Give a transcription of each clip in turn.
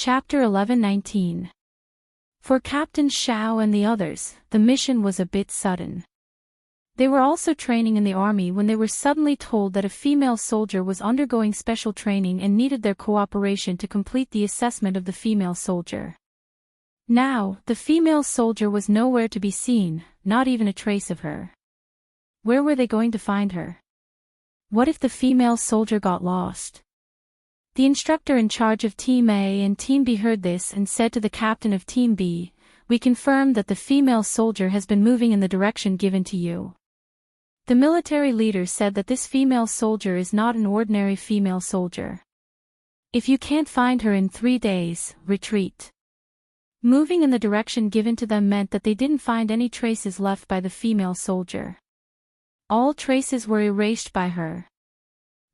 Chapter 11:19. For Captain Xiao and the others, the mission was a bit sudden. They were also training in the army when they were suddenly told that a female soldier was undergoing special training and needed their cooperation to complete the assessment of the female soldier. Now, the female soldier was nowhere to be seen, not even a trace of her. Where were they going to find her? What if the female soldier got lost? The instructor in charge of Team A and Team B heard this and said to the captain of Team B, "We confirm that the female soldier has been moving in the direction given to you." The military leader said that this female soldier is not an ordinary female soldier. If you can't find her in 3 days, retreat. Moving in the direction given to them meant that they didn't find any traces left by the female soldier. All traces were erased by her.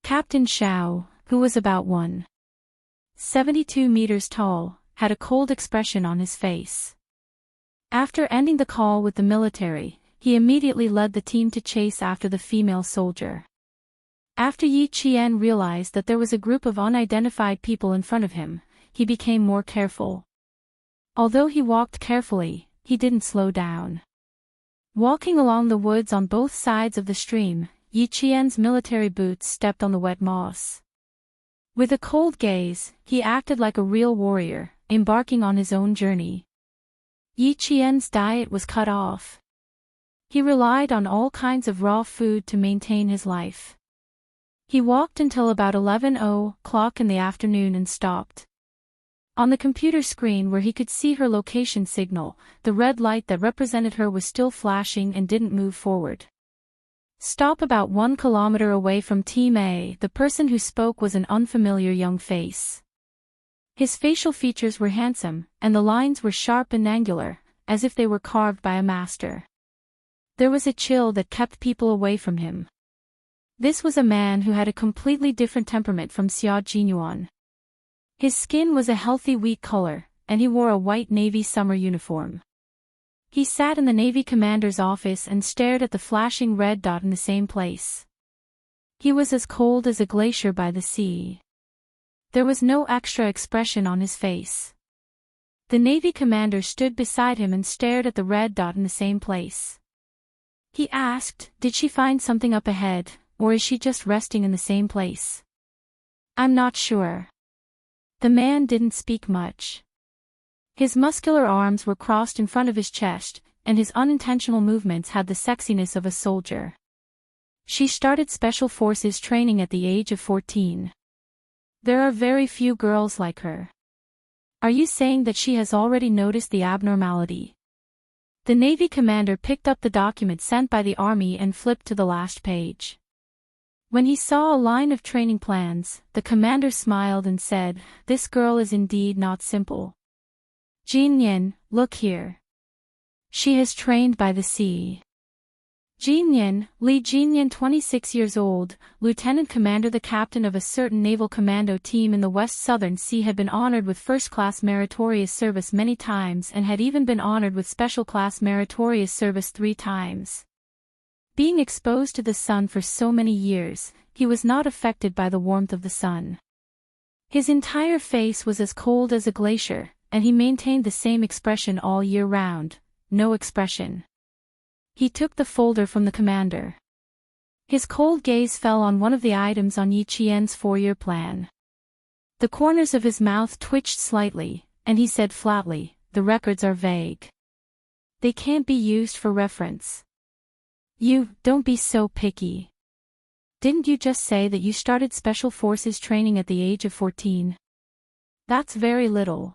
Captain Xiao, who was about 1.72 meters tall, had a cold expression on his face. After ending the call with the military, he immediately led the team to chase after the female soldier. After Yi Qian realized that there was a group of unidentified people in front of him, he became more careful. Although he walked carefully, he didn't slow down. Walking along the woods on both sides of the stream, Yi Qian's military boots stepped on the wet moss. With a cold gaze, he acted like a real warrior, embarking on his own journey. Yi Qian's diet was cut off. He relied on all kinds of raw food to maintain his life. He walked until about 11:00 in the afternoon and stopped. On the computer screen where he could see her location signal, the red light that represented her was still flashing and didn't move forward. Stop about 1 kilometer away from Team A. The person who spoke was an unfamiliar young face. His facial features were handsome, and the lines were sharp and angular, as if they were carved by a master. There was a chill that kept people away from him. This was a man who had a completely different temperament from Xia Jinyuan. His skin was a healthy wheat color, and he wore a white Navy summer uniform. He sat in the Navy commander's office and stared at the flashing red dot in the same place. He was as cold as a glacier by the sea. There was no extra expression on his face. The Navy commander stood beside him and stared at the red dot in the same place. He asked, "Did she find something up ahead, or is she just resting in the same place?" "I'm not sure." The man didn't speak much. His muscular arms were crossed in front of his chest, and his unintentional movements had the sexiness of a soldier. She started Special Forces training at the age of 14. There are very few girls like her. Are you saying that she has already noticed the abnormality? The Navy commander picked up the document sent by the Army and flipped to the last page. When he saw a line of training plans, the commander smiled and said, "This girl is indeed not simple. Jinyan, look here. She has trained by the sea." Jinyan, Li Jinyan, 26 years old, lieutenant commander, the captain of a certain naval commando team in the West Southern Sea, had been honored with first-class meritorious service many times and had even been honored with special-class meritorious service 3 times. Being exposed to the sun for so many years, he was not affected by the warmth of the sun. His entire face was as cold as a glacier, and he maintained the same expression all year round, no expression. He took the folder from the commander. His cold gaze fell on one of the items on Yi Qian's 4-year plan. The corners of his mouth twitched slightly, and he said flatly, "The records are vague. They can't be used for reference." Don't be so picky. Didn't you just say that you started Special Forces training at the age of 14? That's very little.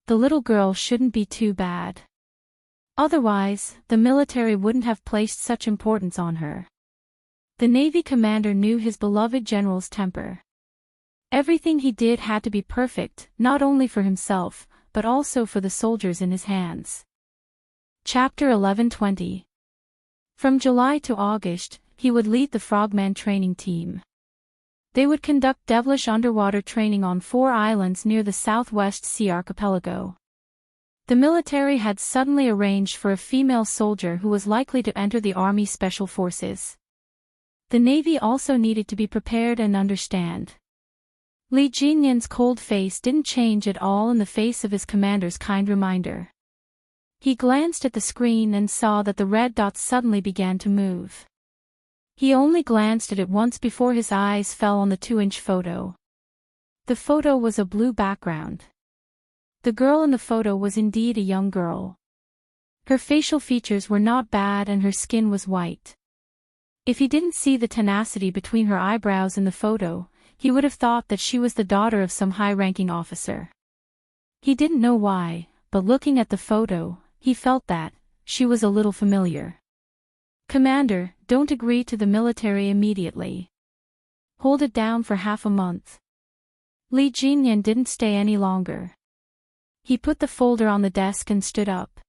The little girl shouldn't be too bad. Otherwise, the military wouldn't have placed such importance on her. The Navy commander knew his beloved general's temper. Everything he did had to be perfect, not only for himself, but also for the soldiers in his hands. Chapter 11:20. From July to August, he would lead the Frogman training team. They would conduct devilish underwater training on 4 islands near the Southwest Sea archipelago. The military had suddenly arranged for a female soldier who was likely to enter the Army Special Forces. The Navy also needed to be prepared and understand. Li Jinyan's cold face didn't change at all in the face of his commander's kind reminder. He glanced at the screen and saw that the red dots suddenly began to move. He only glanced at it once before his eyes fell on the 2-inch photo. The photo was a blue background. The girl in the photo was indeed a young girl. Her facial features were not bad and her skin was white. If he didn't see the tenacity between her eyebrows in the photo, he would have thought that she was the daughter of some high-ranking officer. He didn't know why, but looking at the photo, he felt that she was a little familiar. "Commander, don't agree to the military immediately. Hold it down for half a month." Li Jinyan didn't stay any longer. He put the folder on the desk and stood up.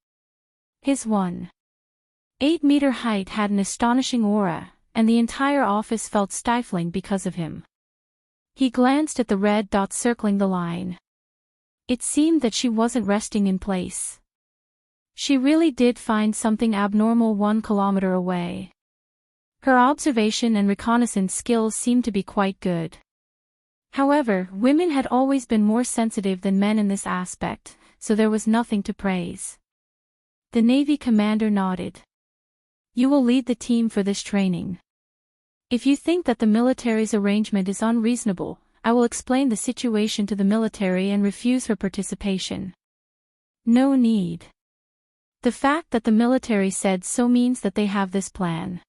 His 1.8-meter height had an astonishing aura, and the entire office felt stifling because of him. He glanced at the red dot circling the line. It seemed that she wasn't resting in place. She really did find something abnormal 1 kilometer away. Her observation and reconnaissance skills seemed to be quite good. However, women had always been more sensitive than men in this aspect, so there was nothing to praise. The Navy commander nodded. "You will lead the team for this training. If you think that the military's arrangement is unreasonable, I will explain the situation to the military and refuse her participation." "No need. The fact that the military said so means that they have this plan.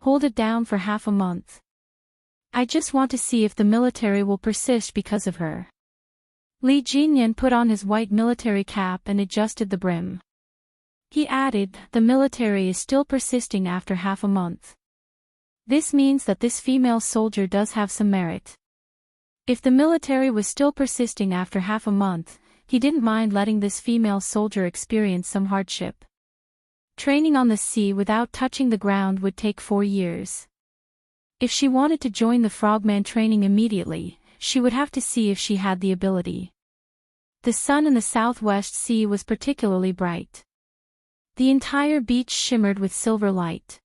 Hold it down for half a month. I just want to see if the military will persist because of her." Li Jinyan put on his white military cap and adjusted the brim. He added, "The military is still persisting after half a month. This means that this female soldier does have some merit." If the military was still persisting after half a month, he didn't mind letting this female soldier experience some hardship. Training on the sea without touching the ground would take 4 years. If she wanted to join the frogman training immediately, she would have to see if she had the ability. The sun in the southwest sea was particularly bright. The entire beach shimmered with silver light.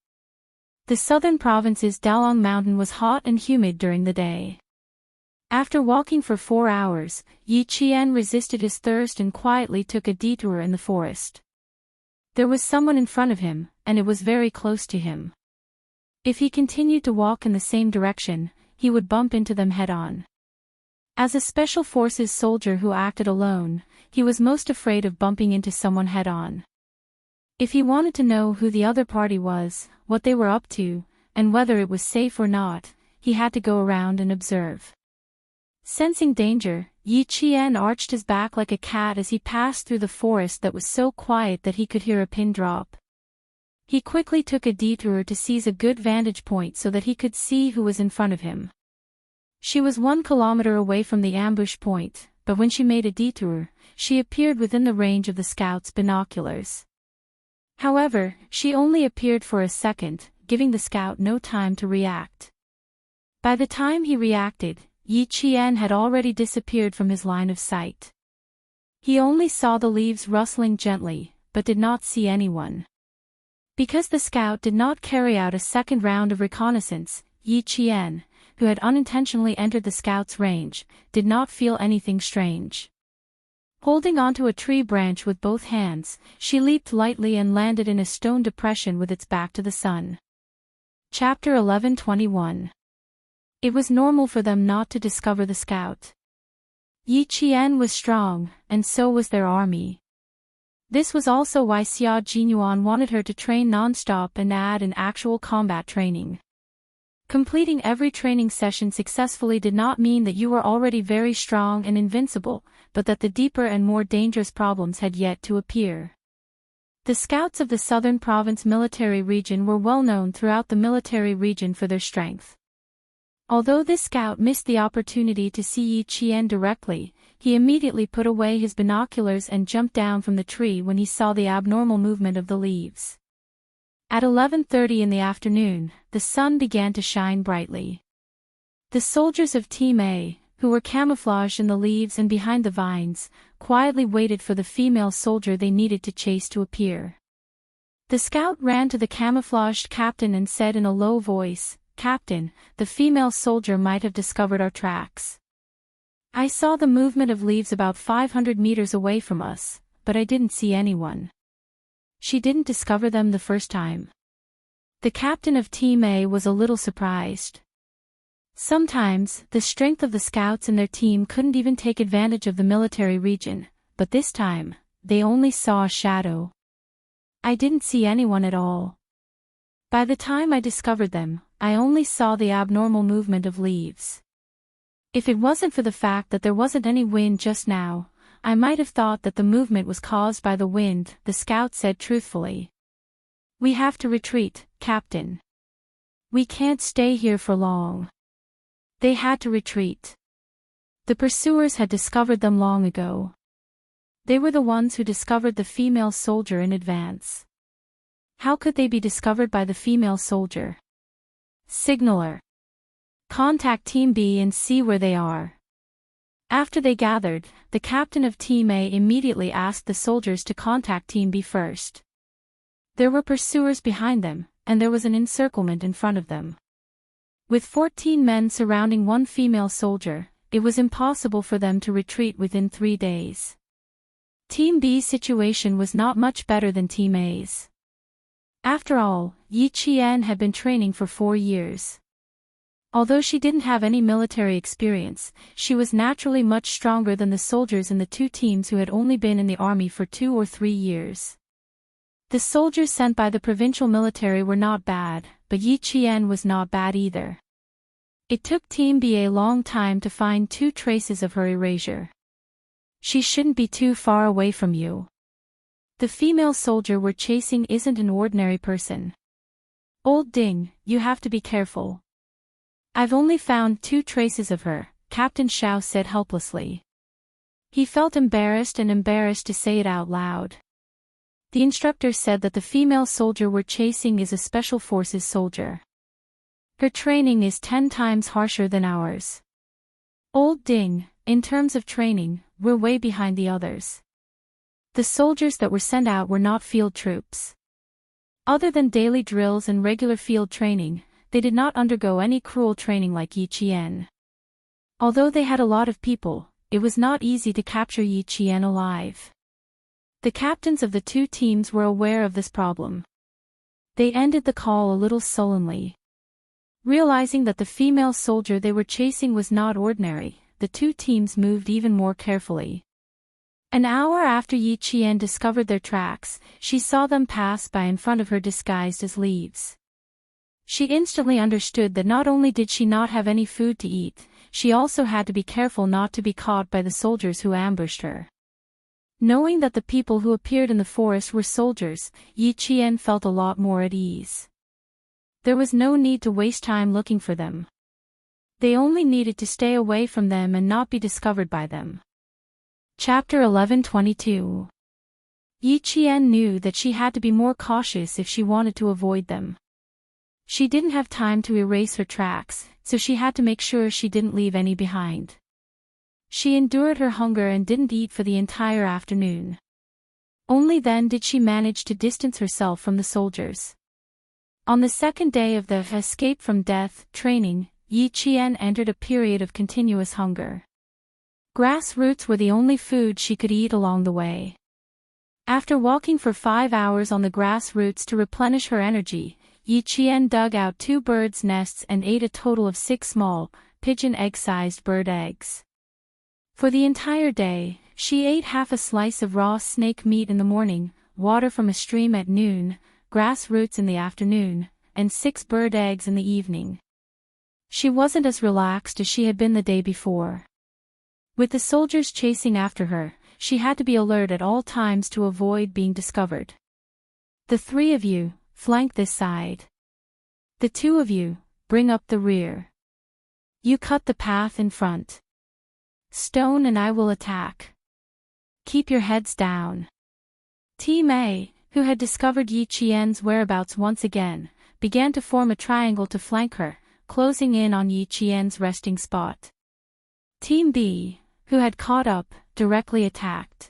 The southern province's Dalong Mountain was hot and humid during the day. After walking for 4 hours, Yi Qian resisted his thirst and quietly took a detour in the forest. There was someone in front of him, and it was very close to him. If he continued to walk in the same direction, he would bump into them head-on. As a special forces soldier who acted alone, he was most afraid of bumping into someone head-on. If he wanted to know who the other party was, what they were up to, and whether it was safe or not, he had to go around and observe. Sensing danger, Yi Qian arched his back like a cat as he passed through the forest that was so quiet that he could hear a pin drop. He quickly took a detour to seize a good vantage point so that he could see who was in front of him. She was 1 kilometer away from the ambush point, but when she made a detour, she appeared within the range of the scout's binoculars. However, she only appeared for a second, giving the scout no time to react. By the time he reacted, Yi Qian had already disappeared from his line of sight. He only saw the leaves rustling gently, but did not see anyone. Because the scout did not carry out a second round of reconnaissance, Yi Qian, who had unintentionally entered the scout's range, did not feel anything strange. Holding onto a tree branch with both hands, she leaped lightly and landed in a stone depression with its back to the sun. Chapter 11:21. It was normal for them not to discover the scout. Yi Qian was strong, and so was their army. This was also why Xia Jinyuan wanted her to train non-stop and add in actual combat training. Completing every training session successfully did not mean that you were already very strong and invincible, but that the deeper and more dangerous problems had yet to appear. The scouts of the Southern Province military region were well known throughout the military region for their strength. Although this scout missed the opportunity to see Yi Qian directly, he immediately put away his binoculars and jumped down from the tree when he saw the abnormal movement of the leaves. At 11:30 in the afternoon, the sun began to shine brightly. The soldiers of Team A, who were camouflaged in the leaves and behind the vines, quietly waited for the female soldier they needed to chase to appear. The scout ran to the camouflaged captain and said in a low voice, "Captain, the female soldier might have discovered our tracks. I saw the movement of leaves about 500 meters away from us, but I didn't see anyone. She didn't discover them the first time. The captain of Team A was a little surprised. Sometimes, the strength of the scouts and their team couldn't even take advantage of the military region, but this time, they only saw a shadow. I didn't see anyone at all. By the time I discovered them, I only saw the abnormal movement of leaves. If it wasn't for the fact that there wasn't any wind just now, I might have thought that the movement was caused by the wind, the scout said truthfully. We have to retreat, Captain. We can't stay here for long. They had to retreat. The pursuers had discovered them long ago. They were the ones who discovered the female soldier in advance. How could they be discovered by the female soldier? Signaler. Contact Team B and see where they are. After they gathered, the captain of Team A immediately asked the soldiers to contact Team B first. There were pursuers behind them, and there was an encirclement in front of them. With 14 men surrounding one female soldier, it was impossible for them to retreat within 3 days. Team B's situation was not much better than Team A's. After all, Yi Qian had been training for 4 years. Although she didn't have any military experience, she was naturally much stronger than the soldiers in the 2 teams who had only been in the army for 2 or 3 years. The soldiers sent by the provincial military were not bad, but Yi Qian was not bad either. It took Team B a long time to find 2 traces of her erasure. She shouldn't be too far away from you. The female soldier we're chasing isn't an ordinary person. Old Ding, you have to be careful. I've only found 2 traces of her, Captain Xiao said helplessly. He felt embarrassed to say it out loud. The instructor said that the female soldier we're chasing is a special forces soldier. Her training is 10 times harsher than ours. Old Ding, in terms of training, we're way behind the others. The soldiers that were sent out were not field troops. Other than daily drills and regular field training, they did not undergo any cruel training like Yi Qian. Although they had a lot of people, it was not easy to capture Yi Qian alive. The captains of the 2 teams were aware of this problem. They ended the call a little sullenly. Realizing that the female soldier they were chasing was not ordinary, the 2 teams moved even more carefully. An hour after Yi Qian discovered their tracks, she saw them pass by in front of her disguised as leaves. She instantly understood that not only did she not have any food to eat, she also had to be careful not to be caught by the soldiers who ambushed her. Knowing that the people who appeared in the forest were soldiers, Yi Qian felt a lot more at ease. There was no need to waste time looking for them. They only needed to stay away from them and not be discovered by them. Chapter 11:22. Yi Qian knew that she had to be more cautious if she wanted to avoid them. She didn't have time to erase her tracks, so she had to make sure she didn't leave any behind. She endured her hunger and didn't eat for the entire afternoon. Only then did she manage to distance herself from the soldiers. On the second day of the escape from death training, Yi Qian entered a period of continuous hunger. Grass roots were the only food she could eat along the way. After walking for 5 hours on the grass roots to replenish her energy, Yi Qian dug out 2 birds' nests and ate a total of 6 small, pigeon egg-sized bird eggs. For the entire day, she ate half a slice of raw snake meat in the morning, water from a stream at noon, grass roots in the afternoon, and 6 bird eggs in the evening. She wasn't as relaxed as she had been the day before. With the soldiers chasing after her, she had to be alert at all times to avoid being discovered. The 3 of you, flank this side. The 2 of you, bring up the rear. You cut the path in front. Stone and I will attack. Keep your heads down. Team A, who had discovered Yi Qian's whereabouts once again, began to form a triangle to flank her, closing in on Yi Qian's resting spot. Team B, who had caught up, directly attacked.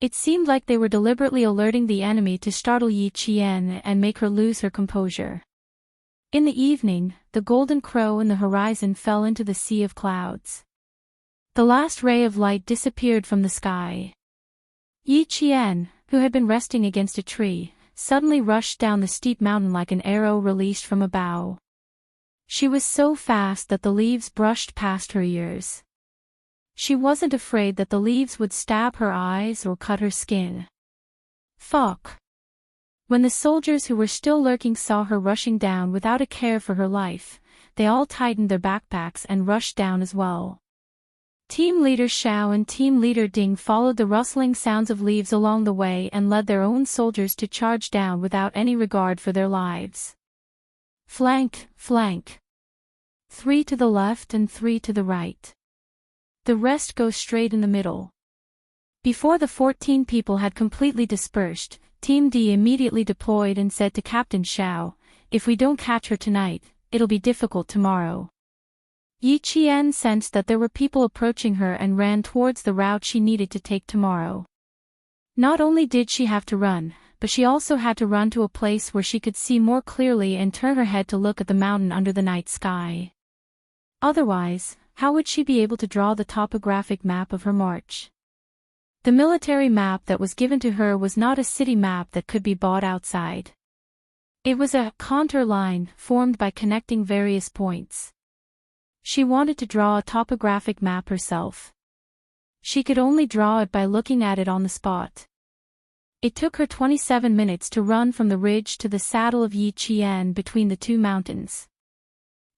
It seemed like they were deliberately alerting the enemy to startle Yi Qian and make her lose her composure. In the evening, the golden crow in the horizon fell into the sea of clouds. The last ray of light disappeared from the sky. Yi Qian, who had been resting against a tree, suddenly rushed down the steep mountain like an arrow released from a bow. She was so fast that the leaves brushed past her ears. She wasn't afraid that the leaves would stab her eyes or cut her skin. Fuck. When the soldiers who were still lurking saw her rushing down without a care for her life, they all tightened their backpacks and rushed down as well. Team Leader Xiao and Team Leader Ding followed the rustling sounds of leaves along the way and led their own soldiers to charge down without any regard for their lives. Flank, flank. 3 to the left and 3 to the right. The rest go straight in the middle. Before the 14 people had completely dispersed, Team D immediately deployed and said to Captain Xiao, "If we don't catch her tonight, it'll be difficult tomorrow." Yi Qian sensed that there were people approaching her and ran towards the route she needed to take tomorrow. Not only did she have to run, but she also had to run to a place where she could see more clearly and turn her head to look at the mountain under the night sky. Otherwise, how would she be able to draw the topographic map of her march? The military map that was given to her was not a city map that could be bought outside. It was a contour line formed by connecting various points. She wanted to draw a topographic map herself. She could only draw it by looking at it on the spot. It took her 27 minutes to run from the ridge to the saddle of Yi Qian between the two mountains.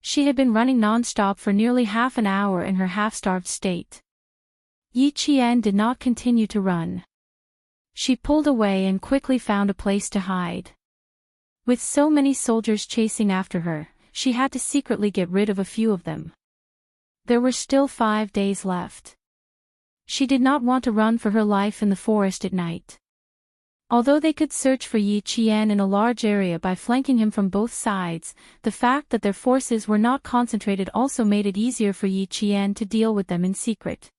She had been running non-stop for nearly half an hour in her half-starved state. Yi Qian did not continue to run. She pulled away and quickly found a place to hide. With so many soldiers chasing after her, she had to secretly get rid of a few of them. There were still 5 days left. She did not want to run for her life in the forest at night. Although they could search for Yi Qian in a large area by flanking him from both sides, the fact that their forces were not concentrated also made it easier for Yi Qian to deal with them in secret.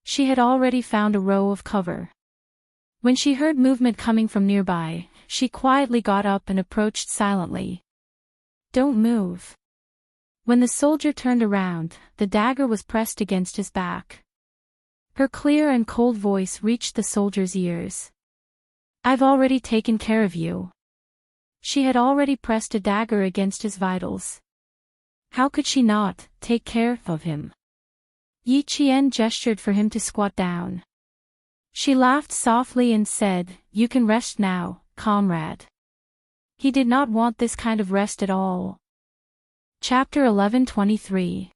She had already found a row of cover. When she heard movement coming from nearby, she quietly got up and approached silently. "Don't move." When the soldier turned around, the dagger was pressed against his back. Her clear and cold voice reached the soldier's ears. "I've already taken care of you." She had already pressed a dagger against his vitals. How could she not take care of him? Yi Qian gestured for him to squat down. She laughed softly and said, "You can rest now, comrade." He did not want this kind of rest at all. Chapter 11:23.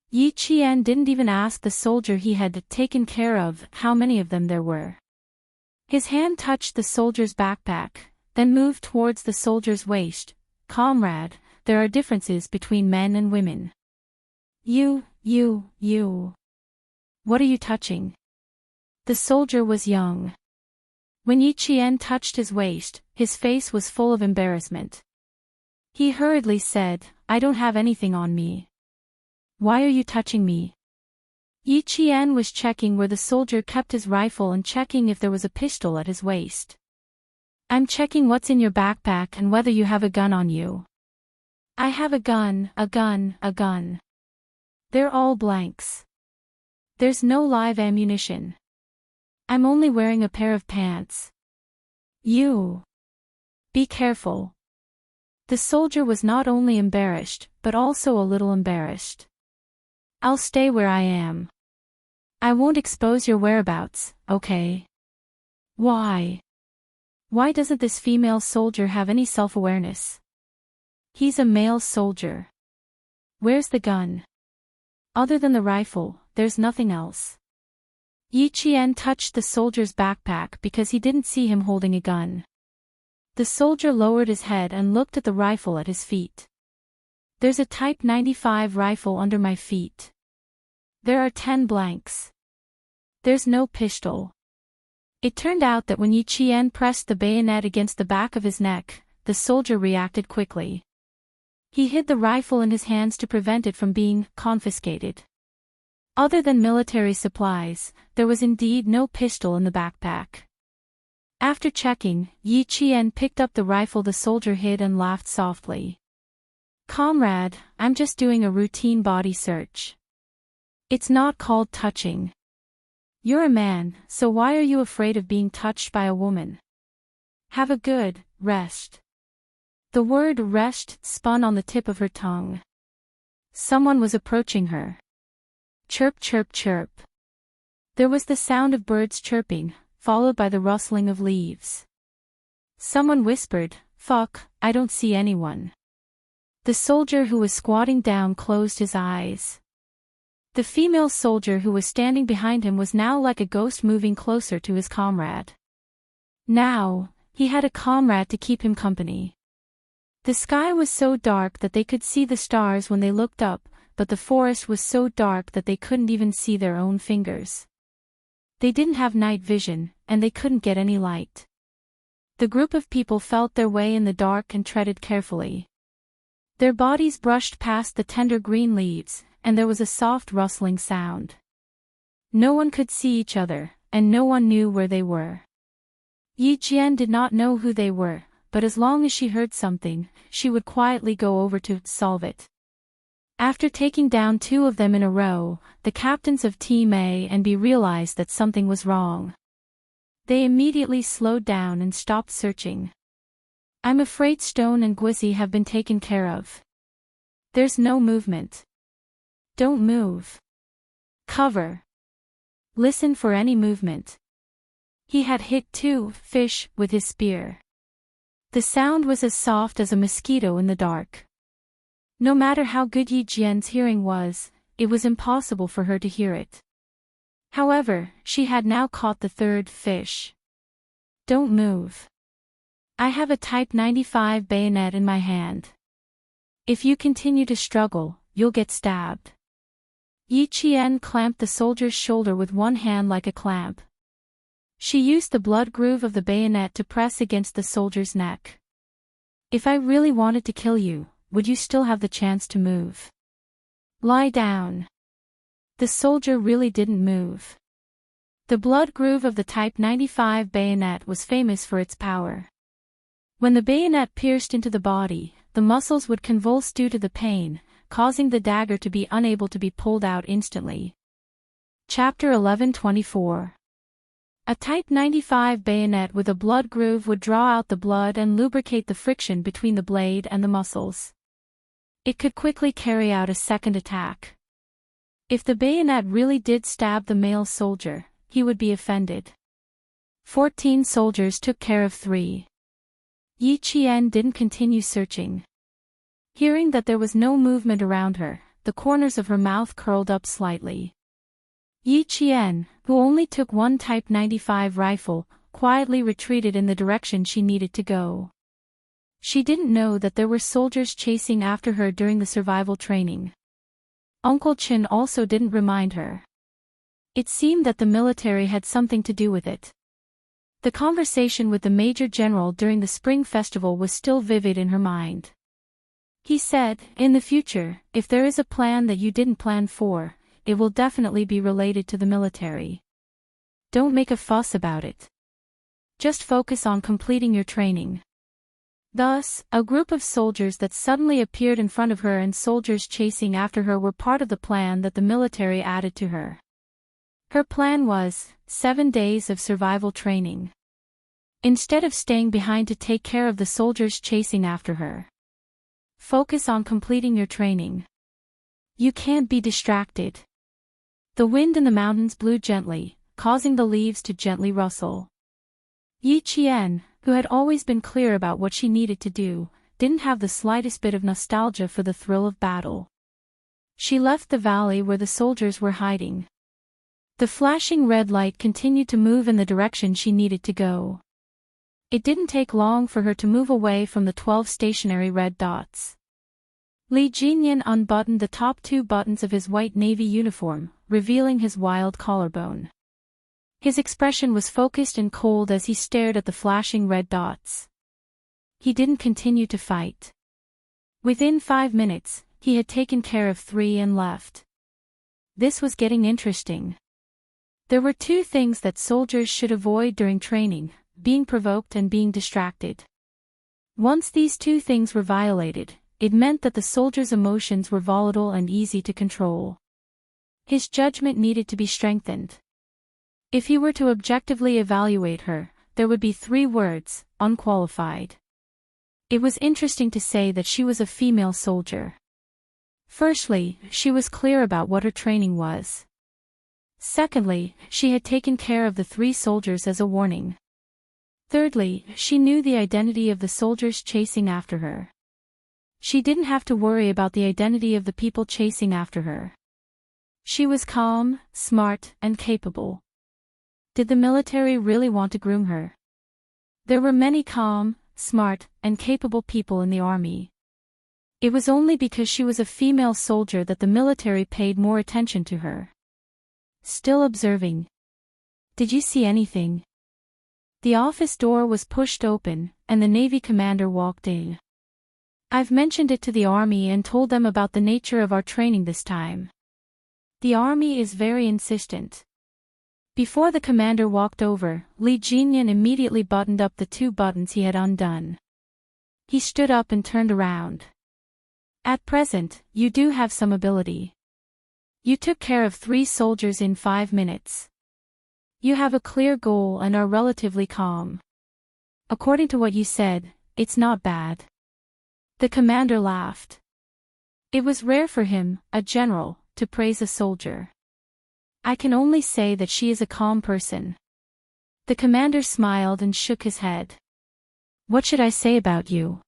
Yi Qian didn't even ask the soldier he had taken care of how many of them there were. His hand touched the soldier's backpack, then moved towards the soldier's waist. "Comrade, there are differences between men and women. You. What are you touching?" The soldier was young. When Yi Qian touched his waist, his face was full of embarrassment. He hurriedly said, "I don't have anything on me." "Why are you touching me?" Yi Qian was checking where the soldier kept his rifle and checking if there was a pistol at his waist. "I'm checking what's in your backpack and whether you have a gun on you." "I have a gun. They're all blanks. There's no live ammunition. I'm only wearing a pair of pants." "You. Be careful." The soldier was not only embarrassed, but also a little embarrassed. "I'll stay where I am. I won't expose your whereabouts, okay?" "Why? Why doesn't this female soldier have any self-awareness?" "He's a male soldier. Where's the gun?" "Other than the rifle, there's nothing else." Yi Qian touched the soldier's backpack because he didn't see him holding a gun. The soldier lowered his head and looked at the rifle at his feet. "There's a Type 95 rifle under my feet. There are 10 blanks. There's no pistol." It turned out that when Yi Qian pressed the bayonet against the back of his neck, the soldier reacted quickly. He hid the rifle in his hands to prevent it from being confiscated. Other than military supplies, there was indeed no pistol in the backpack. After checking, Yi Qian picked up the rifle the soldier hid and laughed softly. "Comrade, I'm just doing a routine body search." It's not called touching. You're a man, so why are you afraid of being touched by a woman? Have a good rest. The word rest spun on the tip of her tongue. Someone was approaching her. Chirp, chirp, chirp. There was the sound of birds chirping, followed by the rustling of leaves. Someone whispered, "Fuck, I don't see anyone." The soldier who was squatting down closed his eyes. The female soldier who was standing behind him was now like a ghost moving closer to his comrade. Now, he had a comrade to keep him company. The sky was so dark that they could see the stars when they looked up, but the forest was so dark that they couldn't even see their own fingers. They didn't have night vision, and they couldn't get any light. The group of people felt their way in the dark and treaded carefully. Their bodies brushed past the tender green leaves, and there was a soft rustling sound. No one could see each other, and no one knew where they were. Yi Jian did not know who they were, but as long as she heard something, she would quietly go over to solve it. After taking down 2 of them in a row, the captains of Team A and B realized that something was wrong. They immediately slowed down and stopped searching. "I'm afraid Stone and Gwissy have been taken care of. There's no movement. Don't move. Cover. Listen for any movement." He had hit 2 fish with his spear. The sound was as soft as a mosquito in the dark. No matter how good Yi Jian's hearing was, it was impossible for her to hear it. However, she had now caught the 3rd fish. "Don't move. I have a Type 95 bayonet in my hand. If you continue to struggle, you'll get stabbed." Yi Qian clamped the soldier's shoulder with one hand like a clamp. She used the blood groove of the bayonet to press against the soldier's neck. "If I really wanted to kill you, would you still have the chance to move? Lie down." The soldier really didn't move. The blood groove of the Type 95 bayonet was famous for its power. When the bayonet pierced into the body, the muscles would convulse due to the pain, causing the dagger to be unable to be pulled out instantly. Chapter 11:24. A Type 95 bayonet with a blood groove would draw out the blood and lubricate the friction between the blade and the muscles. It could quickly carry out a second attack. If the bayonet really did stab the male soldier, he would be offended. 14 soldiers took care of 3. Yi Qian didn't continue searching. Hearing that there was no movement around her, the corners of her mouth curled up slightly. Yi Qian, who only took 1 Type 95 rifle, quietly retreated in the direction she needed to go. She didn't know that there were soldiers chasing after her during the survival training. Uncle Chin also didn't remind her. It seemed that the military had something to do with it. The conversation with the Major General during the Spring Festival was still vivid in her mind. He said, "In the future, if there is a plan that you didn't plan for, it will definitely be related to the military. Don't make a fuss about it. Just focus on completing your training." Thus, a group of soldiers that suddenly appeared in front of her and soldiers chasing after her were part of the plan that the military added to her. Her plan was 7 days of survival training. Instead of staying behind to take care of the soldiers chasing after her, focus on completing your training. You can't be distracted. The wind in the mountains blew gently, causing the leaves to gently rustle. Yi Qian, who had always been clear about what she needed to do, didn't have the slightest bit of nostalgia for the thrill of battle. She left the valley where the soldiers were hiding. The flashing red light continued to move in the direction she needed to go. It didn't take long for her to move away from the 12 stationary red dots. Li Jinyan unbuttoned the top 2 buttons of his white navy uniform, revealing his wild collarbone. His expression was focused and cold as he stared at the flashing red dots. He didn't continue to fight. Within 5 minutes, he had taken care of 3 and left. This was getting interesting. There were 2 things that soldiers should avoid during training: being provoked and being distracted. Once these 2 things were violated, it meant that the soldiers' emotions were volatile and easy to control. His judgment needed to be strengthened. If he were to objectively evaluate her, there would be 3 words: unqualified. It was interesting to say that she was a female soldier. Firstly, she was clear about what her training was. Secondly, she had taken care of the 3 soldiers as a warning. Thirdly, she knew the identity of the soldiers chasing after her. She didn't have to worry about the identity of the people chasing after her. She was calm, smart, and capable. Did the military really want to groom her? There were many calm, smart, and capable people in the army. It was only because she was a female soldier that the military paid more attention to her. Still observing. Did you see anything? The office door was pushed open, and the Navy commander walked in. I've mentioned it to the army and told them about the nature of our training this time. The army is very insistent. Before the commander walked over, Lee Jinyan immediately buttoned up the 2 buttons he had undone. He stood up and turned around. At present, you do have some ability. You took care of 3 soldiers in 5 minutes. You have a clear goal and are relatively calm. According to what you said, it's not bad. The commander laughed. It was rare for him, a general, to praise a soldier. I can only say that she is a calm person. The commander smiled and shook his head. What should I say about you?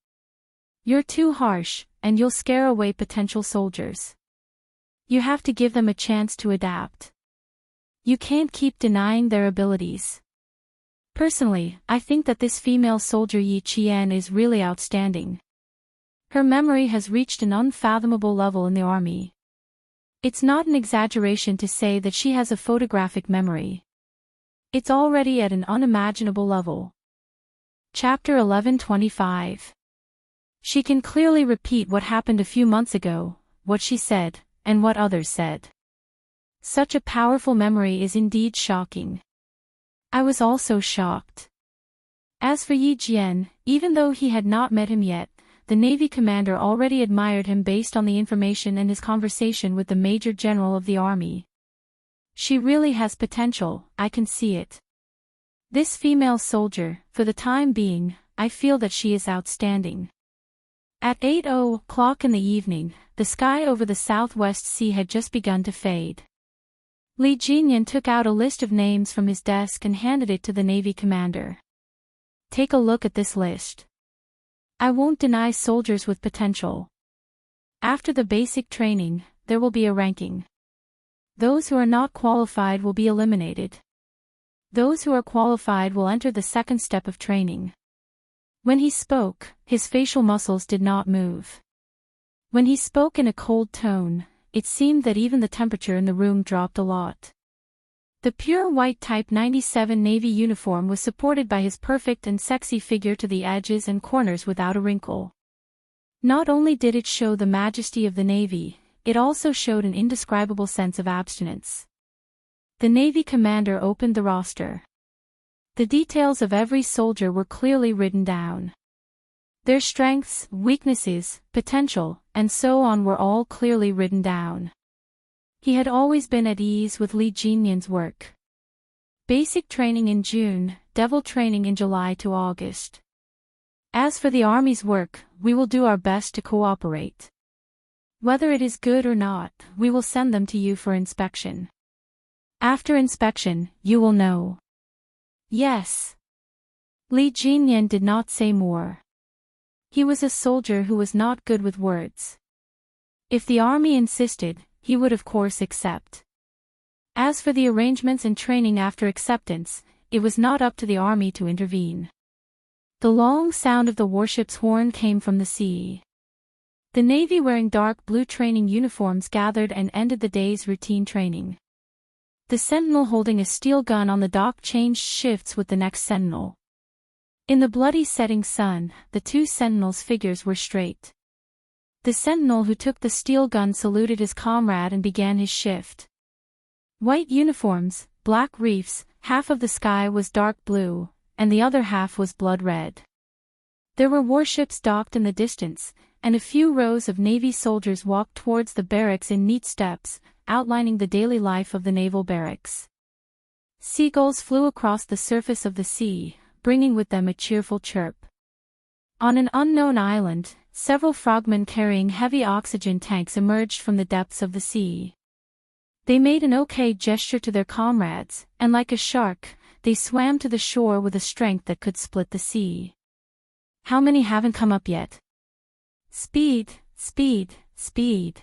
You're too harsh, and you'll scare away potential soldiers. You have to give them a chance to adapt. You can't keep denying their abilities. Personally, I think that this female soldier Yi Qian is really outstanding. Her memory has reached an unfathomable level in the army. It's not an exaggeration to say that she has a photographic memory. It's already at an unimaginable level. Chapter 11:25. She can clearly repeat what happened a few months ago, what she said, and what others said. Such a powerful memory is indeed shocking. I was also shocked. As for Yi Jian, even though he had not met him yet, the Navy commander already admired him based on the information and his conversation with the Major General of the Army. She really has potential, I can see it. This female soldier, for the time being, I feel that she is outstanding. At 8:00 in the evening, the sky over the Southwest Sea had just begun to fade. Li Jinyan took out a list of names from his desk and handed it to the Navy commander. Take a look at this list. I won't deny soldiers with potential. After the basic training, there will be a ranking. Those who are not qualified will be eliminated. Those who are qualified will enter the 2nd step of training. When he spoke, his facial muscles did not move. When he spoke in a cold tone, it seemed that even the temperature in the room dropped a lot. The pure white Type 97 Navy uniform was supported by his perfect and sexy figure to the edges and corners without a wrinkle. Not only did it show the majesty of the Navy, it also showed an indescribable sense of abstinence. The Navy commander opened the roster. The details of every soldier were clearly written down. Their strengths, weaknesses, potential, and so on were all clearly written down. He had always been at ease with Li Jinyan's work. Basic training in June, devil training in July to August. As for the Army's work, we will do our best to cooperate. Whether it is good or not, we will send them to you for inspection. After inspection, you will know. Yes. Li Jinyan did not say more. He was a soldier who was not good with words. If the Army insisted, he would of course accept. As for the arrangements and training after acceptance, it was not up to the Army to intervene. The long sound of the warship's horn came from the sea. The Navy wearing dark blue training uniforms gathered and ended the day's routine training. The sentinel holding a steel gun on the dock changed shifts with the next sentinel. In the bloody setting sun, the 2 sentinels' figures were straight. The sentinel who took the steel gun saluted his comrade and began his shift. White uniforms, black reefs, half of the sky was dark blue, and the other half was blood red. There were warships docked in the distance, and a few rows of Navy soldiers walked towards the barracks in neat steps, outlining the daily life of the naval barracks. Seagulls flew across the surface of the sea, bringing with them a cheerful chirp. On an unknown island, several frogmen carrying heavy oxygen tanks emerged from the depths of the sea. They made an okay gesture to their comrades, and like a shark, they swam to the shore with a strength that could split the sea. How many haven't come up yet? Speed, speed, speed.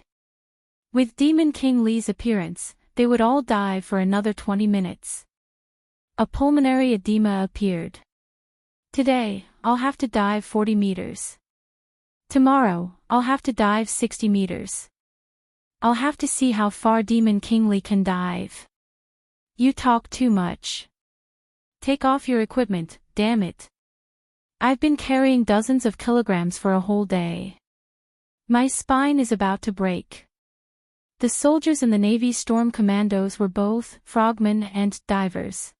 With Demon King Lee's appearance, they would all dive for another 20 minutes. A pulmonary edema appeared. Today, I'll have to dive 40 meters. Tomorrow, I'll have to dive 60 meters. I'll have to see how far Demon King Lee can dive. You talk too much. Take off your equipment, damn it. I've been carrying dozens of kilograms for a whole day. My spine is about to break. The soldiers in the Navy's Storm Commandos were both frogmen and divers.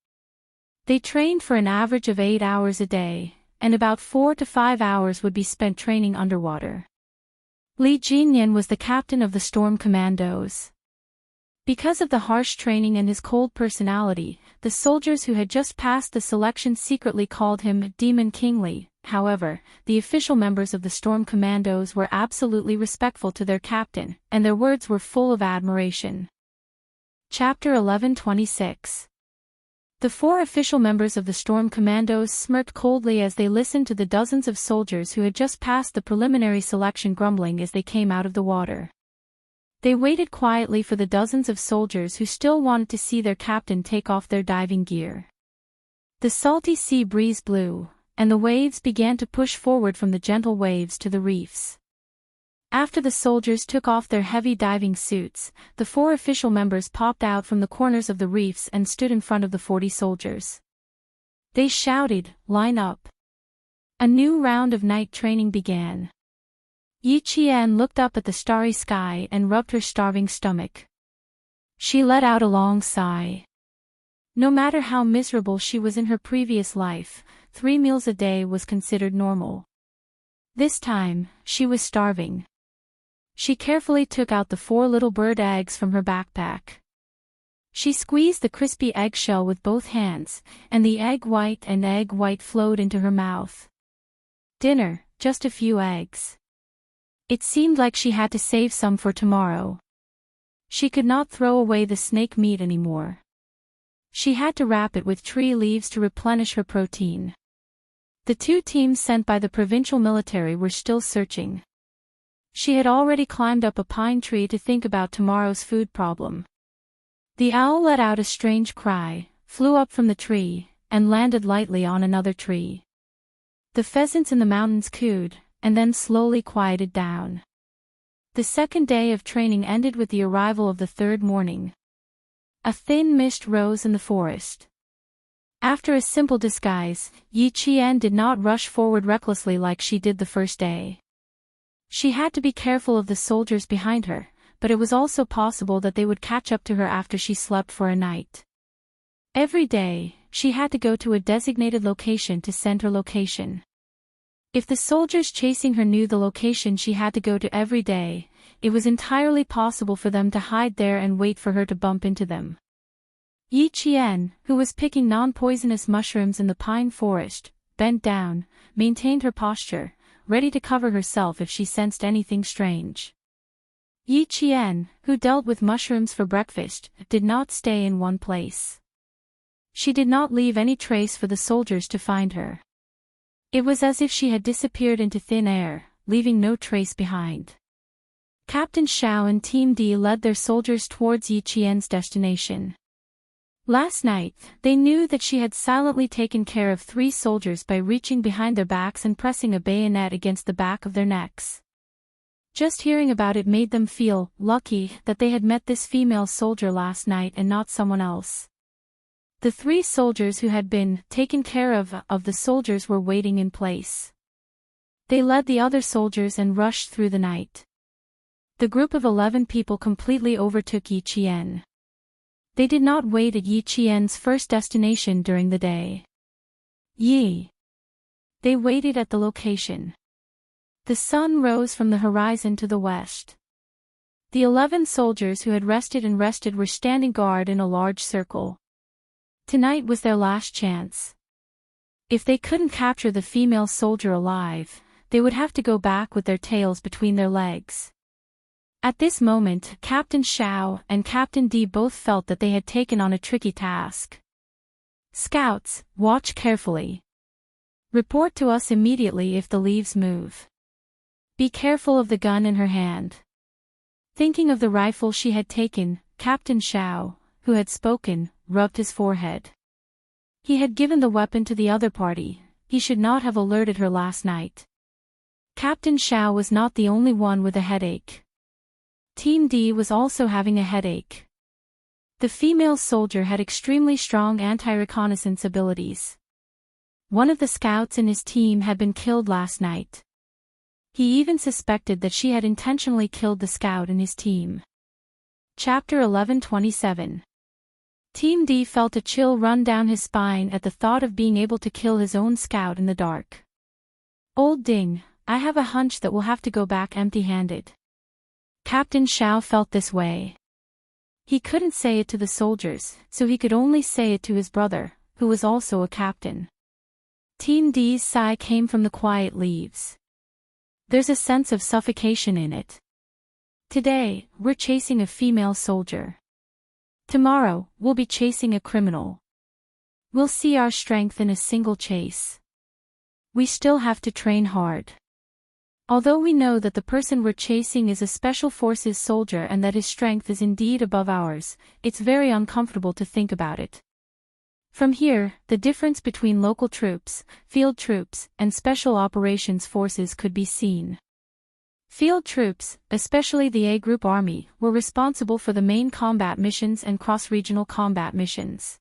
They trained for an average of 8 hours a day, and about 4 to 5 hours would be spent training underwater. Li Jinyan was the captain of the Storm Commandos. Because of the harsh training and his cold personality, the soldiers who had just passed the selection secretly called him Demon King Lee. However, the official members of the Storm Commandos were absolutely respectful to their captain, and their words were full of admiration. Chapter 11:26. The 4 official members of the Storm Commandos smirked coldly as they listened to the dozens of soldiers who had just passed the preliminary selection grumbling as they came out of the water. They waited quietly for the dozens of soldiers who still wanted to see their captain take off their diving gear. The salty sea breeze blew, and the waves began to push forward from the gentle waves to the reefs. After the soldiers took off their heavy diving suits, the 4 official members popped out from the corners of the reefs and stood in front of the 40 soldiers. They shouted, "Line up!" A new round of night training began. Yi Qian looked up at the starry sky and rubbed her starving stomach. She let out a long sigh. No matter how miserable she was in her previous life, 3 meals a day was considered normal. This time, she was starving. She carefully took out the 4 little bird eggs from her backpack. She squeezed the crispy eggshell with both hands, and the egg white flowed into her mouth. Dinner, just a few eggs. It seemed like she had to save some for tomorrow. She could not throw away the snake meat anymore. She had to wrap it with tree leaves to replenish her protein. The 2 teams sent by the provincial military were still searching. She had already climbed up a pine tree to think about tomorrow's food problem. The owl let out a strange cry, flew up from the tree, and landed lightly on another tree. The pheasants in the mountains cooed, and then slowly quieted down. The second day of training ended with the arrival of the 3rd morning. A thin mist rose in the forest. After a simple disguise, Yi Qian did not rush forward recklessly like she did the first day. She had to be careful of the soldiers behind her, but it was also possible that they would catch up to her after she slept for a night. Every day, she had to go to a designated location to send her location. If the soldiers chasing her knew the location she had to go to every day, it was entirely possible for them to hide there and wait for her to bump into them. Yi Qian, who was picking non-poisonous mushrooms in the pine forest, bent down, maintained her posture, ready to cover herself if she sensed anything strange. Yi Qian, who dealt with mushrooms for breakfast, did not stay in one place. She did not leave any trace for the soldiers to find her. It was as if she had disappeared into thin air, leaving no trace behind. Captain Xiao and Team D led their soldiers towards Yi Qian's destination. Last night, they knew that she had silently taken care of 3 soldiers by reaching behind their backs and pressing a bayonet against the back of their necks. Just hearing about it made them feel lucky that they had met this female soldier last night and not someone else. The 3 soldiers who had been taken care of the soldiers were waiting in place. They led the other soldiers and rushed through the night. The group of 11 people completely overtook Yi Qian. They did not wait at Yi Qian's first destination during the day. They waited at the location. The sun rose from the horizon to the west. The 11 soldiers who had rested and rested were standing guard in a large circle. Tonight was their last chance. If they couldn't capture the female soldier alive, they would have to go back with their tails between their legs. At this moment, Captain Xiao and Captain D both felt that they had taken on a tricky task. Scouts, watch carefully. Report to us immediately if the leaves move. Be careful of the gun in her hand. Thinking of the rifle she had taken, Captain Xiao, who had spoken, rubbed his forehead. He had given the weapon to the other party. He should not have alerted her last night. Captain Xiao was not the only one with a headache. Team D was also having a headache. The female soldier had extremely strong anti-reconnaissance abilities. One of the scouts in his team had been killed last night. He even suspected that she had intentionally killed the scout in his team. Chapter 11:27. Team D felt a chill run down his spine at the thought of being able to kill his own scout in the dark. Old Ding, I have a hunch that we'll have to go back empty-handed. Captain Xiao felt this way. He couldn't say it to the soldiers, so he could only say it to his brother, who was also a captain. Team D's sigh came from the quiet leaves. There's a sense of suffocation in it. Today, we're chasing a female soldier. Tomorrow, we'll be chasing a criminal. We'll see our strength in a single chase. We still have to train hard. Although we know that the person we're chasing is a Special Forces soldier and that his strength is indeed above ours, it's very uncomfortable to think about it. From here, the difference between local troops, field troops, and Special Operations Forces could be seen. Field troops, especially the A Group Army, were responsible for the main combat missions and cross-regional combat missions.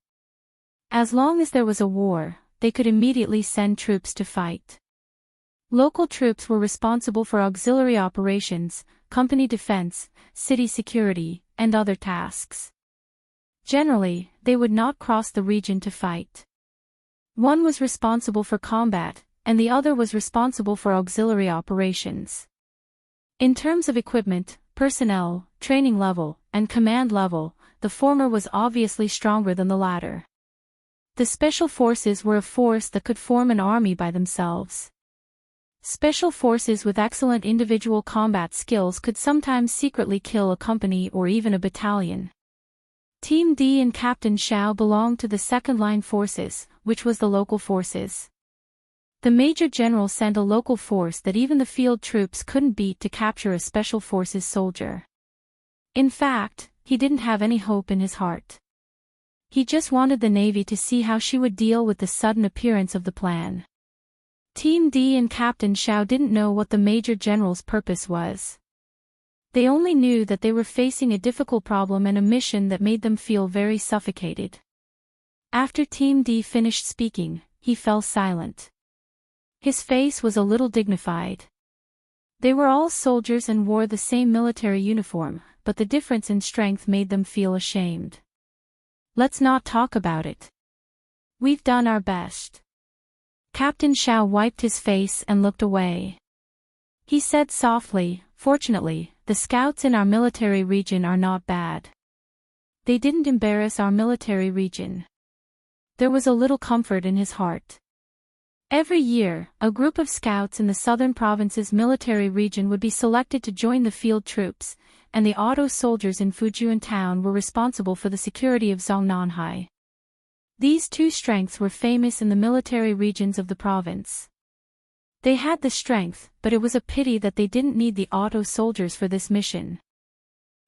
As long as there was a war, they could immediately send troops to fight. Local troops were responsible for auxiliary operations, company defense, city security, and other tasks. Generally, they would not cross the region to fight. One was responsible for combat, and the other was responsible for auxiliary operations. In terms of equipment, personnel, training level, and command level, the former was obviously stronger than the latter. The Special Forces were a force that could form an army by themselves. Special forces with excellent individual combat skills could sometimes secretly kill a company or even a battalion. Team D and Captain Xiao belonged to the second-line forces, which was the local forces. The Major General sent a local force that even the field troops couldn't beat to capture a Special Forces soldier. In fact, he didn't have any hope in his heart. He just wanted the Navy to see how she would deal with the sudden appearance of the plan. Team D and Captain Xiao didn't know what the Major General's purpose was. They only knew that they were facing a difficult problem and a mission that made them feel very suffocated. After Team D finished speaking, he fell silent. His face was a little dignified. They were all soldiers and wore the same military uniform, but the difference in strength made them feel ashamed. Let's not talk about it. We've done our best. Captain Xiao wiped his face and looked away. He said softly, fortunately, the scouts in our military region are not bad. They didn't embarrass our military region. There was a little comfort in his heart. Every year, a group of scouts in the southern province's military region would be selected to join the field troops, and the auto soldiers in Fujian town were responsible for the security of Zongnanhai. These two strengths were famous in the military regions of the province. They had the strength, but it was a pity that they didn't need the auto soldiers for this mission.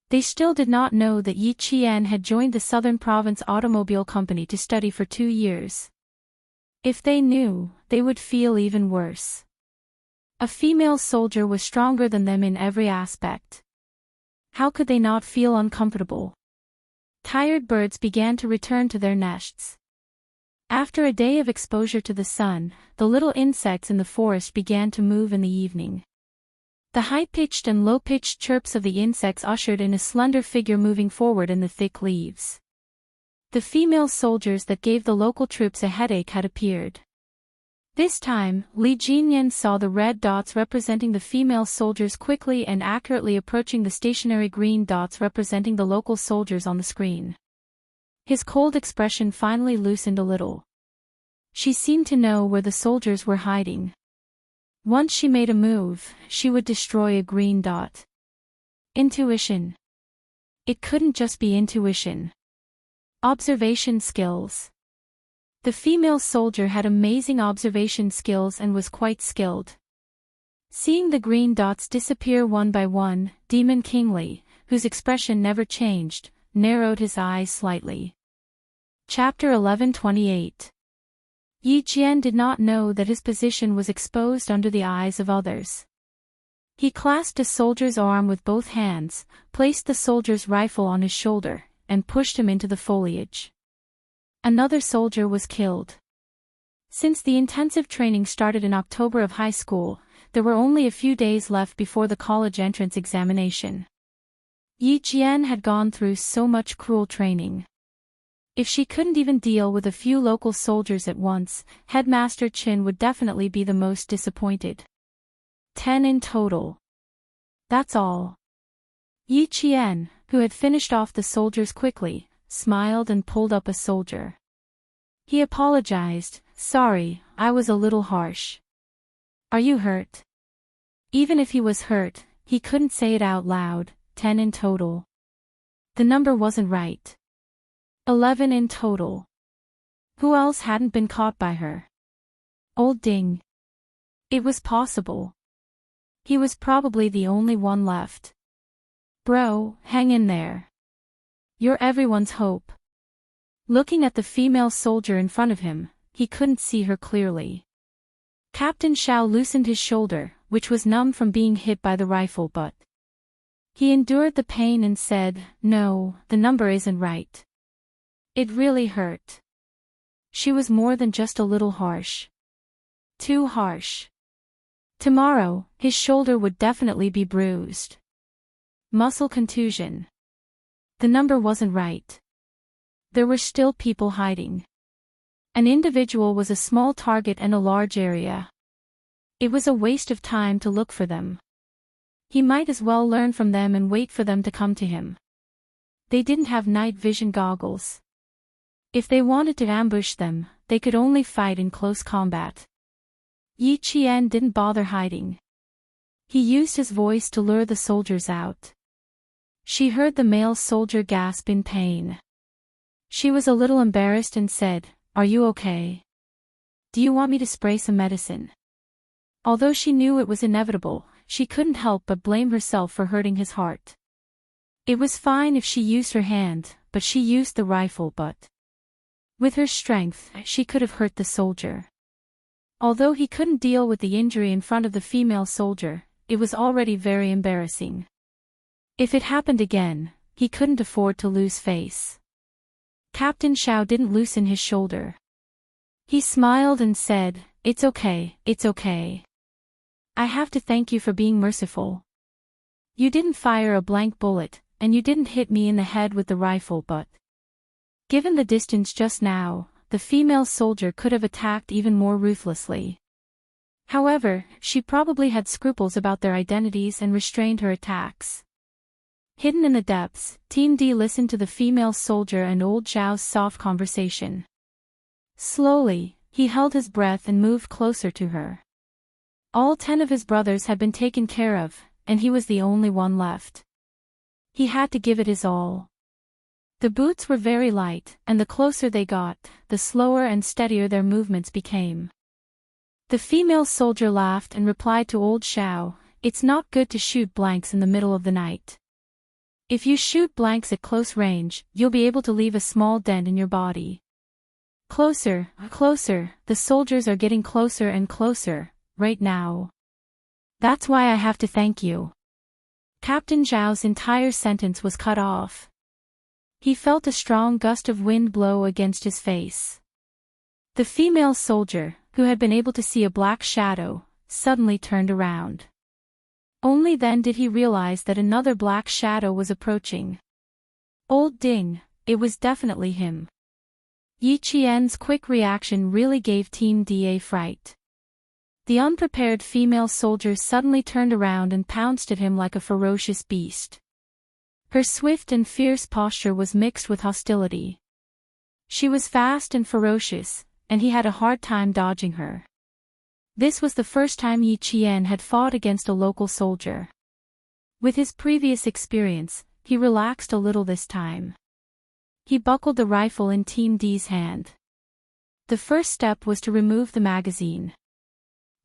They still did not know that Yi Qian had joined the Southern Province Automobile Company to study for 2 years. If they knew, they would feel even worse. A female soldier was stronger than them in every aspect. How could they not feel uncomfortable? Tired birds began to return to their nests. After a day of exposure to the sun, the little insects in the forest began to move in the evening. The high-pitched and low-pitched chirps of the insects ushered in a slender figure moving forward in the thick leaves. The female soldiers that gave the local troops a headache had appeared. This time, Li Jinyan saw the red dots representing the female soldiers quickly and accurately approaching the stationary green dots representing the local soldiers on the screen. His cold expression finally loosened a little. She seemed to know where the soldiers were hiding. Once she made a move, she would destroy a green dot. Intuition. It couldn't just be intuition. Observation skills. The female soldier had amazing observation skills and was quite skilled. Seeing the green dots disappear one by one, Demon King Li, whose expression never changed, narrowed his eyes slightly. Chapter 11:28. Yi Jian did not know that his position was exposed under the eyes of others. He clasped a soldier's arm with both hands, placed the soldier's rifle on his shoulder, and pushed him into the foliage. Another soldier was killed. Since the intensive training started in October of high school, there were only a few days left before the college entrance examination. Yi Jian had gone through so much cruel training. If she couldn't even deal with a few local soldiers at once, Headmaster Qin would definitely be the most disappointed. 10 in total. That's all. Yi Qian, who had finished off the soldiers quickly, smiled and pulled up a soldier. He apologized, "Sorry, I was a little harsh." "Are you hurt?" Even if he was hurt, he couldn't say it out loud. 10 in total. The number wasn't right. 11 in total. Who else hadn't been caught by her? Old Ding. It was possible. He was probably the only one left. Bro, hang in there. You're everyone's hope. Looking at the female soldier in front of him, he couldn't see her clearly. Captain Shao loosened his shoulder, which was numb from being hit by the rifle butt. He endured the pain and said, "No, the number isn't right." It really hurt. She was more than just a little harsh. Too harsh. Tomorrow, his shoulder would definitely be bruised. Muscle contusion. The number wasn't right. There were still people hiding. An individual was a small target and a large area. It was a waste of time to look for them. He might as well learn from them and wait for them to come to him. They didn't have night vision goggles. If they wanted to ambush them, they could only fight in close combat. Yi Qian didn't bother hiding. He used his voice to lure the soldiers out. She heard the male soldier gasp in pain. She was a little embarrassed and said, "Are you okay? Do you want me to spray some medicine?" Although she knew it was inevitable, she couldn't help but blame herself for hurting his heart. It was fine if she used her hand, but she used the rifle butt. With her strength, she could have hurt the soldier. Although he couldn't deal with the injury in front of the female soldier, it was already very embarrassing. If it happened again, he couldn't afford to lose face. Captain Shao didn't loosen his shoulder. He smiled and said, it's okay. I have to thank you for being merciful. You didn't fire a blank bullet, and you didn't hit me in the head with the rifle but. Given the distance just now, the female soldier could have attacked even more ruthlessly. However, she probably had scruples about their identities and restrained her attacks. Hidden in the depths, Team D listened to the female soldier and old Zhao's soft conversation. Slowly, he held his breath and moved closer to her. All 10 of his brothers had been taken care of, and he was the only one left. He had to give it his all. The boots were very light, and the closer they got, the slower and steadier their movements became. The female soldier laughed and replied to old Zhao, "It's not good to shoot blanks in the middle of the night. If you shoot blanks at close range, you'll be able to leave a small dent in your body." Closer, closer, the soldiers are getting closer and closer, right now. That's why I have to thank you. Captain Zhao's entire sentence was cut off. He felt a strong gust of wind blow against his face. The female soldier, who had been able to see a black shadow, suddenly turned around. Only then did he realize that another black shadow was approaching. Old Ding, it was definitely him. Yi Qian's quick reaction really gave Team D a fright. The unprepared female soldier suddenly turned around and pounced at him like a ferocious beast. Her swift and fierce posture was mixed with hostility. She was fast and ferocious, and he had a hard time dodging her. This was the first time Yi Qian had fought against a local soldier. With his previous experience, he relaxed a little this time. He buckled the rifle in Team D's hand. The first step was to remove the magazine.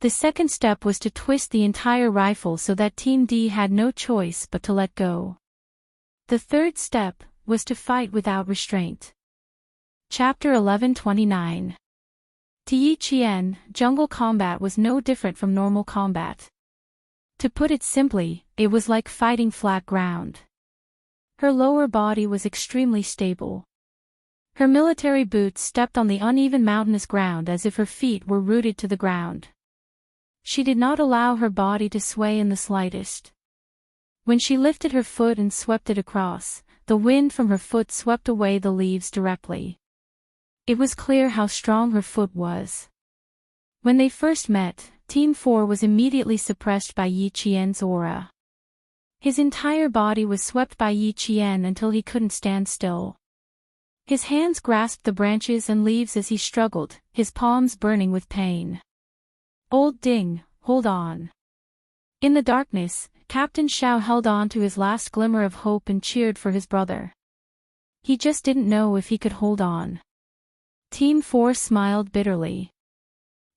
The second step was to twist the entire rifle so that Team D had no choice but to let go. The third step was to fight without restraint. Chapter 1129. To Yi Qian, jungle combat was no different from normal combat. To put it simply, it was like fighting flat ground. Her lower body was extremely stable. Her military boots stepped on the uneven mountainous ground as if her feet were rooted to the ground. She did not allow her body to sway in the slightest. When she lifted her foot and swept it across, the wind from her foot swept away the leaves directly. It was clear how strong her foot was. When they first met, Team 4 was immediately suppressed by Yi Qian's aura. His entire body was swept by Yi Qian until he couldn't stand still. His hands grasped the branches and leaves as he struggled, his palms burning with pain. "Old Ding, hold on." In the darkness, Captain Xiao held on to his last glimmer of hope and cheered for his brother. He just didn't know if he could hold on. Team 4 smiled bitterly.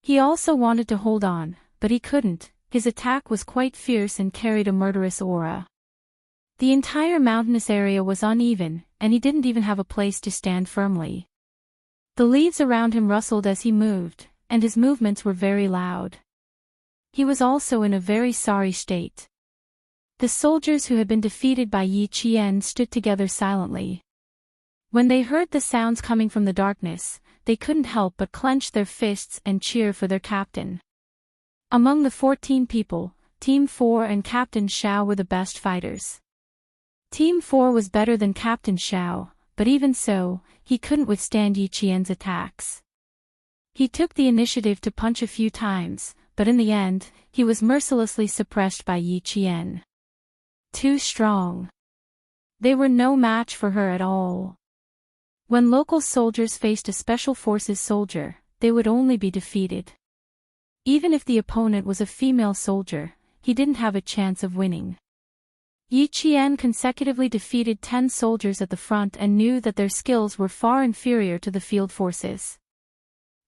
He also wanted to hold on, but he couldn't. His attack was quite fierce and carried a murderous aura. The entire mountainous area was uneven, and he didn't even have a place to stand firmly. The leaves around him rustled as he moved, and his movements were very loud. He was also in a very sorry state. The soldiers who had been defeated by Yi Qian stood together silently. When they heard the sounds coming from the darkness, they couldn't help but clench their fists and cheer for their captain. Among the 14 people, Team 4 and Captain Xiao were the best fighters. Team 4 was better than Captain Xiao, but even so, he couldn't withstand Yi Qian's attacks. He took the initiative to punch a few times, but in the end, he was mercilessly suppressed by Yi Qian. Too strong. They were no match for her at all. When local soldiers faced a special forces soldier, they would only be defeated. Even if the opponent was a female soldier, he didn't have a chance of winning. Yi Qian consecutively defeated 10 soldiers at the front and knew that their skills were far inferior to the field forces.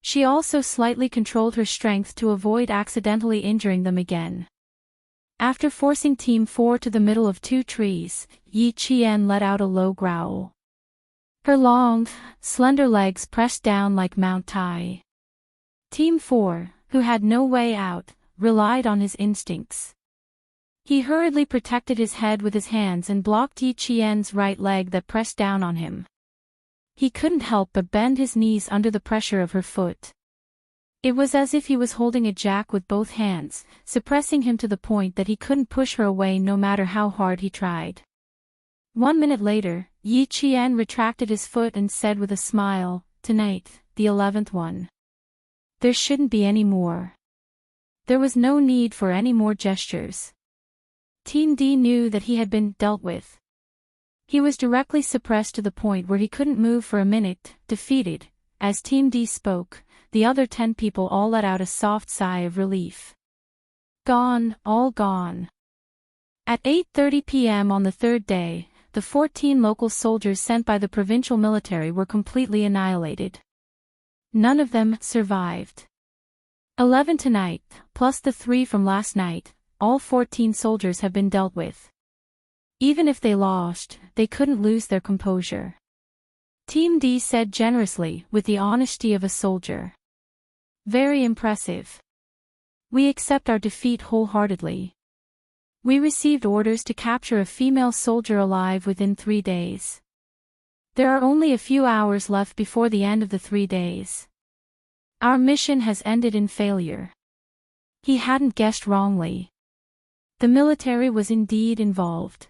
She also slightly controlled her strength to avoid accidentally injuring them again. After forcing Team 4 to the middle of 2 trees, Yi Qian let out a low growl. Her long, slender legs pressed down like Mount Tai. Team 4, who had no way out, relied on his instincts. He hurriedly protected his head with his hands and blocked Yi Qian's right leg that pressed down on him. He couldn't help but bend his knees under the pressure of her foot. It was as if he was holding a jack with both hands, suppressing him to the point that he couldn't push her away no matter how hard he tried. 1 minute later, Yi Qian retracted his foot and said with a smile, "Tonight, the 11th one. There shouldn't be any more." There was no need for any more gestures. Team D knew that he had been dealt with. He was directly suppressed to the point where he couldn't move for a minute, defeated. As Team D spoke, the other 10 people all let out a soft sigh of relief. Gone, all gone. At 8:30 p.m. on the third day, the 14 local soldiers sent by the provincial military were completely annihilated. None of them survived. 11 tonight, plus the 3 from last night, all 14 soldiers have been dealt with. Even if they lost, they couldn't lose their composure. Team D said generously, with the honesty of a soldier. Very impressive. We accept our defeat wholeheartedly. We received orders to capture a female soldier alive within 3 days. There are only a few hours left before the end of the 3 days. Our mission has ended in failure. He hadn't guessed wrongly. The military was indeed involved.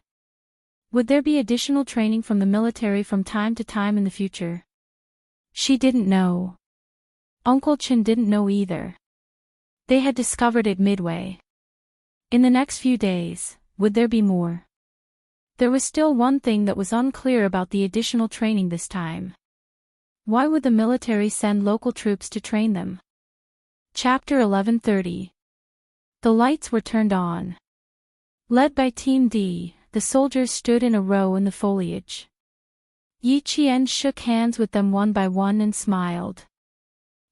Would there be additional training from the military from time to time in the future? She didn't know. Uncle Chen didn't know either. They had discovered it midway. In the next few days, would there be more? There was still one thing that was unclear about the additional training this time. Why would the military send local troops to train them? Chapter 11:30. The lights were turned on. Led by Team D, the soldiers stood in a row in the foliage. Yi Qian shook hands with them one by one and smiled.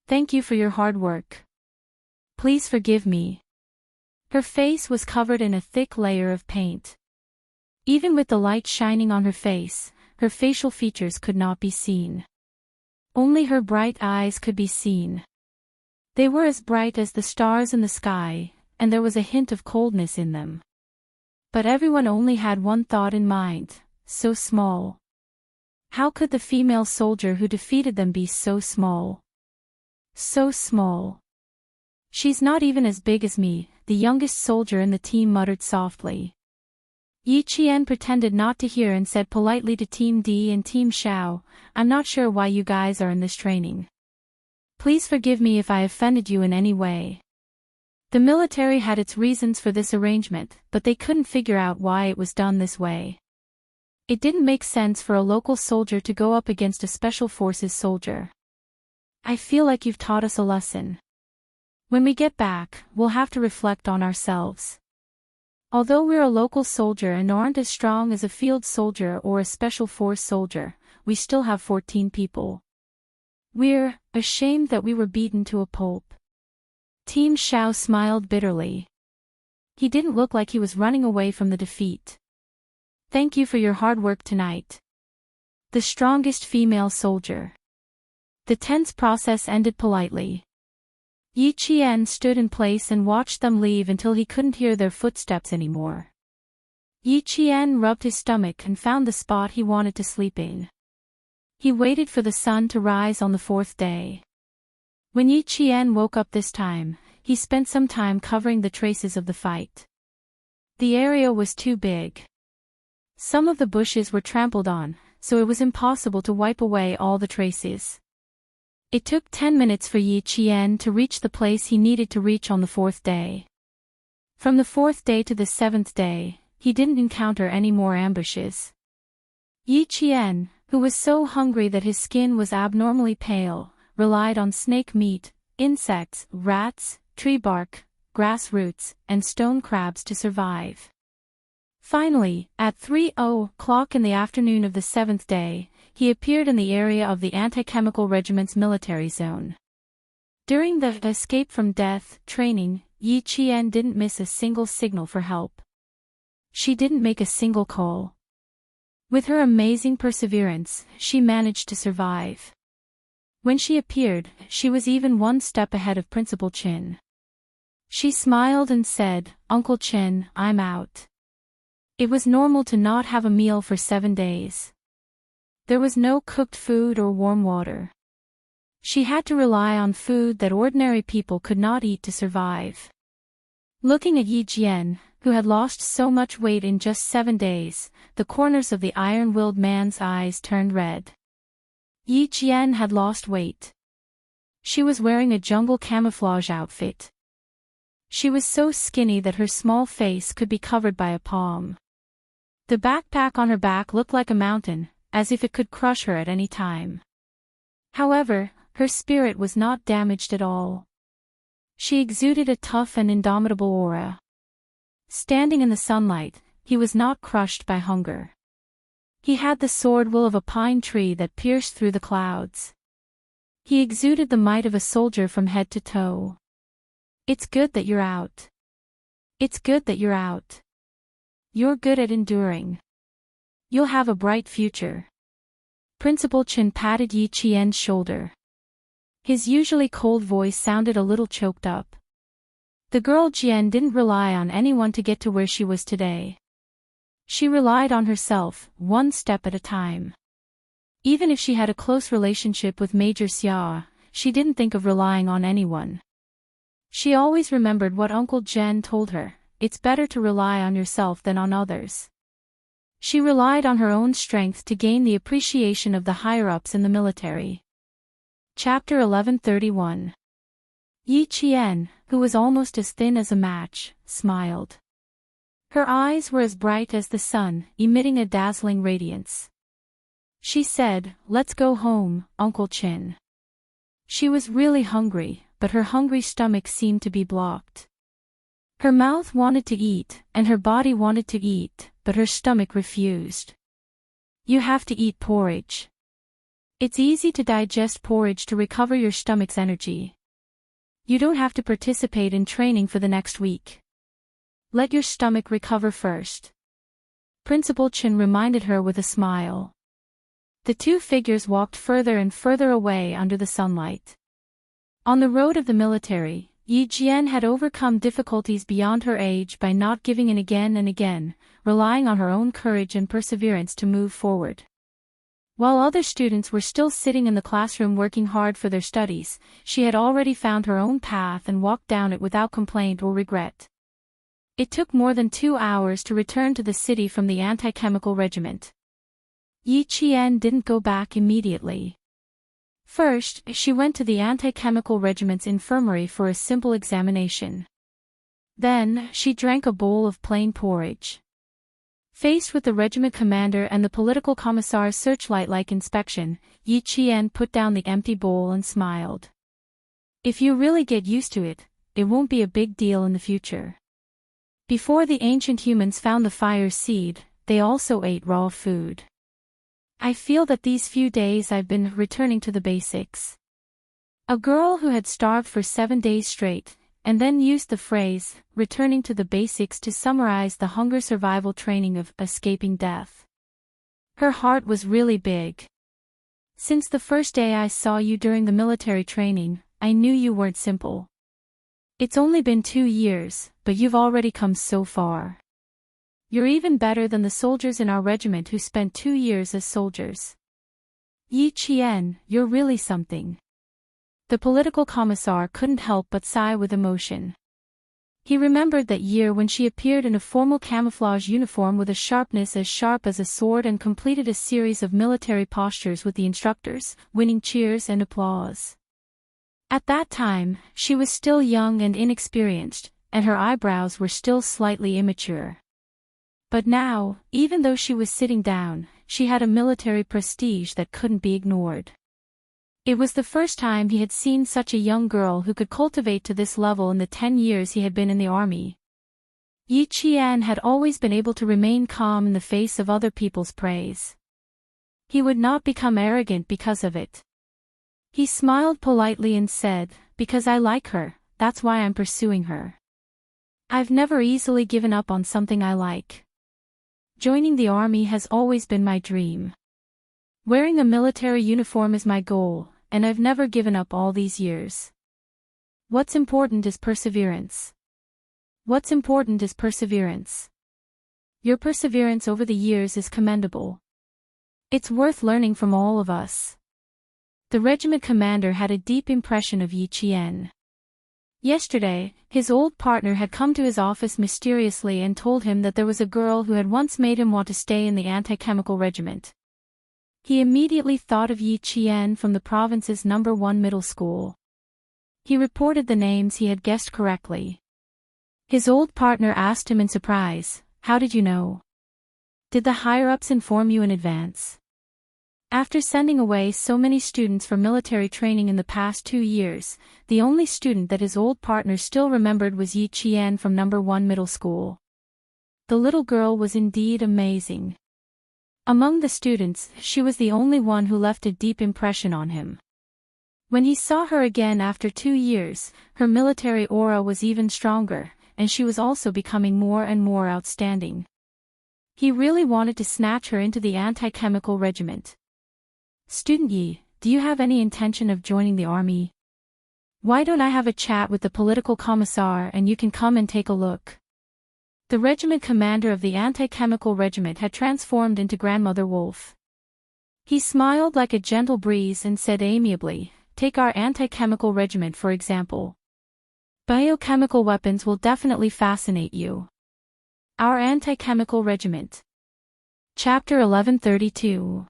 Thank you for your hard work. Please forgive me. Her face was covered in a thick layer of paint. Even with the light shining on her face, her facial features could not be seen. Only her bright eyes could be seen. They were as bright as the stars in the sky, and there was a hint of coldness in them. But everyone only had one thought in mind, so small. How could the female soldier who defeated them be so small? So small. She's not even as big as me, the youngest soldier in the team muttered softly. Yi Qian pretended not to hear and said politely to Team D and Team Xiao, I'm not sure why you guys are in this training. Please forgive me if I offended you in any way. The military had its reasons for this arrangement, but they couldn't figure out why it was done this way. It didn't make sense for a local soldier to go up against a special forces soldier. I feel like you've taught us a lesson. When we get back, we'll have to reflect on ourselves. Although we're a local soldier and aren't as strong as a field soldier or a special force soldier, we still have 14 people. We're ashamed that we were beaten to a pulp. Team Xiao smiled bitterly. He didn't look like he was running away from the defeat. Thank you for your hard work tonight. The strongest female soldier. The tense process ended politely. Yi Qian stood in place and watched them leave until he couldn't hear their footsteps anymore. Yi Qian rubbed his stomach and found the spot he wanted to sleep in. He waited for the sun to rise on the fourth day. When Yi Qian woke up this time, he spent some time covering the traces of the fight. The area was too big. Some of the bushes were trampled on, so it was impossible to wipe away all the traces. It took 10 minutes for Yi Qian to reach the place he needed to reach on the fourth day. From the fourth day to the seventh day, he didn't encounter any more ambushes. Yi Qian, who was so hungry that his skin was abnormally pale, relied on snake meat, insects, rats, tree bark, grass roots, and stone crabs to survive. Finally, at 3:00 in the afternoon of the seventh day, he appeared in the area of the anti-chemical regiment's military zone. During the escape from death training, Yi Qian didn't miss a single signal for help. She didn't make a single call. With her amazing perseverance, she managed to survive. When she appeared, she was even one step ahead of Principal Chin. She smiled and said, Uncle Chin, I'm out. It was normal to not have a meal for 7 days. There was no cooked food or warm water. She had to rely on food that ordinary people could not eat to survive. Looking at Yi Qian, who had lost so much weight in just 7 days, the corners of the iron-willed man's eyes turned red. Yi Qian had lost weight. She was wearing a jungle camouflage outfit. She was so skinny that her small face could be covered by a palm. The backpack on her back looked like a mountain, as if it could crush her at any time. However, her spirit was not damaged at all. She exuded a tough and indomitable aura. Standing in the sunlight, he was not crushed by hunger. He had the sword will of a pine tree that pierced through the clouds. He exuded the might of a soldier from head to toe. It's good that you're out. It's good that you're out. You're good at enduring. You'll have a bright future. Principal Chin patted Yi Qian's shoulder. His usually cold voice sounded a little choked up. The girl Jian didn't rely on anyone to get to where she was today. She relied on herself, one step at a time. Even if she had a close relationship with Major Xia, she didn't think of relying on anyone. She always remembered what Uncle Jen told her, it's better to rely on yourself than on others. She relied on her own strength to gain the appreciation of the higher-ups in the military. Chapter 11:31. Yi Qian, who was almost as thin as a match, smiled. Her eyes were as bright as the sun, emitting a dazzling radiance. She said, "Let's go home, Uncle Chin." She was really hungry, but her hungry stomach seemed to be blocked. Her mouth wanted to eat, and her body wanted to eat, but her stomach refused. You have to eat porridge. It's easy to digest porridge to recover your stomach's energy. You don't have to participate in training for the next week. Let your stomach recover first. Principal Chin reminded her with a smile. The two figures walked further and further away under the sunlight. On the road of the military, Yi Jian had overcome difficulties beyond her age by not giving in again and again, relying on her own courage and perseverance to move forward. While other students were still sitting in the classroom working hard for their studies, she had already found her own path and walked down it without complaint or regret. It took more than 2 hours to return to the city from the anti-chemical regiment. Yi Qian didn't go back immediately. First, she went to the anti-chemical regiment's infirmary for a simple examination. Then, she drank a bowl of plain porridge. Faced with the regiment commander and the political commissar's searchlight-like inspection, Yi Qian put down the empty bowl and smiled. If you really get used to it, it won't be a big deal in the future. Before the ancient humans found the fire seed, they also ate raw food. I feel that these few days I've been returning to the basics. A girl who had starved for 7 days straight, and then used the phrase, returning to the basics, to summarize the hunger survival training of escaping death. Her heart was really big. Since the first day I saw you during the military training, I knew you weren't simple. It's only been 2 years, but you've already come so far. You're even better than the soldiers in our regiment who spent 2 years as soldiers. Yi Qian, you're really something. The political commissar couldn't help but sigh with emotion. He remembered that year when she appeared in a formal camouflage uniform with a sharpness as sharp as a sword and completed a series of military postures with the instructors, winning cheers and applause. At that time, she was still young and inexperienced, and her eyebrows were still slightly immature. But now, even though she was sitting down, she had a military prestige that couldn't be ignored. It was the first time he had seen such a young girl who could cultivate to this level in the 10 years he had been in the army. Yi Qian had always been able to remain calm in the face of other people's praise. He would not become arrogant because of it. He smiled politely and said, "Because I like her, that's why I'm pursuing her. I've never easily given up on something I like. Joining the army has always been my dream. Wearing a military uniform is my goal, and I've never given up all these years. What's important is perseverance. What's important is perseverance. Your perseverance over the years is commendable. It's worth learning from all of us." The regiment commander had a deep impression of Yi Qian. Yesterday, his old partner had come to his office mysteriously and told him that there was a girl who had once made him want to stay in the anti-chemical regiment. He immediately thought of Yi Qian from the province's number 1 middle school. He reported the names he had guessed correctly. His old partner asked him in surprise, "How did you know? Did the higher-ups inform you in advance?" After sending away so many students for military training in the past 2 years, the only student that his old partner still remembered was Yi Qian from number 1 middle school. The little girl was indeed amazing. Among the students, she was the only one who left a deep impression on him. When he saw her again after 2 years, her military aura was even stronger, and she was also becoming more and more outstanding. He really wanted to snatch her into the anti-chemical regiment. "Student Yi, do you have any intention of joining the army? Why don't I have a chat with the political commissar and you can come and take a look?" The regiment commander of the anti-chemical regiment had transformed into Grandmother Wolf. He smiled like a gentle breeze and said amiably, "Take our anti-chemical regiment for example. Biochemical weapons will definitely fascinate you." Our anti-chemical regiment. Chapter 1132.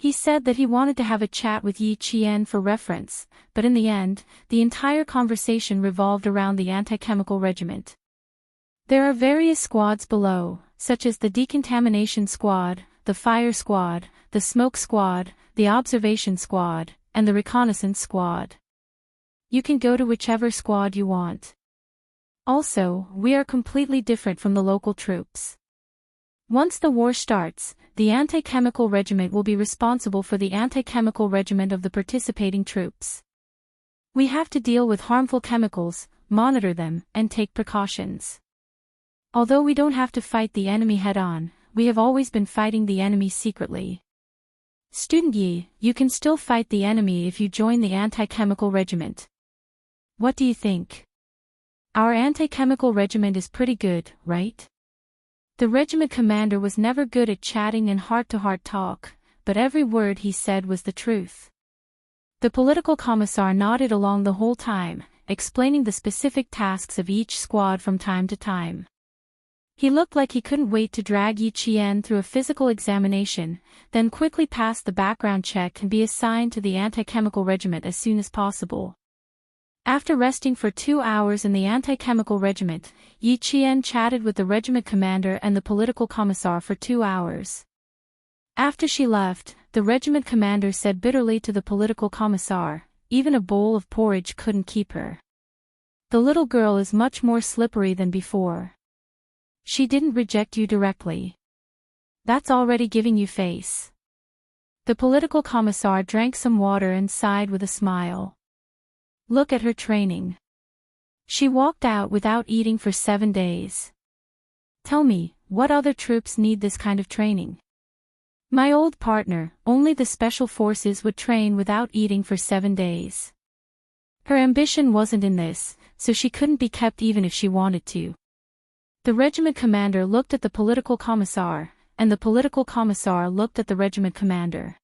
He said that he wanted to have a chat with Yi Qian for reference, but in the end, the entire conversation revolved around the anti-chemical regiment. There are various squads below, such as the decontamination squad, the fire squad, the smoke squad, the observation squad, and the reconnaissance squad. You can go to whichever squad you want. Also, we are completely different from the local troops. Once the war starts, the anti-chemical regiment will be responsible for the anti-chemical regiment of the participating troops. We have to deal with harmful chemicals, monitor them, and take precautions. Although we don't have to fight the enemy head-on, we have always been fighting the enemy secretly. Student Yi, you can still fight the enemy if you join the anti-chemical regiment. What do you think? Our anti-chemical regiment is pretty good, right? The regiment commander was never good at chatting and heart-to-heart talk, but every word he said was the truth. The political commissar nodded along the whole time, explaining the specific tasks of each squad from time to time. He looked like he couldn't wait to drag Yi Qian through a physical examination, then quickly pass the background check and be assigned to the anti-chemical regiment as soon as possible. After resting for 2 hours in the anti-chemical regiment, Yi Qian chatted with the regiment commander and the political commissar for 2 hours. After she left, the regiment commander said bitterly to the political commissar, "Even a bowl of porridge couldn't keep her. The little girl is much more slippery than before. She didn't reject you directly. That's already giving you face." The political commissar drank some water and sighed with a smile. Look at her training. She walked out without eating for 7 days. Tell me, what other troops need this kind of training? My old partner, only the special forces would train without eating for 7 days. Her ambition wasn't in this, so she couldn't be kept even if she wanted to. The regiment commander looked at the political commissar, and the political commissar looked at the regiment commander.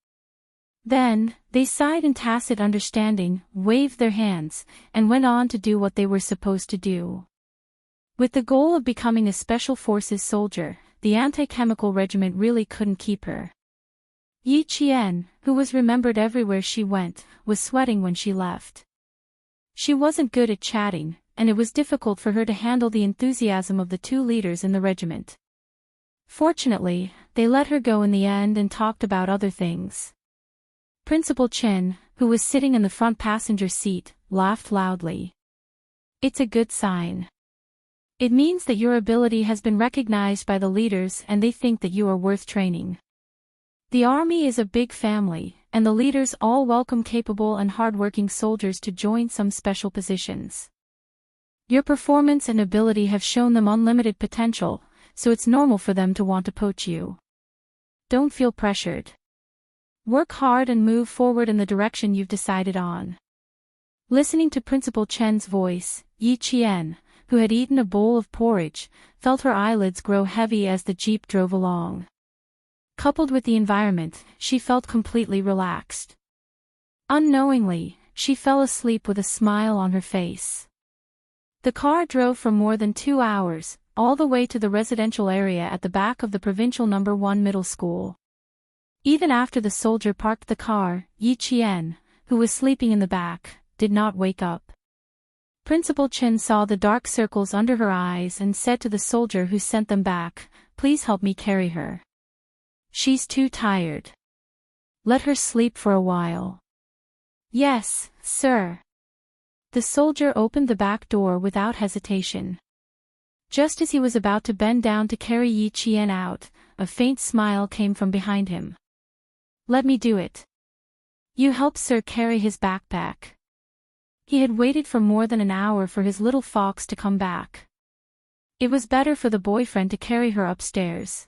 Then, they sighed in tacit understanding, waved their hands, and went on to do what they were supposed to do. With the goal of becoming a special forces soldier, the anti-chemical regiment really couldn't keep her. Yi Qian, who was remembered everywhere she went, was sweating when she left. She wasn't good at chatting, and it was difficult for her to handle the enthusiasm of the 2 leaders in the regiment. Fortunately, they let her go in the end and talked about other things. Principal Chen, who was sitting in the front passenger seat, laughed loudly. It's a good sign. It means that your ability has been recognized by the leaders and they think that you are worth training. The army is a big family, and the leaders all welcome capable and hardworking soldiers to join some special positions. Your performance and ability have shown them unlimited potential, so it's normal for them to want to poach you. Don't feel pressured. Work hard and move forward in the direction you've decided on. Listening to Principal Chen's voice, Yi Qian, who had eaten a bowl of porridge, felt her eyelids grow heavy as the jeep drove along. Coupled with the environment, she felt completely relaxed. Unknowingly, she fell asleep with a smile on her face. The car drove for more than 2 hours, all the way to the residential area at the back of the provincial No. 1 middle school. Even after the soldier parked the car, Yi Qian, who was sleeping in the back, did not wake up. Principal Chen saw the dark circles under her eyes and said to the soldier who sent them back, "Please help me carry her. She's too tired. Let her sleep for a while." "Yes, sir." The soldier opened the back door without hesitation. Just as he was about to bend down to carry Yi Qian out, a faint smile came from behind him. "Let me do it. You help sir carry his backpack." He had waited for more than an hour for his little fox to come back. It was better for the boyfriend to carry her upstairs.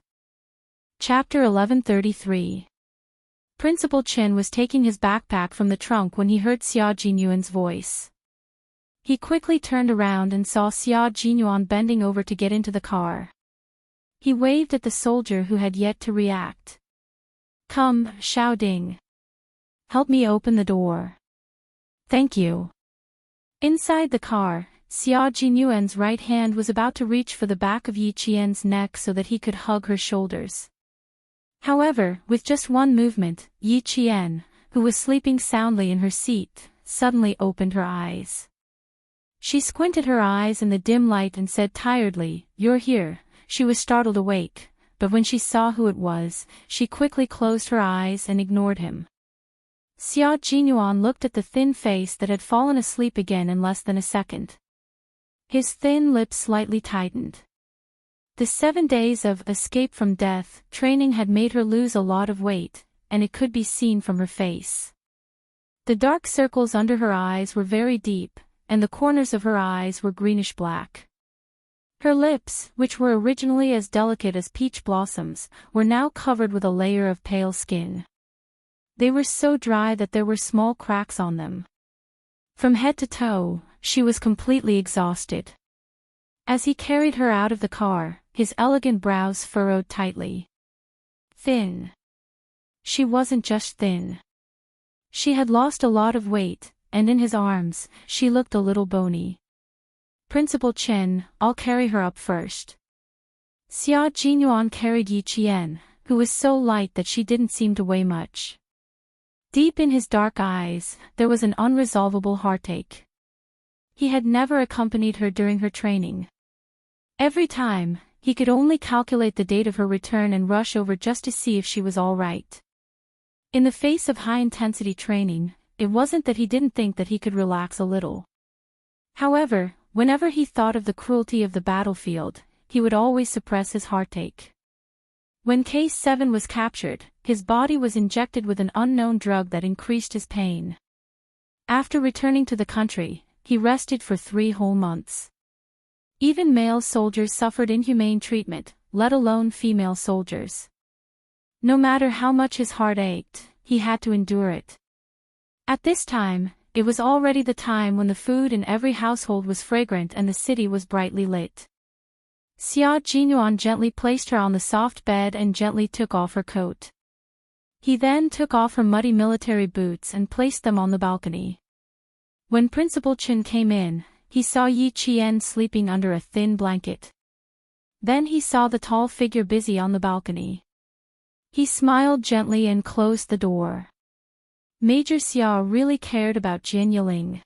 Chapter 1133. Principal Chen was taking his backpack from the trunk when he heard Xia Jinyuan's voice. He quickly turned around and saw Xia Jinyuan bending over to get into the car. He waved at the soldier who had yet to react. "Come, Xiaoding. Help me open the door." "Thank you." Inside the car, Xia Jinyuan's right hand was about to reach for the back of Yi Qian's neck so that he could hug her shoulders. However, with just one movement, Yi Qian, who was sleeping soundly in her seat, suddenly opened her eyes. She squinted her eyes in the dim light and said tiredly, "You're here." She was startled awake, but when she saw who it was, she quickly closed her eyes and ignored him. Xia Jinyuan looked at the thin face that had fallen asleep again in less than a second. His thin lips slightly tightened. The 7 days of escape from death training had made her lose a lot of weight, and it could be seen from her face. The dark circles under her eyes were very deep, and the corners of her eyes were greenish-black. Her lips, which were originally as delicate as peach blossoms, were now covered with a layer of pale skin. They were so dry that there were small cracks on them. From head to toe, she was completely exhausted. As he carried her out of the car, his elegant brows furrowed tightly. Thin. She wasn't just thin. She had lost a lot of weight, and in his arms, she looked a little bony. "Principal Chen, I'll carry her up first." Xia Jinyuan carried Yi Qian, who was so light that she didn't seem to weigh much. Deep in his dark eyes, there was an unresolvable heartache. He had never accompanied her during her training. Every time, he could only calculate the date of her return and rush over just to see if she was all right. In the face of high-intensity training, it wasn't that he didn't think that he could relax a little. However, whenever he thought of the cruelty of the battlefield, he would always suppress his heartache. When Case 7 was captured, his body was injected with an unknown drug that increased his pain. After returning to the country, he rested for 3 whole months. Even male soldiers suffered inhumane treatment, let alone female soldiers. No matter how much his heart ached, he had to endure it. At this time, it was already the time when the food in every household was fragrant and the city was brightly lit. Xia Jinyuan gently placed her on the soft bed and gently took off her coat. He then took off her muddy military boots and placed them on the balcony. When Principal Chen came in, he saw Yi Qian sleeping under a thin blanket. Then he saw the tall figure busy on the balcony. He smiled gently and closed the door. Major Xia really cared about Jian Yiling.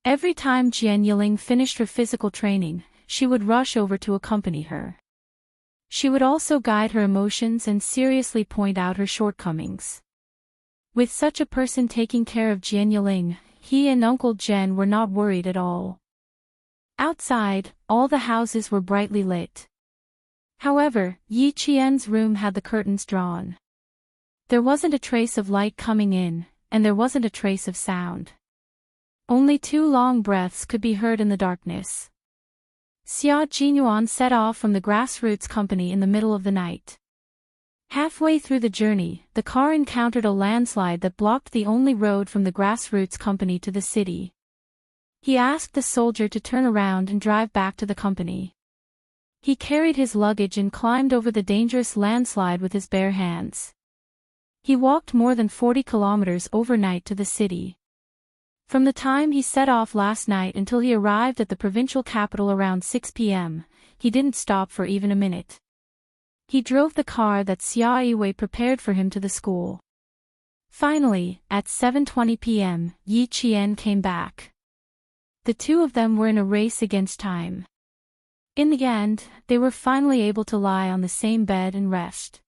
Every time Jian Yiling finished her physical training, she would rush over to accompany her. She would also guide her emotions and seriously point out her shortcomings. With such a person taking care of Jian Yiling, he and Uncle Jen were not worried at all. Outside, all the houses were brightly lit. However, Yi Qian's room had the curtains drawn. There wasn't a trace of light coming in, and there wasn't a trace of sound. Only 2 long breaths could be heard in the darkness. Xia Jinyuan set off from the grassroots company in the middle of the night. Halfway through the journey, the car encountered a landslide that blocked the only road from the grassroots company to the city. He asked the soldier to turn around and drive back to the company. He carried his luggage and climbed over the dangerous landslide with his bare hands. He walked more than 40 kilometers overnight to the city. From the time he set off last night until he arrived at the provincial capital around 6 p.m., he didn't stop for even a minute. He drove the car that Xia Yiwei prepared for him to the school. Finally, at 7:20 p.m., Yi Qian came back. The two of them were in a race against time. In the end, they were finally able to lie on the same bed and rest.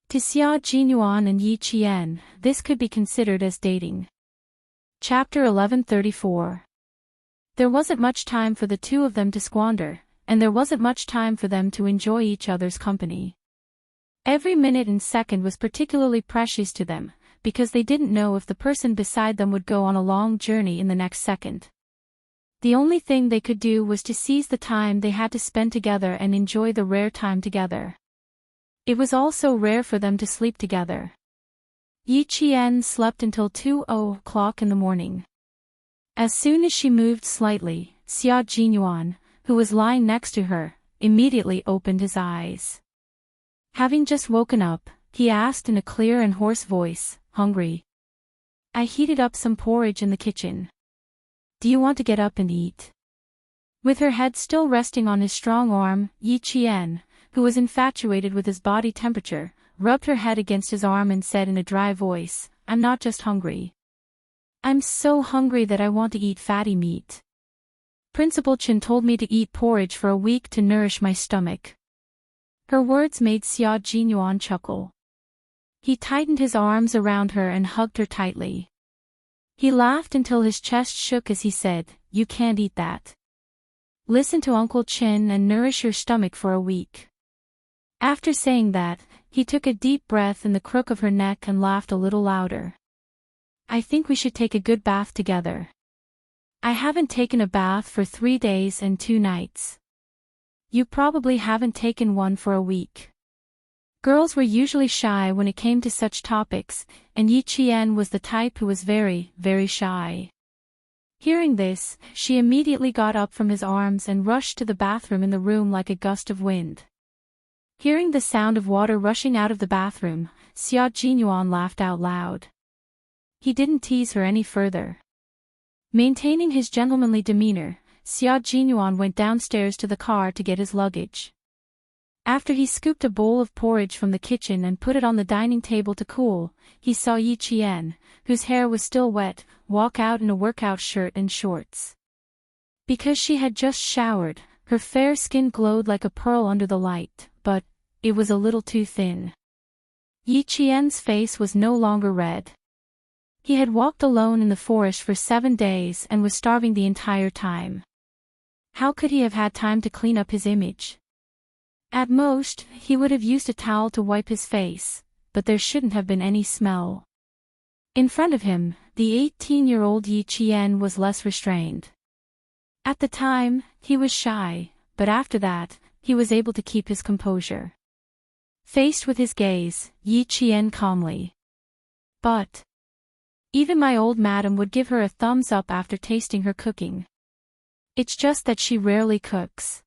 To Xia Jinyuan and Yi Qian, this could be considered as dating. Chapter 1134. There wasn't much time for the two of them to squander, and there wasn't much time for them to enjoy each other's company. Every minute and second was particularly precious to them, because they didn't know if the person beside them would go on a long journey in the next second. The only thing they could do was to seize the time they had to spend together and enjoy the rare time together. It was also rare for them to sleep together. Yi Qian slept until 2:00 in the morning. As soon as she moved slightly, Xia Jinyuan, who was lying next to her, immediately opened his eyes. Having just woken up, he asked in a clear and hoarse voice, "Hungry?" "I heated up some porridge in the kitchen. Do you want to get up and eat?" With her head still resting on his strong arm, Yi Qian, who was infatuated with his body temperature, rubbed her head against his arm and said in a dry voice, "I'm not just hungry. I'm so hungry that I want to eat fatty meat. Principal Chen told me to eat porridge for a week to nourish my stomach." Her words made Xia Jinyuan chuckle. He tightened his arms around her and hugged her tightly. He laughed until his chest shook as he said, "You can't eat that. Listen to Uncle Chen and nourish your stomach for a week." After saying that, he took a deep breath in the crook of her neck and laughed a little louder. "I think we should take a good bath together. I haven't taken a bath for 3 days and 2 nights. You probably haven't taken one for a week." Girls were usually shy when it came to such topics, and Yi Qian was the type who was very, very shy. Hearing this, she immediately got up from his arms and rushed to the bathroom in the room like a gust of wind. Hearing the sound of water rushing out of the bathroom, Xia Jinyuan laughed out loud. He didn't tease her any further. Maintaining his gentlemanly demeanor, Xia Jinyuan went downstairs to the car to get his luggage. After he scooped a bowl of porridge from the kitchen and put it on the dining table to cool, he saw Yi Qian, whose hair was still wet, walk out in a workout shirt and shorts. Because she had just showered, her fair skin glowed like a pearl under the light, but it was a little too thin. Yi Qian's face was no longer red. He had walked alone in the forest for 7 days and was starving the entire time. How could he have had time to clean up his image? At most, he would have used a towel to wipe his face, but there shouldn't have been any smell. In front of him, the 18-year-old Yi Qian was less restrained. At the time, he was shy, but after that, he was able to keep his composure. Faced with his gaze, Yi Qian calmly. "But even my old madam would give her a thumbs up after tasting her cooking. It's just that she rarely cooks.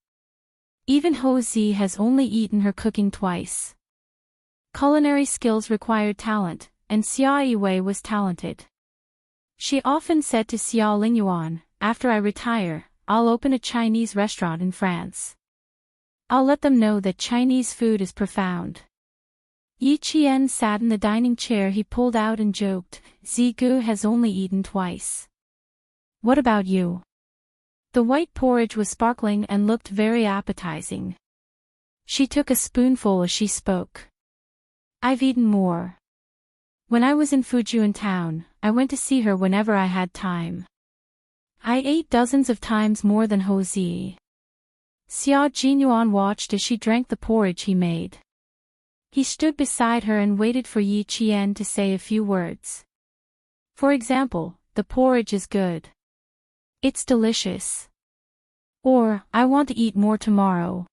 Even Ho Zi has only eaten her cooking twice." Culinary skills required talent, and Xia Yiwei was talented. She often said to Xia Lingyuan, "After I retire, I'll open a Chinese restaurant in France. I'll let them know that Chinese food is profound." Yi Qian sat in the dining chair he pulled out and joked, "Zigu has only eaten twice. What about you?" The white porridge was sparkling and looked very appetizing. She took a spoonful as she spoke. "I've eaten more. When I was in Fujian town, I went to see her whenever I had time. I ate dozens of times more than Ho Zi." Xia Jinyuan watched as she drank the porridge he made. He stood beside her and waited for Yi Qian to say a few words. For example, "The porridge is good. It's delicious." Or, "I want to eat more tomorrow."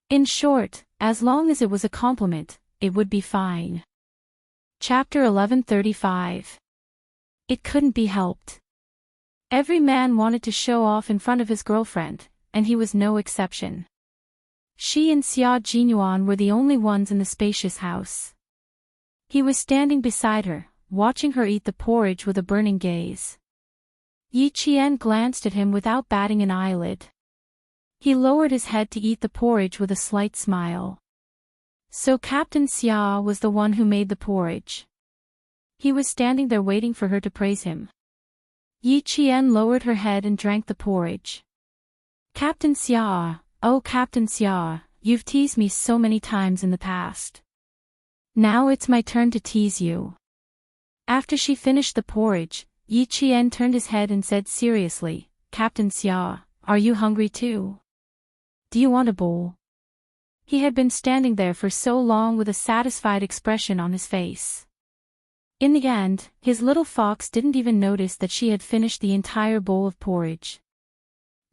In short, as long as it was a compliment, it would be fine. Chapter 1135. It couldn't be helped. Every man wanted to show off in front of his girlfriend, and he was no exception. She and Xia Jinyuan were the only ones in the spacious house. He was standing beside her, watching her eat the porridge with a burning gaze. Yi Qian glanced at him without batting an eyelid. He lowered his head to eat the porridge with a slight smile. So Captain Xia was the one who made the porridge. He was standing there waiting for her to praise him. Yi Qian lowered her head and drank the porridge. "Captain Xia, oh Captain Xia, you've teased me so many times in the past. Now it's my turn to tease you." After she finished the porridge, Yi Qian turned his head and said seriously, "Captain Xia, are you hungry too? Do you want a bowl?" He had been standing there for so long with a satisfied expression on his face. In the end, his little fox didn't even notice that she had finished the entire bowl of porridge.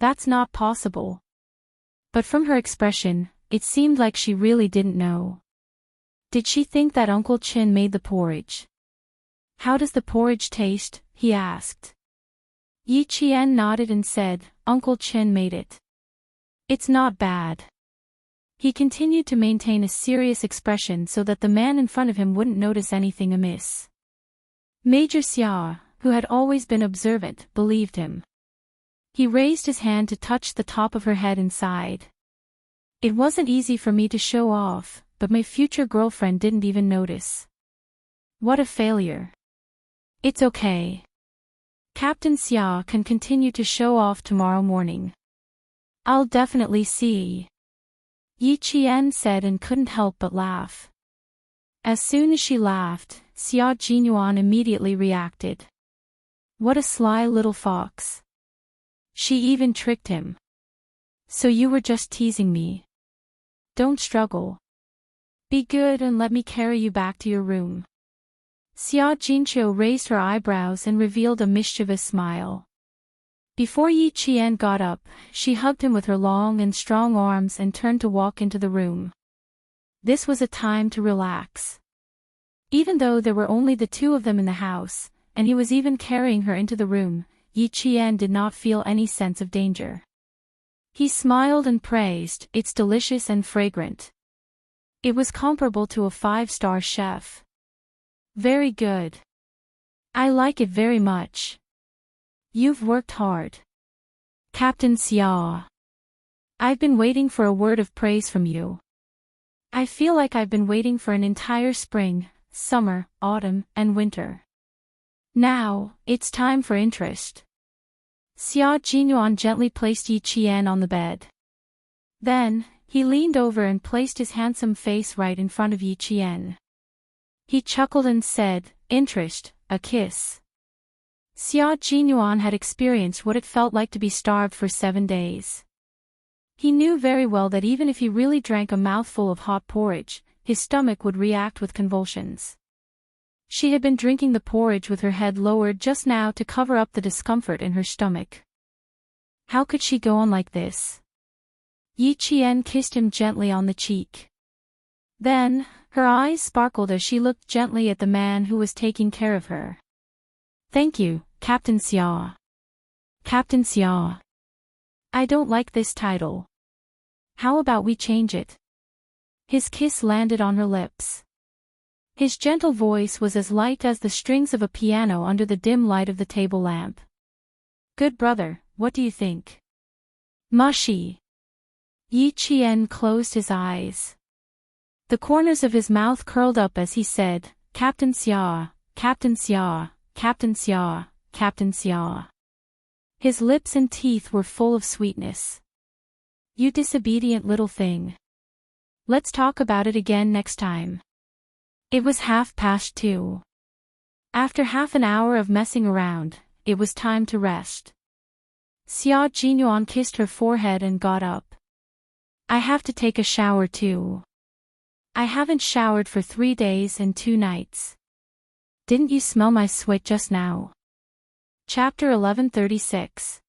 That's not possible. But from her expression, it seemed like she really didn't know. Did she think that Uncle Chen made the porridge? "How does the porridge taste?" he asked. Yi Qian nodded and said, "Uncle Chen made it. It's not bad." He continued to maintain a serious expression so that the man in front of him wouldn't notice anything amiss. Major Xia, who had always been observant, believed him. He raised his hand to touch the top of her head and sighed. "It wasn't easy for me to show off, but my future girlfriend didn't even notice. What a failure. It's okay. Captain Xia can continue to show off tomorrow morning. I'll definitely see. Yi Qian said and couldn't help but laugh. As soon as she laughed, Xia Jinyuan immediately reacted. What a sly little fox. She even tricked him. So you were just teasing me. Don't struggle. Be good and let me carry you back to your room. Xia Jinqiu raised her eyebrows and revealed a mischievous smile. Before Yi Qian got up, she hugged him with her long and strong arms and turned to walk into the room. This was a time to relax. Even though there were only the two of them in the house, and he was even carrying her into the room, Yi Qian did not feel any sense of danger. He smiled and praised, "It's delicious and fragrant. It was comparable to a 5-star chef. Very good. I like it very much. You've worked hard. Captain Xia. I've been waiting for a word of praise from you. I feel like I've been waiting for an entire spring, summer, autumn, and winter. Now, it's time for interest." Xia Jinyuan gently placed Yi Qian on the bed. Then, he leaned over and placed his handsome face right in front of Yi Qian. He chuckled and said, "Interest, a kiss." Xia Jinyuan had experienced what it felt like to be starved for 7 days. He knew very well that even if he really drank a mouthful of hot porridge, his stomach would react with convulsions. She had been drinking the porridge with her head lowered just now to cover up the discomfort in her stomach. How could she go on like this? Yi Qian kissed him gently on the cheek. Then, her eyes sparkled as she looked gently at the man who was taking care of her. "Thank you, Captain Xia. Captain Xia. I don't like this title. How about we change it?" His kiss landed on her lips. His gentle voice was as light as the strings of a piano under the dim light of the table lamp. "Good brother, what do you think?" "Mushy." Yi Qian closed his eyes. The corners of his mouth curled up as he said, "Captain Xia, Captain Xia, Captain Xia, Captain Xia." His lips and teeth were full of sweetness. "You disobedient little thing. Let's talk about it again next time." It was 2:30. After half an hour of messing around, it was time to rest. Xia Jinyuan kissed her forehead and got up. "I have to take a shower too. I haven't showered for 3 days and 2 nights. Didn't you smell my sweat just now?" Chapter 1136.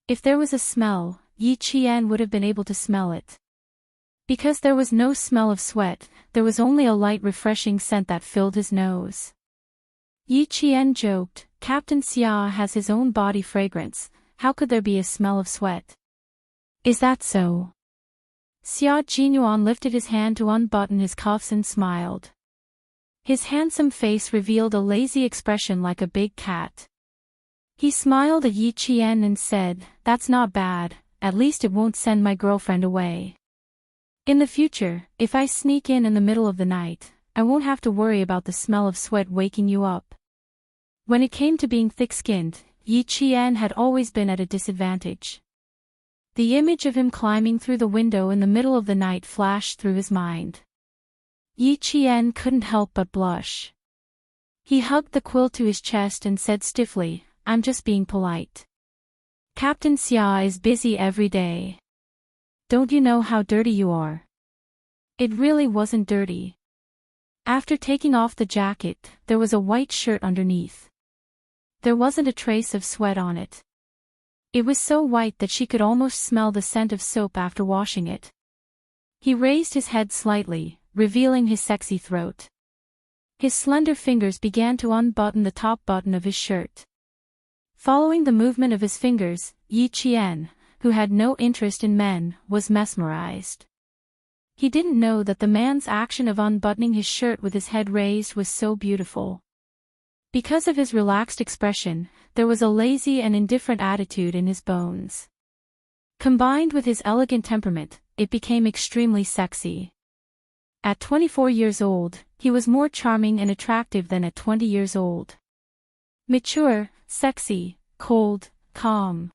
If there was a smell, Yi Qian would have been able to smell it. Because there was no smell of sweat, there was only a light refreshing scent that filled his nose. Yi Qian joked, "Captain Xia has his own body fragrance, how could there be a smell of sweat?" "Is that so?" Xia Jinyuan lifted his hand to unbutton his cuffs and smiled. His handsome face revealed a lazy expression like a big cat. He smiled at Yi Qian and said, "That's not bad, at least it won't send my girlfriend away. In the future, if I sneak in the middle of the night, I won't have to worry about the smell of sweat waking you up." When it came to being thick-skinned, Yi Qian had always been at a disadvantage. The image of him climbing through the window in the middle of the night flashed through his mind. Yi Qian couldn't help but blush. He hugged the quilt to his chest and said stiffly, "I'm just being polite. Captain Xia is busy every day. Don't you know how dirty you are?" It really wasn't dirty. After taking off the jacket, there was a white shirt underneath. There wasn't a trace of sweat on it. It was so white that she could almost smell the scent of soap after washing it. He raised his head slightly, revealing his sexy throat. His slender fingers began to unbutton the top button of his shirt. Following the movement of his fingers, Yi Qian, who had no interest in men, was mesmerized. He didn't know that the man's action of unbuttoning his shirt with his head raised was so beautiful. Because of his relaxed expression, there was a lazy and indifferent attitude in his bones. Combined with his elegant temperament, it became extremely sexy. At 24 years old, he was more charming and attractive than at 20 years old. Mature, sexy, cold, calm.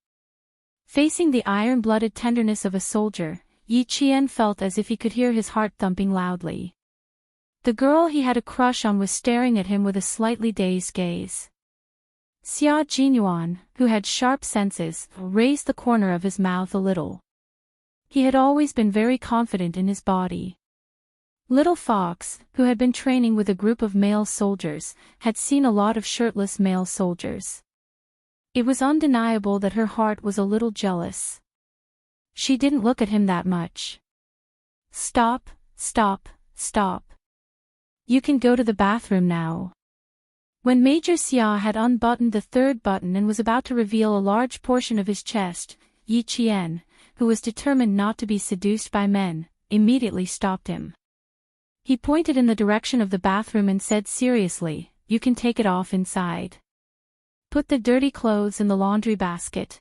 Facing the iron-blooded tenderness of a soldier, Yi Qian felt as if he could hear his heart thumping loudly. The girl he had a crush on was staring at him with a slightly dazed gaze. Xia Jinyuan, who had sharp senses, raised the corner of his mouth a little. He had always been very confident in his body. Little Fox, who had been training with a group of male soldiers, had seen a lot of shirtless male soldiers. It was undeniable that her heart was a little jealous. She didn't look at him that much. Stop, stop, stop. You can go to the bathroom now. When Major Xia had unbuttoned the third button and was about to reveal a large portion of his chest, Yi Qian, who was determined not to be seduced by men, immediately stopped him. He pointed in the direction of the bathroom and said seriously, "You can take it off inside. Put the dirty clothes in the laundry basket."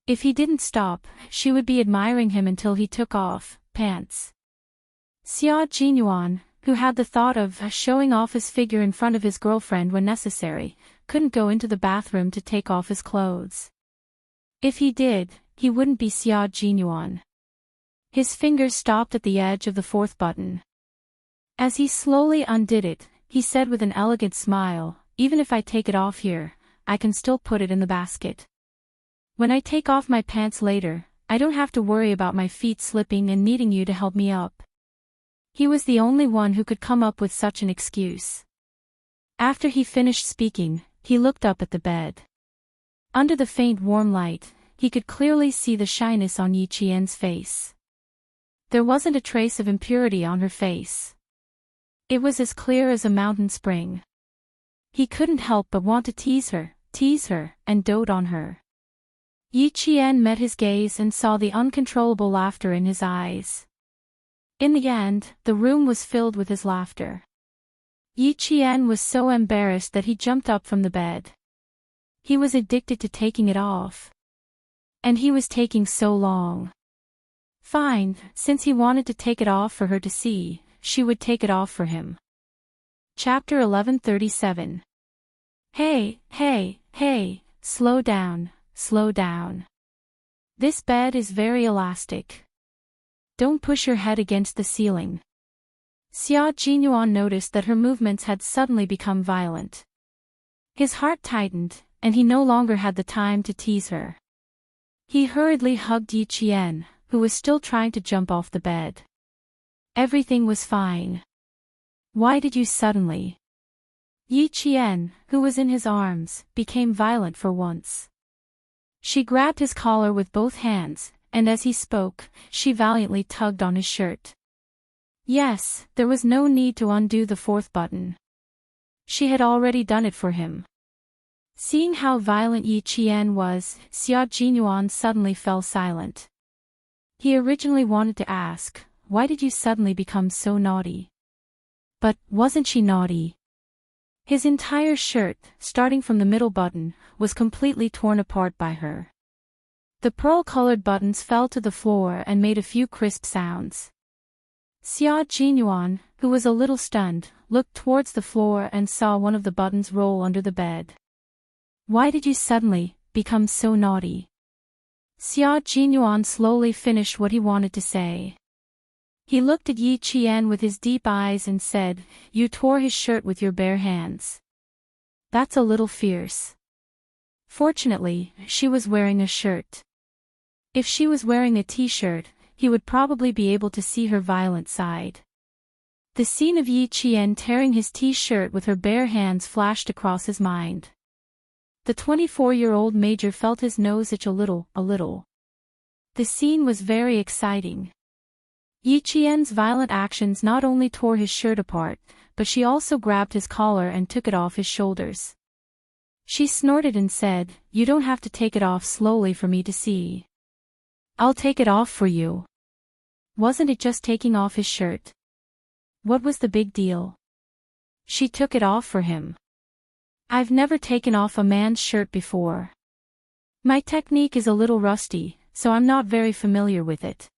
If he didn't stop, she would be admiring him until he took off pants. Xia Jinyuan, who had the thought of showing off his figure in front of his girlfriend when necessary, couldn't go into the bathroom to take off his clothes. If he did, he wouldn't be Xia Jinyuan. His fingers stopped at the edge of the fourth button. As he slowly undid it, he said with an elegant smile, "Even if I take it off here, I can still put it in the basket. When I take off my pants later, I don't have to worry about my feet slipping and needing you to help me up." He was the only one who could come up with such an excuse. After he finished speaking, he looked up at the bed. Under the faint warm light, he could clearly see the shyness on Yi Qian's face. There wasn't a trace of impurity on her face. It was as clear as a mountain spring. He couldn't help but want to tease her, and dote on her. Yi Qian met his gaze and saw the uncontrollable laughter in his eyes. In the end, the room was filled with his laughter. Yi Qian was so embarrassed that he jumped up from the bed. He was addicted to taking it off. And he was taking so long. Fine, since he wanted to take it off for her to see, she would take it off for him. Chapter 1137. Hey, slow down, slow down. This bed is very elastic. Don't push your head against the ceiling. Xia Jinyuan noticed that her movements had suddenly become violent. His heart tightened, and he no longer had the time to tease her. He hurriedly hugged Yi Qian, who was still trying to jump off the bed. Everything was fine. Why did you suddenly? Yi Qian, who was in his arms, became violent for once. She grabbed his collar with both hands, and as he spoke, she valiantly tugged on his shirt. Yes, there was no need to undo the fourth button. She had already done it for him. Seeing how violent Yi Qian was, Xia Jinyuan suddenly fell silent. He originally wanted to ask, "Why did you suddenly become so naughty?" But, wasn't she naughty? His entire shirt, starting from the middle button, was completely torn apart by her. The pearl-colored buttons fell to the floor and made a few crisp sounds. Xia Jinyuan, who was a little stunned, looked towards the floor and saw one of the buttons roll under the bed. Why did you suddenly become so naughty? Xia Jinyuan slowly finished what he wanted to say. He looked at Yi Qian with his deep eyes and said, "You tore his shirt with your bare hands. That's a little fierce." Fortunately, she was wearing a shirt. If she was wearing a t-shirt, he would probably be able to see her violent side. The scene of Yi Qian tearing his t-shirt with her bare hands flashed across his mind. The 24-year-old major felt his nose itch a little. The scene was very exciting. Yi Qian's violent actions not only tore his shirt apart, but she also grabbed his collar and took it off his shoulders. She snorted and said, "You don't have to take it off slowly for me to see. I'll take it off for you." Wasn't it just taking off his shirt? What was the big deal? She took it off for him. I've never taken off a man's shirt before. My technique is a little rusty, so I'm not very familiar with it.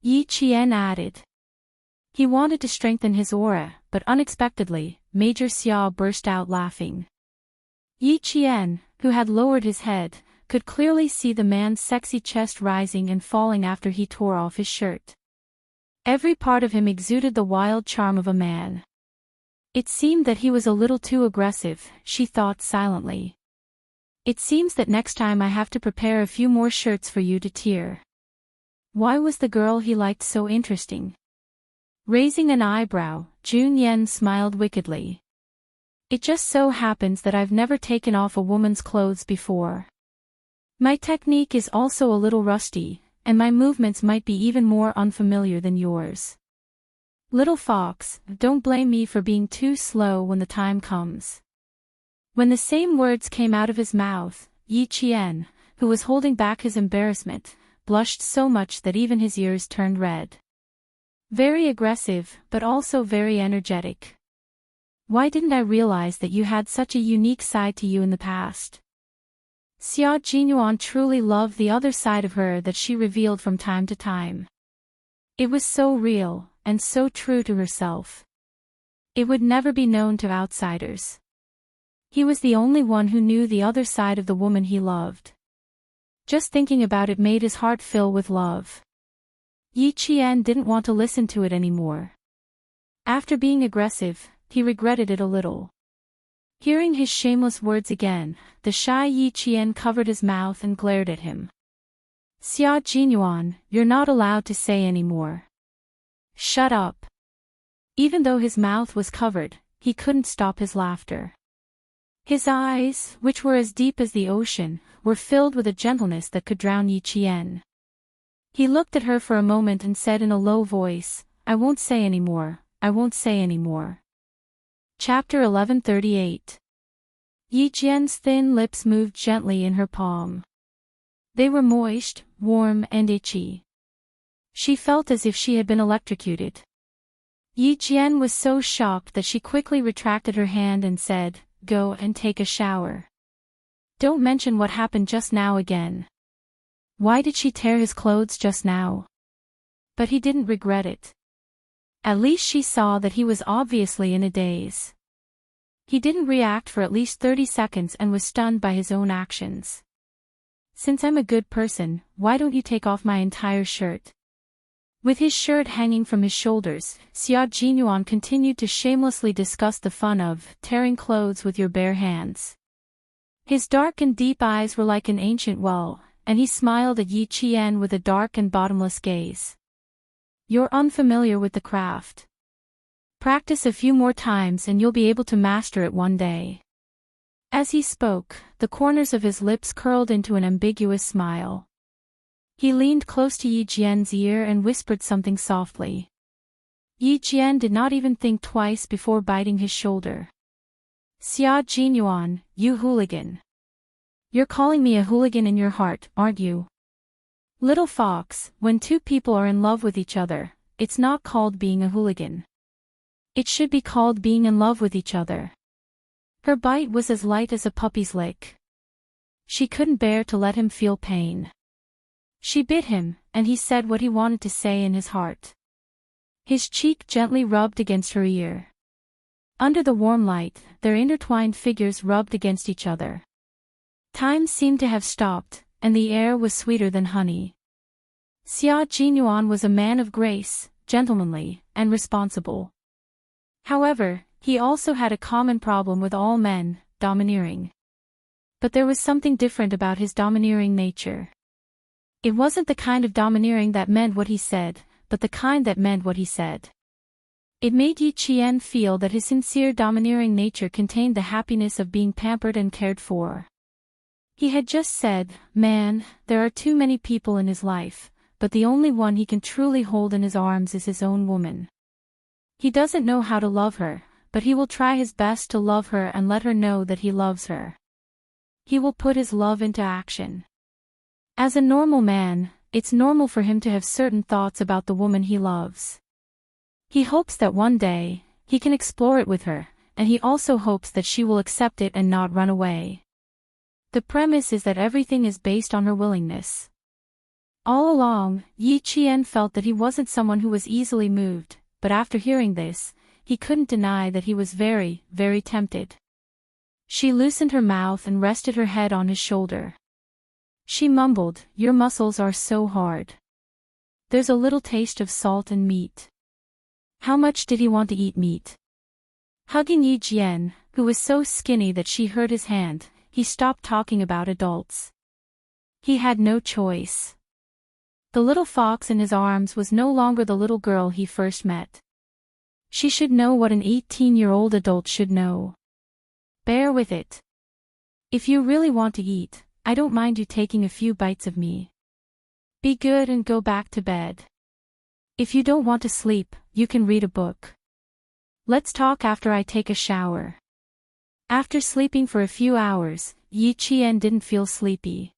Yi Qian added. He wanted to strengthen his aura, but unexpectedly, Major Xiao burst out laughing. Yi Qian, who had lowered his head, could clearly see the man's sexy chest rising and falling after he tore off his shirt. Every part of him exuded the wild charm of a man. It seemed that he was a little too aggressive, she thought silently. It seems that next time I have to prepare a few more shirts for you to tear. Why was the girl he liked so interesting? Raising an eyebrow, Jun Yen smiled wickedly. It just so happens that I've never taken off a woman's clothes before. My technique is also a little rusty, and my movements might be even more unfamiliar than yours. Little fox, don't blame me for being too slow when the time comes. When the same words came out of his mouth, Yi Qian, who was holding back his embarrassment, blushed so much that even his ears turned red. Very aggressive, but also very energetic. Why didn't I realize that you had such a unique side to you in the past? Xia Jinyuan truly loved the other side of her that she revealed from time to time. It was so real, and so true to herself. It would never be known to outsiders. He was the only one who knew the other side of the woman he loved. Just thinking about it made his heart fill with love. Yi Qian didn't want to listen to it anymore. After being aggressive, he regretted it a little. Hearing his shameless words again, the shy Yi Qian covered his mouth and glared at him. Xia Jinyuan, you're not allowed to say any more. Shut up. Even though his mouth was covered, he couldn't stop his laughter. His eyes, which were as deep as the ocean, were filled with a gentleness that could drown Yi Qian. He looked at her for a moment and said in a low voice, I won't say any more, I won't say any more. Chapter 1138. Yi Qian's thin lips moved gently in her palm. They were moist, warm and itchy. She felt as if she had been electrocuted. Yi Qian was so shocked that she quickly retracted her hand and said, Go and take a shower. Don't mention what happened just now again. Why did she tear his clothes just now? But he didn't regret it. At least she saw that he was obviously in a daze. He didn't react for at least 30 seconds and was stunned by his own actions. Since I'm a good person, why don't you take off my entire shirt? With his shirt hanging from his shoulders, Xia Jinyuan continued to shamelessly discuss the fun of tearing clothes with your bare hands. His dark and deep eyes were like an ancient well, and he smiled at Yi Qian with a dark and bottomless gaze. You're unfamiliar with the craft. Practice a few more times and you'll be able to master it one day. As he spoke, the corners of his lips curled into an ambiguous smile. He leaned close to Yi Qian's ear and whispered something softly. Yi Qian did not even think twice before biting his shoulder. Xia Jinyuan, you hooligan. You're calling me a hooligan in your heart, aren't you? Little fox, when two people are in love with each other, it's not called being a hooligan. It should be called being in love with each other. Her bite was as light as a puppy's lick. She couldn't bear to let him feel pain. She bit him, and he said what he wanted to say in his heart. His cheek gently rubbed against her ear. Under the warm light, their intertwined figures rubbed against each other. Time seemed to have stopped, and the air was sweeter than honey. Xia Jinyuan was a man of grace, gentlemanly, and responsible. However, he also had a common problem with all men, domineering. But there was something different about his domineering nature. It wasn't the kind of domineering that meant what he said, but the kind that meant what he said. It made Yi Qian feel that his sincere domineering nature contained the happiness of being pampered and cared for. He had just said, man, there are too many people in his life, but the only one he can truly hold in his arms is his own woman. He doesn't know how to love her, but he will try his best to love her and let her know that he loves her. He will put his love into action. As a normal man, it's normal for him to have certain thoughts about the woman he loves. He hopes that one day, he can explore it with her, and he also hopes that she will accept it and not run away. The premise is that everything is based on her willingness. All along, Yi Qian felt that he wasn't someone who was easily moved, but after hearing this, he couldn't deny that he was very, very tempted. She loosened her mouth and rested her head on his shoulder. She mumbled, "Your muscles are so hard. There's a little taste of salt and meat." How much did he want to eat meat? Hugging Yi Jian, who was so skinny that she hurt his hand, he stopped talking about adults. He had no choice. The little fox in his arms was no longer the little girl he first met. She should know what an 18-year-old adult should know. Bear with it. If you really want to eat, I don't mind you taking a few bites of me. Be good and go back to bed. If you don't want to sleep, you can read a book. Let's talk after I take a shower. After sleeping for a few hours, Yi Qian didn't feel sleepy.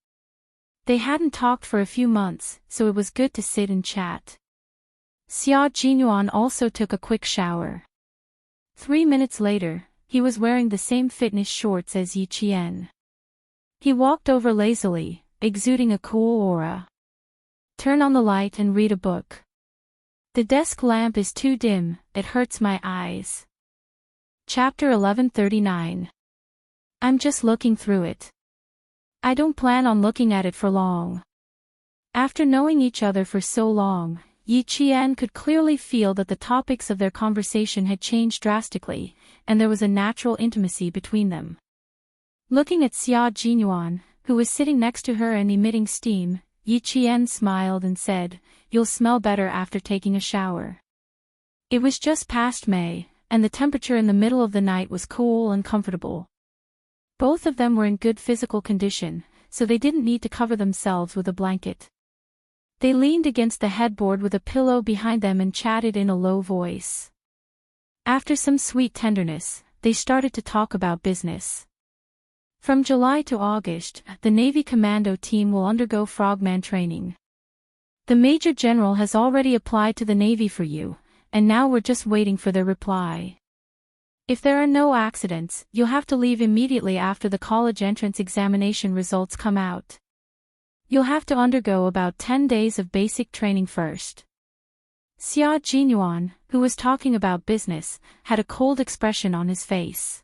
They hadn't talked for a few months, so it was good to sit and chat. Xia Jinyuan also took a quick shower. 3 minutes later, he was wearing the same fitness shorts as Yi Qian. He walked over lazily, exuding a cool aura. Turn on the light and read a book. The desk lamp is too dim, it hurts my eyes. Chapter 1139. I'm just looking through it. I don't plan on looking at it for long. After knowing each other for so long, Yi Qian could clearly feel that the topics of their conversation had changed drastically, and there was a natural intimacy between them. Looking at Xia Jinyuan, who was sitting next to her and emitting steam, Yi Qian smiled and said, "You'll smell better after taking a shower." It was just past May, and the temperature in the middle of the night was cool and comfortable. Both of them were in good physical condition, so they didn't need to cover themselves with a blanket. They leaned against the headboard with a pillow behind them and chatted in a low voice. After some sweet tenderness, they started to talk about business. From July to August, the Navy Commando team will undergo frogman training. The Major General has already applied to the Navy for you, and now we're just waiting for their reply. If there are no accidents, you'll have to leave immediately after the college entrance examination results come out. You'll have to undergo about 10 days of basic training first. Xia Jinyuan, who was talking about business, had a cold expression on his face.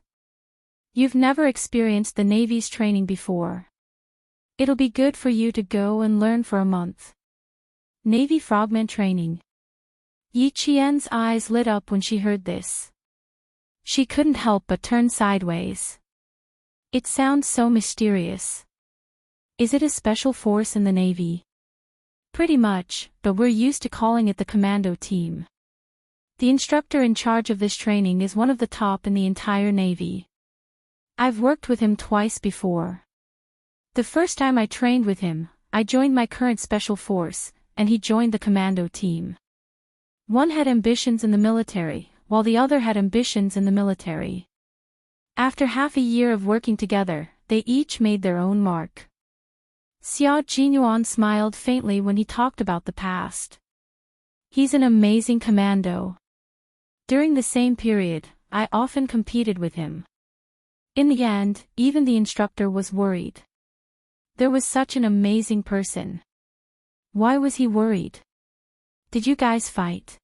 You've never experienced the Navy's training before. It'll be good for you to go and learn for a month. Navy frogman training. Yi Qian's eyes lit up when she heard this. She couldn't help but turn sideways. It sounds so mysterious. Is it a special force in the Navy? Pretty much, but we're used to calling it the commando team. The instructor in charge of this training is one of the top in the entire Navy. I've worked with him twice before. The first time I trained with him, I joined my current special force, and he joined the commando team. One had ambitions in the military, while the other had ambitions in the military. After half a year of working together, they each made their own mark. Xia Jinyuan smiled faintly when he talked about the past. He's an amazing commando. During the same period, I often competed with him. In the end, even the instructor was worried. There was such an amazing person. Why was he worried? Did you guys fight?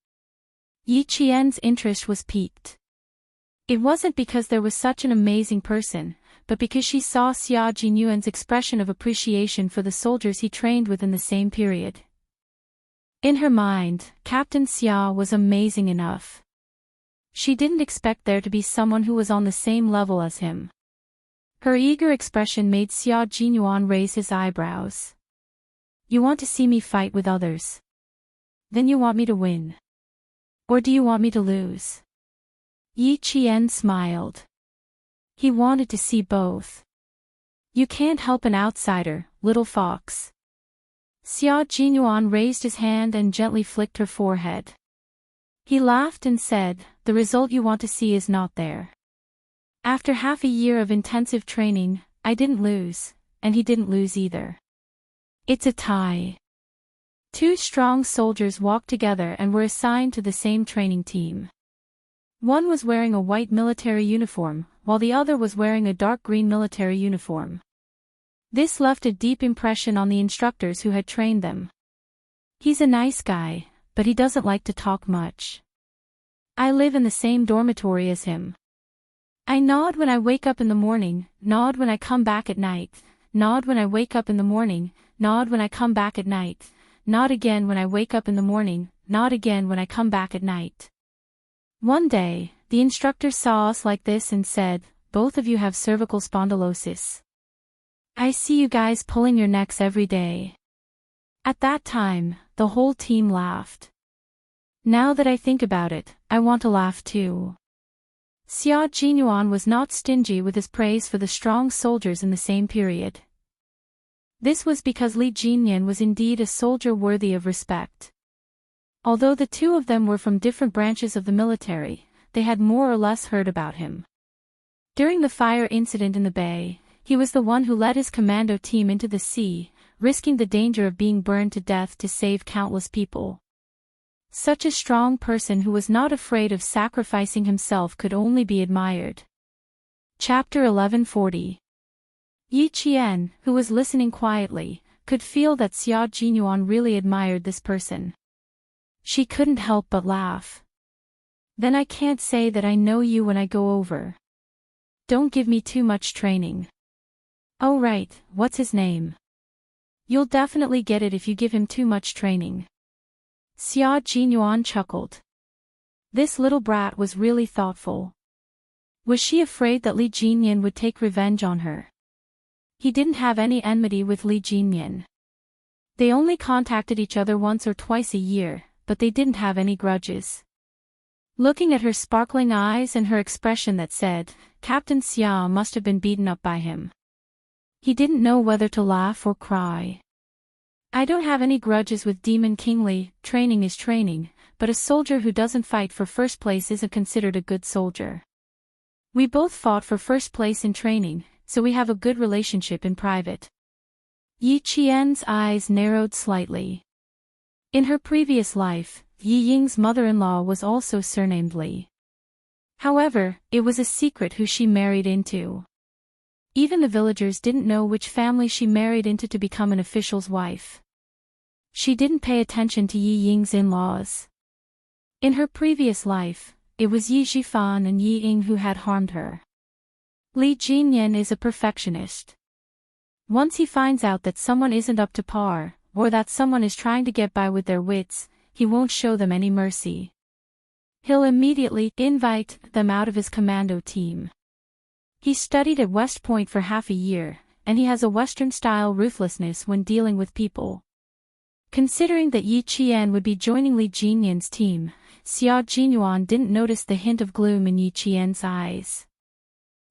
Yi Qian's interest was piqued. It wasn't because there was such an amazing person, but because she saw Xia Jinyuan's expression of appreciation for the soldiers he trained with in the same period. In her mind, Captain Xia was amazing enough. She didn't expect there to be someone who was on the same level as him. Her eager expression made Xia Jinyuan raise his eyebrows. You want to see me fight with others? Then you want me to win. Or do you want me to lose? Yi Qian smiled. He wanted to see both. You can't help an outsider, little fox. Xia Jinyuan raised his hand and gently flicked her forehead. He laughed and said, the result you want to see is not there. After half a year of intensive training, I didn't lose, and he didn't lose either. It's a tie. Two strong soldiers walked together and were assigned to the same training team. One was wearing a white military uniform, while the other was wearing a dark green military uniform. This left a deep impression on the instructors who had trained them. He's a nice guy, but he doesn't like to talk much. I live in the same dormitory as him. I nod when I wake up in the morning, nod when I come back at night, nod when I wake up in the morning, nod when I come back at night, nod again when I wake up in the morning, nod again when I come back at night. One day, the instructor saw us like this and said, "Both of you have cervical spondylosis. I see you guys pulling your necks every day." At that time, the whole team laughed. Now that I think about it, I want to laugh too. Xia Jinyuan was not stingy with his praise for the strong soldiers in the same period. This was because Li Jinyan was indeed a soldier worthy of respect. Although the two of them were from different branches of the military, they had more or less heard about him. During the fire incident in the bay, he was the one who led his commando team into the sea, risking the danger of being burned to death to save countless people. Such a strong person who was not afraid of sacrificing himself could only be admired. Chapter 1140. Yi Qian, who was listening quietly, could feel that Xia Jinyuan really admired this person. She couldn't help but laugh. "Then I can't say that I know you when I go over. Don't give me too much training." "Oh right, what's his name?" "You'll definitely get it if you give him too much training." Xia Jinyuan chuckled. This little brat was really thoughtful. Was she afraid that Li Jinyan would take revenge on her? He didn't have any enmity with Li Jinyan. They only contacted each other once or twice a year, but they didn't have any grudges. Looking at her sparkling eyes and her expression that said, Captain Xia must have been beaten up by him. He didn't know whether to laugh or cry. "I don't have any grudges with Demon King Li. Training is training, but a soldier who doesn't fight for first place isn't considered a good soldier. We both fought for first place in training, so we have a good relationship in private." Yi Qian's eyes narrowed slightly. In her previous life, Yi Ying's mother-in-law was also surnamed Li. However, it was a secret who she married into. Even the villagers didn't know which family she married into to become an official's wife. She didn't pay attention to Yi Ying's in-laws. In her previous life, it was Yi Zhifan and Yi Ying who had harmed her. Li Jinyan is a perfectionist. Once he finds out that someone isn't up to par, or that someone is trying to get by with their wits, he won't show them any mercy. He'll immediately invite them out of his commando team. He studied at West Point for half a year, and he has a Western-style ruthlessness when dealing with people. Considering that Yi Qian would be joining Li Jinyan's team, Xia Jinyuan didn't notice the hint of gloom in Yi Qian's eyes.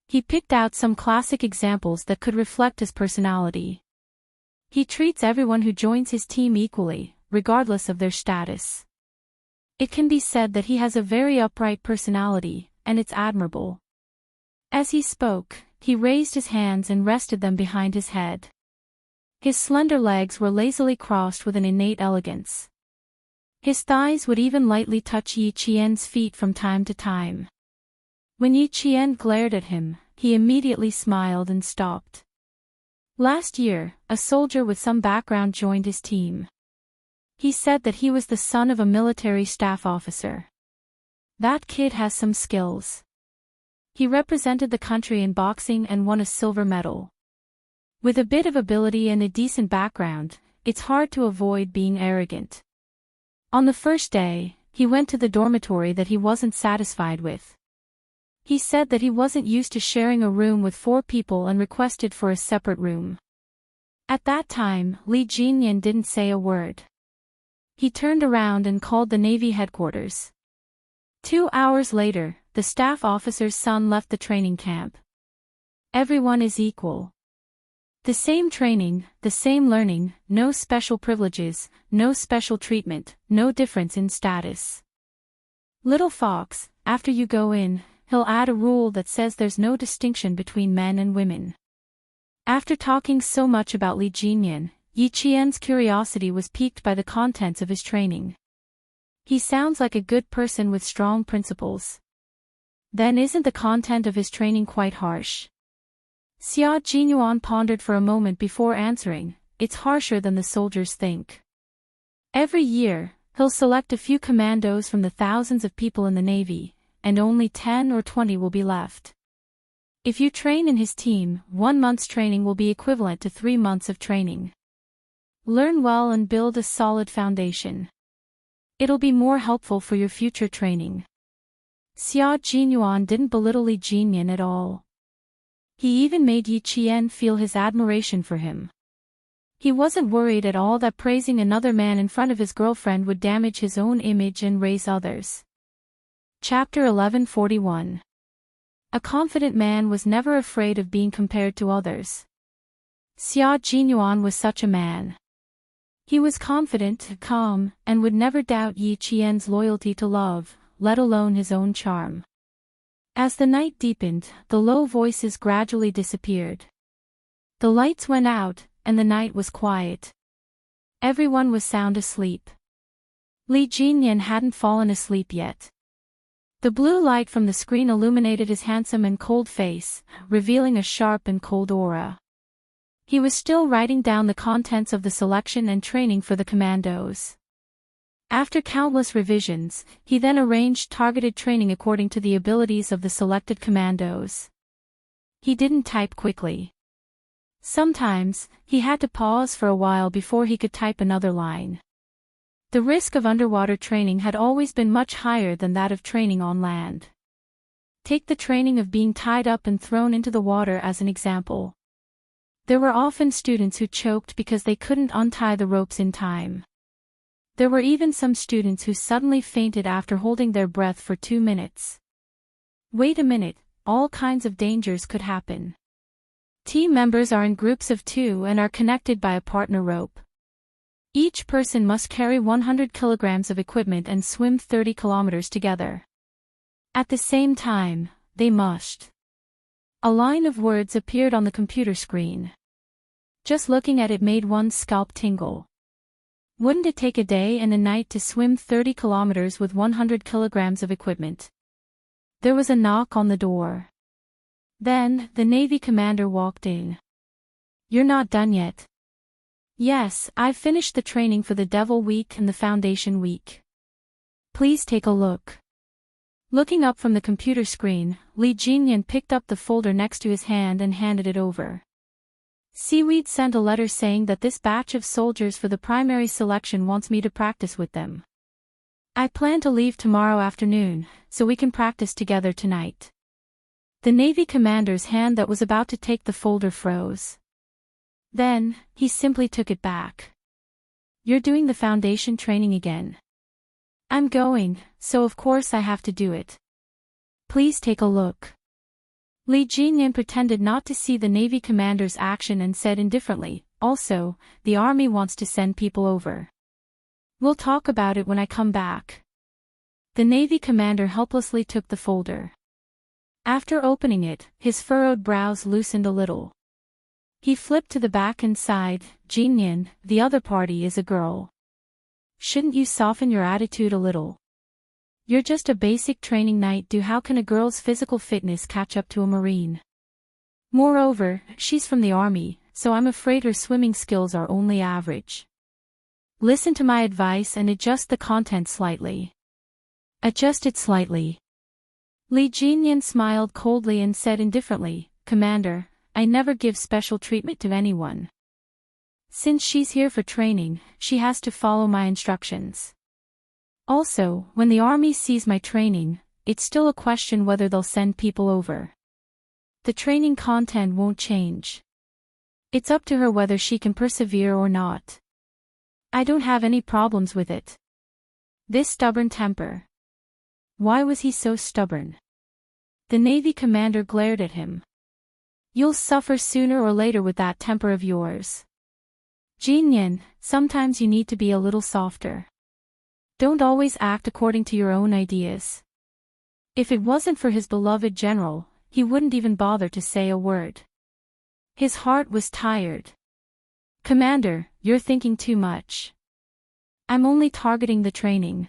He picked out some classic examples that could reflect his personality. He treats everyone who joins his team equally, regardless of their status. It can be said that he has a very upright personality, and it's admirable. As he spoke, he raised his hands and rested them behind his head. His slender legs were lazily crossed with an innate elegance. His thighs would even lightly touch Yi Qian's feet from time to time. When Yi Qian glared at him, he immediately smiled and stopped. Last year, a soldier with some background joined his team. He said that he was the son of a military staff officer. That kid has some skills. He represented the country in boxing and won a silver medal. With a bit of ability and a decent background, it's hard to avoid being arrogant. On the first day, he went to the dormitory that he wasn't satisfied with. He said that he wasn't used to sharing a room with 4 people and requested for a separate room. At that time, Li Jinyan didn't say a word. He turned around and called the Navy headquarters. 2 hours later, the staff officer's son left the training camp. Everyone is equal. The same training, the same learning, no special privileges, no special treatment, no difference in status. Little fox, after you go in, he'll add a rule that says there's no distinction between men and women. After talking so much about Li Jinyan, Yi Qian's curiosity was piqued by the contents of his training. He sounds like a good person with strong principles. Then isn't the content of his training quite harsh? Xia Jinyuan pondered for a moment before answering, it's harsher than the soldiers think. Every year, he'll select a few commandos from the thousands of people in the Navy, and only 10 or 20 will be left. If you train in his team, 1 month's training will be equivalent to 3 months of training. Learn well and build a solid foundation. It'll be more helpful for your future training. Xia Jinyuan didn't belittle Li Jinyan at all. He even made Yi Qian feel his admiration for him. He wasn't worried at all that praising another man in front of his girlfriend would damage his own image and raise others. Chapter 1141. A confident man was never afraid of being compared to others. Xia Jinyuan was such a man. He was confident, calm, and would never doubt Yi Qian's loyalty to love, let alone his own charm. As the night deepened, the low voices gradually disappeared. The lights went out, and the night was quiet. Everyone was sound asleep. Li Jinyan hadn't fallen asleep yet. The blue light from the screen illuminated his handsome and cold face, revealing a sharp and cold aura. He was still writing down the contents of the selection and training for the commandos. After countless revisions, he then arranged targeted training according to the abilities of the selected commandos. He didn't type quickly. Sometimes, he had to pause for a while before he could type another line. The risk of underwater training had always been much higher than that of training on land. Take the training of being tied up and thrown into the water as an example. There were often students who choked because they couldn't untie the ropes in time. There were even some students who suddenly fainted after holding their breath for 2 minutes. Wait a minute, all kinds of dangers could happen. Team members are in groups of 2 and are connected by a partner rope. Each person must carry 100 kilograms of equipment and swim 30 kilometers together. At the same time, they must. A line of words appeared on the computer screen. Just looking at it made one's scalp tingle. Wouldn't it take a day and a night to swim 30 kilometers with 100 kilograms of equipment? There was a knock on the door. Then, the Navy commander walked in. "You're not done yet." "Yes, I've finished the training for the Devil Week and the Foundation Week." "Please take a look." Looking up from the computer screen, Li Jinyan picked up the folder next to his hand and handed it over. "Seaweed sent a letter saying that this batch of soldiers for the primary selection wants me to practice with them. I plan to leave tomorrow afternoon, so we can practice together tonight." The Navy commander's hand that was about to take the folder froze. Then, he simply took it back. "You're doing the foundation training again." "I'm going, so of course I have to do it." "Please take a look." Li Jinyan pretended not to see the Navy commander's action and said indifferently, "Also, the Army wants to send people over. We'll talk about it when I come back." The Navy commander helplessly took the folder. After opening it, his furrowed brows loosened a little. He flipped to the back and sighed, "Jinyan, the other party is a girl. Shouldn't you soften your attitude a little? You're just a basic training knight. How can a girl's physical fitness catch up to a Marine? Moreover, she's from the Army, so I'm afraid her swimming skills are only average. Listen to my advice and adjust the content slightly." "Adjust it slightly." Li Jinyan smiled coldly and said indifferently, "Commander, I never give special treatment to anyone. Since she's here for training, she has to follow my instructions. Also, when the Army sees my training, it's still a question whether they'll send people over. The training content won't change. It's up to her whether she can persevere or not. I don't have any problems with it." This stubborn temper. Why was he so stubborn? The Navy commander glared at him. "You'll suffer sooner or later with that temper of yours. Jinyan, sometimes you need to be a little softer. Don't always act according to your own ideas." If it wasn't for his beloved general, he wouldn't even bother to say a word. His heart was tired. "Commander, you're thinking too much. I'm only targeting the training.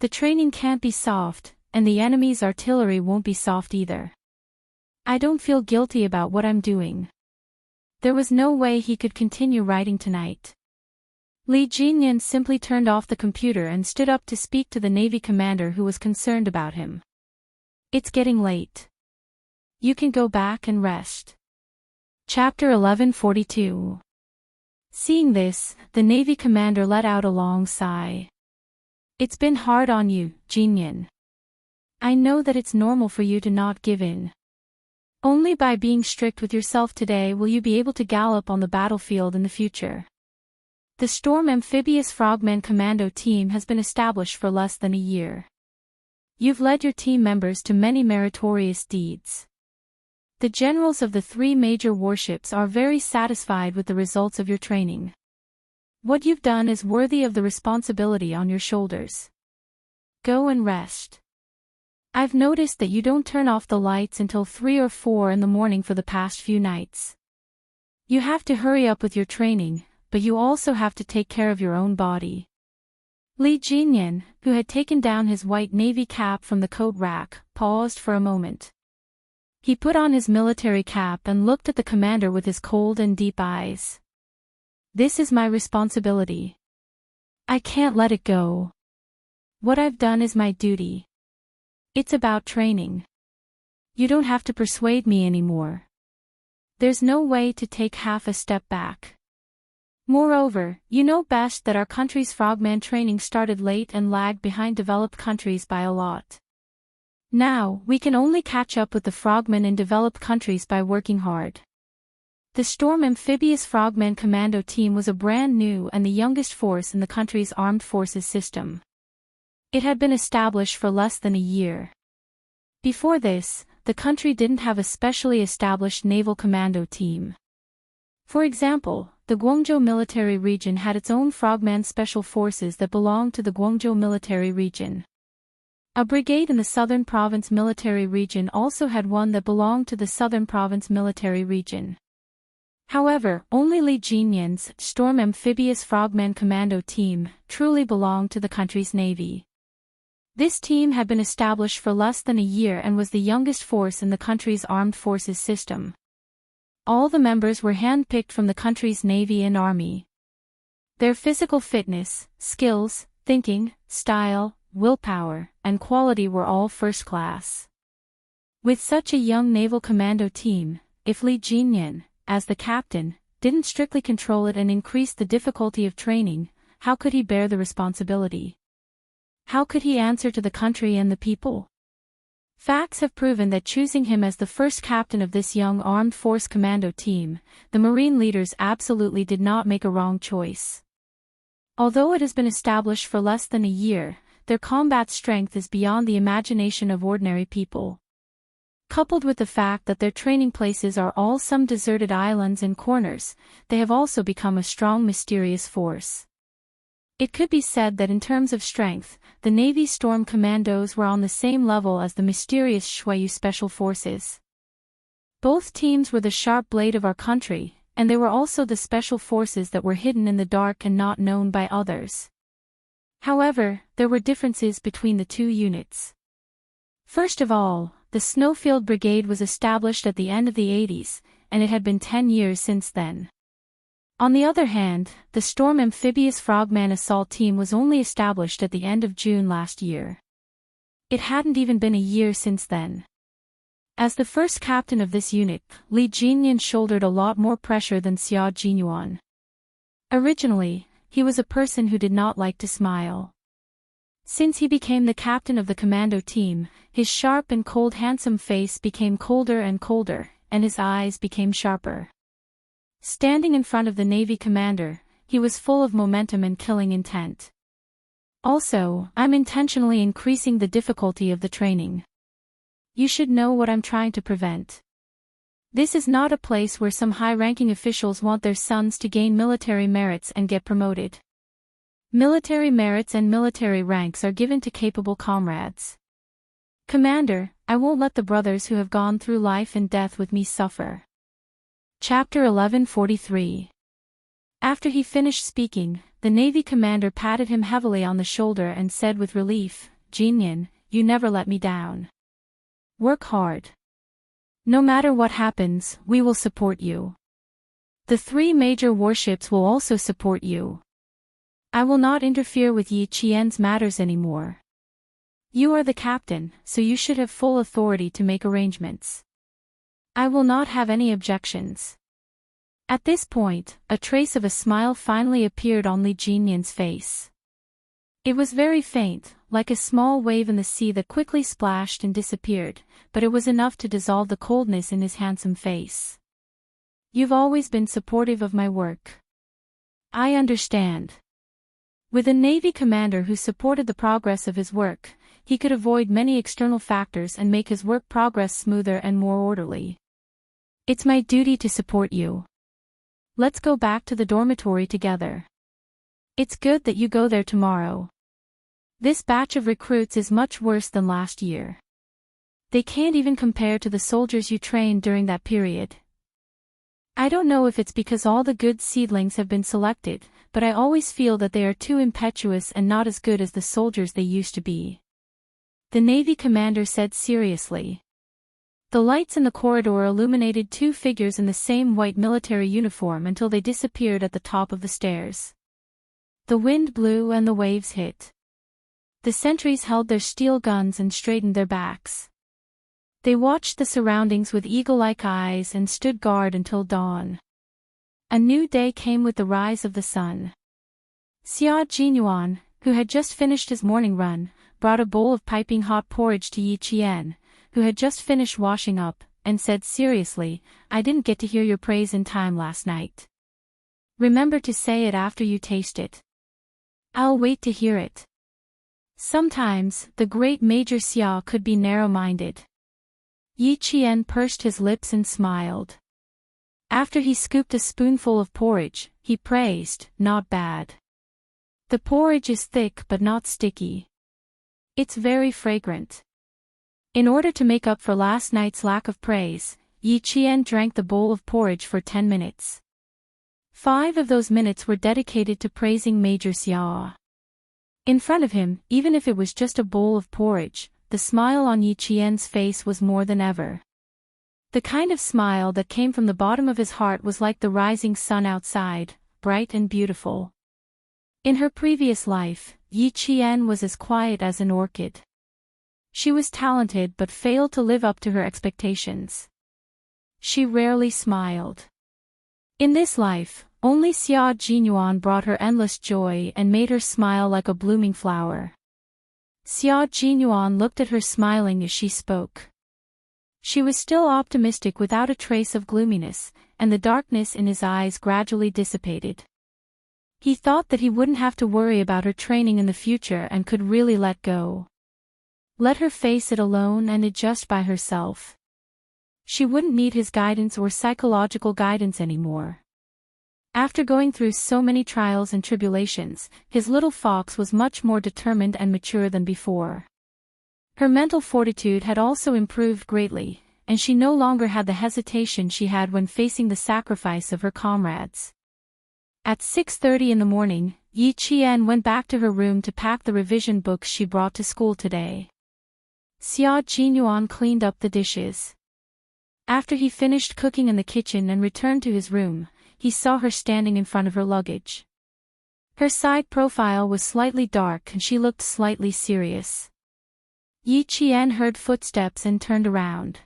The training can't be soft, and the enemy's artillery won't be soft either. I don't feel guilty about what I'm doing." There was no way he could continue writing tonight. Li Jinyan simply turned off the computer and stood up to speak to the Navy commander who was concerned about him. It's getting late. You can go back and rest. Chapter 1142. Seeing this, the Navy commander let out a long sigh. It's been hard on you, Jinyan. I know that it's normal for you to not give in. Only by being strict with yourself today will you be able to gallop on the battlefield in the future. The Storm Amphibious Frogman Commando team has been established for less than a year. You've led your team members to many meritorious deeds. The generals of the 3 major warships are very satisfied with the results of your training. What you've done is worthy of the responsibility on your shoulders. Go and rest. I've noticed that you don't turn off the lights until 3 or 4 in the morning for the past few nights. You have to hurry up with your training, but you also have to take care of your own body. Li Jinyan, who had taken down his white navy cap from the coat rack, paused for a moment. He put on his military cap and looked at the commander with his cold and deep eyes. This is my responsibility. I can't let it go. What I've done is my duty. It's about training. You don't have to persuade me anymore. There's no way to take half a step back. Moreover, you know best that our country's frogman training started late and lagged behind developed countries by a lot. Now, we can only catch up with the frogmen in developed countries by working hard. The Storm Amphibious Frogman Commando team was a brand new and the youngest force in the country's armed forces system. It had been established for less than a year. Before this, the country didn't have a specially established naval commando team. For example, the Guangzhou military region had its own frogman special forces that belonged to the Guangzhou military region. A brigade in the Southern Province military region also had one that belonged to the Southern Province military region. However, only Li Jinyan's Storm Amphibious Frogman Commando team truly belonged to the country's navy. This team had been established for less than a year and was the youngest force in the country's armed forces system. All the members were handpicked from the country's navy and army. Their physical fitness, skills, thinking, style, willpower, and quality were all first class. With such a young naval commando team, if Li Jinyan, as the captain, didn't strictly control it and increase the difficulty of training, how could he bear the responsibility? How could he answer to the country and the people? Facts have proven that choosing him as the first captain of this young armed force commando team, the Marine leaders absolutely did not make a wrong choice. Although it has been established for less than a year, their combat strength is beyond the imagination of ordinary people. Coupled with the fact that their training places are all some deserted islands and corners, they have also become a strong mysterious force. It could be said that in terms of strength, the Navy Storm Commandos were on the same level as the mysterious Shuayu Special Forces. Both teams were the sharp blade of our country, and they were also the special forces that were hidden in the dark and not known by others. However, there were differences between the two units. First of all, the Snowfield Brigade was established at the end of the 80s, and it had been 10 years since then. On the other hand, the Storm Amphibious Frogman Assault Team was only established at the end of June last year. It hadn't even been a year since then. As the first captain of this unit, Li Jinyan shouldered a lot more pressure than Xia Jinyuan. Originally, he was a person who did not like to smile. Since he became the captain of the commando team, his sharp and cold handsome face became colder and colder, and his eyes became sharper. Standing in front of the Navy commander, he was full of momentum and killing intent. Also, I'm intentionally increasing the difficulty of the training. You should know what I'm trying to prevent. This is not a place where some high-ranking officials want their sons to gain military merits and get promoted. Military merits and military ranks are given to capable comrades. Commander, I won't let the brothers who have gone through life and death with me suffer. Chapter 1143. After he finished speaking, the Navy commander patted him heavily on the shoulder and said with relief, "Jinyan, you never let me down. Work hard. No matter what happens, we will support you. The 3 major warships will also support you. I will not interfere with Yi Qian's matters anymore. You are the captain, so you should have full authority to make arrangements. I will not have any objections. At this point, a trace of a smile finally appeared on Li Jinyan's face. It was very faint, like a small wave in the sea that quickly splashed and disappeared, but it was enough to dissolve the coldness in his handsome face. You've always been supportive of my work. I understand. With a Navy commander who supported the progress of his work, he could avoid many external factors and make his work progress smoother and more orderly. It's my duty to support you. Let's go back to the dormitory together. It's good that you go there tomorrow. This batch of recruits is much worse than last year. They can't even compare to the soldiers you trained during that period. I don't know if it's because all the good seedlings have been selected, but I always feel that they are too impetuous and not as good as the soldiers they used to be. The Navy commander said seriously. The lights in the corridor illuminated two figures in the same white military uniform until they disappeared at the top of the stairs. The wind blew and the waves hit. The sentries held their steel guns and straightened their backs. They watched the surroundings with eagle-like eyes and stood guard until dawn. A new day came with the rise of the sun. Xia Jinyuan, who had just finished his morning run, brought a bowl of piping hot porridge to Yi Qian, who had just finished washing up, and said seriously, I didn't get to hear your praise in time last night. Remember to say it after you taste it. I'll wait to hear it. Sometimes, the great Major Xia could be narrow-minded. Yi Qian pursed his lips and smiled. After he scooped a spoonful of porridge, he praised, not bad. The porridge is thick but not sticky. It's very fragrant. In order to make up for last night's lack of praise, Yi Qian drank the bowl of porridge for 10 minutes. 5 of those minutes were dedicated to praising Major Xia. In front of him, even if it was just a bowl of porridge, the smile on Yi Qian's face was more than ever. The kind of smile that came from the bottom of his heart was like the rising sun outside, bright and beautiful. In her previous life, Yi Qian was as quiet as an orchid. She was talented but failed to live up to her expectations. She rarely smiled. In this life, only Xia Jinyuan brought her endless joy and made her smile like a blooming flower. Xia Jinyuan looked at her smiling as she spoke. She was still optimistic without a trace of gloominess, and the darkness in his eyes gradually dissipated. He thought that he wouldn't have to worry about her training in the future and could really let go. Let her face it alone and adjust by herself. She wouldn't need his guidance or psychological guidance anymore. After going through so many trials and tribulations, his little fox was much more determined and mature than before. Her mental fortitude had also improved greatly, and she no longer had the hesitation she had when facing the sacrifice of her comrades. At 6:30 in the morning, Yi Qian went back to her room to pack the revision books she brought to school today. Xia Jinyuan cleaned up the dishes. After he finished cooking in the kitchen and returned to his room, he saw her standing in front of her luggage. Her side profile was slightly dark and she looked slightly serious. Yi Qian heard footsteps and turned around.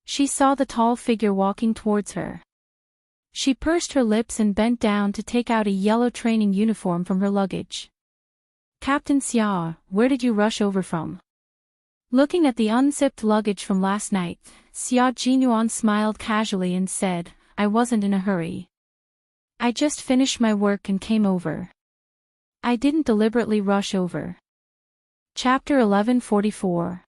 She saw the tall figure walking towards her. She pursed her lips and bent down to take out a yellow training uniform from her luggage. Captain Xia, where did you rush over from? Looking at the unzipped luggage from last night, Xia Jinyuan smiled casually and said, I wasn't in a hurry. I just finished my work and came over. I didn't deliberately rush over. Chapter 1144.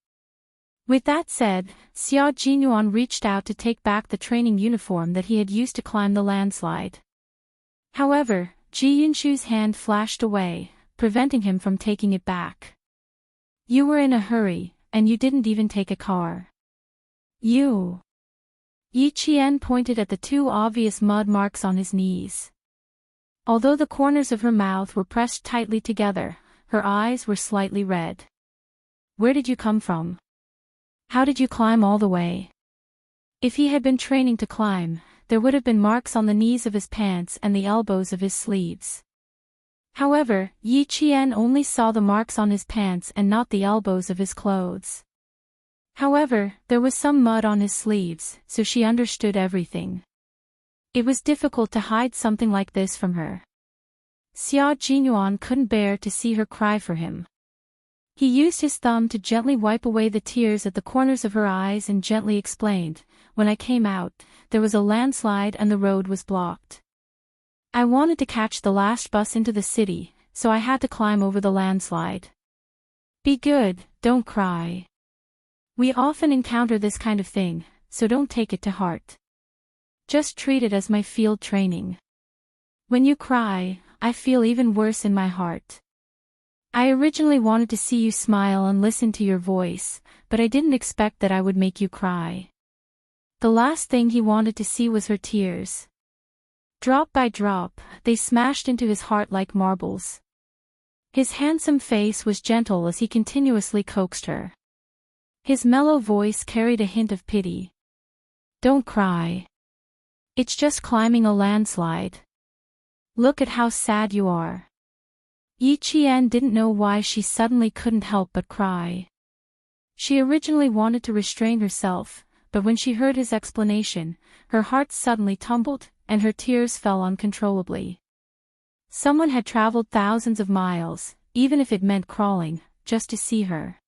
With that said, Xia Jinyuan reached out to take back the training uniform that he had used to climb the landslide. However, Ji Yunshu's hand flashed away, preventing him from taking it back. You were in a hurry, and you didn't even take a car. You. Yi Qian pointed at the 2 obvious mud marks on his knees. Although the corners of her mouth were pressed tightly together, her eyes were slightly red. Where did you come from? How did you climb all the way? If he had been training to climb, there would have been marks on the knees of his pants and the elbows of his sleeves. However, Yi Qian only saw the marks on his pants and not the elbows of his clothes. However, there was some mud on his sleeves, so she understood everything. It was difficult to hide something like this from her. Xia Jinyuan couldn't bear to see her cry for him. He used his thumb to gently wipe away the tears at the corners of her eyes and gently explained, "When I came out, there was a landslide and the road was blocked. I wanted to catch the last bus into the city, so I had to climb over the landslide. Be good, don't cry. We often encounter this kind of thing, so don't take it to heart. Just treat it as my field training. When you cry, I feel even worse in my heart. I originally wanted to see you smile and listen to your voice, but I didn't expect that I would make you cry." The last thing he wanted to see was her tears. Drop by drop, they smashed into his heart like marbles. His handsome face was gentle as he continuously coaxed her. His mellow voice carried a hint of pity. "Don't cry. It's just climbing a landslide. Look at how sad you are." Yi Qian didn't know why she suddenly couldn't help but cry. She originally wanted to restrain herself, but when she heard his explanation, her heart suddenly tumbled, and her tears fell uncontrollably. Someone had traveled thousands of miles, even if it meant crawling, just to see her.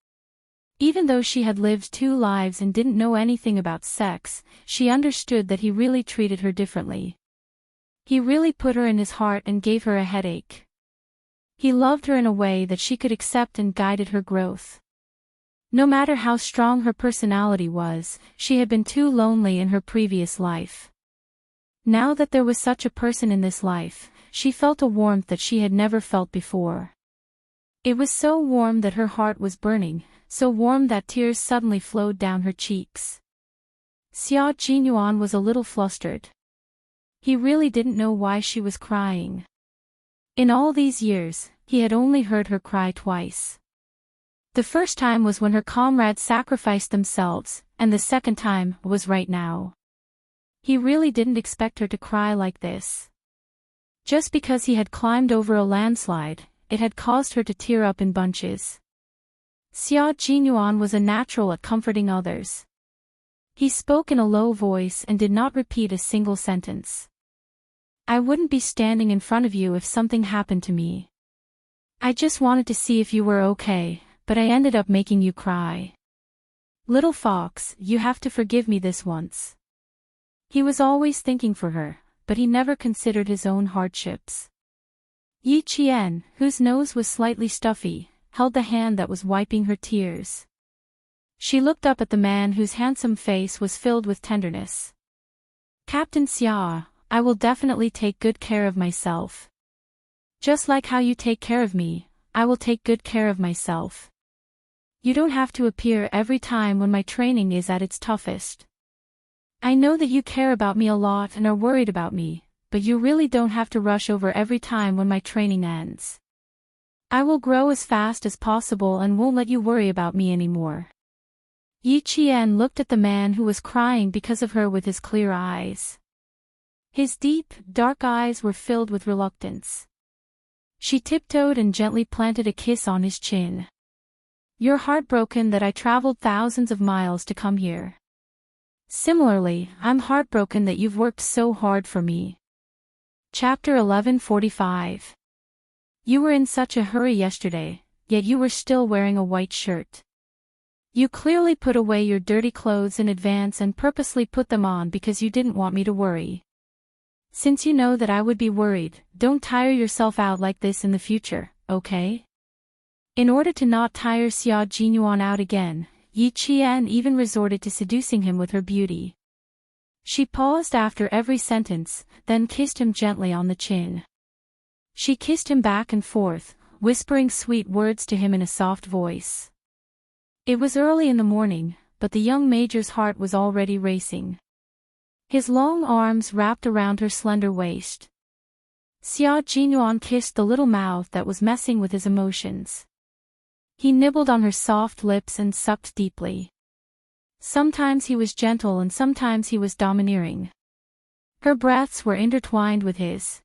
Even though she had lived 2 lives and didn't know anything about sex, she understood that he really treated her differently. He really put her in his heart and gave her a headache. He loved her in a way that she could accept and guided her growth. No matter how strong her personality was, she had been too lonely in her previous life. Now that there was such a person in this life, she felt a warmth that she had never felt before. It was so warm that her heart was burning, so warm that tears suddenly flowed down her cheeks. Xia Jinyuan was a little flustered. He really didn't know why she was crying. In all these years, he had only heard her cry twice. The first time was when her comrades sacrificed themselves, and the second time was right now. He really didn't expect her to cry like this. Just because he had climbed over a landslide, it had caused her to tear up in bunches. Xia Jinyuan was a natural at comforting others. He spoke in a low voice and did not repeat a single sentence. "I wouldn't be standing in front of you if something happened to me. I just wanted to see if you were okay, but I ended up making you cry. Little fox, you have to forgive me this once." He was always thinking for her, but he never considered his own hardships. Yi Qian, whose nose was slightly stuffy, held the hand that was wiping her tears. She looked up at the man whose handsome face was filled with tenderness. "Captain Xia, I will definitely take good care of myself. Just like how you take care of me, I will take good care of myself. You don't have to appear every time when my training is at its toughest. I know that you care about me a lot and are worried about me, but you really don't have to rush over every time when my training ends. I will grow as fast as possible and won't let you worry about me anymore." Yi Qian looked at the man who was crying because of her with his clear eyes. His deep, dark eyes were filled with reluctance. She tiptoed and gently planted a kiss on his chin. "You're heartbroken that I traveled thousands of miles to come here. Similarly, I'm heartbroken that you've worked so hard for me." Chapter 11:45. You were in such a hurry yesterday, yet you were still wearing a white shirt. You clearly put away your dirty clothes in advance and purposely put them on because you didn't want me to worry. Since you know that I would be worried, don't tire yourself out like this in the future, okay? In order to not tire Xia Jinyuan out again, Yi Qian even resorted to seducing him with her beauty. She paused after every sentence, then kissed him gently on the chin. She kissed him back and forth, whispering sweet words to him in a soft voice. It was early in the morning, but the young major's heart was already racing. His long arms wrapped around her slender waist. Xia Jinyuan kissed the little mouth that was messing with his emotions. He nibbled on her soft lips and sucked deeply. Sometimes he was gentle and sometimes he was domineering. Her breaths were intertwined with his.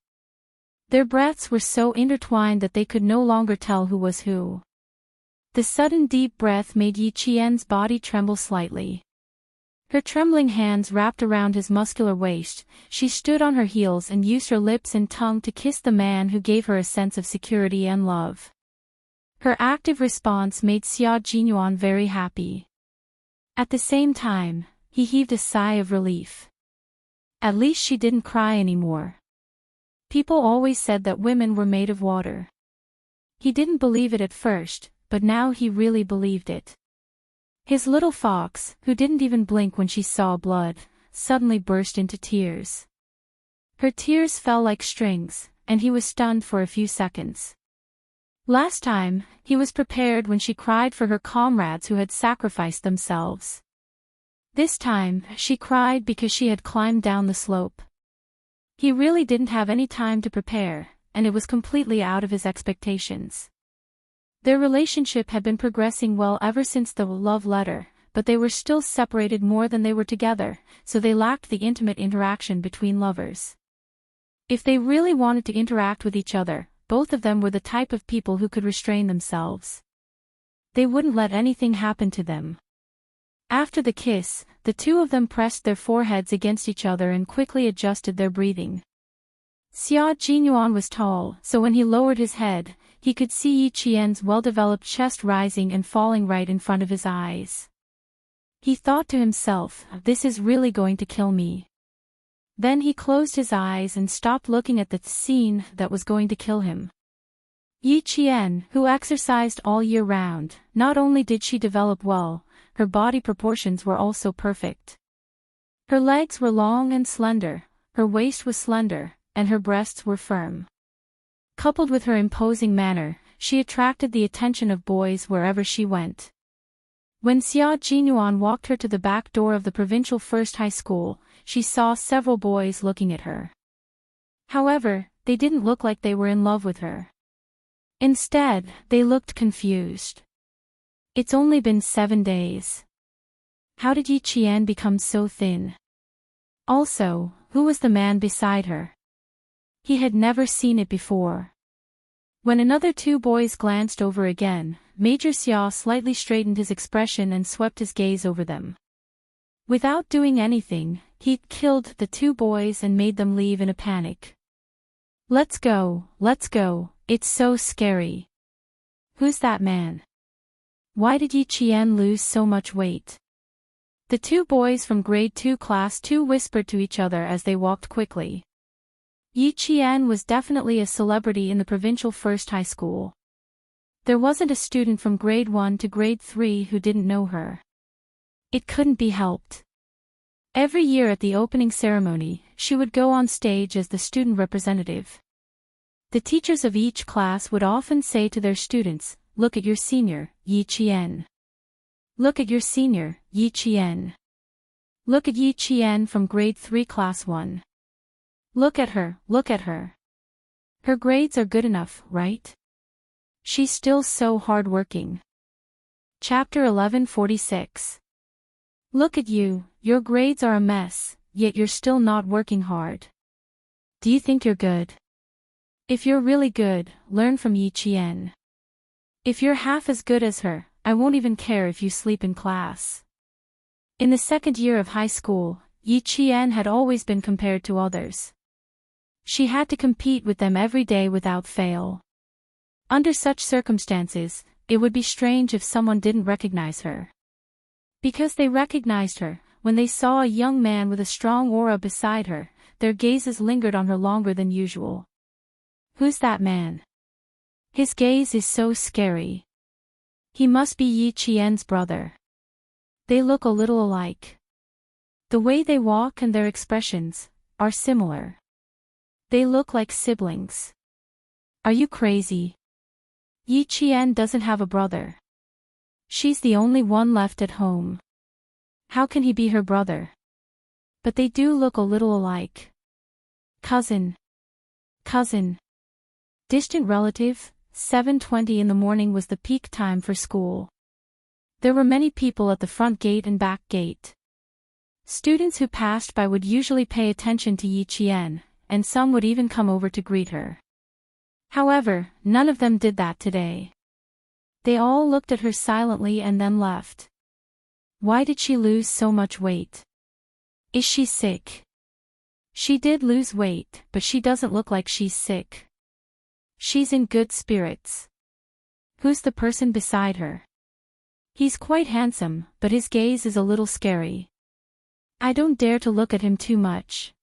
Their breaths were so intertwined that they could no longer tell who was who. The sudden deep breath made Yi Qian's body tremble slightly. Her trembling hands wrapped around his muscular waist, she stood on her heels and used her lips and tongue to kiss the man who gave her a sense of security and love. Her active response made Xia Jinyuan very happy. At the same time, he heaved a sigh of relief. At least she didn't cry anymore. People always said that women were made of water. He didn't believe it at first, but now he really believed it. His little fox, who didn't even blink when she saw blood, suddenly burst into tears. Her tears fell like strings, and he was stunned for a few seconds. Last time, he was prepared when she cried for her comrades who had sacrificed themselves. This time, she cried because she had climbed down the slope. He really didn't have any time to prepare, and it was completely out of his expectations. Their relationship had been progressing well ever since the love letter, but they were still separated more than they were together, so they lacked the intimate interaction between lovers. If they really wanted to interact with each other, both of them were the type of people who could restrain themselves. They wouldn't let anything happen to them. After the kiss, the two of them pressed their foreheads against each other and quickly adjusted their breathing. Xia Jinyuan was tall, so when he lowered his head, he could see Yi Qian's well-developed chest rising and falling right in front of his eyes. He thought to himself, "This is really going to kill me." Then he closed his eyes and stopped looking at the scene that was going to kill him. Yi Qian, who exercised all year round, not only did she develop well, her body proportions were also perfect. Her legs were long and slender, her waist was slender, and her breasts were firm. Coupled with her imposing manner, she attracted the attention of boys wherever she went. When Xia Jinyuan walked her to the back door of the provincial first high school, she saw several boys looking at her. However, they didn't look like they were in love with her. Instead, they looked confused. It's only been 7 days. How did Yi Qian become so thin? Also, who was the man beside her? He had never seen it before. When another two boys glanced over again, Major Xia slightly straightened his expression and swept his gaze over them. Without doing anything, he killed the two boys and made them leave in a panic. Let's go, it's so scary. Who's that man? Why did Yi Qian lose so much weight? The two boys from grade 2 class 2 whispered to each other as they walked quickly. Yi Qian was definitely a celebrity in the provincial first high school. There wasn't a student from grade 1 to grade 3 who didn't know her. It couldn't be helped. Every year at the opening ceremony, she would go on stage as the student representative. The teachers of each class would often say to their students, "Look at your senior, Yi Qian. Look at your senior, Yi Qian. Look at Yi Qian from grade 3 class 1. Look at her, look at her. Her grades are good enough, right? She's still so hardworking." Chapter 1146. Look at you, your grades are a mess, yet you're still not working hard. Do you think you're good? If you're really good, learn from Yi Qian. If you're half as good as her, I won't even care if you sleep in class. In the second year of high school, Yi Qian had always been compared to others. She had to compete with them every day without fail. Under such circumstances, it would be strange if someone didn't recognize her. Because they recognized her, when they saw a young man with a strong aura beside her, their gazes lingered on her longer than usual. Who's that man? His gaze is so scary. He must be Yi Qian's brother. They look a little alike. The way they walk and their expressions are similar. They look like siblings. Are you crazy? Yi Qian doesn't have a brother. She's the only one left at home. How can he be her brother? But they do look a little alike. Cousin. Distant relative. 7:20 in the morning was the peak time for school. There were many people at the front gate and back gate. Students who passed by would usually pay attention to Yi Qian, and some would even come over to greet her. However, none of them did that today. They all looked at her silently and then left. Why did she lose so much weight? Is she sick? She did lose weight, but she doesn't look like she's sick. She's in good spirits. Who's the person beside her? He's quite handsome, but his gaze is a little scary. I don't dare to look at him too much.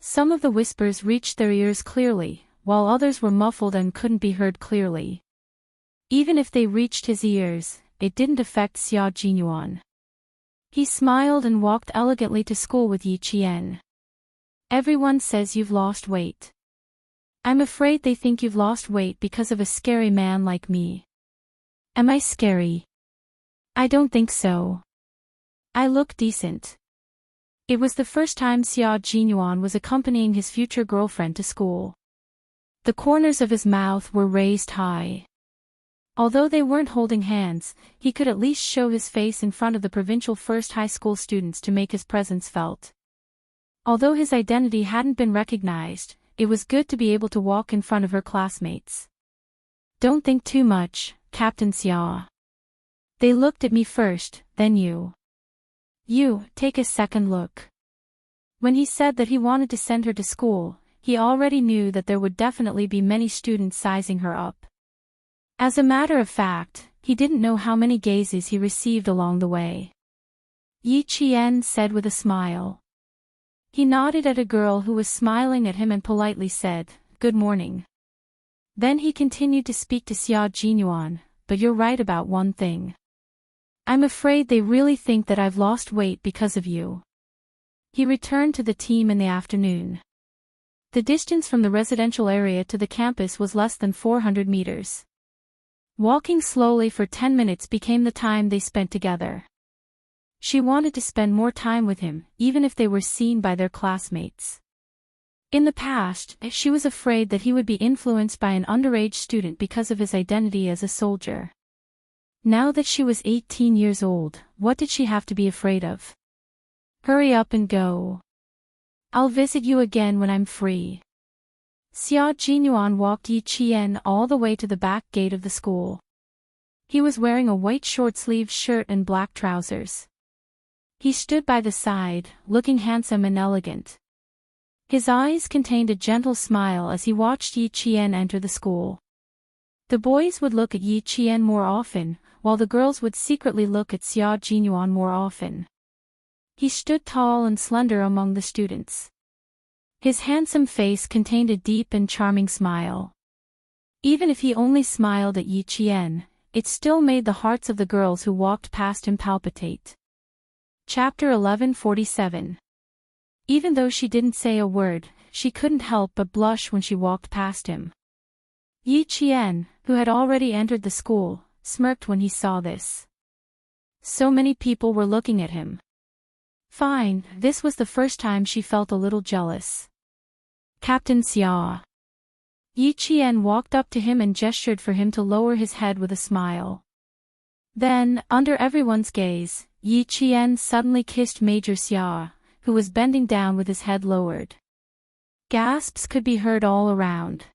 Some of the whispers reached their ears clearly, while others were muffled and couldn't be heard clearly. Even if they reached his ears, it didn't affect Xia Jinyuan. He smiled and walked elegantly to school with Yi Qian. Everyone says you've lost weight. I'm afraid they think you've lost weight because of a scary man like me. Am I scary? I don't think so. I look decent. It was the first time Xia Jinyuan was accompanying his future girlfriend to school. The corners of his mouth were raised high. Although they weren't holding hands, he could at least show his face in front of the provincial first high school students to make his presence felt. Although his identity hadn't been recognized, it was good to be able to walk in front of her classmates. Don't think too much, Captain Xia. They looked at me first, then you. You, take a second look. When he said that he wanted to send her to school, he already knew that there would definitely be many students sizing her up. As a matter of fact, he didn't know how many gazes he received along the way. Yi Qian said with a smile. He nodded at a girl who was smiling at him and politely said, "Good morning." Then he continued to speak to Xia Jinyuan, "But you're right about one thing. I'm afraid they really think that I've lost weight because of you." He returned to the team in the afternoon. The distance from the residential area to the campus was less than 400 meters. Walking slowly for 10 minutes became the time they spent together. She wanted to spend more time with him, even if they were seen by their classmates. In the past, she was afraid that he would be influenced by an underage student because of his identity as a soldier. Now that she was 18 years old, what did she have to be afraid of? Hurry up and go. I'll visit you again when I'm free. Xia Jinyuan walked Yi Qian all the way to the back gate of the school. He was wearing a white short-sleeved shirt and black trousers. He stood by the side, looking handsome and elegant. His eyes contained a gentle smile as he watched Yi Qian enter the school. The boys would look at Yi Qian more often, while the girls would secretly look at Xia Jinyuan more often. He stood tall and slender among the students. His handsome face contained a deep and charming smile. Even if he only smiled at Yi Qian, it still made the hearts of the girls who walked past him palpitate. Chapter 1147. Even though she didn't say a word, she couldn't help but blush when she walked past him. Yi Qian, who had already entered the school, smirked when he saw this. So many people were looking at him. Fine, this was the first time she felt a little jealous. Captain Xia. Yi Qian walked up to him and gestured for him to lower his head with a smile. Then, under everyone's gaze, Yi Qian suddenly kissed Major Xia, who was bending down with his head lowered. Gasps could be heard all around.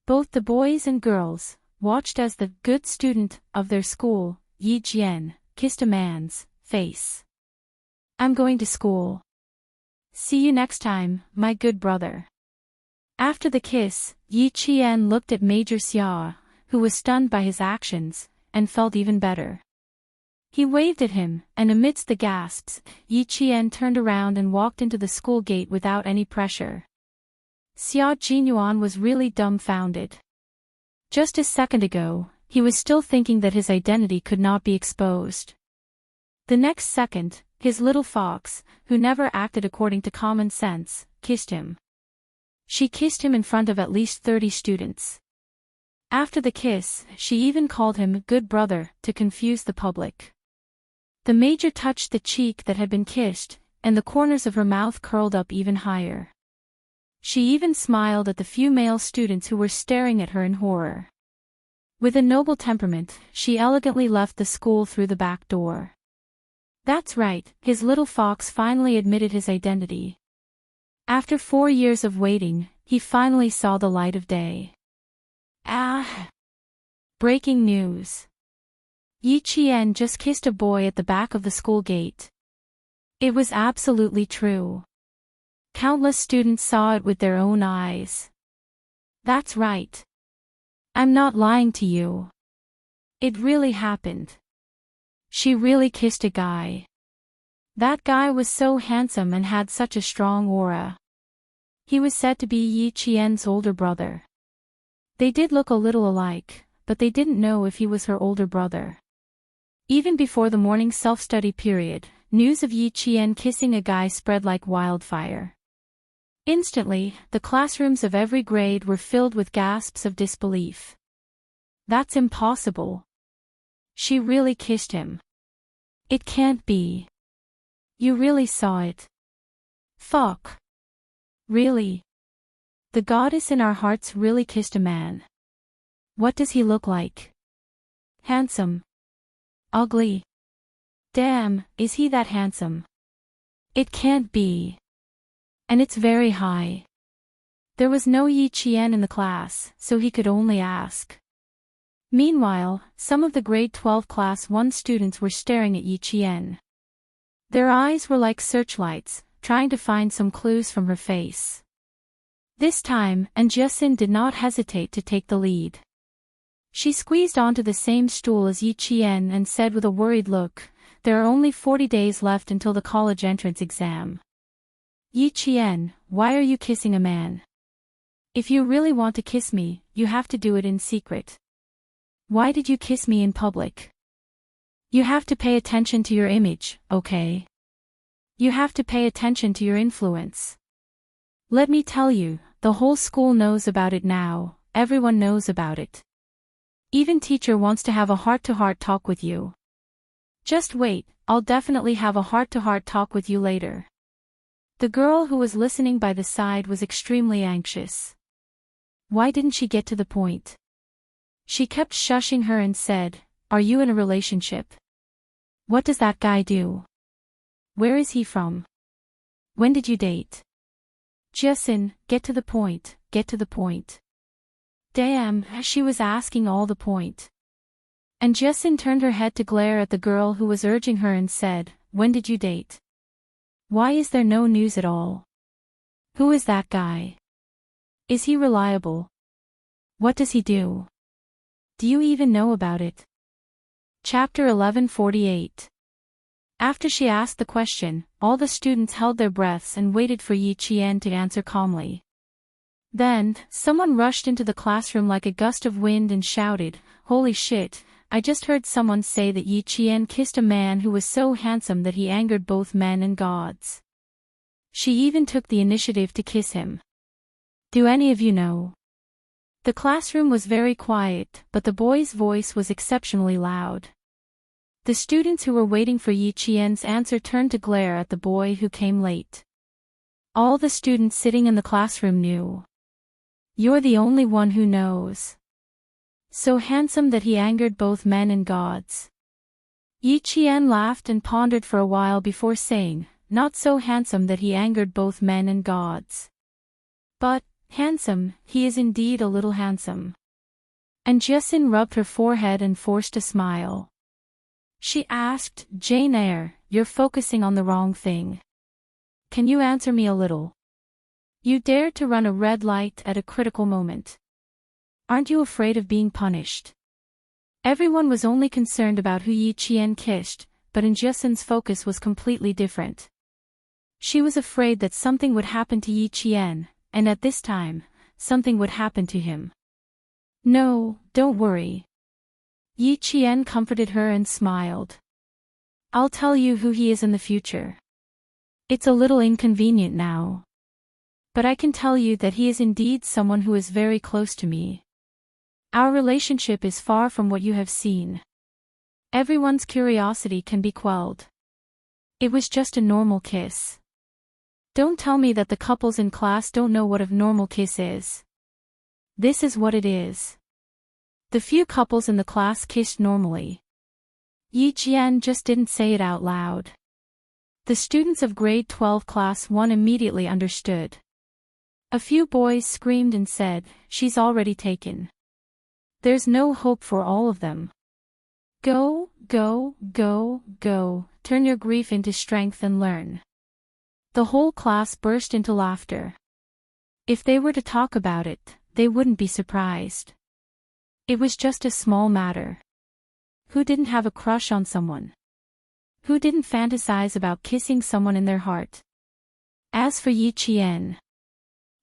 Both the boys and girls watched as the good student of their school, Yi Jian, kissed a man's face. I'm going to school. See you next time, my good brother. After the kiss, Yi Qian looked at Major Xia, who was stunned by his actions, and felt even better. He waved at him, and amidst the gasps, Yi Qian turned around and walked into the school gate without any pressure. Xia Jinyuan was really dumbfounded. Just a second ago, he was still thinking that his identity could not be exposed. The next second, his little fox, who never acted according to common sense, kissed him. She kissed him in front of at least 30 students. After the kiss, she even called him good brother to confuse the public. The major touched the cheek that had been kissed, and the corners of her mouth curled up even higher. She even smiled at the few male students who were staring at her in horror. With a noble temperament, she elegantly left the school through the back door. That's right, his little fox finally admitted his identity. After 4 years of waiting, he finally saw the light of day. Ah! Breaking news. Yi Qian just kissed a boy at the back of the school gate. It was absolutely true. Countless students saw it with their own eyes. That's right. I'm not lying to you. It really happened. She really kissed a guy. That guy was so handsome and had such a strong aura. He was said to be Yi Qian's older brother. They did look a little alike, but they didn't know if he was her older brother. Even before the morning self-study period, news of Yi Qian kissing a guy spread like wildfire. Instantly, the classrooms of every grade were filled with gasps of disbelief. That's impossible. She really kissed him. It can't be. You really saw it. Fuck. Really? The goddess in our hearts really kissed a man. What does he look like? Handsome. Ugly. Damn, is he that handsome? It can't be. And it's very high. There was no Yi Qian in the class, so he could only ask. Meanwhile, some of the grade 12 class 1 students were staring at Yi Qian. Their eyes were like searchlights, trying to find some clues from her face. This time, Anjusin did not hesitate to take the lead. She squeezed onto the same stool as Yi Qian and said with a worried look, "There are only 40 days left until the college entrance exam. Yi Qian, why are you kissing a man? If you really want to kiss me, you have to do it in secret. Why did you kiss me in public? You have to pay attention to your image, okay? You have to pay attention to your influence. Let me tell you, the whole school knows about it now, everyone knows about it. Even teacher wants to have a heart-to-heart talk with you. Just wait, I'll definitely have a heart-to-heart talk with you later." The girl who was listening by the side was extremely anxious. Why didn't she get to the point? She kept shushing her and said, "Are you in a relationship? What does that guy do? Where is he from? When did you date? Jason, get to the point, get to the point." Damn, she was asking all the point. And Jason turned her head to glare at the girl who was urging her and said, "When did you date? Why is there no news at all? Who is that guy? Is he reliable? What does he do? Do you even know about it?" Chapter 1148. After she asked the question, all the students held their breaths and waited for Yi Qian to answer calmly. Then, someone rushed into the classroom like a gust of wind and shouted, "Holy shit, I just heard someone say that Yi Qian kissed a man who was so handsome that he angered both men and gods. She even took the initiative to kiss him. Do any of you know?" The classroom was very quiet, but the boy's voice was exceptionally loud. The students who were waiting for Yi Qian's answer turned to glare at the boy who came late. All the students sitting in the classroom knew. "You're the only one who knows. So handsome that he angered both men and gods." Yi Qian laughed and pondered for a while before saying, "Not so handsome that he angered both men and gods. But, handsome, he is indeed a little handsome." And Jason rubbed her forehead and forced a smile. She asked, "Jane Eyre, you're focusing on the wrong thing. Can you answer me a little? You dared to run a red light at a critical moment. Aren't you afraid of being punished?" Everyone was only concerned about who Yi Qian kissed, but Jason's focus was completely different. She was afraid that something would happen to Yi Qian, and at this time, something would happen to him. "No, don't worry." Yi Qian comforted her and smiled. "I'll tell you who he is in the future. It's a little inconvenient now. But I can tell you that he is indeed someone who is very close to me. Our relationship is far from what you have seen. Everyone's curiosity can be quelled. It was just a normal kiss. Don't tell me that the couples in class don't know what a normal kiss is. This is what it is." The few couples in the class kissed normally. Yi Qian just didn't say it out loud. The students of grade 12 class 1 immediately understood. A few boys screamed and said, "She's already taken." There's no hope for all of them. Go, go, go, go, turn your grief into strength and learn. The whole class burst into laughter. If they were to talk about it, they wouldn't be surprised. It was just a small matter. Who didn't have a crush on someone? Who didn't fantasize about kissing someone in their heart? As for Yi Qian,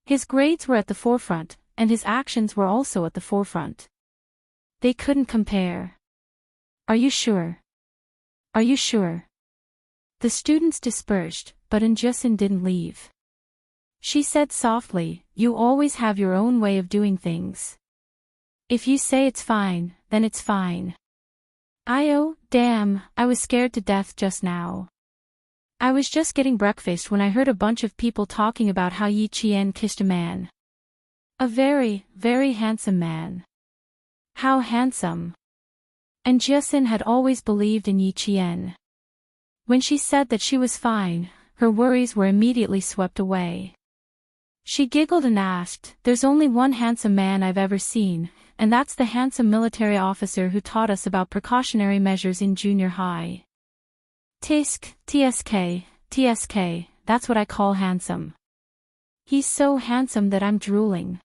his grades were at the forefront, and his actions were also at the forefront. They couldn't compare. Are you sure? Are you sure? The students dispersed, but Enchanting didn't leave. She said softly, "You always have your own way of doing things. If you say it's fine, then it's fine." Oh, damn, I was scared to death just now. I was just getting breakfast when I heard a bunch of people talking about how Yi Qian kissed a man. A very, very handsome man. How handsome. And Jiaxin had always believed in Yi Qian. When she said that she was fine, her worries were immediately swept away. She giggled and asked, "There's only one handsome man I've ever seen, and that's the handsome military officer who taught us about precautionary measures in junior high. TSK, that's what I call handsome. He's so handsome that I'm drooling."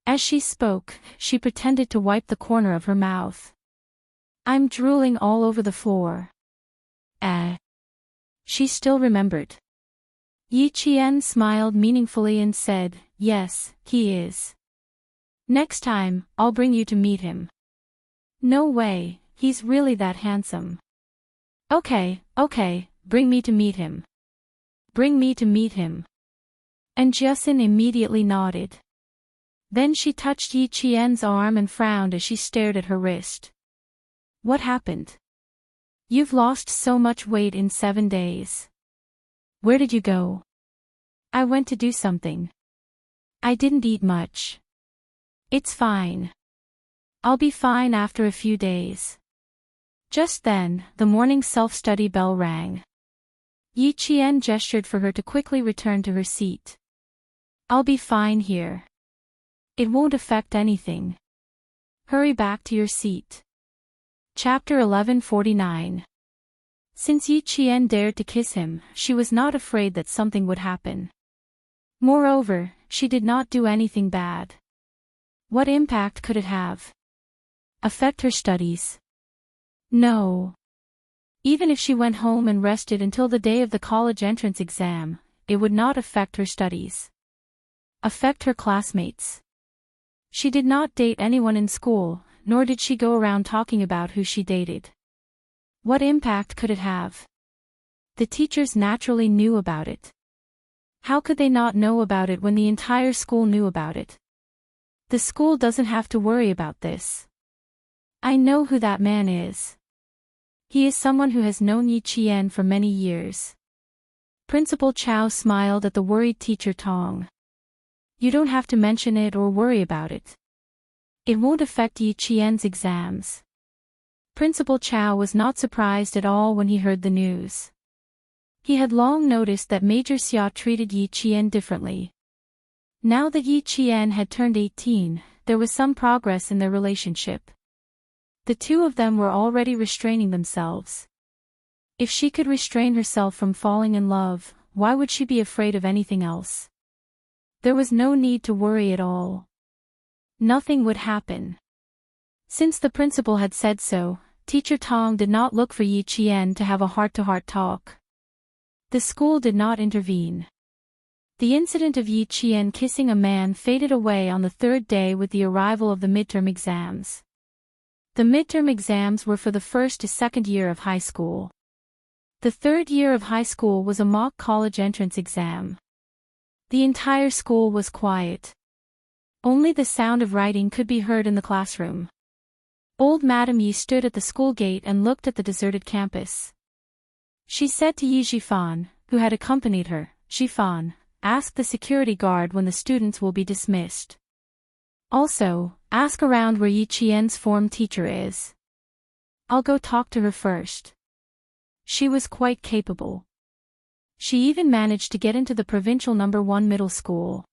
As she spoke, she pretended to wipe the corner of her mouth. "I'm drooling all over the floor." She still remembered. Yi Qian smiled meaningfully and said, "Yes, he is. Next time, I'll bring you to meet him." "No way, he's really that handsome." Okay, bring me to meet him. Bring me to meet him." And Jiaxin immediately nodded. Then she touched Yi Qian's arm and frowned as she stared at her wrist. "What happened? You've lost so much weight in 7 days. Where did you go?" "I went to do something. I didn't eat much." "It's fine. I'll be fine after a few days." Just then, the morning self-study bell rang. Yi Qian gestured for her to quickly return to her seat. "I'll be fine here. It won't affect anything. Hurry back to your seat." Chapter 1149. Since Yi Qian dared to kiss him, she was not afraid that something would happen. Moreover, she did not do anything bad. What impact could it have? Affect her studies? No. Even if she went home and rested until the day of the college entrance exam, it would not affect her studies. Affect her classmates? She did not date anyone in school, nor did she go around talking about who she dated. What impact could it have? The teachers naturally knew about it. How could they not know about it when the entire school knew about it? The school doesn't have to worry about this. I know who that man is. He is someone who has known Yi Qian for many years. Principal Chao smiled at the worried teacher Tong. You don't have to mention it or worry about it. It won't affect Yi Qian's exams. Principal Chao was not surprised at all when he heard the news. He had long noticed that Major Xia treated Yi Qian differently. Now that Yi Qian had turned 18, there was some progress in their relationship. The two of them were already restraining themselves. If she could restrain herself from falling in love, why would she be afraid of anything else? There was no need to worry at all. Nothing would happen. Since the principal had said so, Teacher Tong did not look for Yi Qian to have a heart-to-heart talk. The school did not intervene. The incident of Yi Qian kissing a man faded away on the 3rd day with the arrival of the midterm exams. The midterm exams were for the 1st to 2nd year of high school. The 3rd year of high school was a mock college entrance exam. The entire school was quiet. Only the sound of writing could be heard in the classroom. Old Madame Yi stood at the school gate and looked at the deserted campus. She said to Yi Zhifan, who had accompanied her, "Zhifan, ask the security guard when the students will be dismissed. Also, ask around where Yi Qian's form teacher is. I'll go talk to her first." She was quite capable. She even managed to get into the provincial No. 1 middle school.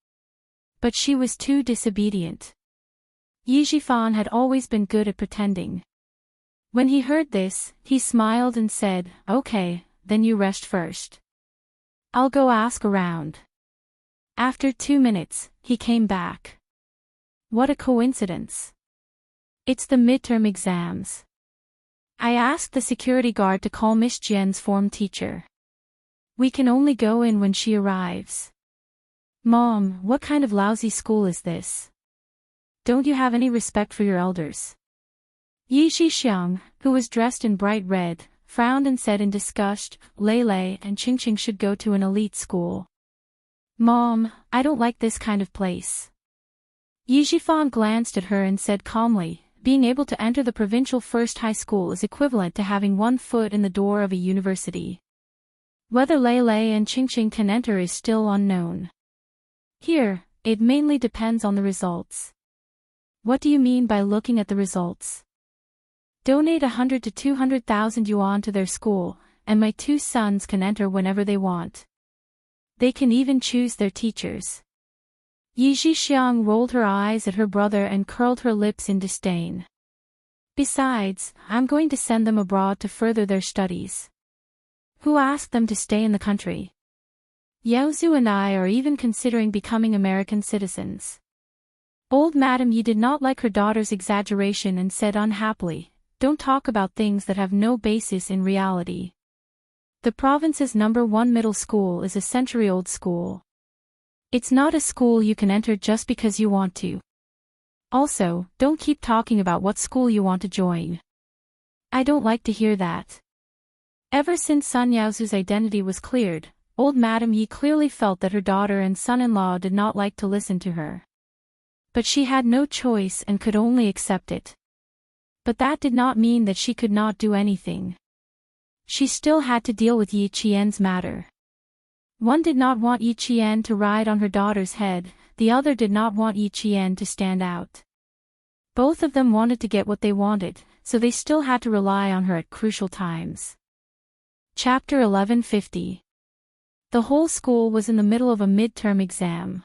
But she was too disobedient. Yi Zhifan had always been good at pretending. When he heard this, he smiled and said, "Okay, then you rest first. I'll go ask around." After 2 minutes, he came back. What a coincidence. It's the midterm exams. I asked the security guard to call Miss Jian's form teacher. We can only go in when she arrives. Mom, what kind of lousy school is this? Don't you have any respect for your elders? Yi Zhixiang, who was dressed in bright red, frowned and said in disgust, Lei and Qingqing should go to an elite school. Mom, I don't like this kind of place. Yi Zhifan glanced at her and said calmly, being able to enter the provincial first high school is equivalent to having one foot in the door of a university. Whether Lei and Qingqing can enter is still unknown. Here, it mainly depends on the results. What do you mean by looking at the results? Donate 100 to 200,000 yuan to their school, and my 2 sons can enter whenever they want. They can even choose their teachers. Yi Zhixiang rolled her eyes at her brother and curled her lips in disdain. Besides, I'm going to send them abroad to further their studies. Who asked them to stay in the country? Yaozu and I are even considering becoming American citizens. Old Madam Yi did not like her daughter's exaggeration and said unhappily, "Don't talk about things that have no basis in reality. The province's #1 middle school is a century-old school. It's not a school you can enter just because you want to. Also, don't keep talking about what school you want to join. I don't like to hear that." Ever since Sun Yaozu's identity was cleared, old Madam Yi clearly felt that her daughter and son-in-law did not like to listen to her. But she had no choice and could only accept it. But that did not mean that she could not do anything. She still had to deal with Yi Qian's matter. One did not want Yi Qian to ride on her daughter's head, the other did not want Yi Qian to stand out. Both of them wanted to get what they wanted, so they still had to rely on her at crucial times. Chapter 1150. The whole school was in the middle of a midterm exam.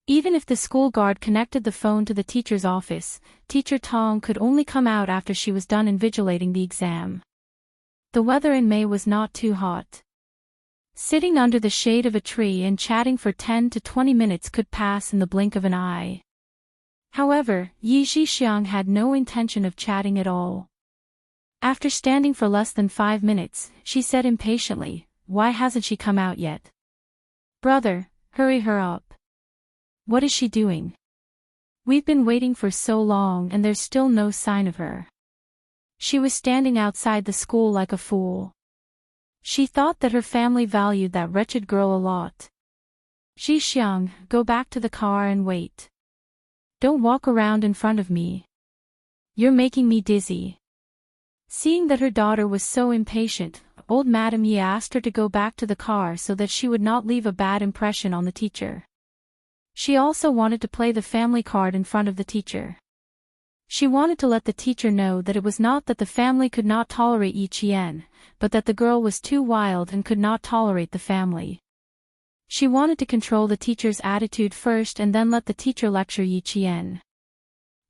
Even if the school guard connected the phone to the teacher's office, Teacher Tong could only come out after she was done invigilating the exam. The weather in May was not too hot. Sitting under the shade of a tree and chatting for 10 to 20 minutes could pass in the blink of an eye. However, Yi Zhixiang had no intention of chatting at all. After standing for less than 5 minutes, she said impatiently, "Why hasn't she come out yet? Brother, hurry her up. What is she doing? We've been waiting for so long and there's still no sign of her." She was standing outside the school like a fool. She thought that her family valued that wretched girl a lot. "Zhixiang, go back to the car and wait. Don't walk around in front of me. You're making me dizzy." Seeing that her daughter was so impatient, old Madam Yi asked her to go back to the car so that she would not leave a bad impression on the teacher. She also wanted to play the family card in front of the teacher. She wanted to let the teacher know that it was not that the family could not tolerate Yi Qian, but that the girl was too wild and could not tolerate the family. She wanted to control the teacher's attitude first and then let the teacher lecture Yi Qian.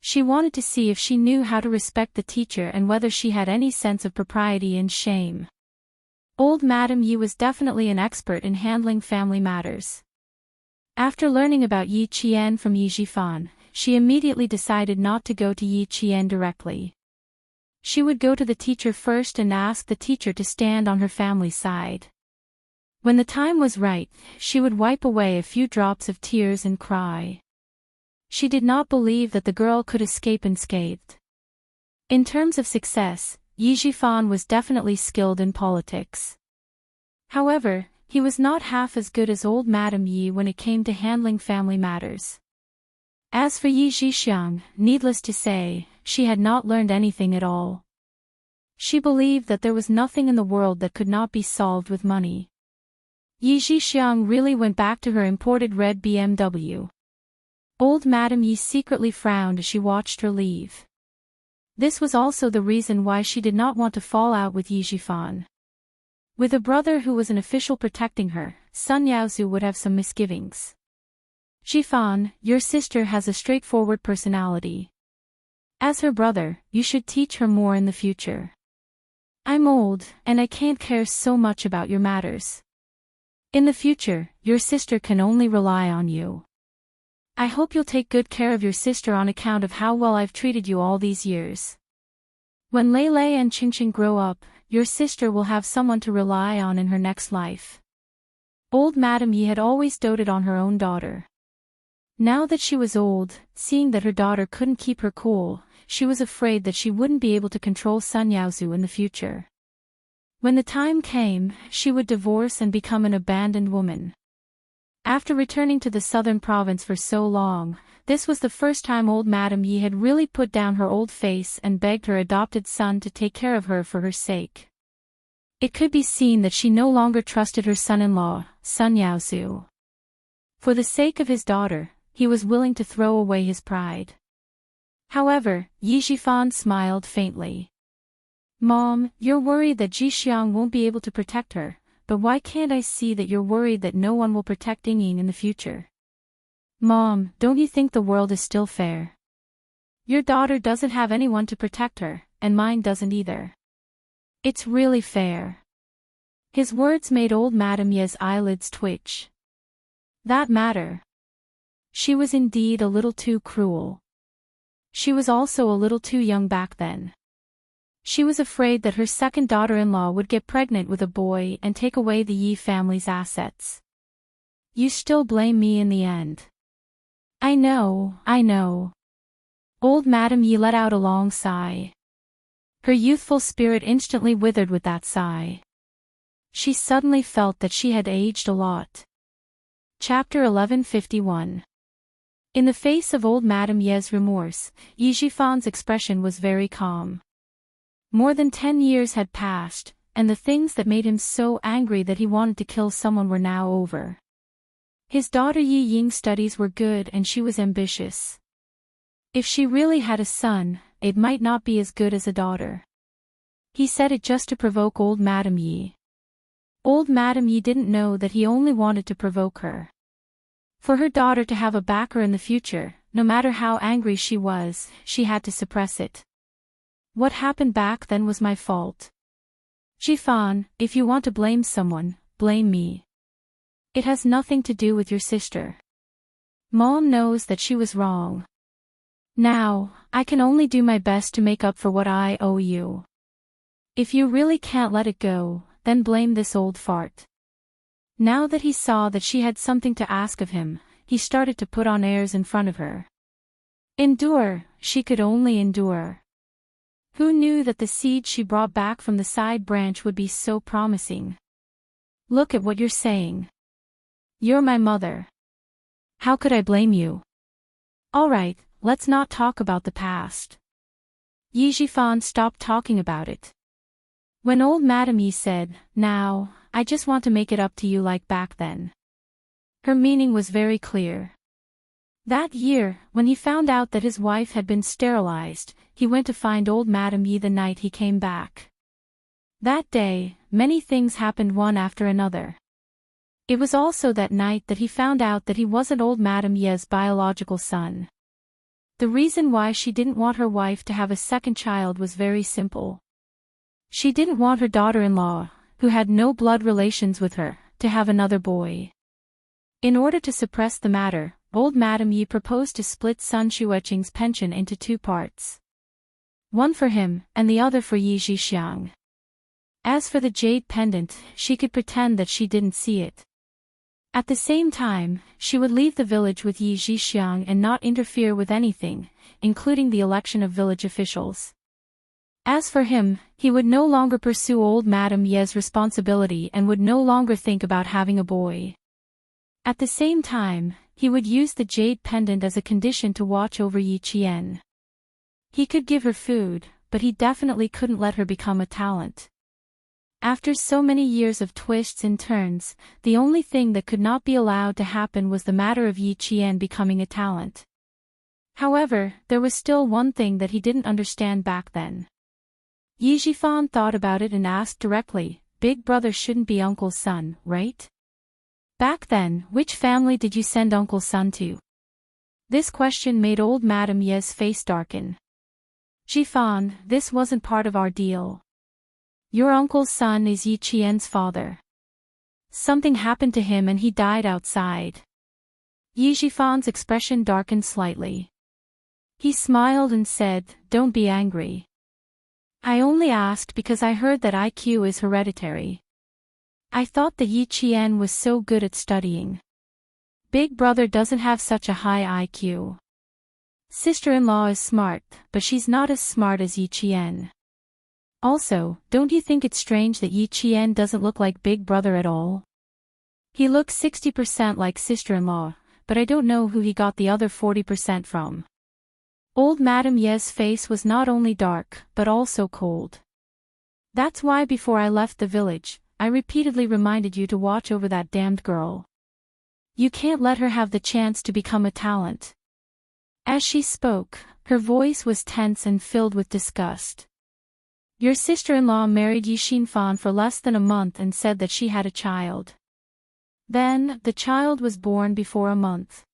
She wanted to see if she knew how to respect the teacher and whether she had any sense of propriety and shame. Old Madam Yi was definitely an expert in handling family matters. After learning about Yi Qian from Yi Zhifan, she immediately decided not to go to Yi Qian directly. She would go to the teacher first and ask the teacher to stand on her family's side. When the time was right, she would wipe away a few drops of tears and cry. She did not believe that the girl could escape unscathed. In terms of success, Yi Zhifan was definitely skilled in politics. However, he was not half as good as old Madam Yi when it came to handling family matters. As for Yi Zhixiang, needless to say, she had not learned anything at all. She believed that there was nothing in the world that could not be solved with money. Yi Zhixiang really went back to her imported red BMW. Old Madam Yi secretly frowned as she watched her leave. This was also the reason why she did not want to fall out with Yi Zhifan. With a brother who was an official protecting her, Sun Yaozu would have some misgivings. "Zhifan, your sister has a straightforward personality. As her brother, you should teach her more in the future. I'm old, and I can't care so much about your matters. In the future, your sister can only rely on you. I hope you'll take good care of your sister on account of how well I've treated you all these years. When Lele and Qingqing grow up, your sister will have someone to rely on in her next life. Old Madame Yi had always doted on her own daughter. Now that she was old, seeing that her daughter couldn't keep her cool, she was afraid that she wouldn't be able to control Sun Yaozu in the future. When the time came, she would divorce and become an abandoned woman. After returning to the southern province for so long, this was the first time old Madame Yi had really put down her old face and begged her adopted son to take care of her for her sake. It could be seen that she no longer trusted her son-in-law, Sun Yaozu. For the sake of his daughter, he was willing to throw away his pride. However, Yi Zhifan smiled faintly. Mom, you're worried that Jixiang won't be able to protect her, but why can't I see that you're worried that no one will protect Yingying in the future? Mom, don't you think the world is still fair? Your daughter doesn't have anyone to protect her, and mine doesn't either. It's really fair. His words made old Madame Ye's eyelids twitch. That matter. She was indeed a little too cruel. She was also a little too young back then. She was afraid that her second daughter-in-law would get pregnant with a boy and take away the Yi family's assets. You still blame me in the end. I know. Old Madame Yi let out a long sigh. Her youthful spirit instantly withered with that sigh. She suddenly felt that she had aged a lot. Chapter 1151. In the face of old Madame Ye's remorse, Yi Zhifan's expression was very calm. More than 10 years had passed, and the things that made him so angry that he wanted to kill someone were now over. His daughter Yi Ying's studies were good and she was ambitious. If she really had a son, it might not be as good as a daughter. He said it just to provoke old Madame Yi. Old Madame Yi didn't know that he only wanted to provoke her. For her daughter to have a backer in the future, no matter how angry she was, she had to suppress it. What happened back then was my fault. Zhifan, if you want to blame someone, blame me. It has nothing to do with your sister. Mom knows that she was wrong. Now, I can only do my best to make up for what I owe you. If you really can't let it go, then blame this old fart. Now that he saw that she had something to ask of him, he started to put on airs in front of her. Endure, she could only endure. Who knew that the seed she brought back from the side branch would be so promising? Look at what you're saying. You're my mother. How could I blame you? All right, let's not talk about the past. Yi Zhifan stopped talking about it. When old Madame Yi said, now, I just want to make it up to you like back then. Her meaning was very clear. That year, when he found out that his wife had been sterilized, he went to find old Madame Yi the night he came back. That day, many things happened one after another. It was also that night that he found out that he wasn't old Madame Ye's biological son. The reason why she didn't want her wife to have a second child was very simple. She didn't want her daughter-in-law, who had no blood relations with her, to have another boy. In order to suppress the matter, old Madame Yi proposed to split Sun Xueqing's pension into 2 parts. One for him, and the other for Yi Zhixiang. As for the jade pendant, she could pretend that she didn't see it. At the same time, she would leave the village with Yi Zhixiang and not interfere with anything, including the election of village officials. As for him, he would no longer pursue old Madame Ye's responsibility and would no longer think about having a boy. At the same time, he would use the jade pendant as a condition to watch over Yi Qian. He could give her food, but he definitely couldn't let her become a talent. After so many years of twists and turns, the only thing that could not be allowed to happen was the matter of Yi Qian becoming a talent. However, there was still one thing that he didn't understand back then. Yi Zhifan thought about it and asked directly, Big brother shouldn't be uncle's son, right? Back then, which family did you send Uncle Sun to? This question made old Madame Ye's face darken. Jifan, this wasn't part of our deal. Your uncle's son is Yi Qian's father. Something happened to him and he died outside. Yi Jifan's expression darkened slightly. He smiled and said, "Don't be angry. I only asked because I heard that IQ is hereditary. I thought that Yi Qian was so good at studying. Big brother doesn't have such a high IQ. Sister-in-law is smart, but she's not as smart as Yi Qian. Also, don't you think it's strange that Yi Qian doesn't look like big brother at all? He looks 60% like sister-in-law, but I don't know who he got the other 40% from." Old Madame Ye's face was not only dark, but also cold. "That's why before I left the village, I repeatedly reminded you to watch over that damned girl. You can't let her have the chance to become a talent." As she spoke, her voice was tense and filled with disgust. "Your sister-in-law married Yi Xinfan for less than a month and said that she had a child. Then, the child was born before a month.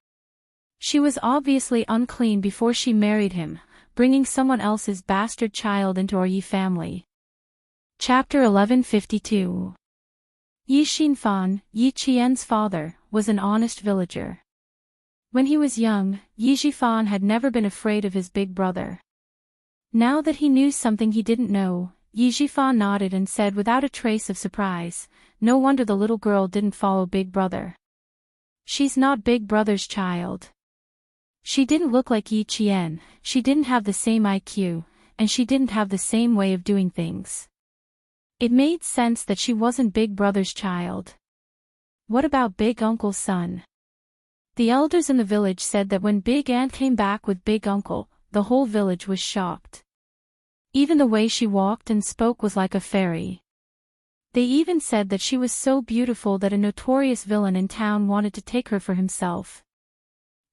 She was obviously unclean before she married him, bringing someone else's bastard child into our Yi family." Chapter 1152. Yi Xinfan, Yi Qian's father, was an honest villager. When he was young, Yi Jifan had never been afraid of his big brother. Now that he knew something he didn't know, Yi Jifan nodded and said without a trace of surprise, "No wonder the little girl didn't follow Big Brother. She's not Big Brother's child. She didn't look like Yi Qian, she didn't have the same IQ, and she didn't have the same way of doing things. It made sense that she wasn't Big Brother's child. What about Big Uncle's son?" The elders in the village said that when Big Aunt came back with Big Uncle, the whole village was shocked. Even the way she walked and spoke was like a fairy. They even said that she was so beautiful that a notorious villain in town wanted to take her for himself.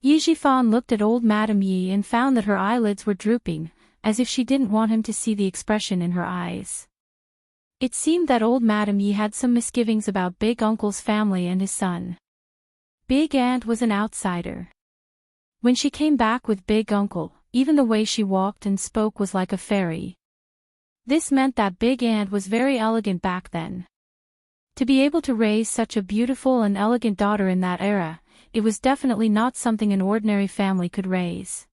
Yi Jifan looked at old Madame Yi and found that her eyelids were drooping, as if she didn't want him to see the expression in her eyes. It seemed that old Madame Yi had some misgivings about Big Uncle's family and his son. Big Aunt was an outsider. When she came back with Big Uncle, even the way she walked and spoke was like a fairy. This meant that Big Aunt was very elegant back then. To be able to raise such a beautiful and elegant daughter in that era, it was definitely not something an ordinary family could raise.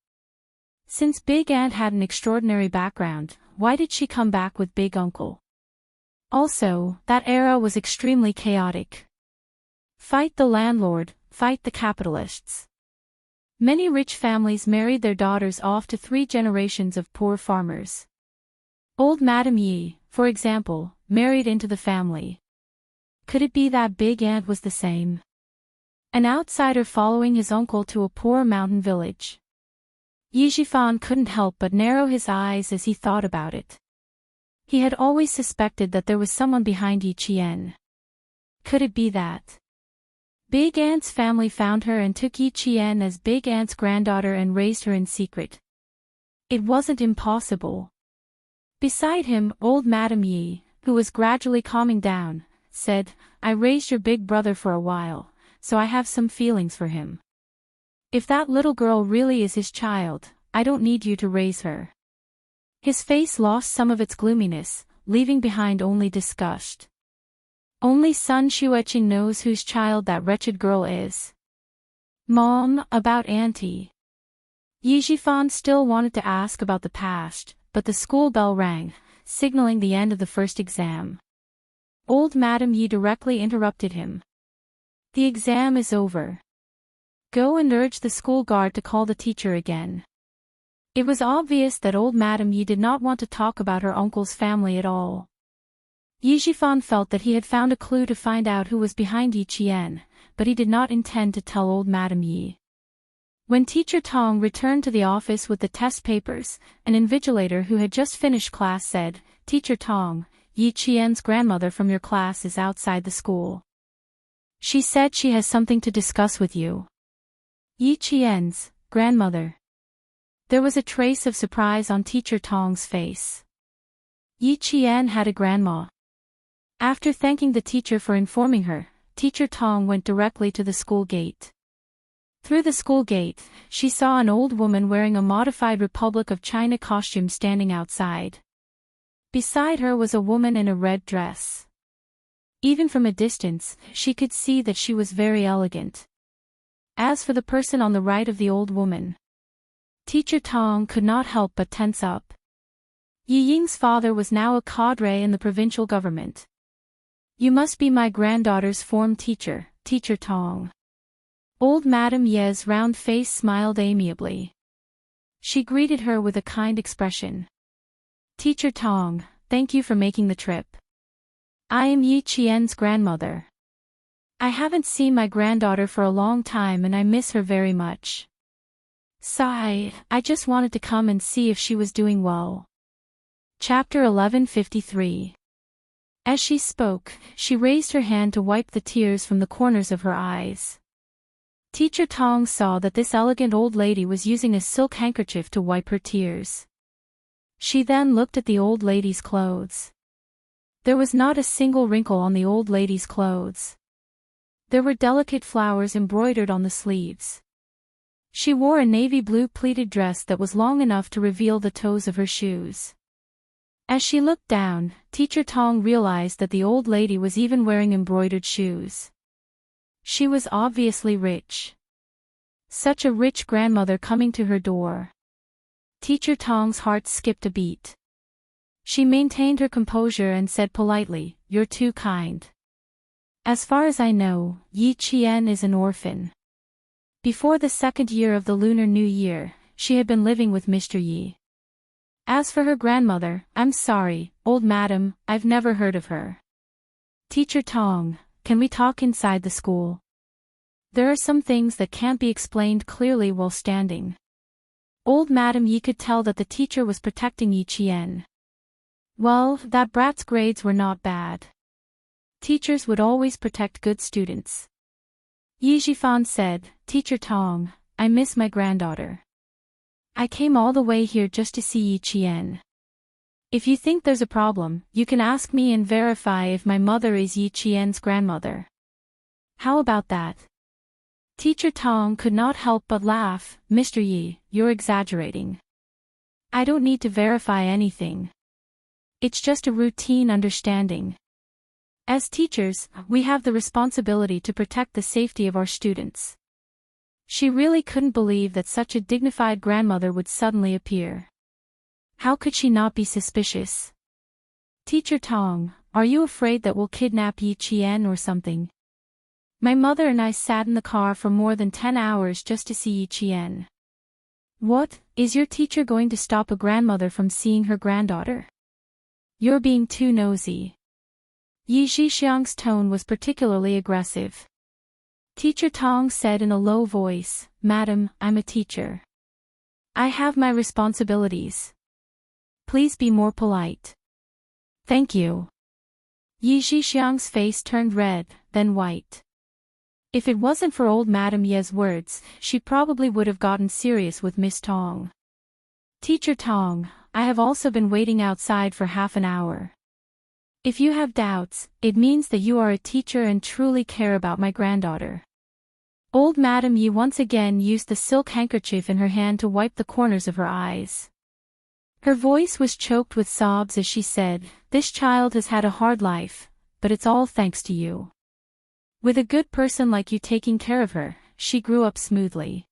Since Big Aunt had an extraordinary background, why did she come back with Big Uncle? Also, that era was extremely chaotic. Fight the landlord, fight the capitalists. Many rich families married their daughters off to 3 generations of poor farmers. Old Madame Yi, for example, married into the family. Could it be that Big Aunt was the same? An outsider following his uncle to a poor mountain village. Yi Jifan couldn't help but narrow his eyes as he thought about it. He had always suspected that there was someone behind Yi Qian. Could it be that Big Aunt's family found her and took Yi Qian as Big Aunt's granddaughter and raised her in secret? It wasn't impossible. Beside him, old Madame Yi, who was gradually calming down, said, "I raised your big brother for a while, so I have some feelings for him. If that little girl really is his child, I don't need you to raise her." His face lost some of its gloominess, leaving behind only disgust. "Only son Xueqing knows whose child that wretched girl is." "Mom, about Auntie." Yi Jifan still wanted to ask about the past, but the school bell rang, signaling the end of the first exam. Old Madame Yi directly interrupted him. "The exam is over. Go and urge the school guard to call the teacher again." It was obvious that old Madame Yi did not want to talk about her uncle's family at all. Yi Jifan felt that he had found a clue to find out who was behind Yi Qian, but he did not intend to tell old Madame Yi. When Teacher Tong returned to the office with the test papers, an invigilator who had just finished class said, "Teacher Tong, Yi Qian's grandmother from your class is outside the school. She said she has something to discuss with you." Yi Qian's grandmother. There was a trace of surprise on Teacher Tong's face. Yi Qian had a grandma. After thanking the teacher for informing her, Teacher Tong went directly to the school gate. Through the school gate, she saw an old woman wearing a modified Republic of China costume standing outside. Beside her was a woman in a red dress. Even from a distance, she could see that she was very elegant. As for the person on the right of the old woman, Teacher Tong could not help but tense up. Yi Ying's father was now a cadre in the provincial government. "You must be my granddaughter's form teacher, Teacher Tong." Old Madame Ye's round face smiled amiably. She greeted her with a kind expression. "Teacher Tong, thank you for making the trip. I am Yi Qian's grandmother. I haven't seen my granddaughter for a long time and I miss her very much. Sigh, I just wanted to come and see if she was doing well." Chapter 1153. As she spoke, she raised her hand to wipe the tears from the corners of her eyes. Teacher Tong saw that this elegant old lady was using a silk handkerchief to wipe her tears. She then looked at the old lady's clothes. There was not a single wrinkle on the old lady's clothes. There were delicate flowers embroidered on the sleeves. She wore a navy blue pleated dress that was long enough to reveal the toes of her shoes. As she looked down, Teacher Tong realized that the old lady was even wearing embroidered shoes. She was obviously rich. Such a rich grandmother coming to her door. Teacher Tong's heart skipped a beat. She maintained her composure and said politely, "You're too kind. As far as I know, Yi Qian is an orphan." Before the second year of the Lunar New Year, she had been living with Mr. Yi. As for her grandmother, "I'm sorry, old madam, I've never heard of her." "Teacher Tong, can we talk inside the school? There are some things that can't be explained clearly while standing." Old Madam Yi could tell that the teacher was protecting Yi Qian. Well, that brat's grades were not bad. Teachers would always protect good students. Yi Zhifan said, "Teacher Tong, I miss my granddaughter. I came all the way here just to see Yi Qian. If you think there's a problem, you can ask me and verify if my mother is Yi Qian's grandmother. How about that?" Teacher Tong could not help but laugh. "Mr. Yi, you're exaggerating. I don't need to verify anything. It's just a routine understanding. As teachers, we have the responsibility to protect the safety of our students." She really couldn't believe that such a dignified grandmother would suddenly appear. How could she not be suspicious? "Teacher Tong, are you afraid that we'll kidnap Yi Qian or something? My mother and I sat in the car for more than 10 hours just to see Yi Qian." "What, is your teacher going to stop a grandmother from seeing her granddaughter? You're being too nosy." Yi Zhixiang's tone was particularly aggressive. Teacher Tong said in a low voice, "Madam, I'm a teacher. I have my responsibilities. Please be more polite." "Thank you." Yi Zhixiang's face turned red, then white. If it wasn't for old Madame Ye's words, she probably would have gotten serious with Miss Tong. "Teacher Tong, I have also been waiting outside for half an hour. If you have doubts, it means that you are a teacher and truly care about my granddaughter." Old Madame Yi once again used the silk handkerchief in her hand to wipe the corners of her eyes. Her voice was choked with sobs as she said, "This child has had a hard life, but it's all thanks to you. With a good person like you taking care of her, she grew up smoothly.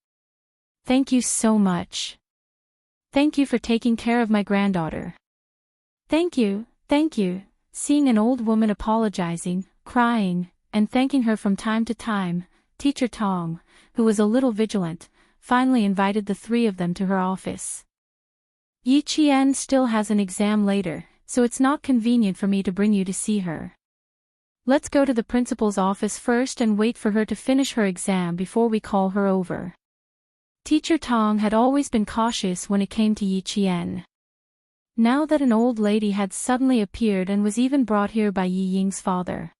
Thank you so much. Thank you for taking care of my granddaughter." Thank you." Seeing an old woman apologizing, crying, and thanking her from time to time, Teacher Tong, who was a little vigilant, finally invited the three of them to her office. "Yi Qian still has an exam later, so it's not convenient for me to bring you to see her. Let's go to the principal's office first and wait for her to finish her exam before we call her over." Teacher Tong had always been cautious when it came to Yi Qian. Now that an old lady had suddenly appeared and was even brought here by Yi Ying's father,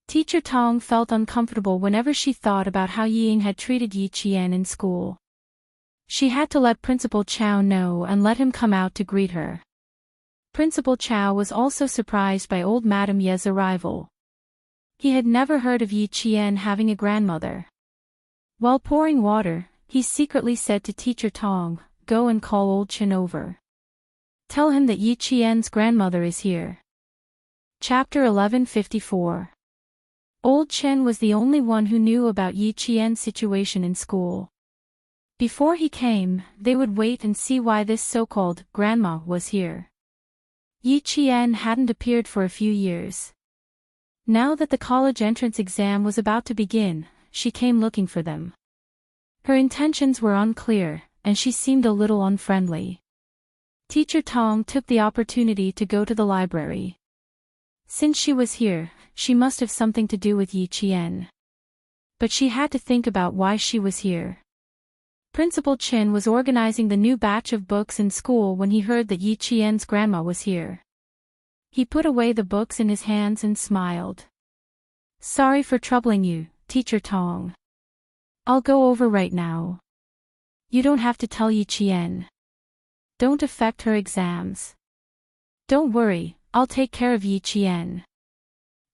Teacher Tong felt uncomfortable whenever she thought about how Yi Ying had treated Yi Qian in school. She had to let Principal Chow know and let him come out to greet her. Principal Chow was also surprised by old Madame Ye's arrival. He had never heard of Yi Qian having a grandmother. While pouring water, he secretly said to Teacher Tong, "Go and call old Chen over. Tell him that Yi Qian's grandmother is here." Chapter 1154. Old Chen was the only one who knew about Yi Qian's situation in school. Before he came, they would wait and see why this so-called grandma was here. Yi Qian hadn't appeared for a few years. Now that the college entrance exam was about to begin, she came looking for them. Her intentions were unclear, and she seemed a little unfriendly. Teacher Tong took the opportunity to go to the library. Since she was here, she must have something to do with Yi Qian. But she had to think about why she was here. Principal Chen was organizing the new batch of books in school when he heard that Yi Qian's grandma was here. He put away the books in his hands and smiled. "Sorry for troubling you, Teacher Tong. I'll go over right now. You don't have to tell Yi Qian. Don't affect her exams. Don't worry, I'll take care of Yi Qian.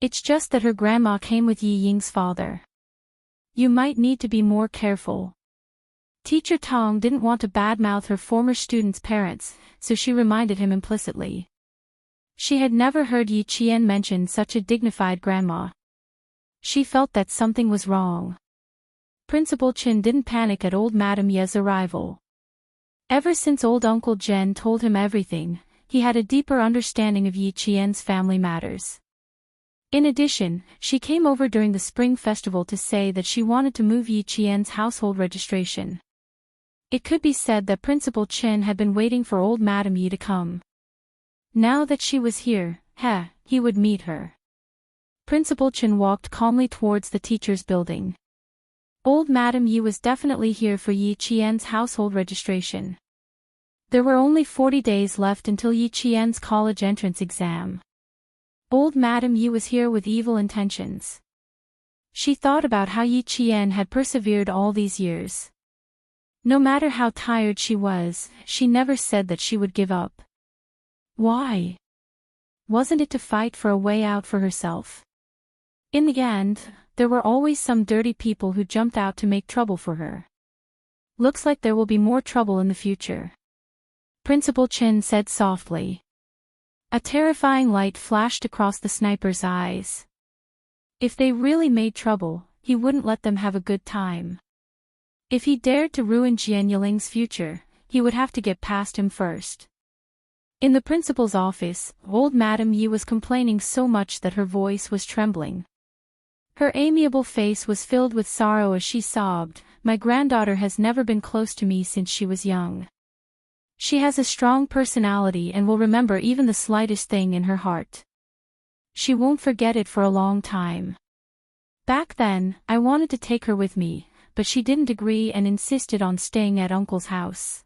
It's just that her grandma came with Yi Ying's father. You might need to be more careful." Teacher Tong didn't want to badmouth her former students' parents, so she reminded him implicitly. She had never heard Yi Qian mention such a dignified grandma. She felt that something was wrong. Principal Chen didn't panic at old Madame Ye's arrival. Ever since old Uncle Jen told him everything, he had a deeper understanding of Yi Qian's family matters. In addition, she came over during the Spring Festival to say that she wanted to move Yi Qian's household registration. It could be said that Principal Chen had been waiting for old Madame Yi to come. Now that she was here, he would meet her. Principal Chen walked calmly towards the teacher's building. Old Madame Yi was definitely here for Yi Qian's household registration. There were only 40 days left until Yi Qian's college entrance exam. Old Madame Yi was here with evil intentions. She thought about how Yi Qian had persevered all these years. No matter how tired she was, she never said that she would give up. Why? Wasn't it to fight for a way out for herself? In the end, there were always some dirty people who jumped out to make trouble for her. Looks like there will be more trouble in the future. Principal Chen said softly. A terrifying light flashed across the sniper's eyes. If they really made trouble, he wouldn't let them have a good time. If he dared to ruin Jian Yiling's future, he would have to get past him first. In the principal's office, old Madame Yi was complaining so much that her voice was trembling. Her amiable face was filled with sorrow as she sobbed, "My granddaughter has never been close to me since she was young. She has a strong personality and will remember even the slightest thing in her heart. She won't forget it for a long time. Back then, I wanted to take her with me, but she didn't agree and insisted on staying at Uncle's house.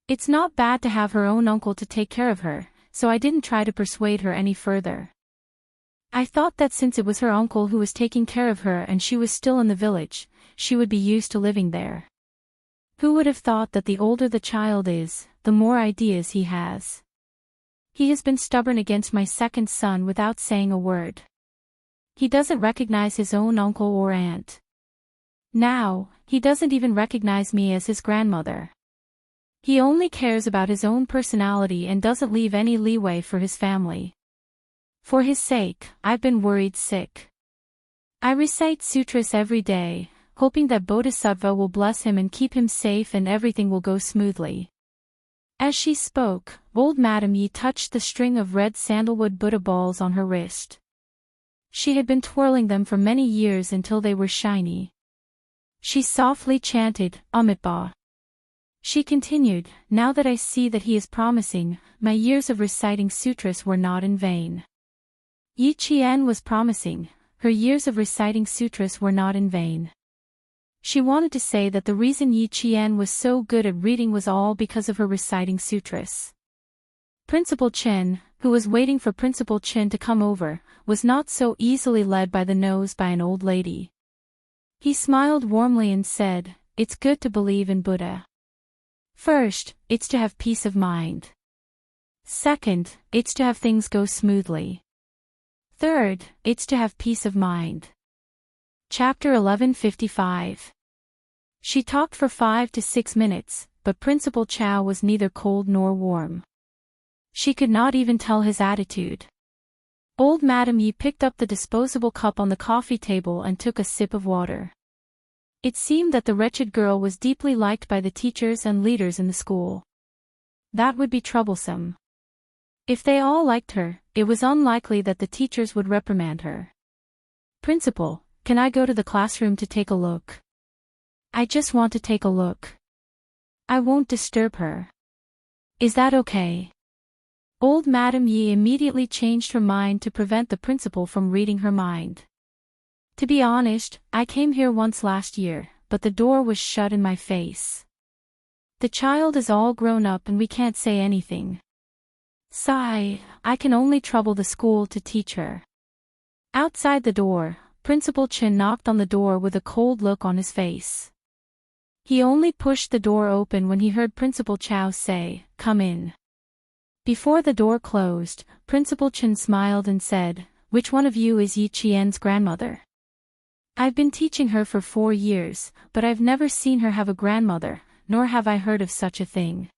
It's not bad to have her own uncle to take care of her, so I didn't try to persuade her any further. I thought that since it was her uncle who was taking care of her and she was still in the village, she would be used to living there. Who would have thought that the older the child is, the more ideas he has? He has been stubborn against my second son without saying a word. He doesn't recognize his own uncle or aunt. Now, he doesn't even recognize me as his grandmother. He only cares about his own personality and doesn't leave any leeway for his family. For his sake, I've been worried sick. I recite sutras every day, hoping that Bodhisattva will bless him and keep him safe and everything will go smoothly." As she spoke, old Madame Yi touched the string of red sandalwood Buddha balls on her wrist. She had been twirling them for many years until they were shiny. She softly chanted, "Amitabha." She continued, "Now that I see that he is promising, my years of reciting sutras were not in vain." Yi Qian was promising, her years of reciting sutras were not in vain. She wanted to say that the reason Yi Qian was so good at reading was all because of her reciting sutras. Principal Chen, who was waiting for Principal Chen to come over, was not so easily led by the nose by an old lady. He smiled warmly and said, "It's good to believe in Buddha. First, it's to have peace of mind. Second, it's to have things go smoothly. Third, it's to have peace of mind." Chapter 1155. She talked for 5 to 6 minutes, but Principal Chow was neither cold nor warm. She could not even tell his attitude. Old Madam Yi picked up the disposable cup on the coffee table and took a sip of water. It seemed that the wretched girl was deeply liked by the teachers and leaders in the school. That would be troublesome. If they all liked her, it was unlikely that the teachers would reprimand her. "Principal, can I go to the classroom to take a look? I just want to take a look. I won't disturb her. Is that okay?" Old Madam Yi immediately changed her mind to prevent the principal from reading her mind. "To be honest, I came here once last year, but the door was shut in my face. The child is all grown up and we can't say anything. Sigh, I can only trouble the school to teach her." Outside the door, Principal Chin knocked on the door with a cold look on his face. He only pushed the door open when he heard Principal Chow say, "Come in." Before the door closed, Principal Chin smiled and said, "Which one of you is Yi Qian's grandmother? I've been teaching her for 4 years, but I've never seen her have a grandmother, nor have I heard of such a thing."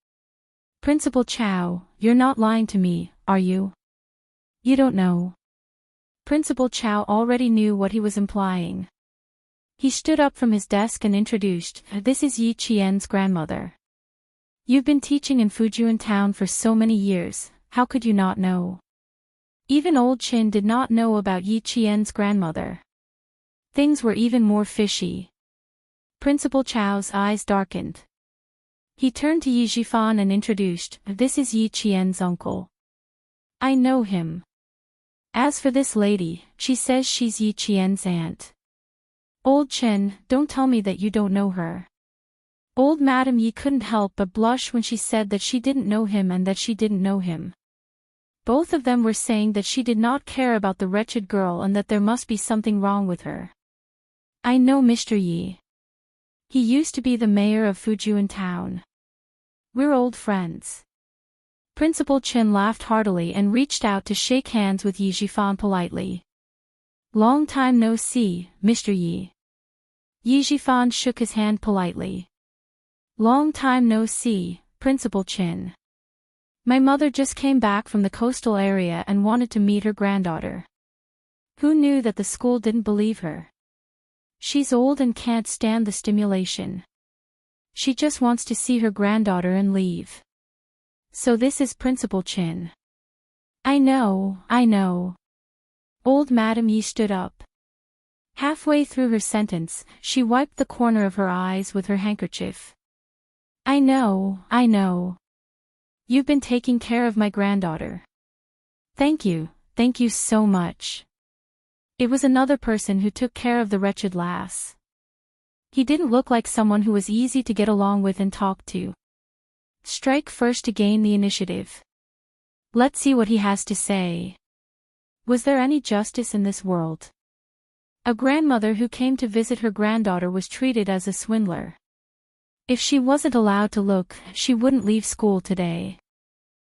"Principal Chow, you're not lying to me, are you? You don't know." Principal Chow already knew what he was implying. He stood up from his desk and introduced, "This is Yi Qian's grandmother. You've been teaching in Fujian town for so many years, how could you not know?" Even old Chin did not know about Yi Qian's grandmother. Things were even more fishy. Principal Chow's eyes darkened. He turned to Yi Jifan and introduced, "This is Yi Qian's uncle. I know him. As for this lady, she says she's Yi Qian's aunt." "Old Chen, don't tell me that you don't know her." Old Madam Yi couldn't help but blush when she said that she didn't know him and that she didn't know him. Both of them were saying that she did not care about the wretched girl and that there must be something wrong with her. "I know Mr. Yi. He used to be the mayor of Fujian town. We're old friends." Principal Chin laughed heartily and reached out to shake hands with Yi Jifan politely. "Long time no see, Mr. Yi." Yi Jifan shook his hand politely. "Long time no see, Principal Chin. My mother just came back from the coastal area and wanted to meet her granddaughter. Who knew that the school didn't believe her? She's old and can't stand the stimulation. She just wants to see her granddaughter and leave. So this is Principal Chin." I know. Old Madam Yi stood up. Halfway through her sentence, she wiped the corner of her eyes with her handkerchief. I know. You've been taking care of my granddaughter. Thank you so much." It was another person who took care of the wretched lass. He didn't look like someone who was easy to get along with and talk to. Strike first to gain the initiative. Let's see what he has to say. Was there any justice in this world? A grandmother who came to visit her granddaughter was treated as a swindler. If she wasn't allowed to look, she wouldn't leave school today.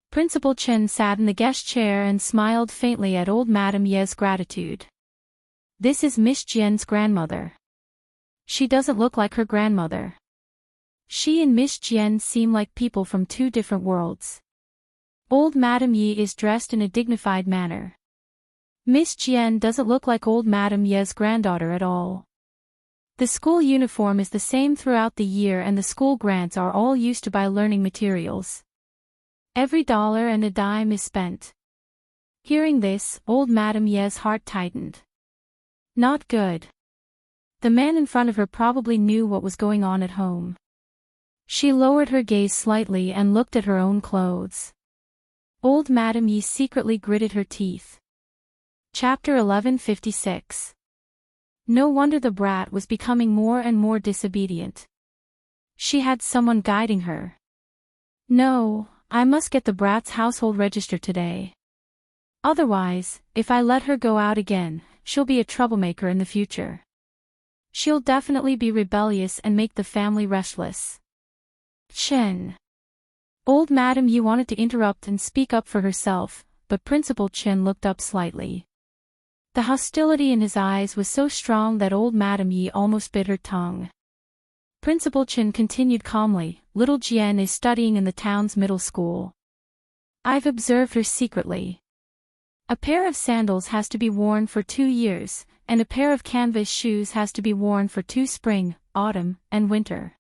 Principal Chen sat in the guest chair and smiled faintly at old Madame Ye's gratitude. "This is Miss Jian's grandmother. She doesn't look like her grandmother. She and Miss Jian seem like people from 2 different worlds. Old Madame Ye is dressed in a dignified manner. Miss Jian doesn't look like old Madame Ye's granddaughter at all. The school uniform is the same throughout the year and the school grants are all used to buy learning materials. Every dollar and a dime is spent." Hearing this, old Madame Ye's heart tightened. Not good. The man in front of her probably knew what was going on at home. She lowered her gaze slightly and looked at her own clothes. Old Madame Ye secretly gritted her teeth. Chapter 1156. No wonder the brat was becoming more and more disobedient. She had someone guiding her. No, I must get the brat's household register today. Otherwise, if I let her go out again, she'll be a troublemaker in the future. She'll definitely be rebellious and make the family restless. Chen. Old Madame Yi wanted to interrupt and speak up for herself, but Principal Chen looked up slightly. The hostility in his eyes was so strong that old Madame Yi almost bit her tongue. Principal Chen continued calmly, little Jian is studying in the town's middle school. I've observed her secretly. A pair of sandals has to be worn for 2 years, and a pair of canvas shoes has to be worn for 2 spring, autumn, and winter.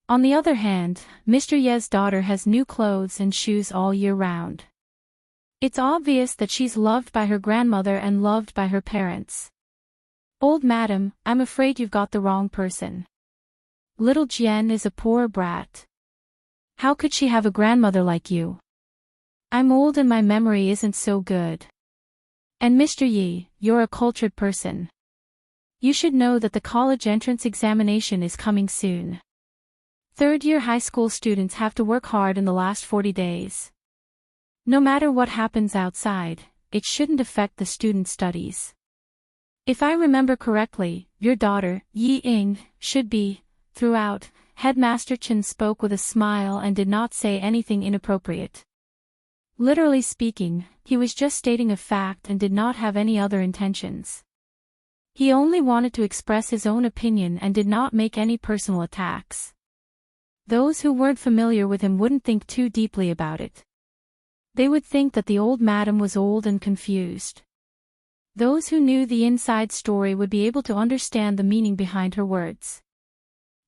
On the other hand, Mr. Ye's daughter has new clothes and shoes all year round. It's obvious that she's loved by her grandmother and loved by her parents. Old madam, I'm afraid you've got the wrong person. Little Jian is a poor brat. How could she have a grandmother like you? I'm old and my memory isn't so good. And Mr. Yi, you're a cultured person. You should know that the college entrance examination is coming soon. Third-year high school students have to work hard in the last 40 days. No matter what happens outside, it shouldn't affect the student studies. If I remember correctly, your daughter, Yi Ying, should be, throughout. Headmaster Chen spoke with a smile and did not say anything inappropriate. Literally speaking, he was just stating a fact and did not have any other intentions. He only wanted to express his own opinion and did not make any personal attacks. Those who weren't familiar with him wouldn't think too deeply about it. They would think that the old madam was old and confused. Those who knew the inside story would be able to understand the meaning behind her words.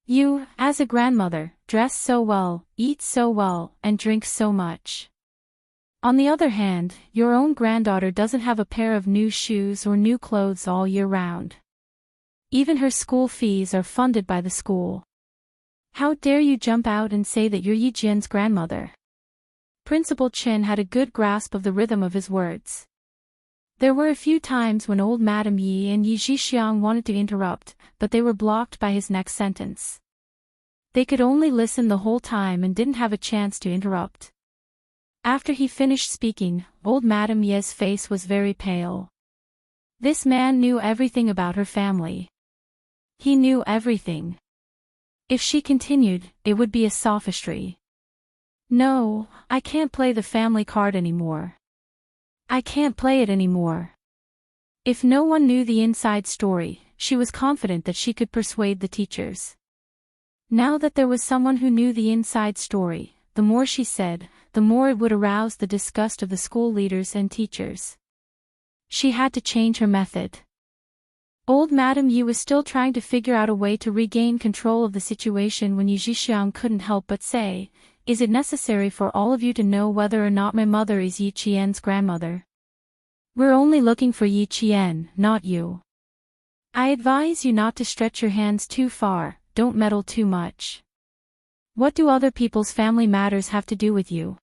You, as a grandmother, dress so well, eat so well, and drink so much. On the other hand, your own granddaughter doesn't have a pair of new shoes or new clothes all year round. Even her school fees are funded by the school. How dare you jump out and say that you're Yi Jian's grandmother? Principal Chen had a good grasp of the rhythm of his words. There were a few times when old Madam Yi and Yi Zhixiang wanted to interrupt, but they were blocked by his next sentence. They could only listen the whole time and didn't have a chance to interrupt. After he finished speaking, old Madam Ye's face was very pale. This man knew everything about her family. He knew everything. If she continued, it would be a sophistry. No, I can't play the family card anymore. I can't play it anymore. If no one knew the inside story, she was confident that she could persuade the teachers. Now that there was someone who knew the inside story, the more she said, the more it would arouse the disgust of the school leaders and teachers. She had to change her method. Old Madam Yi was still trying to figure out a way to regain control of the situation when Yi Zhixiang couldn't help but say, "Is it necessary for all of you to know whether or not my mother is Yi Qian's grandmother? We're only looking for Yi Qian, not you. I advise you not to stretch your hands too far, don't meddle too much. What do other people's family matters have to do with you?"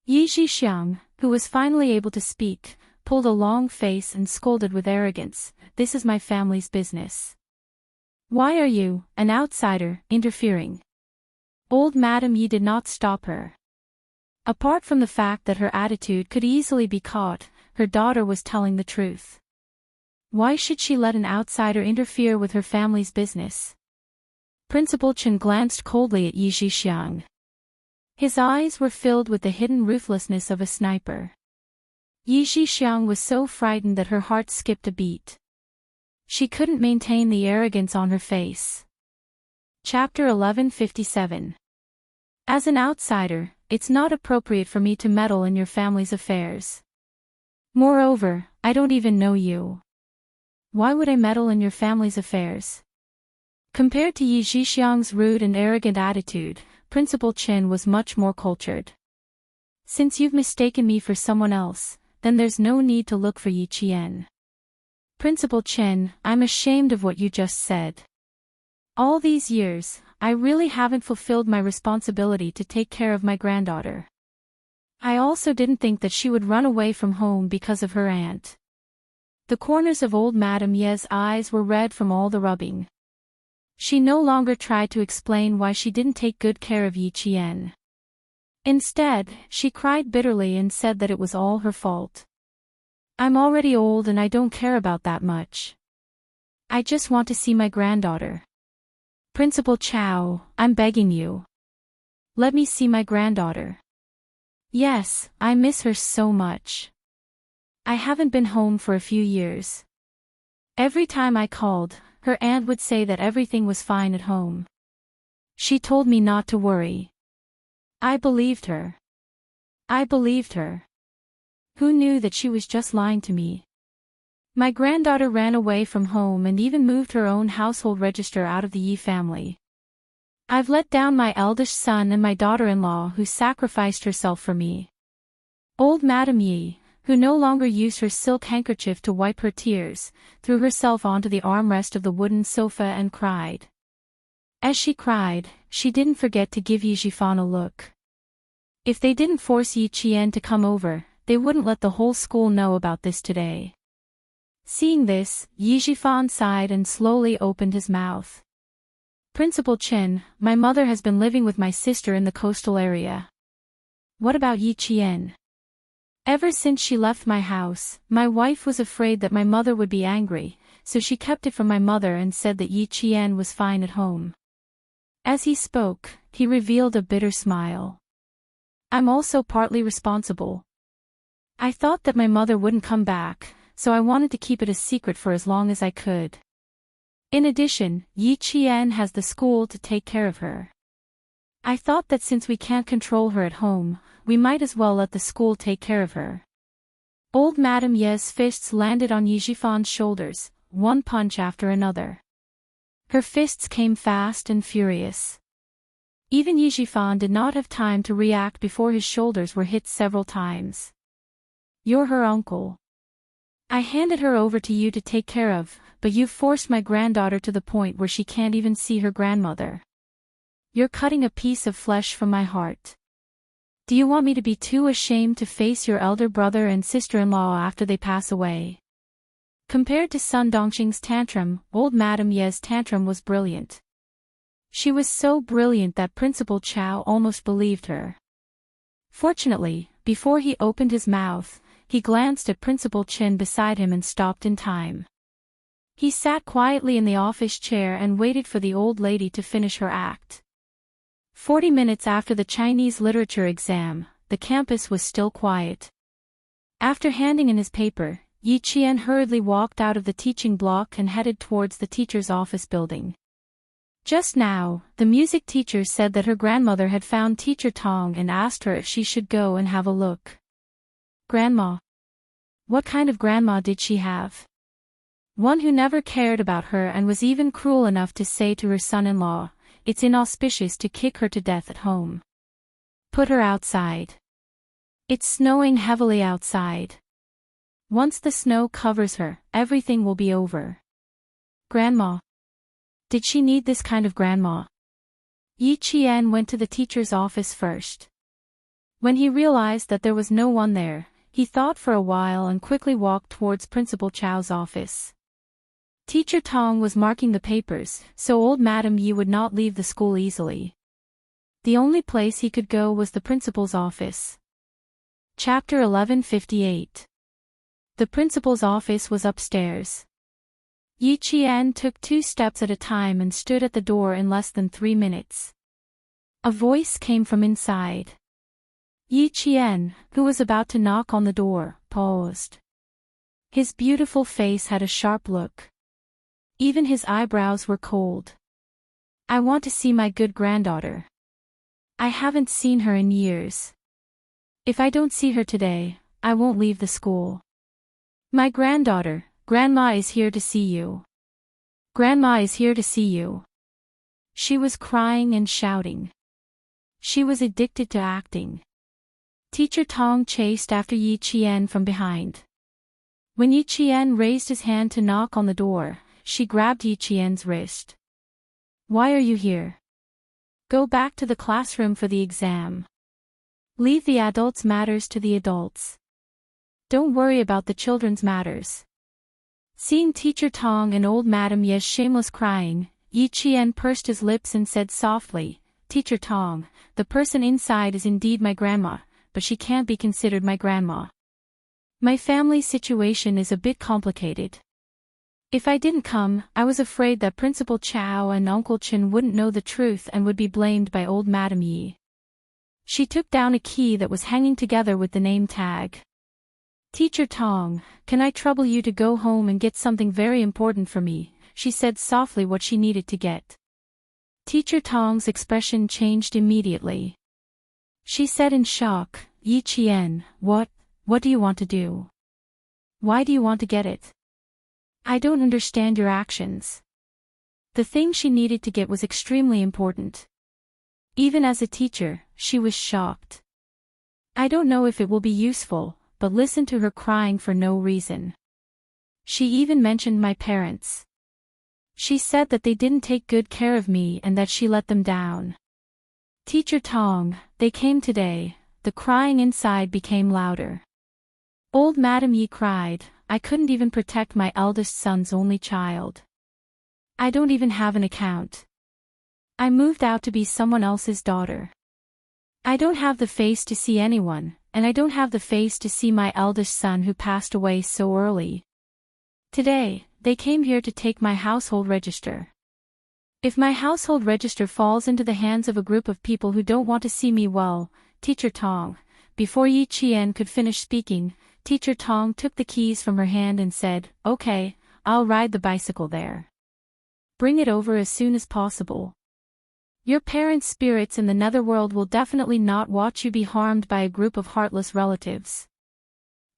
Yi Zhixiang, who was finally able to speak, pulled a long face and scolded with arrogance, "This is my family's business. Why are you, an outsider, interfering?" Old Madam Yi did not stop her. Apart from the fact that her attitude could easily be caught, her daughter was telling the truth. Why should she let an outsider interfere with her family's business? Principal Chen glanced coldly at Yi Zhixiang. His eyes were filled with the hidden ruthlessness of a sniper. Yi Zhixiang was so frightened that her heart skipped a beat. She couldn't maintain the arrogance on her face. Chapter 1157. As an outsider, it's not appropriate for me to meddle in your family's affairs. Moreover, I don't even know you. Why would I meddle in your family's affairs? Compared to Yi Zhixiang's rude and arrogant attitude, Principal Chen was much more cultured. Since you've mistaken me for someone else, then there's no need to look for Yi Qian. Principal Chen, I'm ashamed of what you just said. All these years, I really haven't fulfilled my responsibility to take care of my granddaughter. I also didn't think that she would run away from home because of her aunt. The corners of old Madam Ye's eyes were red from all the rubbing. She no longer tried to explain why she didn't take good care of Yi Qian. Instead, she cried bitterly and said that it was all her fault. I'm already old and I don't care about that much. I just want to see my granddaughter. Principal Chow, I'm begging you. Let me see my granddaughter. Yes, I miss her so much. I haven't been home for a few years. Every time I called, her aunt would say that everything was fine at home. She told me not to worry. I believed her. I believed her. Who knew that she was just lying to me? My granddaughter ran away from home and even moved her own household register out of the Yi family. I've let down my eldest son and my daughter-in-law who sacrificed herself for me. Old Madame Yi, who no longer used her silk handkerchief to wipe her tears, threw herself onto the armrest of the wooden sofa and cried. As she cried, she didn't forget to give Yi Jifan a look. If they didn't force Yi Qian to come over, they wouldn't let the whole school know about this today. Seeing this, Yi Jifan sighed and slowly opened his mouth. Principal Chen, my mother has been living with my sister in the coastal area. What about Yi Qian? Ever since she left my house, my wife was afraid that my mother would be angry, so she kept it from my mother and said that Yi Qian was fine at home. As he spoke, he revealed a bitter smile. I'm also partly responsible. I thought that my mother wouldn't come back, so I wanted to keep it a secret for as long as I could. In addition, Yi Qian has the school to take care of her. I thought that since we can't control her at home, we might as well let the school take care of her. Old Madame Ye's fists landed on Yi Jifan's shoulders, one punch after another. Her fists came fast and furious. Even Yi Jifan did not have time to react before his shoulders were hit several times. You're her uncle. I handed her over to you to take care of, but you've forced my granddaughter to the point where she can't even see her grandmother. You're cutting a piece of flesh from my heart. Do you want me to be too ashamed to face your elder brother and sister-in-law after they pass away? Compared to Sun Dongxing's tantrum, old Madame Ye's tantrum was brilliant. She was so brilliant that Principal Chow almost believed her. Fortunately, before he opened his mouth, he glanced at Principal Chin beside him and stopped in time. He sat quietly in the office chair and waited for the old lady to finish her act. 40 minutes after the Chinese literature exam, the campus was still quiet. After handing in his paper, Yi Qian hurriedly walked out of the teaching block and headed towards the teacher's office building. Just now, the music teacher said that her grandmother had found Teacher Tong and asked her if she should go and have a look. Grandma? What kind of grandma did she have? One who never cared about her and was even cruel enough to say to her son-in-law, "It's inauspicious to kick her to death at home. Put her outside. It's snowing heavily outside. Once the snow covers her, everything will be over." Grandma. Did she need this kind of grandma? Yi Qian went to the teacher's office first. When he realized that there was no one there, he thought for a while and quickly walked towards Principal Chow's office. Teacher Tong was marking the papers, so old Madame Yi would not leave the school easily. The only place he could go was the principal's office. Chapter 1158. The principal's office was upstairs. Yi Qian took 2 steps at a time and stood at the door in less than 3 minutes. A voice came from inside. Yi Qian, who was about to knock on the door, paused. His beautiful face had a sharp look. Even his eyebrows were cold. I want to see my good granddaughter. I haven't seen her in years. If I don't see her today, I won't leave the school. My granddaughter, Grandma is here to see you. Grandma is here to see you. She was crying and shouting. She was addicted to acting. Teacher Tong chased after Yi Qian from behind. When Yi Qian raised his hand to knock on the door, she grabbed Yi Qian's wrist. Why are you here? Go back to the classroom for the exam. Leave the adults' matters to the adults. Don't worry about the children's matters. Seeing Teacher Tong and old Madame Ye's shameless crying, Yi Qian pursed his lips and said softly, Teacher Tong, the person inside is indeed my grandma, but she can't be considered my grandma. My family situation is a bit complicated. If I didn't come, I was afraid that Principal Chow and Uncle Chen wouldn't know the truth and would be blamed by old Madame Yi. She took down a key that was hanging together with the name tag. Teacher Tong, can I trouble you to go home and get something very important for me? She said softly what she needed to get. Teacher Tong's expression changed immediately. She said in shock, "Yi Qian, what do you want to do? Why do you want to get it? I don't understand your actions." The thing she needed to get was extremely important. Even as a teacher, she was shocked. "I don't know if it will be useful," but listen to her crying for no reason. She even mentioned my parents. She said that they didn't take good care of me and that she let them down. "Teacher Tong, they came today." The crying inside became louder. Old Madam Yi cried, "I couldn't even protect my eldest son's only child. I don't even have an account. I moved out to be someone else's daughter. I don't have the face to see anyone, and I don't have the face to see my eldest son who passed away so early. Today, they came here to take my household register. If my household register falls into the hands of a group of people who don't want to see me well, Teacher Tong." Before Yi Qian could finish speaking, Teacher Tong took the keys from her hand and said, "Okay, I'll ride the bicycle there. Bring it over as soon as possible. Your parents' spirits in the netherworld will definitely not watch you be harmed by a group of heartless relatives."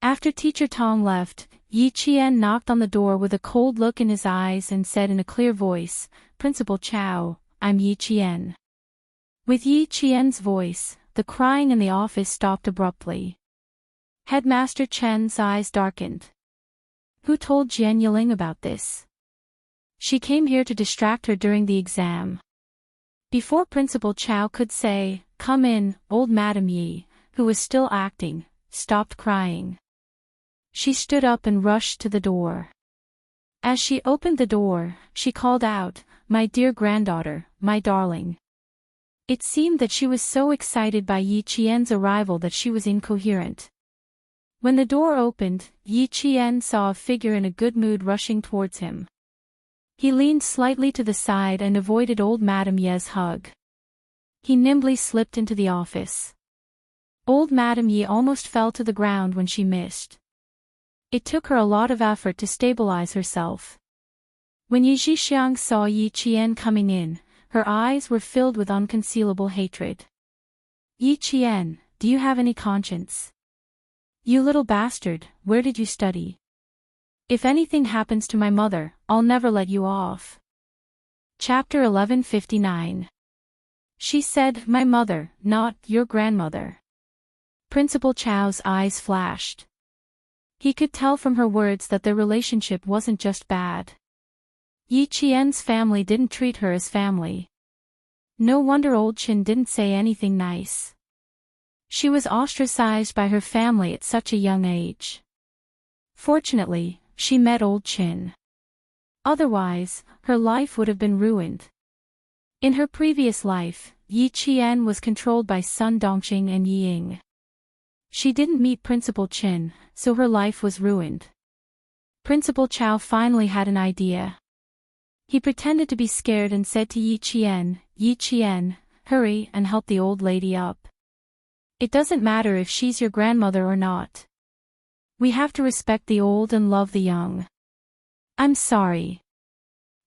After Teacher Tong left, Yi Qian knocked on the door with a cold look in his eyes and said in a clear voice, "Principal Chow, I'm Yi Qian." With Yi Qian's voice, the crying in the office stopped abruptly. Headmaster Chen's eyes darkened. "Who told Jian Yiling about this? She came here to distract her during the exam." Before Principal Chow could say, "Come in," old Madam Yi, who was still acting, stopped crying. She stood up and rushed to the door. As she opened the door, she called out, "My dear granddaughter, my darling." It seemed that she was so excited by Yi Qian's arrival that she was incoherent. When the door opened, Yi Qian saw a figure in a good mood rushing towards him. He leaned slightly to the side and avoided old Madam Ye's hug. He nimbly slipped into the office. Old Madam Ye almost fell to the ground when she missed. It took her a lot of effort to stabilize herself. When Yi Zhixiang saw Yi Qian coming in, her eyes were filled with unconcealable hatred. "Yi Qian, do you have any conscience? You little bastard, where did you study? If anything happens to my mother, I'll never let you off." Chapter 1159. She said, "My mother, not your grandmother." Principal Chow's eyes flashed. He could tell from her words that their relationship wasn't just bad. Yi Qian's family didn't treat her as family. No wonder old Qin didn't say anything nice. She was ostracized by her family at such a young age. Fortunately, she met old Qin. Otherwise, her life would have been ruined. In her previous life, Yi Qian was controlled by Sun Dongqing and Yi Ying. She didn't meet Principal Qin, so her life was ruined. Principal Chow finally had an idea. He pretended to be scared and said to Yi Qian, hurry and help the old lady up. It doesn't matter if she's your grandmother or not. We have to respect the old and love the young. I'm sorry.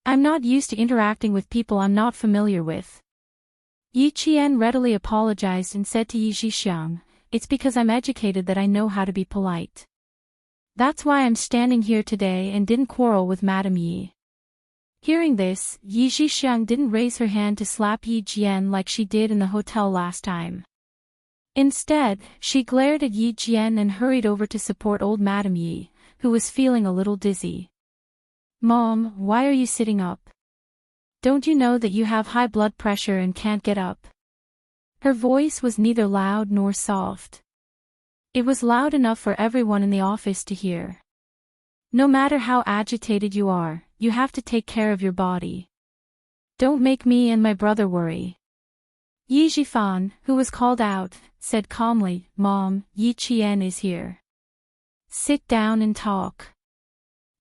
I'm not used to interacting with people I'm not familiar with. Yi Qian readily apologized and said to Yi Zhixiang, it's because I'm educated that I know how to be polite. That's why I'm standing here today and didn't quarrel with Madam Yi. Hearing this, Yi Zhixiang didn't raise her hand to slap Yi Jian like she did in the hotel last time. Instead, she glared at Yi Jian and hurried over to support old Madam Yi, who was feeling a little dizzy. Mom, why are you sitting up? Don't you know that you have high blood pressure and can't get up? Her voice was neither loud nor soft. It was loud enough for everyone in the office to hear. No matter how agitated you are, you have to take care of your body. Don't make me and my brother worry. Yi Zhifan, who was called out, said calmly, Mom, Yi Qian is here. Sit down and talk.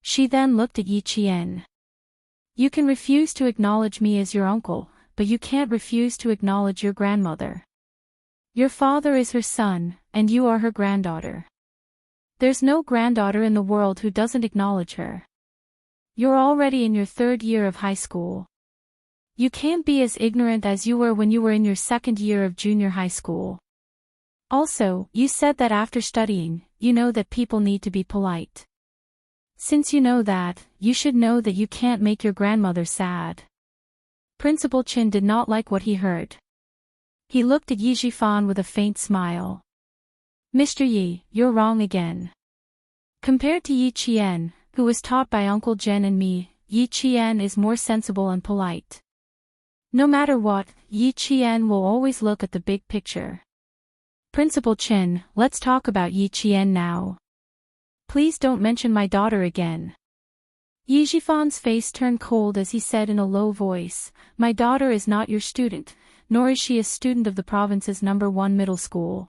She then looked at Yi Qian. You can refuse to acknowledge me as your uncle, but you can't refuse to acknowledge your grandmother. Your father is her son, and you are her granddaughter. There's no granddaughter in the world who doesn't acknowledge her. You're already in your 3rd year of high school. You can't be as ignorant as you were when you were in your second year of junior high school. Also, you said that after studying, you know that people need to be polite. Since you know that, you should know that you can't make your grandmother sad. Principal Chin did not like what he heard. He looked at Yi Jifan with a faint smile. Mr. Yi, you're wrong again. Compared to Yi Qian, who was taught by Uncle Jen and me, Yi Qian is more sensible and polite. No matter what, Yi Qian will always look at the big picture. Principal Chin, let's talk about Yi Qian now. Please don't mention my daughter again. Yi Jifan's face turned cold as he said in a low voice, my daughter is not your student, nor is she a student of the province's #1 middle school.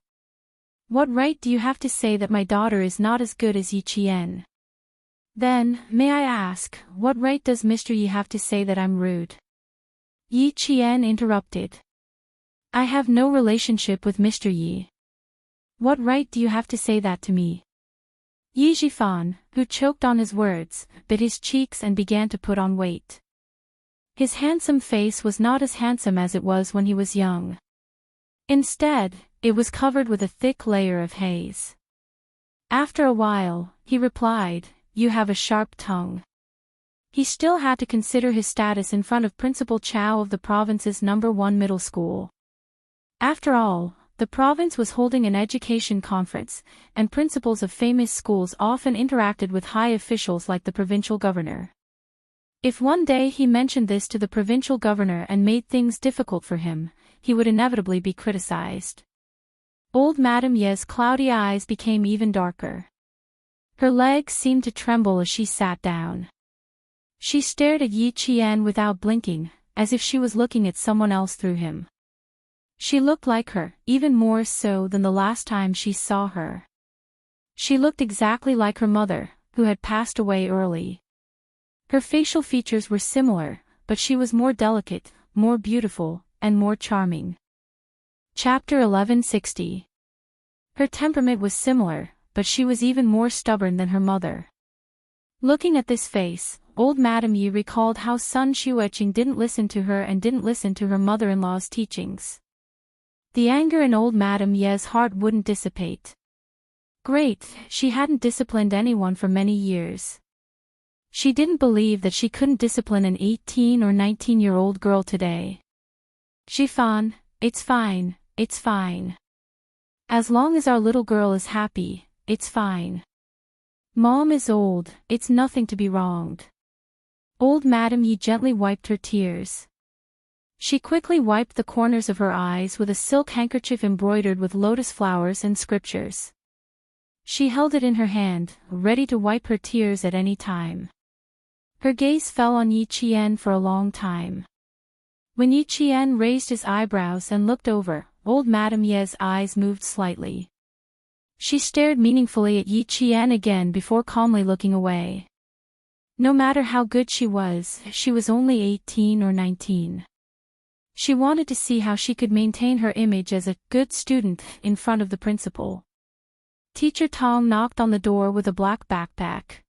What right do you have to say that my daughter is not as good as Yi Qian? Then, may I ask, what right does Mr. Yi have to say that I'm rude? Yi Qian interrupted. I have no relationship with Mr. Yi. What right do you have to say that to me? Yi Jifan, who choked on his words, bit his cheeks and began to put on weight. His handsome face was not as handsome as it was when he was young. Instead, it was covered with a thick layer of haze. After a while, he replied, you have a sharp tongue. He still had to consider his status in front of Principal Chow of the province's #1 middle school. After all, the province was holding an education conference, and principals of famous schools often interacted with high officials like the provincial governor. If one day he mentioned this to the provincial governor and made things difficult for him, he would inevitably be criticized. Old Madame Ye's cloudy eyes became even darker. Her legs seemed to tremble as she sat down. She stared at Yi Qian without blinking, as if she was looking at someone else through him. She looked like her, even more so than the last time she saw her. She looked exactly like her mother, who had passed away early. Her facial features were similar, but she was more delicate, more beautiful, and more charming. Chapter 1160. Her temperament was similar, but she was even more stubborn than her mother. Looking at this face, old Madame Yi recalled how Sun Xueqing didn't listen to her and didn't listen to her mother-in-law's teachings. The anger in old Madame Ye's heart wouldn't dissipate. Great, she hadn't disciplined anyone for many years. She didn't believe that she couldn't discipline an 18 or 19-year-old girl today. Jifan, it's fine, it's fine. As long as our little girl is happy, it's fine. Mom is old, it's nothing to be wronged. Old Madame Yi gently wiped her tears. She quickly wiped the corners of her eyes with a silk handkerchief embroidered with lotus flowers and scriptures. She held it in her hand, ready to wipe her tears at any time. Her gaze fell on Yi Qian for a long time. When Yi Qian raised his eyebrows and looked over, old Madame Ye's eyes moved slightly. She stared meaningfully at Yi Qian again before calmly looking away. No matter how good she was only 18 or 19. She wanted to see how she could maintain her image as a good student in front of the principal. Teacher Tong knocked on the door with a black backpack.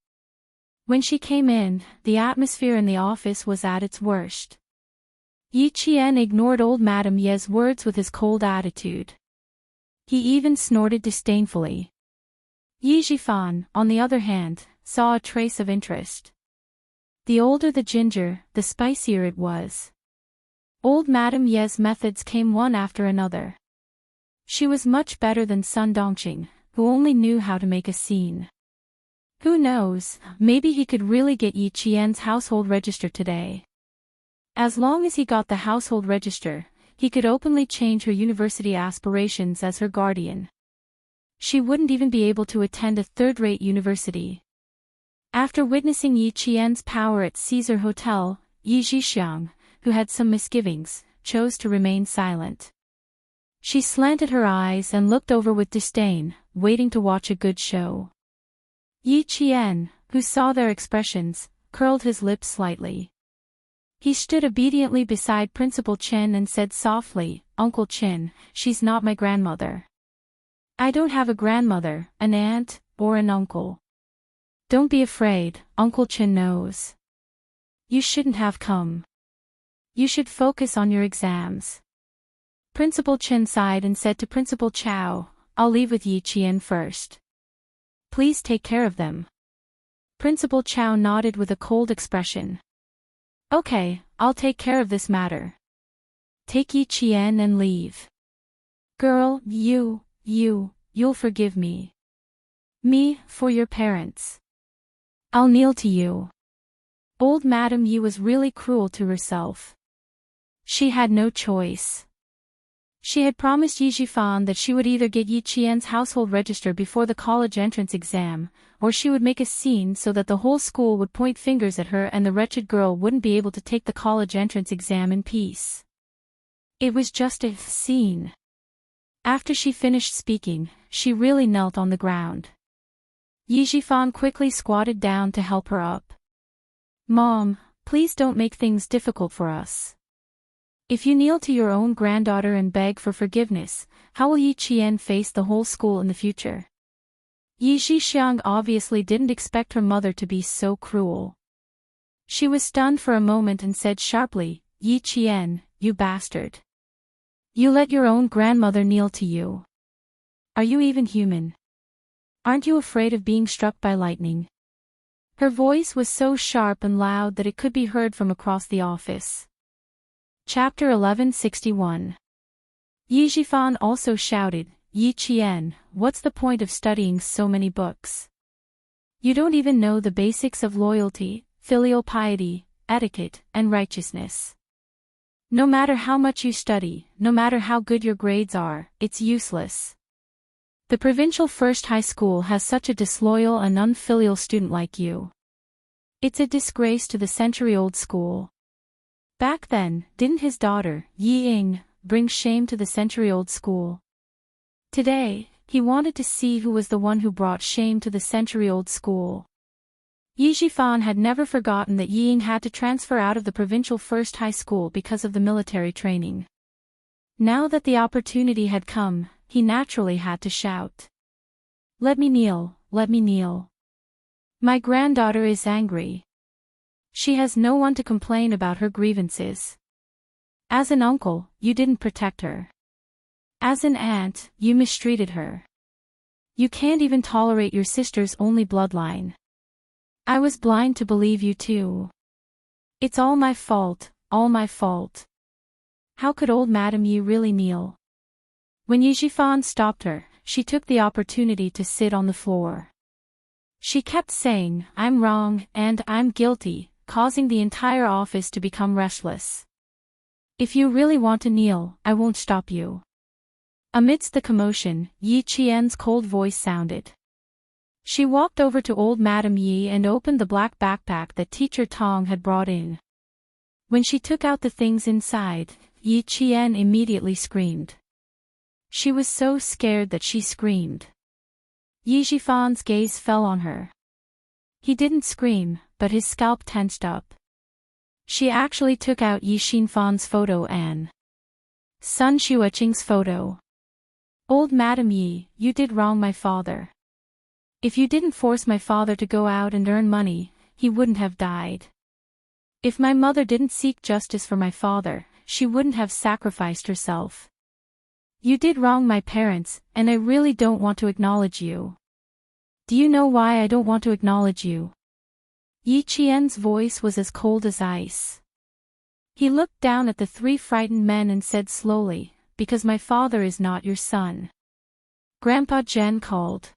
When she came in, the atmosphere in the office was at its worst. Yi Qian ignored old Madame Ye's words with his cold attitude. He even snorted disdainfully. Yi Jifan, on the other hand, saw a trace of interest. The older the ginger, the spicier it was. Old Madame Ye's methods came one after another. She was much better than Sun Dongqing, who only knew how to make a scene. Who knows, maybe he could really get Yi Qian's household register today. As long as he got the household register, he could openly change her university aspirations as her guardian. She wouldn't even be able to attend a third-rate university. After witnessing Yi Qian's power at Caesar Hotel, Yi Zhixiang, who had some misgivings, chose to remain silent. She slanted her eyes and looked over with disdain, waiting to watch a good show. Yi Qian, who saw their expressions, curled his lips slightly. He stood obediently beside Principal Chen and said softly, Uncle Chen, she's not my grandmother. I don't have a grandmother, an aunt, or an uncle. Don't be afraid, Uncle Chen knows. You shouldn't have come. You should focus on your exams. Principal Chen sighed and said to Principal Chow, I'll leave with Yi Qian first. Please take care of them. Principal Chow nodded with a cold expression. Okay, I'll take care of this matter. Take Yi Qian and leave. Girl, you'll forgive me. Me, for your parents. I'll kneel to you. Old Madam Yi was really cruel to herself. She had no choice. She had promised Yi Jifan that she would either get Yi Qian's household register before the college entrance exam, or she would make a scene so that the whole school would point fingers at her and the wretched girl wouldn't be able to take the college entrance exam in peace. It was just a scene. After she finished speaking, she really knelt on the ground. Yi Jifan quickly squatted down to help her up. Mom, please don't make things difficult for us. If you kneel to your own granddaughter and beg for forgiveness, how will Yi Qian face the whole school in the future? Yi Zhixiang obviously didn't expect her mother to be so cruel. She was stunned for a moment and said sharply, Yi Qian, you bastard. You let your own grandmother kneel to you. Are you even human? Aren't you afraid of being struck by lightning? Her voice was so sharp and loud that it could be heard from across the office. Chapter 1161. Yi Jifan also shouted, Yi Qian, what's the point of studying so many books? You don't even know the basics of loyalty, filial piety, etiquette, and righteousness. No matter how much you study, no matter how good your grades are, it's useless. The provincial first high school has such a disloyal and unfilial student like you. It's a disgrace to the century-old school. Back then, didn't his daughter, Yi Ying, bring shame to the century-old school? Today, he wanted to see who was the one who brought shame to the century-old school. Yi Jifan had never forgotten that Yi Ying had to transfer out of the provincial first high school because of the military training. Now that the opportunity had come, he naturally had to shout. Let me kneel, let me kneel. My granddaughter is angry. She has no one to complain about her grievances. As an uncle, you didn't protect her. As an aunt, you mistreated her. You can't even tolerate your sister's only bloodline. I was blind to believe you too. It's all my fault, all my fault. How could old Madam Yi really kneel? When Yi Jifan stopped her, she took the opportunity to sit on the floor. She kept saying, I'm wrong, and I'm guilty, causing the entire office to become restless. If you really want to kneel, I won't stop you. Amidst the commotion, Yi Qian's cold voice sounded. She walked over to old Madam Yi and opened the black backpack that Teacher Tong had brought in. When she took out the things inside, Yi Qian immediately screamed. She was so scared that she screamed. Yi Jifan's gaze fell on her. He didn't scream, but his scalp tensed up. She actually took out Yi Xinfan's photo and Sun Xueqing's photo. Old Madam Yi, you did wrong my father. If you didn't force my father to go out and earn money, he wouldn't have died. If my mother didn't seek justice for my father, she wouldn't have sacrificed herself. You did wrong my parents, and I really don't want to acknowledge you. Do you know why I don't want to acknowledge you? Yi Qian's voice was as cold as ice. He looked down at the three frightened men and said slowly, because my father is not your son. Grandpa Zhen called.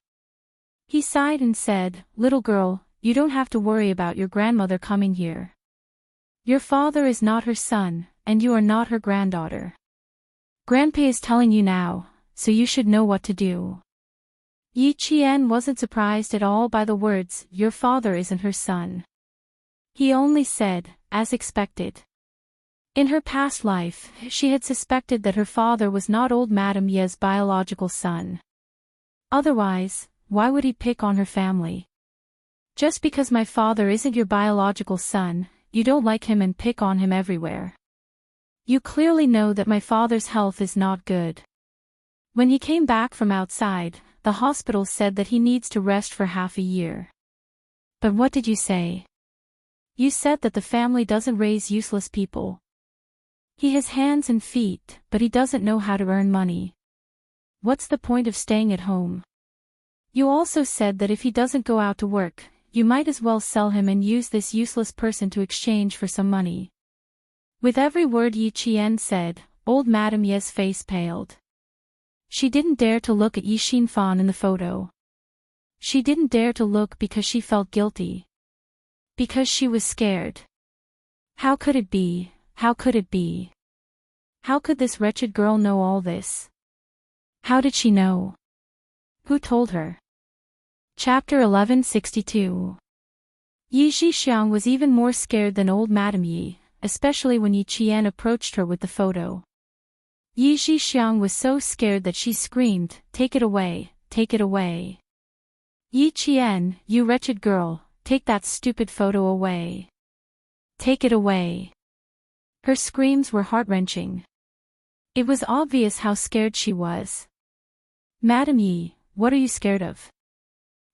He sighed and said, little girl, you don't have to worry about your grandmother coming here. Your father is not her son, and you are not her granddaughter. Grandpa is telling you now, so you should know what to do. Yi Qian wasn't surprised at all by the words, your father isn't her son. He only said, as expected. In her past life, she had suspected that her father was not old Madam Ye's biological son. Otherwise, why would he pick on her family? Just because my father isn't your biological son, you don't like him and pick on him everywhere. You clearly know that my father's health is not good. When he came back from outside, the hospital said that he needs to rest for half a year. But what did you say? You said that the family doesn't raise useless people. He has hands and feet, but he doesn't know how to earn money. What's the point of staying at home? You also said that if he doesn't go out to work, you might as well sell him and use this useless person to exchange for some money. With every word Yi Qian said, old Madame Ye's face paled. She didn't dare to look at Yi Xinfan in the photo. She didn't dare to look because she felt guilty. Because she was scared. How could it be? How could it be? How could this wretched girl know all this? How did she know? Who told her? Chapter 1162. Yi Zhixiang was even more scared than old Madame Yi, especially when Yi Qian approached her with the photo. Yi Zhixiang was so scared that she screamed, "Take it away, take it away. Yi Qian, you wretched girl, take that stupid photo away. Take it away." Her screams were heart-wrenching. It was obvious how scared she was. Madame Yi, what are you scared of?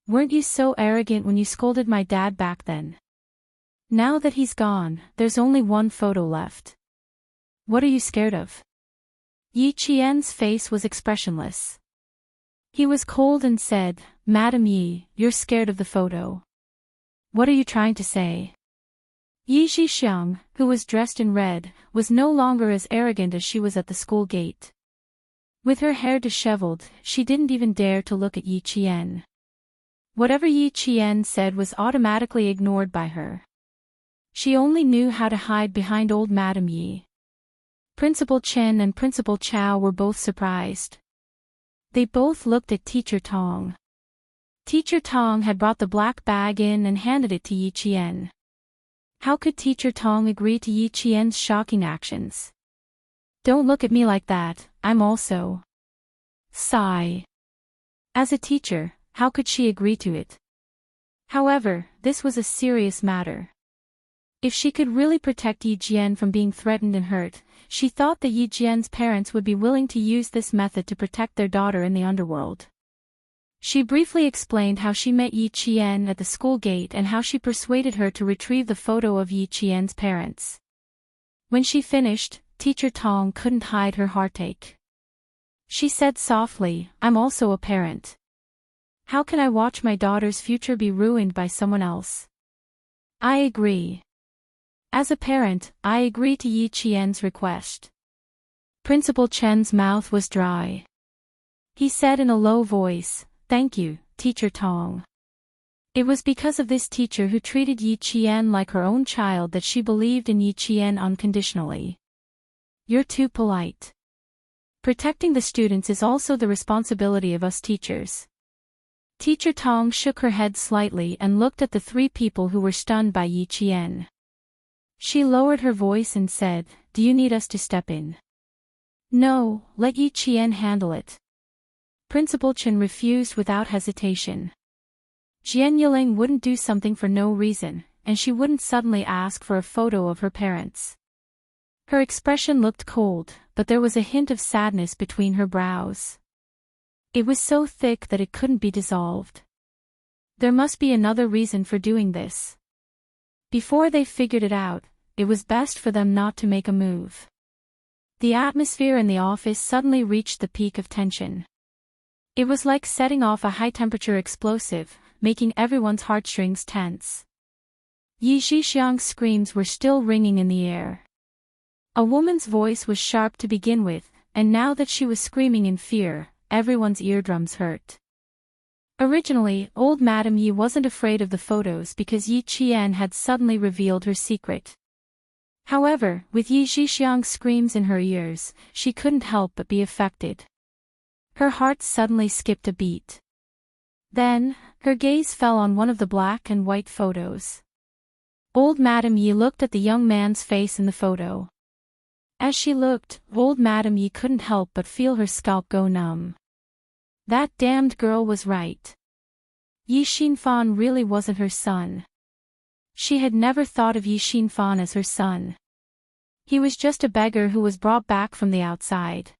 Weren't you so arrogant when you scolded my dad back then? Now that he's gone, there's only one photo left. What are you scared of? Yi Qian's face was expressionless. He was cold and said, Madame Yi, you're scared of the photo. What are you trying to say? Yi Zhixiang, who was dressed in red, was no longer as arrogant as she was at the school gate. With her hair disheveled, she didn't even dare to look at Yi Qian. Whatever Yi Qian said was automatically ignored by her. She only knew how to hide behind old Madame Yi. Principal Chen and Principal Chao were both surprised. They both looked at Teacher Tong. Teacher Tong had brought the black bag in and handed it to Yi Qian. How could Teacher Tong agree to Yi Qian's shocking actions? Don't look at me like that, I'm also. Sigh. As a teacher, how could she agree to it? However, this was a serious matter. If she could really protect Yi Jian from being threatened and hurt, she thought that Yi Jian's parents would be willing to use this method to protect their daughter in the underworld. She briefly explained how she met Yi Qian at the school gate and how she persuaded her to retrieve the photo of Yi Qian's parents. When she finished, Teacher Tong couldn't hide her heartache. She said softly, I'm also a parent. How can I watch my daughter's future be ruined by someone else? I agree. As a parent, I agree to Yi Qian's request. Principal Chen's mouth was dry. He said in a low voice, Thank you, Teacher Tong. It was because of this teacher who treated Yi Qian like her own child that she believed in Yi Qian unconditionally. You're too polite. Protecting the students is also the responsibility of us teachers. Teacher Tong shook her head slightly and looked at the three people who were stunned by Yi Qian. She lowered her voice and said, Do you need us to step in? No, let Yi Qian handle it. Principal Chen refused without hesitation. Jian Yiling wouldn't do something for no reason, and she wouldn't suddenly ask for a photo of her parents. Her expression looked cold, but there was a hint of sadness between her brows. It was so thick that it couldn't be dissolved. There must be another reason for doing this. Before they figured it out, it was best for them not to make a move. The atmosphere in the office suddenly reached the peak of tension. It was like setting off a high-temperature explosive, making everyone's heartstrings tense. Yi Zhixiang's screams were still ringing in the air. A woman's voice was sharp to begin with, and now that she was screaming in fear, everyone's eardrums hurt. Originally, old Madame Yi wasn't afraid of the photos because Yi Qian had suddenly revealed her secret. However, with Yi Zhixiang's screams in her ears, she couldn't help but be affected. Her heart suddenly skipped a beat. Then, her gaze fell on one of the black and white photos. Old Madame Yi looked at the young man's face in the photo. As she looked, old Madame Yi couldn't help but feel her scalp go numb. That damned girl was right. Yi Xinfan really wasn't her son. She had never thought of Yi Xinfan as her son. He was just a beggar who was brought back from the outside.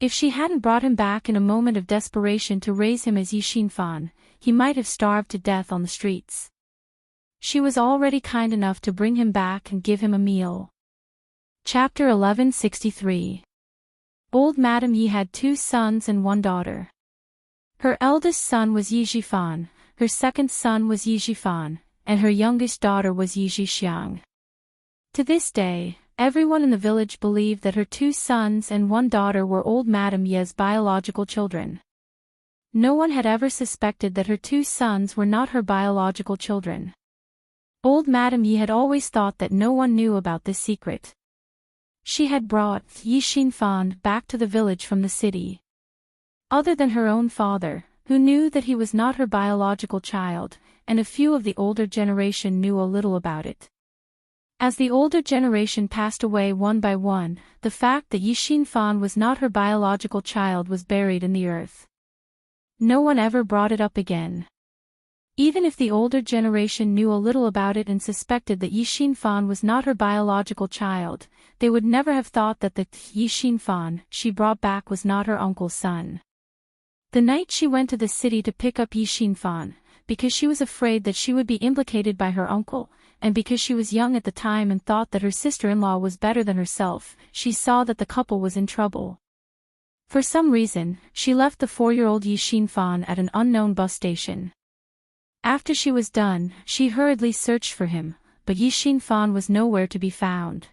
If she hadn't brought him back in a moment of desperation to raise him as Yi Xinfan, he might have starved to death on the streets. She was already kind enough to bring him back and give him a meal. Chapter 1163. Old Madam Yi had 2 sons and 1 daughter. Her eldest son was Yi Zhifan, her second son was Yi Zhifan, and her youngest daughter was Yi Zhixiang. To this day, everyone in the village believed that her 2 sons and 1 daughter were old Madam Yi's biological children. No one had ever suspected that her 2 sons were not her biological children. Old Madam Yi had always thought that no one knew about this secret. She had brought Yi Xinfan back to the village from the city. Other than her own father, who knew that he was not her biological child, and a few of the older generation knew a little about it. As the older generation passed away one by one, the fact that Yi Xinfan was not her biological child was buried in the earth. No one ever brought it up again. Even if the older generation knew a little about it and suspected that Yi Xinfan was not her biological child, they would never have thought that the Yi Xinfan she brought back was not her uncle's son. The night she went to the city to pick up Yi Xinfan, because she was afraid that she would be implicated by her uncle, and because she was young at the time and thought that her sister-in-law was better than herself, she saw that the couple was in trouble. For some reason, she left the 4-year-old Yi Xinfan at an unknown bus station. After she was done, she hurriedly searched for him, but Yi Xinfan was nowhere to be found.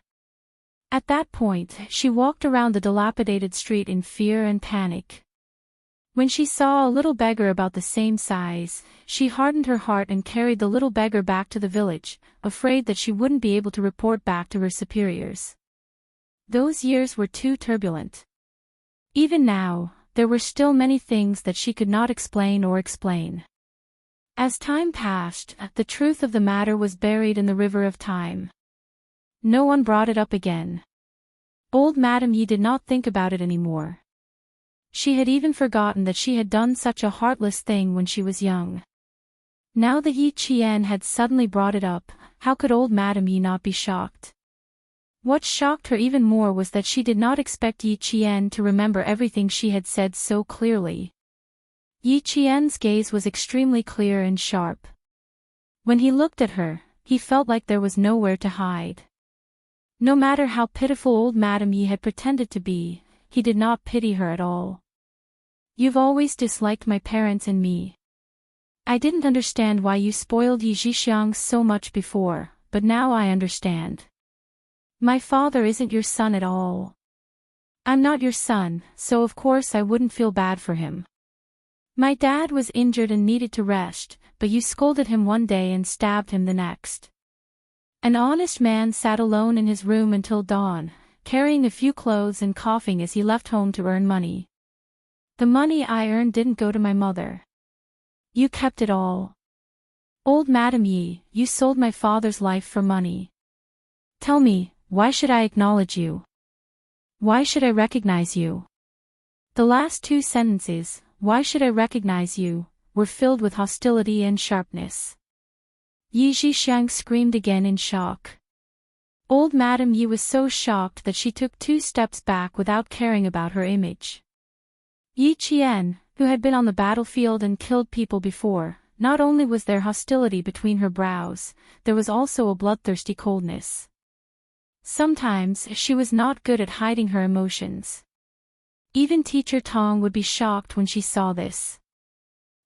At that point, she walked around the dilapidated street in fear and panic. When she saw a little beggar about the same size, she hardened her heart and carried the little beggar back to the village, afraid that she wouldn't be able to report back to her superiors. Those years were too turbulent. Even now, there were still many things that she could not explain or explain. As time passed, the truth of the matter was buried in the river of time. No one brought it up again. Old Madam Yi did not think about it anymore. She had even forgotten that she had done such a heartless thing when she was young. Now that Yi Qian had suddenly brought it up, how could old Madam Yi not be shocked? What shocked her even more was that she did not expect Yi Qian to remember everything she had said so clearly. Yi Qian's gaze was extremely clear and sharp. When he looked at her, he felt like there was nowhere to hide. No matter how pitiful old Madam Yi had pretended to be, he did not pity her at all. "You've always disliked my parents and me. I didn't understand why you spoiled Yi Zhixiang so much before, but now I understand. My father isn't your son at all. I'm not your son, so of course I wouldn't feel bad for him. My dad was injured and needed to rest, but you scolded him one day and stabbed him the next. An honest man sat alone in his room until dawn, carrying a few clothes and coughing as he left home to earn money. The money I earned didn't go to my mother. You kept it all. Old Madam Yi, you sold my father's life for money. Tell me, why should I acknowledge you? Why should I recognize you?" The last 2 sentences, "Why should I recognize you?" were filled with hostility and sharpness. Yi Zhixiang screamed again in shock. Old Madam Yi was so shocked that she took 2 steps back without caring about her image. Yi Qian, who had been on the battlefield and killed people before, not only was there hostility between her brows, there was also a bloodthirsty coldness. Sometimes she was not good at hiding her emotions. Even Teacher Tong would be shocked when she saw this.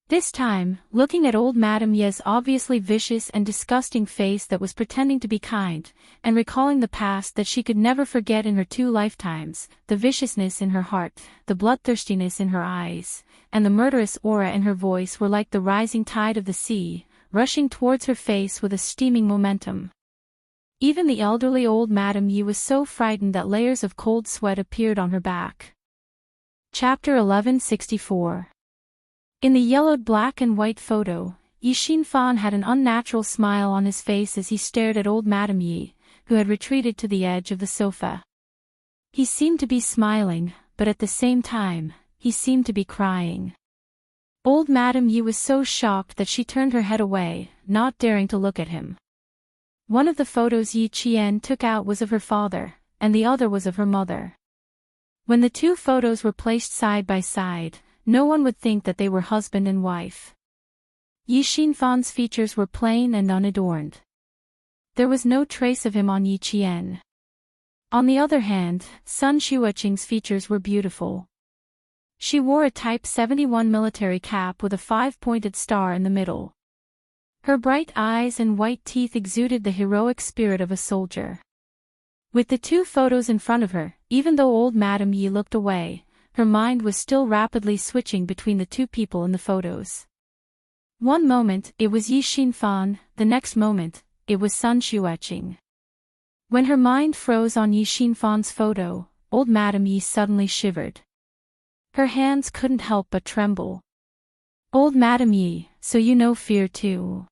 This time, looking at old Madam Yi's obviously vicious and disgusting face that was pretending to be kind, and recalling the past that she could never forget in her 2 lifetimes, the viciousness in her heart, the bloodthirstiness in her eyes, and the murderous aura in her voice were like the rising tide of the sea, rushing towards her face with a steaming momentum. Even the elderly old Madam Yi was so frightened that layers of cold sweat appeared on her back. Chapter 1164. In the yellowed black and white photo, Yi Xinfan had an unnatural smile on his face as he stared at old Madam Yi, who had retreated to the edge of the sofa. He seemed to be smiling, but at the same time, he seemed to be crying. Old Madam Yi was so shocked that she turned her head away, not daring to look at him. One of the photos Yi Qian took out was of her father, and the other was of her mother. When the 2 photos were placed side by side, no one would think that they were husband and wife. Yi Xinfan's features were plain and unadorned. There was no trace of him on Yi Qian. On the other hand, Sun Xueqing's features were beautiful. She wore a Type 71 military cap with a 5-pointed star in the middle. Her bright eyes and white teeth exuded the heroic spirit of a soldier. With the two photos in front of her, even though old Madame Yi looked away, her mind was still rapidly switching between the two people in the photos. One moment, it was Yi Xinfan, the next moment, it was Sun Xueqing. When her mind froze on Yi Xinfan's photo, old Madame Yi suddenly shivered. Her hands couldn't help but tremble. Old Madame Yi, so you know fear too.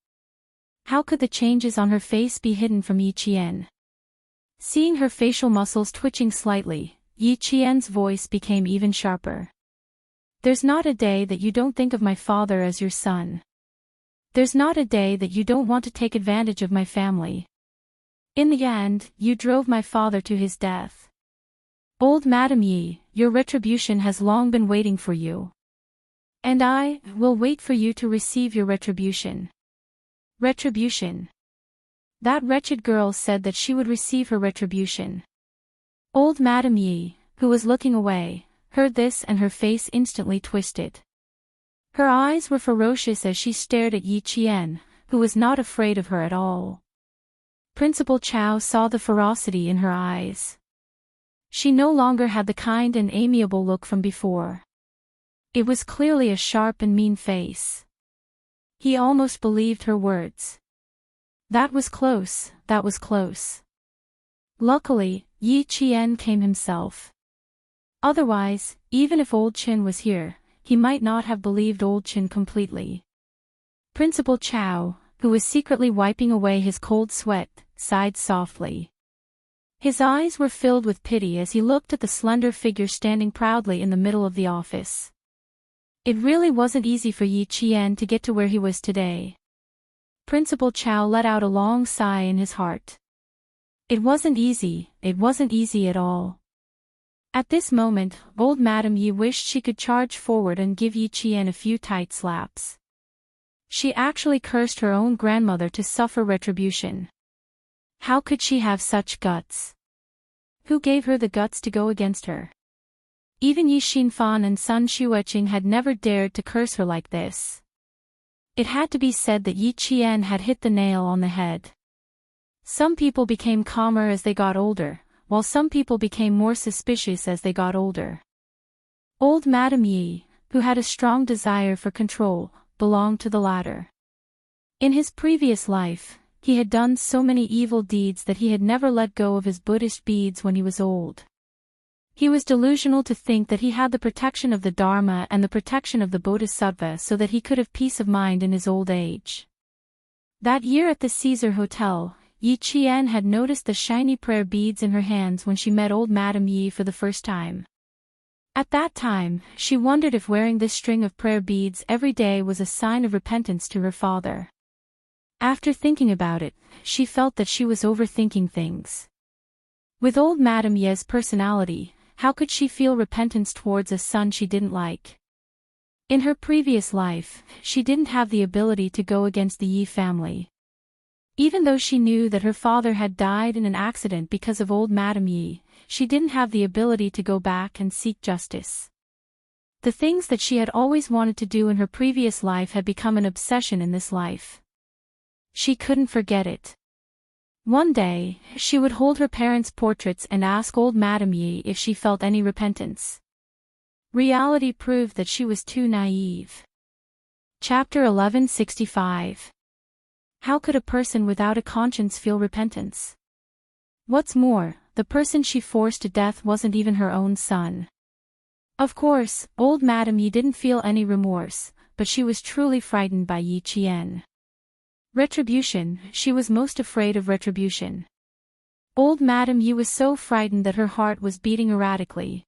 How could the changes on her face be hidden from Yi Qian? Seeing her facial muscles twitching slightly, Yi Qian's voice became even sharper. There's not a day that you don't think of my father as your son. There's not a day that you don't want to take advantage of my family. In the end, you drove my father to his death. Old Madame Yi, your retribution has long been waiting for you. And I will wait for you to receive your retribution. Retribution. That wretched girl said that she would receive her retribution. Old Madame Yi, who was looking away, heard this and her face instantly twisted. Her eyes were ferocious as she stared at Yi Qian, who was not afraid of her at all. Principal Chao saw the ferocity in her eyes. She no longer had the kind and amiable look from before. It was clearly a sharp and mean face. He almost believed her words. That was close, that was close. Luckily, Yi Qian came himself. Otherwise, even if Old Qin was here, he might not have believed Old Qin completely. Principal Chao, who was secretly wiping away his cold sweat, sighed softly. His eyes were filled with pity as he looked at the slender figure standing proudly in the middle of the office. It really wasn't easy for Yi Qian to get to where he was today. Principal Chao let out a long sigh in his heart. It wasn't easy at all. At this moment, old Madame Yi wished she could charge forward and give Yi Qian a few tight slaps. She actually cursed her own grandmother to suffer retribution. How could she have such guts? Who gave her the guts to go against her? Even Yi Xinfan and Sun Xueqing had never dared to curse her like this. It had to be said that Yi Qian had hit the nail on the head. Some people became calmer as they got older, while some people became more suspicious as they got older. Old Madame Yi, who had a strong desire for control, belonged to the latter. In his previous life, he had done so many evil deeds that he had never let go of his Buddhist beads when he was old. He was delusional to think that he had the protection of the Dharma and the protection of the Bodhisattva so that he could have peace of mind in his old age. That year at the Caesar Hotel, Yi Qian had noticed the shiny prayer beads in her hands when she met old Madame Yi for the first time. At that time, she wondered if wearing this string of prayer beads every day was a sign of repentance to her father. After thinking about it, she felt that she was overthinking things. With old Madame Yi's personality, how could she feel repentance towards a son she didn't like? In her previous life, she didn't have the ability to go against the Yi family. Even though she knew that her father had died in an accident because of old Madame Yi, she didn't have the ability to go back and seek justice. The things that she had always wanted to do in her previous life had become an obsession in this life. She couldn't forget it. One day, she would hold her parents' portraits and ask old Madame Yi if she felt any repentance. Reality proved that she was too naive. Chapter 1165. How could a person without a conscience feel repentance? What's more, the person she forced to death wasn't even her own son. Of course, old Madame Yi didn't feel any remorse, but she was truly frightened by Yi Qian. Retribution, she was most afraid of retribution. Old Madame Yi was so frightened that her heart was beating erratically.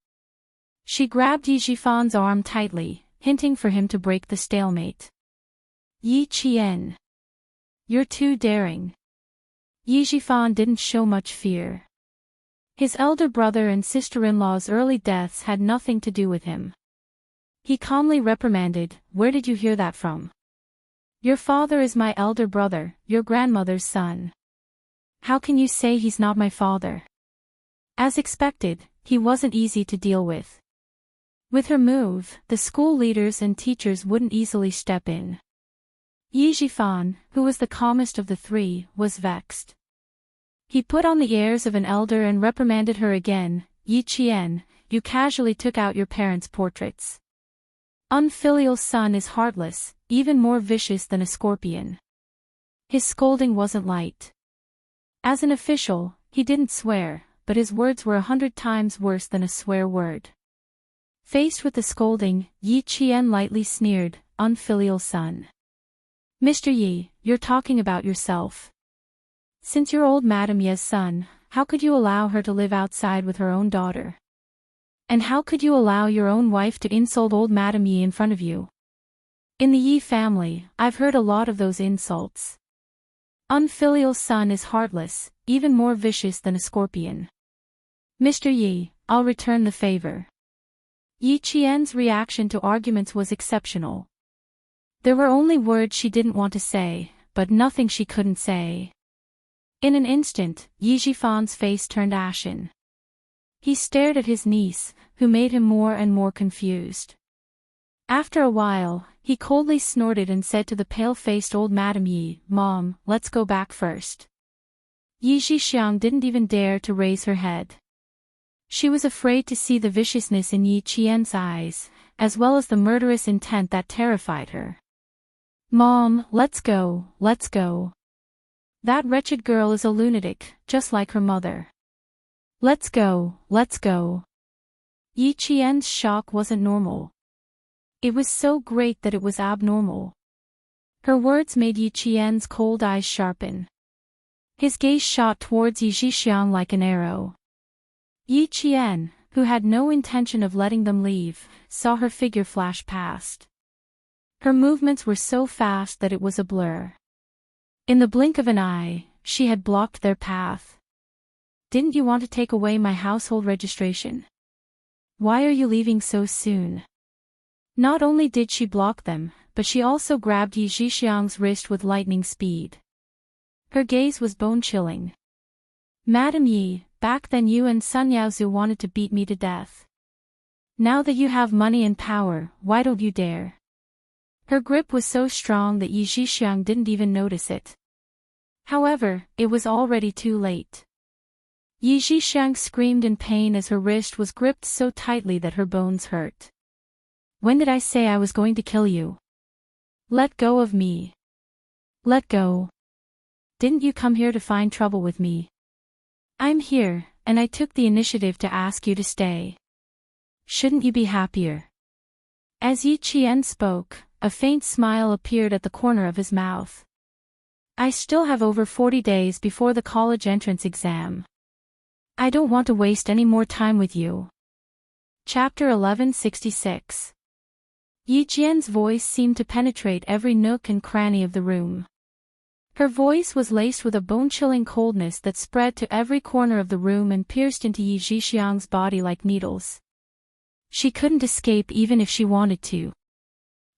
She grabbed Yi Xifan's arm tightly, hinting for him to break the stalemate. Yi Qian. You're too daring. Yi Xifan didn't show much fear. His elder brother and sister-in-law's early deaths had nothing to do with him. He calmly reprimanded, "Where did you hear that from? Your father is my elder brother, your grandmother's son. How can you say he's not my father?" As expected, he wasn't easy to deal with. With her move, the school leaders and teachers wouldn't easily step in. Yi Jifan, who was the calmest of the three, was vexed. He put on the airs of an elder and reprimanded her again. "Yi Qian, you casually took out your parents' portraits. Unfilial son is heartless, even more vicious than a scorpion." His scolding wasn't light. As an official, he didn't swear, but his words were 100 times worse than a swear word. Faced with the scolding, Yi Qian lightly sneered, "Unfilial son. Mr. Yi, you're talking about yourself. Since you're old Madame Ye's son, how could you allow her to live outside with her own daughter? And how could you allow your own wife to insult old Madame Yi in front of you? In the Yi family, I've heard a lot of those insults. Unfilial son is heartless, even more vicious than a scorpion. Mr. Yi, I'll return the favor." Yi Qian's reaction to arguments was exceptional. There were only words she didn't want to say, but nothing she couldn't say. In an instant, Yi Jifan's face turned ashen. He stared at his niece, who made him more and more confused. After a while, he coldly snorted and said to the pale-faced old Madame Yi, "Mom, let's go back first." Yi Jixiang didn't even dare to raise her head. She was afraid to see the viciousness in Yi Qian's eyes, as well as the murderous intent that terrified her. "Mom, let's go, let's go. That wretched girl is a lunatic, just like her mother. Let's go, let's go." Yi Qian's shock wasn't normal. It was so great that it was abnormal. Her words made Yi Qian's cold eyes sharpen. His gaze shot towards Yi Jixiang like an arrow. Yi Qian, who had no intention of letting them leave, saw her figure flash past. Her movements were so fast that it was a blur. In the blink of an eye, she had blocked their path. "Didn't you want to take away my household registration? Why are you leaving so soon?" Not only did she block them, but she also grabbed Yi Jixiang's wrist with lightning speed. Her gaze was bone-chilling. "Madame Yi, back then you and Sun Yaozu wanted to beat me to death. Now that you have money and power, why don't you dare?" Her grip was so strong that Yi Jixiang didn't even notice it. However, it was already too late. Yi Jixiang screamed in pain as her wrist was gripped so tightly that her bones hurt. "When did I say I was going to kill you? Let go of me. Let go. Didn't you come here to find trouble with me? I'm here, and I took the initiative to ask you to stay. Shouldn't you be happier?" As Yi Qian spoke, a faint smile appeared at the corner of his mouth. "I still have over 40 days before the college entrance exam. I don't want to waste any more time with you." Chapter 1166. Yi Jian's voice seemed to penetrate every nook and cranny of the room. Her voice was laced with a bone-chilling coldness that spread to every corner of the room and pierced into Yi Jixiang's body like needles. She couldn't escape even if she wanted to.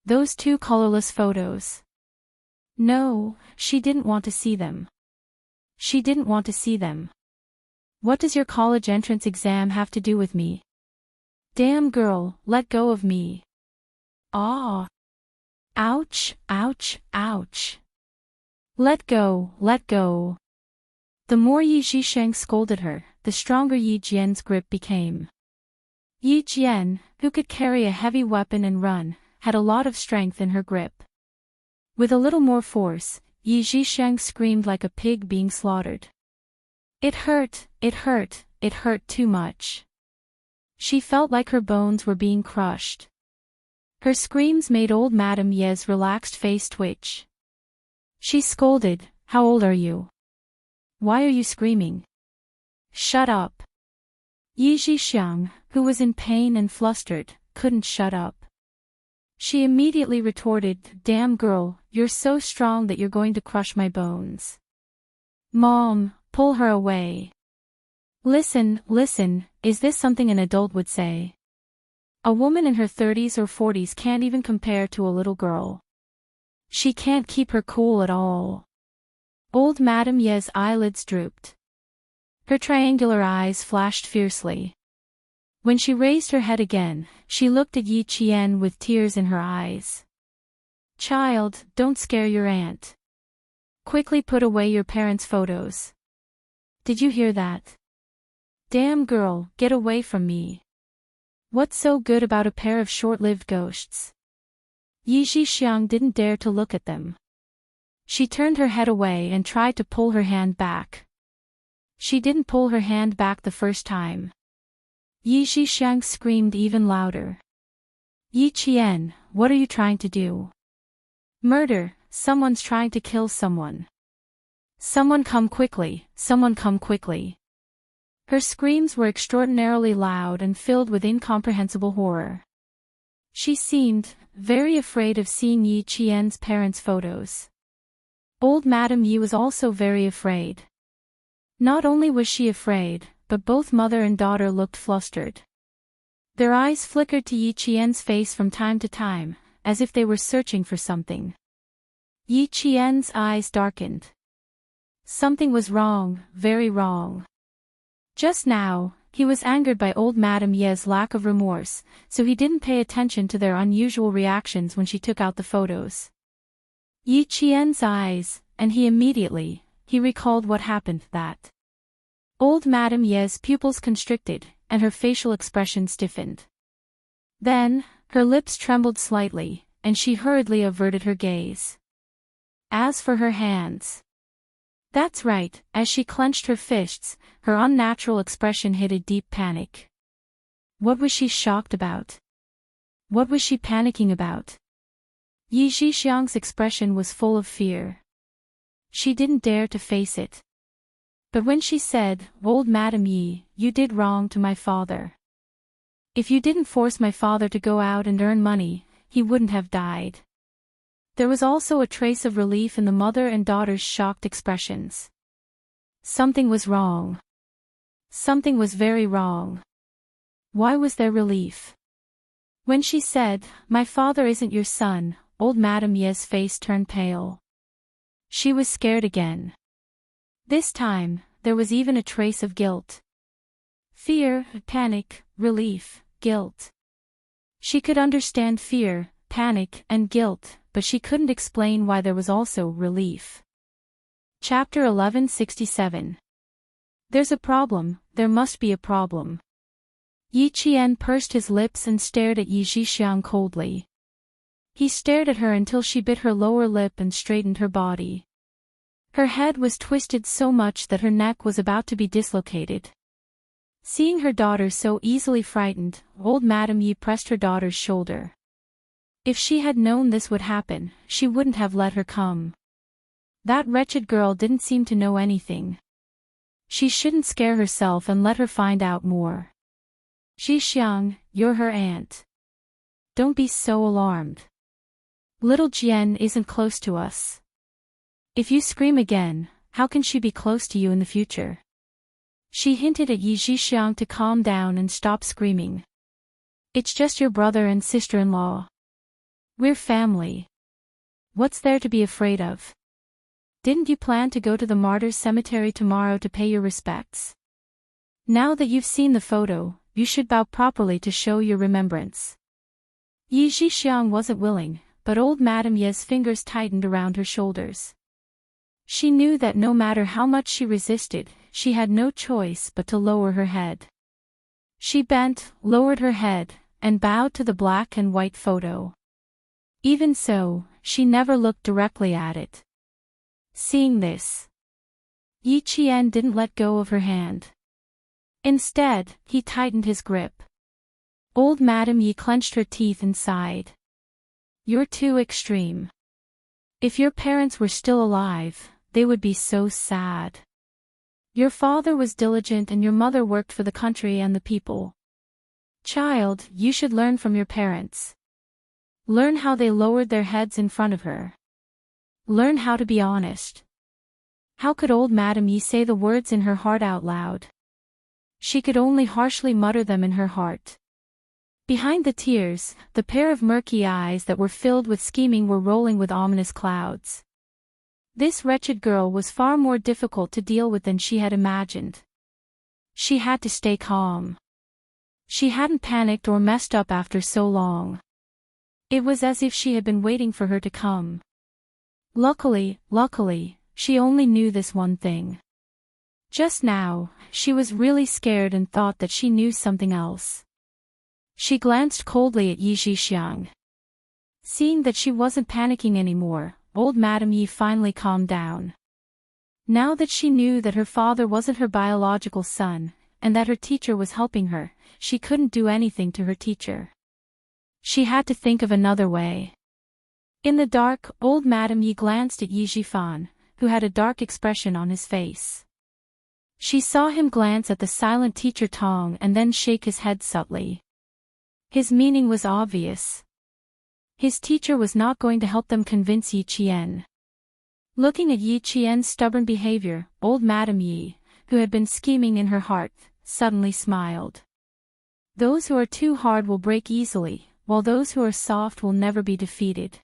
Those two colorless photos. No, she didn't want to see them. She didn't want to see them. What does your college entrance exam have to do with me? Damn girl, let go of me. Ah. Ouch, ouch, ouch. Let go, let go. The more Yi Jixiang scolded her, the stronger Yi Jian's grip became. Yi Jian, who could carry a heavy weapon and run, had a lot of strength in her grip. With a little more force, Yi Jixiang screamed like a pig being slaughtered. It hurt, it hurt, it hurt too much. She felt like her bones were being crushed. Her screams made old Madame Ye's relaxed face twitch. She scolded, "How old are you? Why are you screaming? Shut up." Yi Jixiang, who was in pain and flustered, couldn't shut up. She immediately retorted, "Damn girl, you're so strong that you're going to crush my bones. Mom, pull her away. Listen, listen, is this something an adult would say? A woman in her 30s or 40s can't even compare to a little girl. She can't keep her cool at all." Old Madame Ye's eyelids drooped. Her triangular eyes flashed fiercely. When she raised her head again, she looked at Yi Qian with tears in her eyes. "Child, don't scare your aunt. Quickly put away your parents' photos. Did you hear that? Damn girl, get away from me. What's so good about a pair of short-lived ghosts?" Yi Zhixiang didn't dare to look at them. She turned her head away and tried to pull her hand back. She didn't pull her hand back the first time. Yi Zhixiang screamed even louder. "Yi Qian, what are you trying to do? Murder, someone's trying to kill someone. Someone come quickly, someone come quickly." Her screams were extraordinarily loud and filled with incomprehensible horror. She seemed very afraid of seeing Yi Qian's parents' photos. Old Madame Yi was also very afraid. Not only was she afraid, but both mother and daughter looked flustered. Their eyes flickered to Yi Qian's face from time to time, as if they were searching for something. Yi Qian's eyes darkened. Something was wrong, very wrong. Just now, he was angered by old Madame Ye's lack of remorse, so he didn't pay attention to their unusual reactions when she took out the photos. Yi Qian's eyes, and he recalled what happened that. Old Madame Ye's pupils constricted, and her facial expression stiffened. Then, her lips trembled slightly, and she hurriedly averted her gaze. As for her hands. That's right, as she clenched her fists, her unnatural expression hid a deep panic. What was she shocked about? What was she panicking about? Yi Zhixiang's expression was full of fear. She didn't dare to face it. But when she said, "Old Madame Yi, you did wrong to my father. If you didn't force my father to go out and earn money, he wouldn't have died." There was also a trace of relief in the mother and daughter's shocked expressions. Something was wrong. Something was very wrong. Why was there relief? When she said, "My father isn't your son," old Madame Ye's face turned pale. She was scared again. This time, there was even a trace of guilt. Fear, panic, relief, guilt. She could understand fear, panic, and guilt, but she couldn't explain why there was also relief. Chapter 1167. There's a problem, there must be a problem. Yi Qian pursed his lips and stared at Yi Zhixiang coldly. He stared at her until she bit her lower lip and straightened her body. Her head was twisted so much that her neck was about to be dislocated. Seeing her daughter so easily frightened, old Madame Yi pressed her daughter's shoulder. If she had known this would happen, she wouldn't have let her come. That wretched girl didn't seem to know anything. She shouldn't scare herself and let her find out more. "Zhixiang, you're her aunt. Don't be so alarmed. Little Jian isn't close to us. If you scream again, how can she be close to you in the future?" She hinted at Yi Zhixiang to calm down and stop screaming. "It's just your brother and sister-in-law. We're family. What's there to be afraid of? Didn't you plan to go to the martyrs' cemetery tomorrow to pay your respects? Now that you've seen the photo, you should bow properly to show your remembrance." Yi Zhixiang wasn't willing, but old Madame Ye's fingers tightened around her shoulders. She knew that no matter how much she resisted, she had no choice but to lower her head. She bent, lowered her head, and bowed to the black and white photo. Even so, she never looked directly at it. Seeing this, Yi Qian didn't let go of her hand. Instead, he tightened his grip. Old Madame Yi clenched her teeth and sighed. "You're too extreme. If your parents were still alive, they would be so sad. Your father was diligent and your mother worked for the country and the people. Child, you should learn from your parents. Learn how they lowered their heads in front of her. Learn how to be honest." How could old Madame Yi say the words in her heart out loud? She could only harshly mutter them in her heart. Behind the tears, the pair of murky eyes that were filled with scheming were rolling with ominous clouds. This wretched girl was far more difficult to deal with than she had imagined. She had to stay calm. She hadn't panicked or messed up after so long. It was as if she had been waiting for her to come. Luckily, she only knew this one thing. Just now, she was really scared and thought that she knew something else. She glanced coldly at Yi Zhixiang. Seeing that she wasn't panicking anymore, old Madame Yi finally calmed down. Now that she knew that her father wasn't her biological son, and that her teacher was helping her, she couldn't do anything to her teacher. She had to think of another way. In the dark, old Madame Yi glanced at Yi Zhifan, who had a dark expression on his face. She saw him glance at the silent teacher Tong and then shake his head subtly. His meaning was obvious. His teacher was not going to help them convince Yi Qian. Looking at Yi Qian's stubborn behavior, old Madame Yi, who had been scheming in her heart, suddenly smiled. Those who are too hard will break easily, while those who are soft will never be defeated.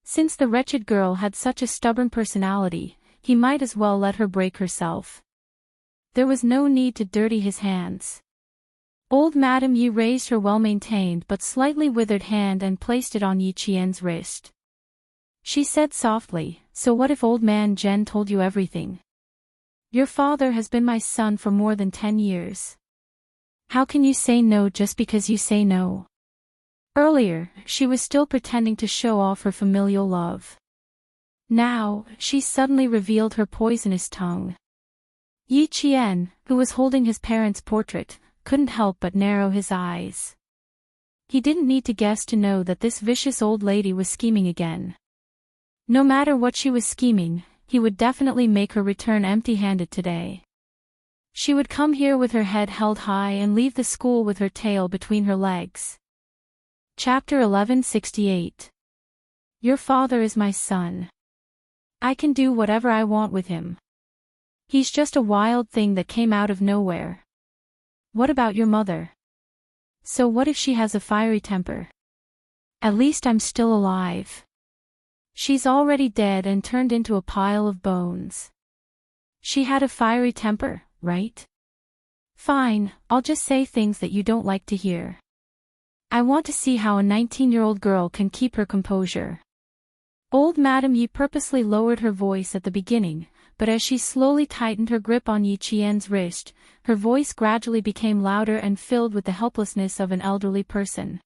Since the wretched girl had such a stubborn personality, he might as well let her break herself. There was no need to dirty his hands. Old Madame Yi raised her well-maintained but slightly withered hand and placed it on Yi Qian's wrist. She said softly, "So what if old man Zhen told you everything? Your father has been my son for more than 10 years. How can you say no just because you say no?" Earlier, she was still pretending to show off her familial love. Now, she suddenly revealed her poisonous tongue. Yi Qian, who was holding his parents' portrait, couldn't help but narrow his eyes. He didn't need to guess to know that this vicious old lady was scheming again. No matter what she was scheming, he would definitely make her return empty-handed today. She would come here with her head held high and leave the school with her tail between her legs. Chapter 1168. Your father is my son. I can do whatever I want with him. He's just a wild thing that came out of nowhere. What about your mother? So what if she has a fiery temper? At least I'm still alive. She's already dead and turned into a pile of bones. She had a fiery temper, right? Fine, I'll just say things that you don't like to hear. I want to see how a 19-year-old girl can keep her composure. Old Madame Yi purposely lowered her voice at the beginning, but as she slowly tightened her grip on Yi Qian's wrist, her voice gradually became louder and filled with the helplessness of an elderly person.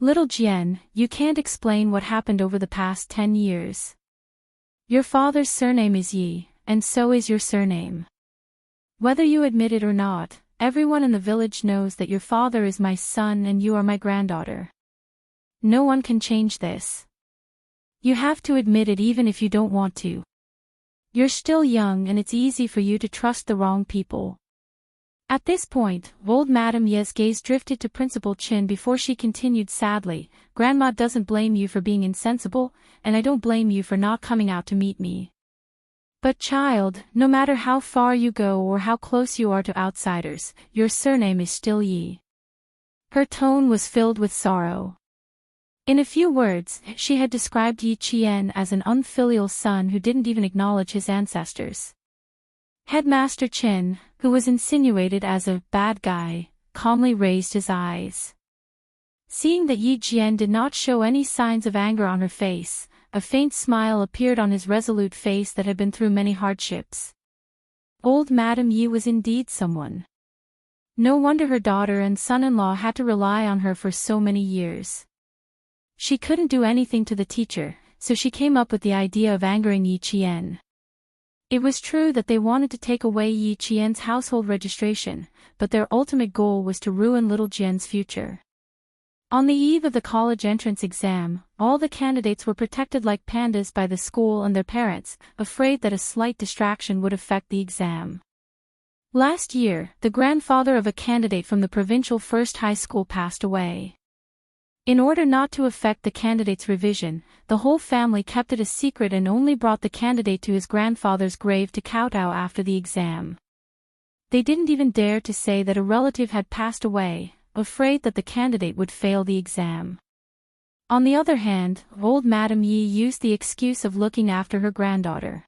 Little Jian, you can't explain what happened over the past 10 years. Your father's surname is Yi, and so is your surname. Whether you admit it or not, everyone in the village knows that your father is my son and you are my granddaughter. No one can change this. You have to admit it even if you don't want to. You're still young and it's easy for you to trust the wrong people. At this point, old Madame Yi's gaze drifted to Principal Qin before she continued sadly, Grandma doesn't blame you for being insensible, and I don't blame you for not coming out to meet me. But child, no matter how far you go or how close you are to outsiders, your surname is still Yi. Her tone was filled with sorrow. In a few words, she had described Yi Qian as an unfilial son who didn't even acknowledge his ancestors. Headmaster Qin, who was insinuated as a bad guy, calmly raised his eyes. Seeing that Yi Qian did not show any signs of anger on her face, a faint smile appeared on his resolute face that had been through many hardships. Old Madame Yi was indeed someone. No wonder her daughter and son-in-law had to rely on her for so many years. She couldn't do anything to the teacher, so she came up with the idea of angering Yi Qian. It was true that they wanted to take away Yi Qian's household registration, but their ultimate goal was to ruin little Jian's future. On the eve of the college entrance exam, all the candidates were protected like pandas by the school and their parents, afraid that a slight distraction would affect the exam. Last year, the grandfather of a candidate from the provincial first high school passed away. In order not to affect the candidate's revision, the whole family kept it a secret and only brought the candidate to his grandfather's grave to kowtow after the exam. They didn't even dare to say that a relative had passed away, afraid that the candidate would fail the exam. On the other hand, old Madame Yi used the excuse of looking after her granddaughter.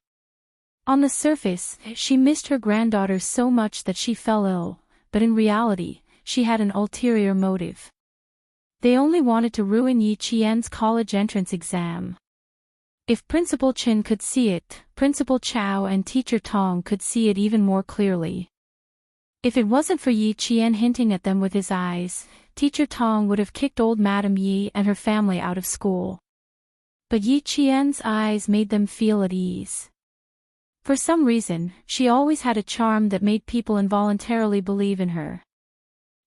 On the surface, she missed her granddaughter so much that she fell ill, but in reality, she had an ulterior motive. They only wanted to ruin Yi Qian's college entrance exam. If Principal Chen could see it, Principal Chao and Teacher Tong could see it even more clearly. If it wasn't for Yi Qian hinting at them with his eyes, Teacher Tong would have kicked old Madam Yi and her family out of school. But Yi Qian's eyes made them feel at ease. For some reason, she always had a charm that made people involuntarily believe in her.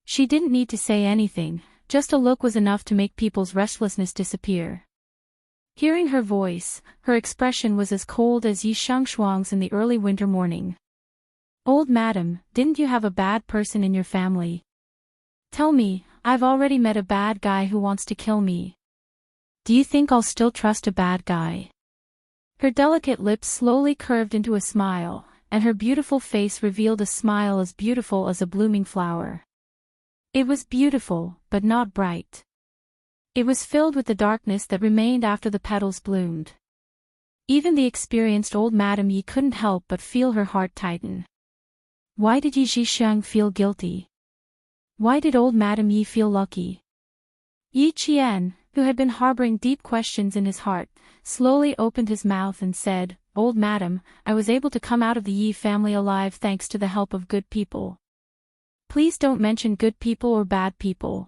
She didn't need to say anything, just a look was enough to make people's restlessness disappear. Hearing her voice, her expression was as cold as Yi Shangxuang's in the early winter morning. "Old madam, didn't you have a bad person in your family? Tell me, I've already met a bad guy who wants to kill me. Do you think I'll still trust a bad guy?" Her delicate lips slowly curved into a smile, and her beautiful face revealed a smile as beautiful as a blooming flower. It was beautiful, but not bright. It was filled with the darkness that remained after the petals bloomed. Even the experienced old Madam Yi couldn't help but feel her heart tighten. Why did Yi Zhixiang feel guilty? Why did old Madam Yi feel lucky? Yi Qian, who had been harboring deep questions in his heart, slowly opened his mouth and said, "Old madam, I was able to come out of the Yi family alive thanks to the help of good people. Please don't mention good people or bad people.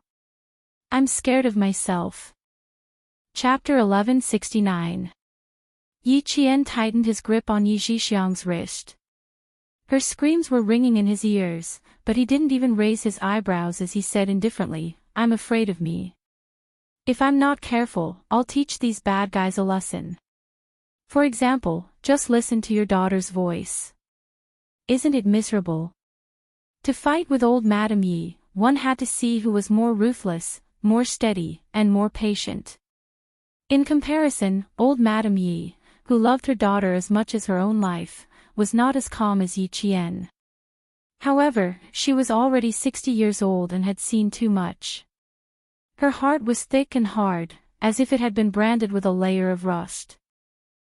I'm scared of myself." Chapter 1169. Yi Qian tightened his grip on Yi Zhixiang's wrist. Her screams were ringing in his ears, but he didn't even raise his eyebrows as he said indifferently, "I'm afraid of me. If I'm not careful, I'll teach these bad guys a lesson. For example, just listen to your daughter's voice. Isn't it miserable? To fight with old Madam Yi, one had to see who was more ruthless, more steady, and more patient. In comparison, old Madam Yi, who loved her daughter as much as her own life, was not as calm as Yi Qian. However, she was already 60 years old and had seen too much. Her heart was thick and hard, as if it had been branded with a layer of rust.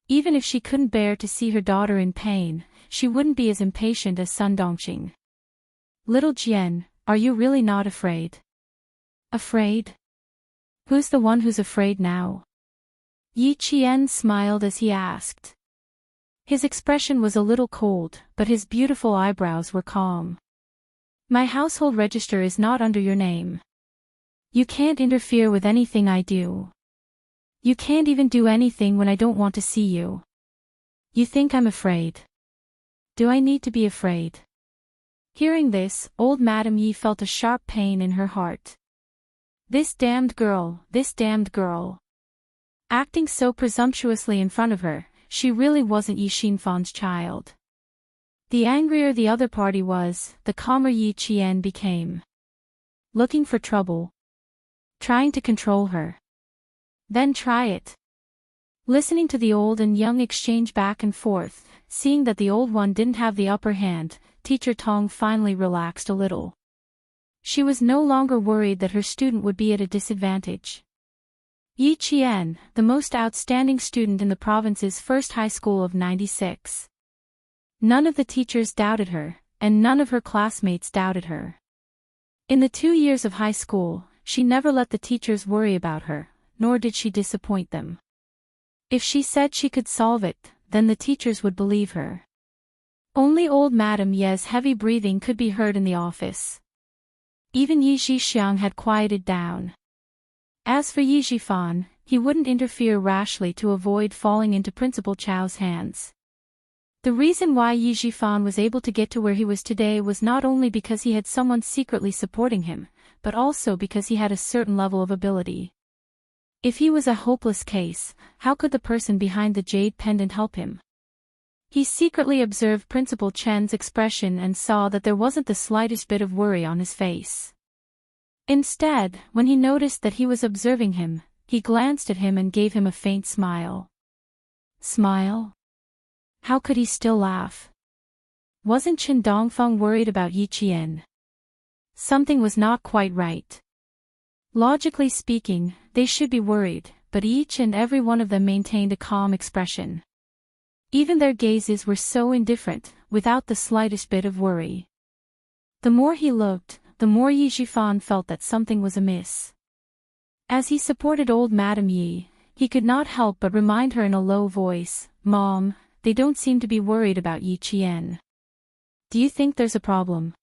Even if she couldn't bear to see her daughter in pain, she wouldn't be as impatient as Sun Dongqing. "Little Jian, are you really not afraid?" "Afraid? Who's the one who's afraid now?" Yi Qian smiled as he asked. His expression was a little cold, but his beautiful eyebrows were calm. "My household register is not under your name. You can't interfere with anything I do. You can't even do anything when I don't want to see you. You think I'm afraid? Do I need to be afraid?" Hearing this, old Madam Yi felt a sharp pain in her heart. This damned girl. Acting so presumptuously in front of her, she really wasn't Yi Xinfan's child. The angrier the other party was, the calmer Yi Qian became. Looking for trouble. Trying to control her. Then try it. Listening to the old and young exchange back and forth, seeing that the old one didn't have the upper hand, Teacher Tong finally relaxed a little. She was no longer worried that her student would be at a disadvantage. Yi Qian, the most outstanding student in the province's first high school of 96. None of the teachers doubted her, and none of her classmates doubted her. In the 2 years of high school, she never let the teachers worry about her, nor did she disappoint them. If she said she could solve it, then the teachers would believe her. Only old Madam Ye's heavy breathing could be heard in the office. Even Yi Zhixiang had quieted down. As for Yi Zhifan, he wouldn't interfere rashly to avoid falling into Principal Chao's hands. The reason why Yi Zhifan was able to get to where he was today was not only because he had someone secretly supporting him, but also because he had a certain level of ability. If he was a hopeless case, how could the person behind the jade pendant help him? He secretly observed Principal Chen's expression and saw that there wasn't the slightest bit of worry on his face. Instead, when he noticed that he was observing him, he glanced at him and gave him a faint smile. Smile? How could he still laugh? Wasn't Chen Dongfeng worried about Yi Qian? Something was not quite right. Logically speaking, they should be worried, but each and every one of them maintained a calm expression. Even their gazes were so indifferent, without the slightest bit of worry. The more he looked, the more Yi Jifan felt that something was amiss. As he supported old Madame Yi, he could not help but remind her in a low voice, "Mom, they don't seem to be worried about Yi Qian. Do you think there's a problem?"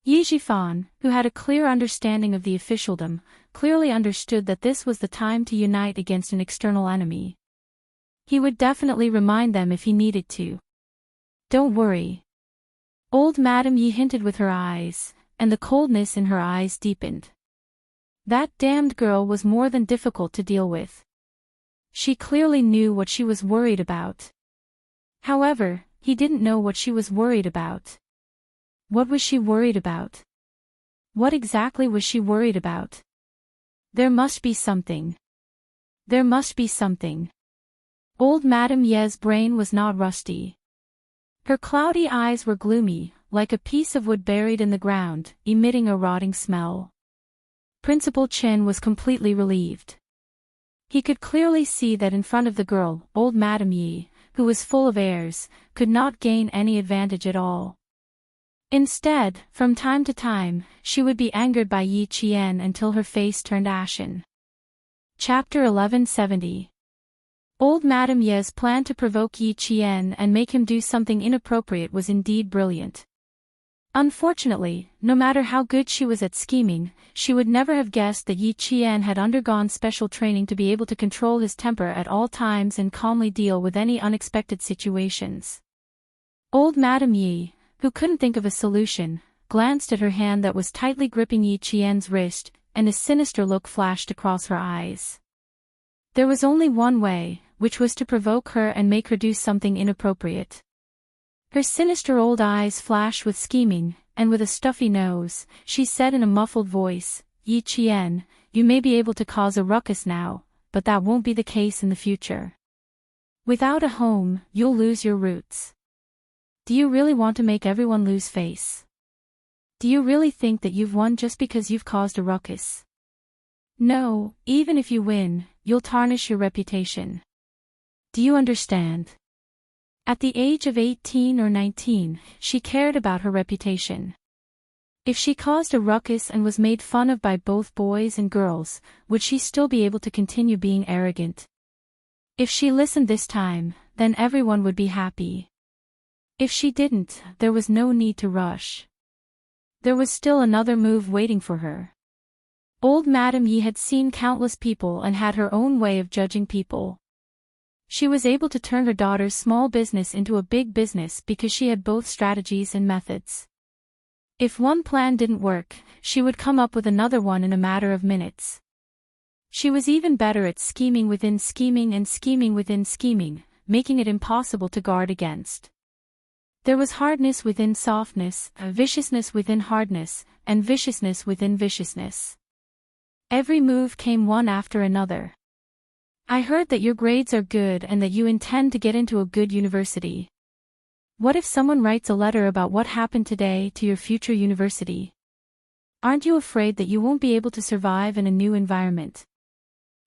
Yi Jifan, who had a clear understanding of the officialdom, clearly understood that this was the time to unite against an external enemy. He would definitely remind them if he needed to. "Don't worry." Old Madame Yi hinted with her eyes, and the coldness in her eyes deepened. That damned girl was more than difficult to deal with. She clearly knew what she was worried about. However, he didn't know what she was worried about. What was she worried about? What exactly was she worried about? There must be something. There must be something. Old Madame Ye's brain was not rusty. Her cloudy eyes were gloomy, like a piece of wood buried in the ground, emitting a rotting smell. Principal Chen was completely relieved. He could clearly see that in front of the girl, old Madame Yi, who was full of airs, could not gain any advantage at all. Instead, from time to time, she would be angered by Yi Qian until her face turned ashen. Chapter 1170. Old Madame Ye's plan to provoke Yi Qian and make him do something inappropriate was indeed brilliant. Unfortunately, no matter how good she was at scheming, she would never have guessed that Yi Qian had undergone special training to be able to control his temper at all times and calmly deal with any unexpected situations. Old Madame Yi, who couldn't think of a solution, glanced at her hand that was tightly gripping Yi Qian's wrist, and a sinister look flashed across her eyes. There was only one way, which was to provoke her and make her do something inappropriate. Her sinister old eyes flashed with scheming, and with a stuffy nose, she said in a muffled voice, "Yi Qian, you may be able to cause a ruckus now, but that won't be the case in the future. Without a home, you'll lose your roots. Do you really want to make everyone lose face? Do you really think that you've won just because you've caused a ruckus? No, even if you win, you'll tarnish your reputation. Do you understand?" At the age of 18 or 19, she cared about her reputation. If she caused a ruckus and was made fun of by both boys and girls, would she still be able to continue being arrogant? If she listened this time, then everyone would be happy. If she didn't, there was no need to rush. There was still another move waiting for her. Old Madame Yi had seen countless people and had her own way of judging people. She was able to turn her daughter's small business into a big business because she had both strategies and methods. If one plan didn't work, she would come up with another one in a matter of minutes. She was even better at scheming within scheming and scheming within scheming, making it impossible to guard against. There was hardness within softness, viciousness within hardness, and viciousness within viciousness. Every move came one after another. "I heard that your grades are good and that you intend to get into a good university. What if someone writes a letter about what happened today to your future university? Aren't you afraid that you won't be able to survive in a new environment?"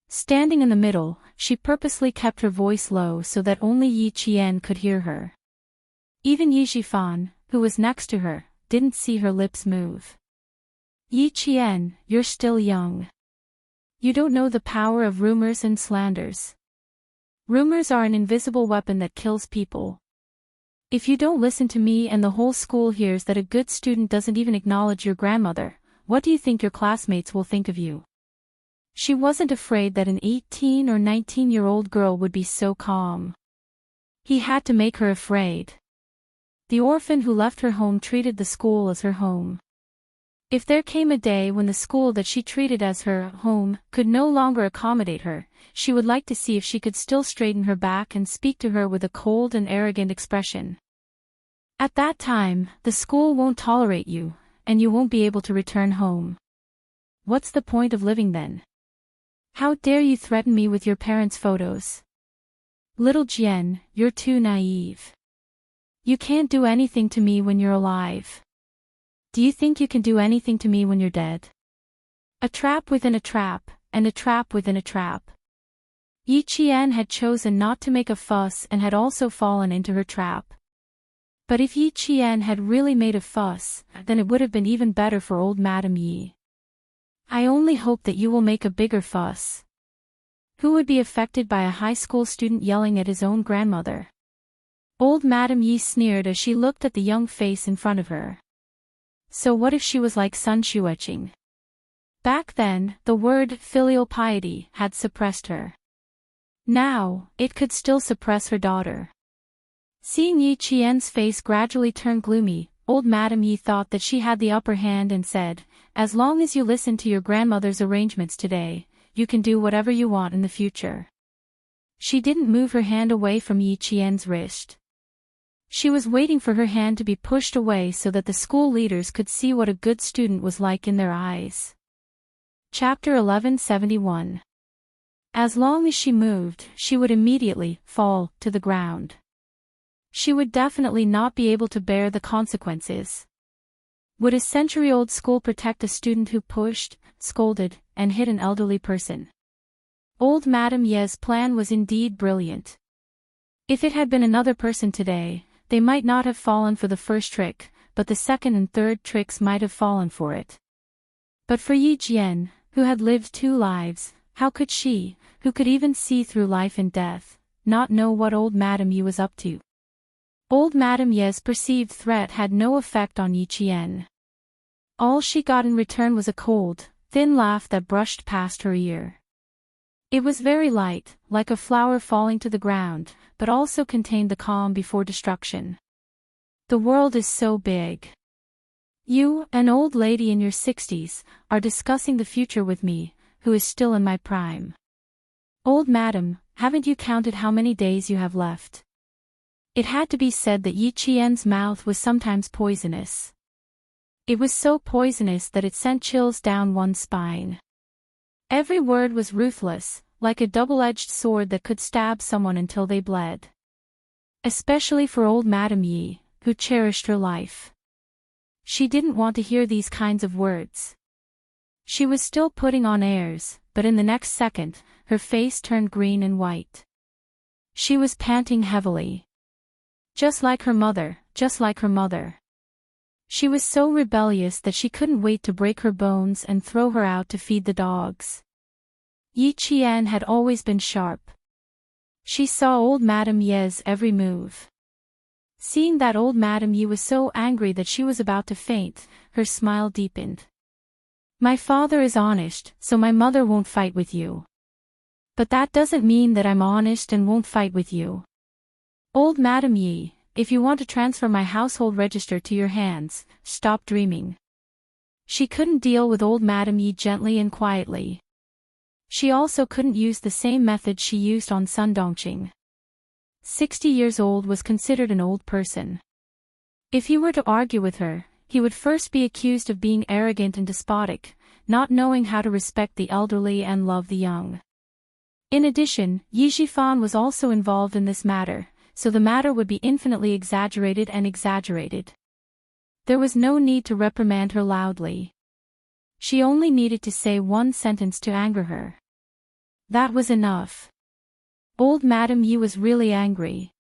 Standing in the middle, she purposely kept her voice low so that only Yi Qian could hear her. Even Yi Jifan, who was next to her, didn't see her lips move. "Yi Qian, you're still young. You don't know the power of rumors and slanders. Rumors are an invisible weapon that kills people. If you don't listen to me and the whole school hears that a good student doesn't even acknowledge your grandmother, what do you think your classmates will think of you?" She wasn't afraid that an 18 or 19-year-old girl would be so calm. He had to make her afraid. The orphan who left her home treated the school as her home. If there came a day when the school that she treated as her home could no longer accommodate her, she would like to see if she could still straighten her back and speak to her with a cold and arrogant expression. At that time, the school won't tolerate you, and you won't be able to return home. What's the point of living then? How dare you threaten me with your parents' photos? Little Jian, you're too naive. You can't do anything to me when you're alive. Do you think you can do anything to me when you're dead? A trap within a trap, and a trap within a trap. Yi Qian had chosen not to make a fuss and had also fallen into her trap. But if Yi Qian had really made a fuss, then it would have been even better for old Madam Yi. I only hope that you will make a bigger fuss. Who would be affected by a high school student yelling at his own grandmother? Old Madam Yi sneered as she looked at the young face in front of her. So what if she was like Sun Xueqing? Back then, the word filial piety had suppressed her. Now, it could still suppress her daughter. Seeing Yi Qian's face gradually turn gloomy, old Madam Yi thought that she had the upper hand and said, "As long as you listen to your grandmother's arrangements today, you can do whatever you want in the future." She didn't move her hand away from Yi Qian's wrist. She was waiting for her hand to be pushed away so that the school leaders could see what a good student was like in their eyes. Chapter 1171. As long as she moved, she would immediately fall to the ground. She would definitely not be able to bear the consequences. Would a century-old school protect a student who pushed, scolded, and hit an elderly person? Old Madam Ye's plan was indeed brilliant. If it had been another person today, they might not have fallen for the first trick, but the second and third tricks might have fallen for it. But for Yi Jian, who had lived 2 lives, how could she, who could even see through life and death, not know what old Madam Yi was up to? Old Madam Ye's perceived threat had no effect on Yi Qian. All she got in return was a cold, thin laugh that brushed past her ear. It was very light, like a flower falling to the ground, but also contained the calm before destruction. The world is so big. You, an old lady in your 60s, are discussing the future with me, who is still in my prime. Old madam, haven't you counted how many days you have left? It had to be said that Yi Qian's mouth was sometimes poisonous. It was so poisonous that it sent chills down one's spine. Every word was ruthless, like a double-edged sword that could stab someone until they bled. Especially for old Madam Yi, who cherished her life. She didn't want to hear these kinds of words. She was still putting on airs, but in the next second, her face turned green and white. She was panting heavily. Just like her mother, just like her mother. She was so rebellious that she couldn't wait to break her bones and throw her out to feed the dogs. Yi Qian had always been sharp. She saw old Madam Ye's every move. Seeing that old Madam Yi was so angry that she was about to faint, her smile deepened. My father is honest, so my mother won't fight with you. But that doesn't mean that I'm honest and won't fight with you. Old Madam Yi, if you want to transfer my household register to your hands, stop dreaming. She couldn't deal with old Madam Yi gently and quietly. She also couldn't use the same method she used on Sun Dongqing. 60 years old was considered an old person. If he were to argue with her, he would first be accused of being arrogant and despotic, not knowing how to respect the elderly and love the young. In addition, Yi Zhifan was also involved in this matter, so the matter would be infinitely exaggerated and exaggerated. There was no need to reprimand her loudly. She only needed to say one sentence to anger her. That was enough. Old Madam Yi was really angry.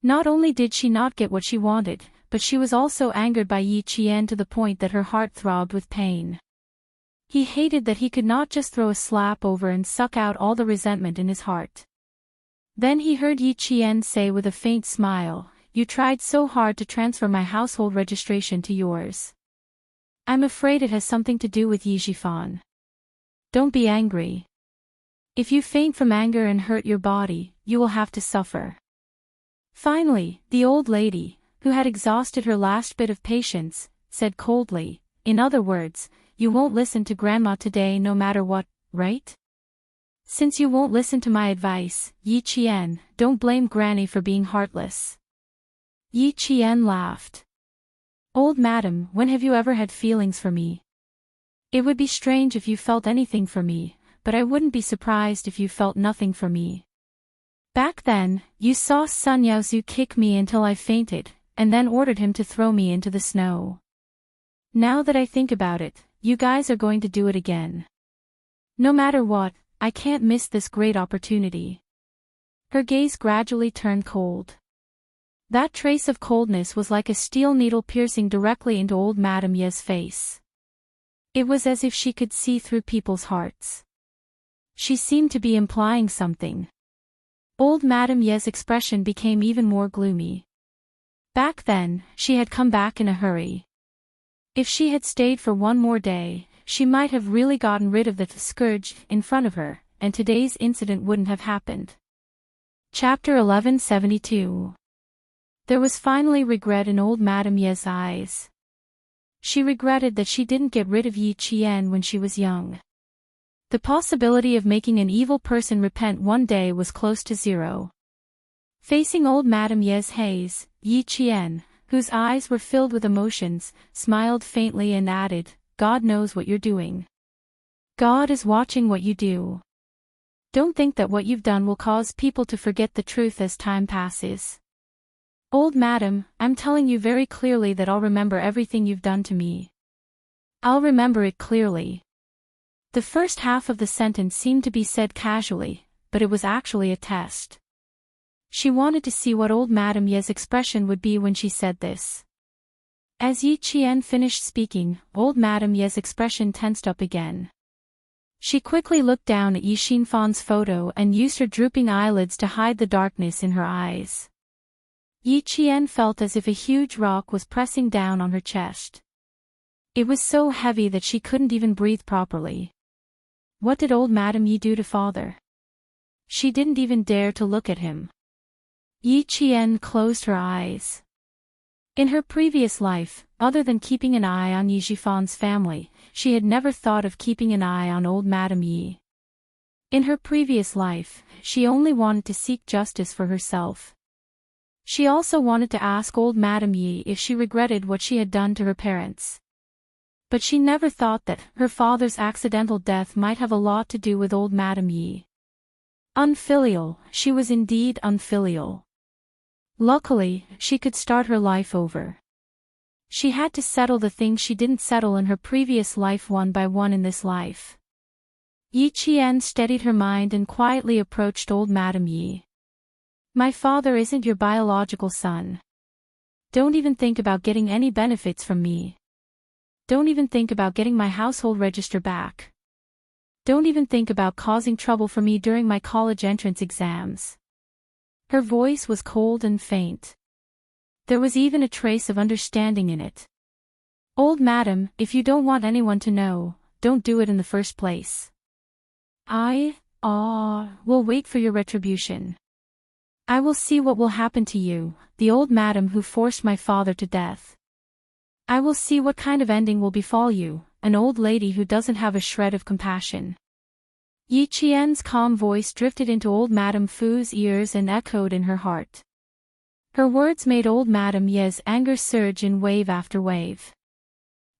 Not only did she not get what she wanted, but she was also angered by Yi Qian to the point that her heart throbbed with pain. He hated that he could not just throw a slap over and suck out all the resentment in his heart. Then he heard Yi Qian say with a faint smile, "You tried so hard to transfer my household registration to yours. I'm afraid it has something to do with Yi Zhifan. Don't be angry. If you faint from anger and hurt your body, you will have to suffer." Finally, the old lady, who had exhausted her last bit of patience, said coldly, "In other words, you won't listen to Grandma today no matter what, right? Since you won't listen to my advice, Yi Qian, don't blame Granny for being heartless." Yi Qian laughed. "Old madam, when have you ever had feelings for me? It would be strange if you felt anything for me, but I wouldn't be surprised if you felt nothing for me. Back then, you saw Sun Yaozu kick me until I fainted, and then ordered him to throw me into the snow. Now that I think about it, you guys are going to do it again. No matter what, I can't miss this great opportunity. Her gaze gradually turned cold. That trace of coldness was like a steel needle piercing directly into old Madame Ye's face. It was as if she could see through people's hearts. She seemed to be implying something. Old Madame Ye's expression became even more gloomy. Back then, she had come back in a hurry. If she had stayed for one more day, she might have really gotten rid of the scourge in front of her, and today's incident wouldn't have happened. Chapter 1172. There was finally regret in old Madame Ye's eyes. She regretted that she didn't get rid of Yi Qian when she was young. The possibility of making an evil person repent one day was close to zero. Facing old Madame Ye's haze, Yi Qian, whose eyes were filled with emotions, smiled faintly and added, "God knows what you're doing. God is watching what you do. Don't think that what you've done will cause people to forget the truth as time passes. Old Madam, I'm telling you very clearly that I'll remember everything you've done to me. I'll remember it clearly." The first half of the sentence seemed to be said casually, but it was actually a test. She wanted to see what old Madame Ye's expression would be when she said this. As Yi Qian finished speaking, old Madame Ye's expression tensed up again. She quickly looked down at Yi Xinfan's photo and used her drooping eyelids to hide the darkness in her eyes. Yi Qian felt as if a huge rock was pressing down on her chest. It was so heavy that she couldn't even breathe properly. What did old Madame Yi do to father? She didn't even dare to look at him. Yi Qian closed her eyes. In her previous life, other than keeping an eye on Yi Xifan's family, she had never thought of keeping an eye on old Madame Yi. In her previous life, she only wanted to seek justice for herself. She also wanted to ask old Madame Yi if she regretted what she had done to her parents. But she never thought that her father's accidental death might have a lot to do with old Madame Yi. Unfilial, she was indeed unfilial. Luckily, she could start her life over. She had to settle the things she didn't settle in her previous life one by one in this life. Yi Qian steadied her mind and quietly approached old Madame Yi. My father isn't your biological son. Don't even think about getting any benefits from me. Don't even think about getting my household register back. Don't even think about causing trouble for me during my college entrance exams. Her voice was cold and faint. There was even a trace of understanding in it. Old Madam, if you don't want anyone to know, don't do it in the first place. I will wait for your retribution. I will see what will happen to you, the old madam who forced my father to death. I will see what kind of ending will befall you, an old lady who doesn't have a shred of compassion. Yi Qian's calm voice drifted into old Madame Fu's ears and echoed in her heart. Her words made old Madame Ye's anger surge in wave after wave.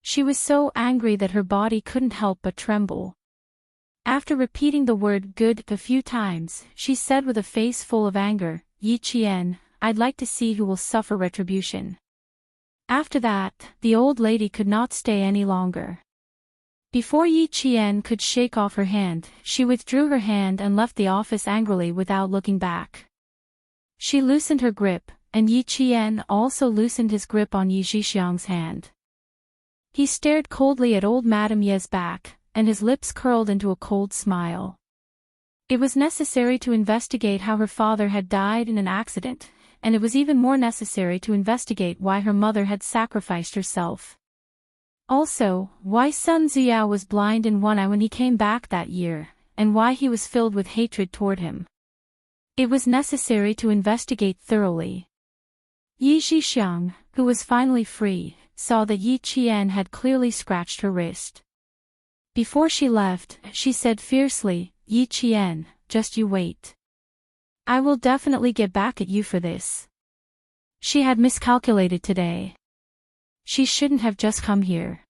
She was so angry that her body couldn't help but tremble. After repeating the word good a few times, she said with a face full of anger, Yi Qian, I'd like to see who will suffer retribution. After that, the old lady could not stay any longer. Before Yi Qian could shake off her hand, she withdrew her hand and left the office angrily without looking back. She loosened her grip, and Yi Qian also loosened his grip on Yi Zhixiang's hand. He stared coldly at old Madame Ye's back, and his lips curled into a cold smile. It was necessary to investigate how her father had died in an accident, and it was even more necessary to investigate why her mother had sacrificed herself. Also, why Sun Ziao was blind in one eye when he came back that year, and why he was filled with hatred toward him. It was necessary to investigate thoroughly. Yi Zhixiang, who was finally free, saw that Yi Qian had clearly scratched her wrist. Before she left, she said fiercely, Yi Qian, just you wait. I will definitely get back at you for this. She had miscalculated today. She shouldn't have just come here.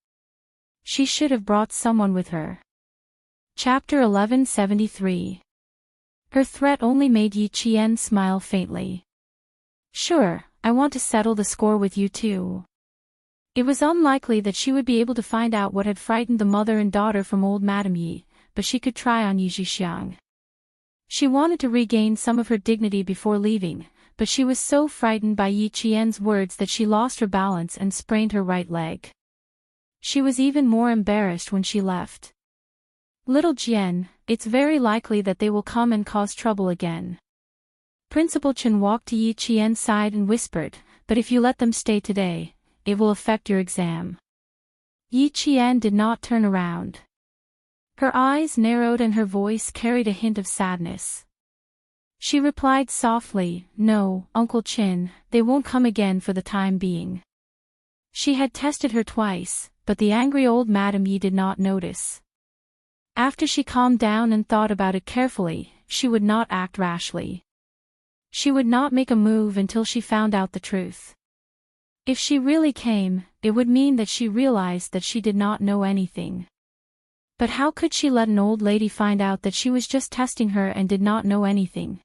She should have brought someone with her. Chapter 1173. Her threat only made Yi Qian smile faintly. Sure, I want to settle the score with you too. It was unlikely that she would be able to find out what had frightened the mother and daughter from old Madame Yi, but she could try on Yi Xiang. She wanted to regain some of her dignity before leaving, but she was so frightened by Yi Qian's words that she lost her balance and sprained her right leg. She was even more embarrassed when she left. Little Jian, it's very likely that they will come and cause trouble again. Principal Chen walked to Yi Qian's side and whispered, but if you let them stay today, it will affect your exam. Yi Qian did not turn around. Her eyes narrowed and her voice carried a hint of sadness. She replied softly, no, Uncle Chin, they won't come again for the time being. She had tested her twice, but the angry old Madame Yi did not notice. After she calmed down and thought about it carefully, she would not act rashly. She would not make a move until she found out the truth. If she really came, it would mean that she realized that she did not know anything. But how could she let an old lady find out that she was just testing her and did not know anything?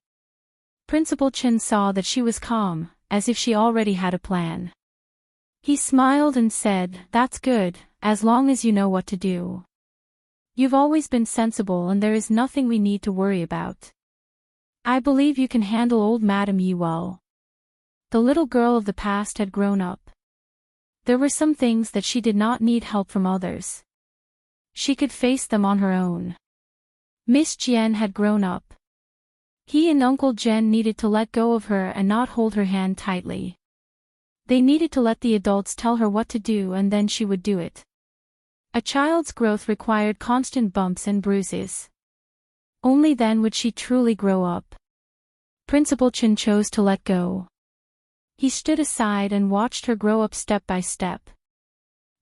Principal Chen saw that she was calm, as if she already had a plan. He smiled and said, that's good, as long as you know what to do. You've always been sensible and there is nothing we need to worry about. I believe you can handle old Madame Yi well. The little girl of the past had grown up. There were some things that she did not need help from others. She could face them on her own. Miss Jian had grown up. He and Uncle Jen needed to let go of her and not hold her hand tightly. They needed to let the adults tell her what to do and then she would do it. A child's growth required constant bumps and bruises. Only then would she truly grow up. Principal Chen chose to let go. He stood aside and watched her grow up step by step.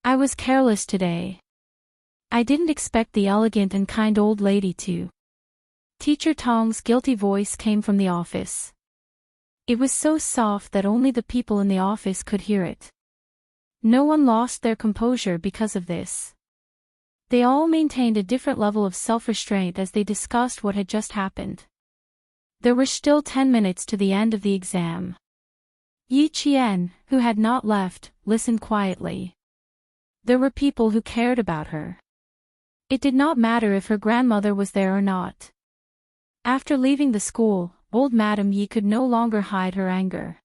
I was careless today. I didn't expect the elegant and kind old lady to. Teacher Tong's guilty voice came from the office. It was so soft that only the people in the office could hear it. No one lost their composure because of this. They all maintained a different level of self-restraint as they discussed what had just happened. There were still 10 minutes to the end of the exam. Yi Qian, who had not left, listened quietly. There were people who cared about her. It did not matter if her grandmother was there or not. After leaving the school, old Madame Yi could no longer hide her anger.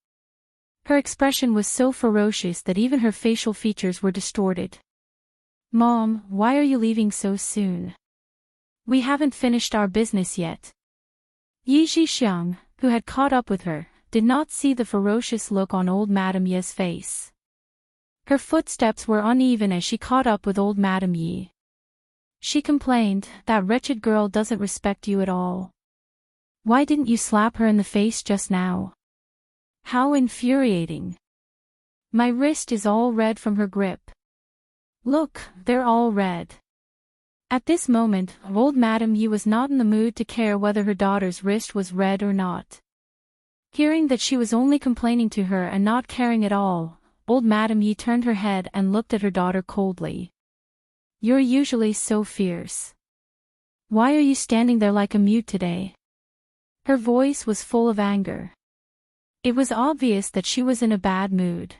Her expression was so ferocious that even her facial features were distorted. Mom, why are you leaving so soon? We haven't finished our business yet. Yi Xiang, who had caught up with her, did not see the ferocious look on old Madame Yi's face. Her footsteps were uneven as she caught up with old Madame Yi. She complained, that wretched girl doesn't respect you at all. Why didn't you slap her in the face just now? How infuriating. My wrist is all red from her grip. Look, they're all red. At this moment, old Madame Yi was not in the mood to care whether her daughter's wrist was red or not. Hearing that she was only complaining to her and not caring at all, old Madame Yi turned her head and looked at her daughter coldly. You're usually so fierce. Why are you standing there like a mute today? Her voice was full of anger. It was obvious that she was in a bad mood.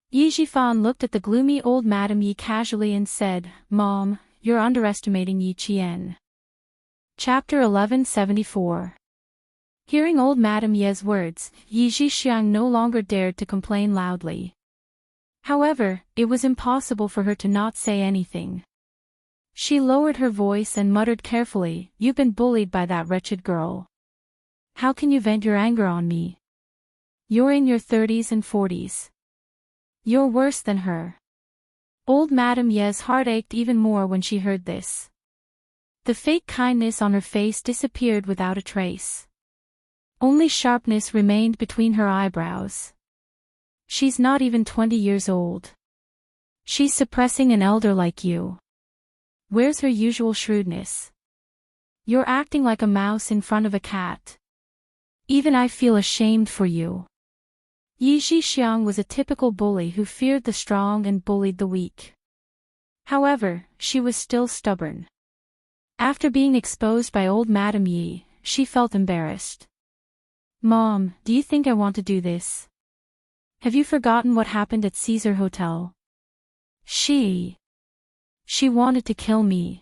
Yi Jifan looked at the gloomy old Madame Yi casually and said, Mom, you're underestimating Yi Qian. Chapter 1174. Hearing old Madame Yi's words, Yi Xiang no longer dared to complain loudly. However, it was impossible for her to not say anything. She lowered her voice and muttered carefully, You've been bullied by that wretched girl. How can you vent your anger on me? You're in your 30s and 40s. You're worse than her. Old Madame Yi's heart ached even more when she heard this. The fake kindness on her face disappeared without a trace. Only sharpness remained between her eyebrows. She's not even 20 years old. She's suppressing an elder like you. Where's her usual shrewdness? You're acting like a mouse in front of a cat. Even I feel ashamed for you. Yi Xiang was a typical bully who feared the strong and bullied the weak. However, she was still stubborn. After being exposed by old Madame Yi, she felt embarrassed. Mom, do you think I want to do this? Have you forgotten what happened at Caesar Hotel? She wanted to kill me.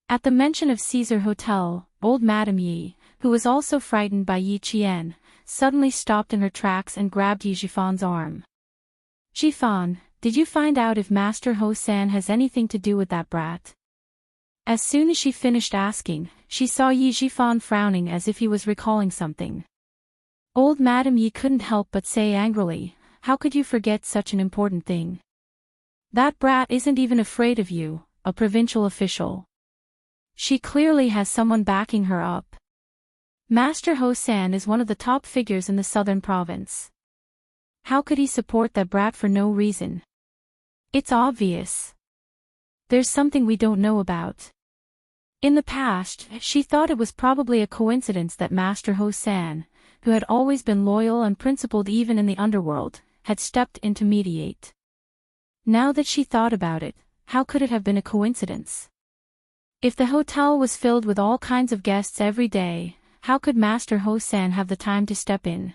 At the mention of Caesar Hotel, old Madame Yi, who was also frightened by Yi Qian, suddenly stopped in her tracks and grabbed Yi Jifan's arm. "Jifan, did you find out if Master Ho-san has anything to do with that brat?" As soon as she finished asking, she saw Yi Jifan frowning as if he was recalling something. Old Madame Yi couldn't help but say angrily, "How could you forget such an important thing? That brat isn't even afraid of you, a provincial official. She clearly has someone backing her up. Master Ho-san is one of the top figures in the southern province. How could he support that brat for no reason? It's obvious. There's something we don't know about." In the past, she thought it was probably a coincidence that Master Ho-san, who had always been loyal and principled even in the underworld, had stepped in to mediate. Now that she thought about it, how could it have been a coincidence? If the hotel was filled with all kinds of guests every day, how could Master Ho-san have the time to step in?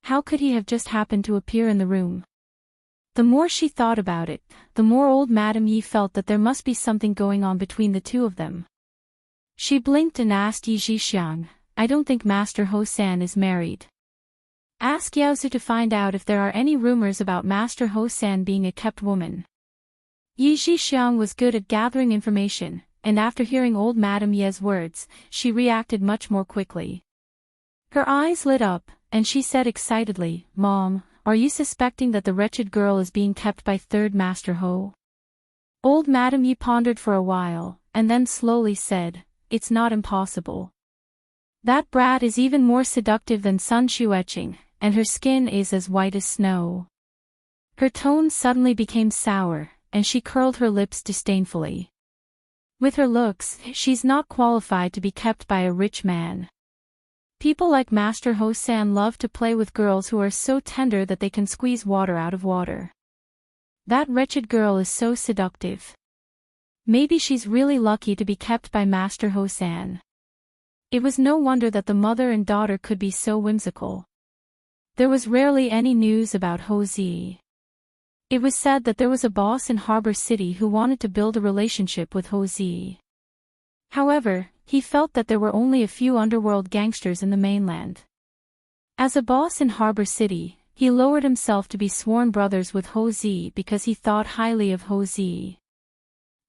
How could he have just happened to appear in the room? The more she thought about it, the more old Madame Yi felt that there must be something going on between the two of them. She blinked and asked Yi Jixiang, "I don't think Master Ho-san is married. Ask Yaozu to find out if there are any rumors about Master Ho-san being a kept woman." Yi Jixiang was good at gathering information, and after hearing old Madame Ye's words, she reacted much more quickly. Her eyes lit up, and she said excitedly, "Mom, are you suspecting that the wretched girl is being kept by third Master Ho?" Old Madame Yi pondered for a while, and then slowly said, "It's not impossible. That brat is even more seductive than Sun Xueqing, and her skin is as white as snow." Her tone suddenly became sour, and she curled her lips disdainfully. "With her looks, she's not qualified to be kept by a rich man. People like Master Ho-san love to play with girls who are so tender that they can squeeze water out of water. That wretched girl is so seductive. Maybe she's really lucky to be kept by Master Ho-san." It was no wonder that the mother and daughter could be so whimsical. There was rarely any news about Ho-zi. It was said that there was a boss in Harbor City who wanted to build a relationship with Ho-zi. However, he felt that there were only a few underworld gangsters in the mainland. As a boss in Harbor City, he lowered himself to be sworn brothers with Ho-zi because he thought highly of Ho-zi.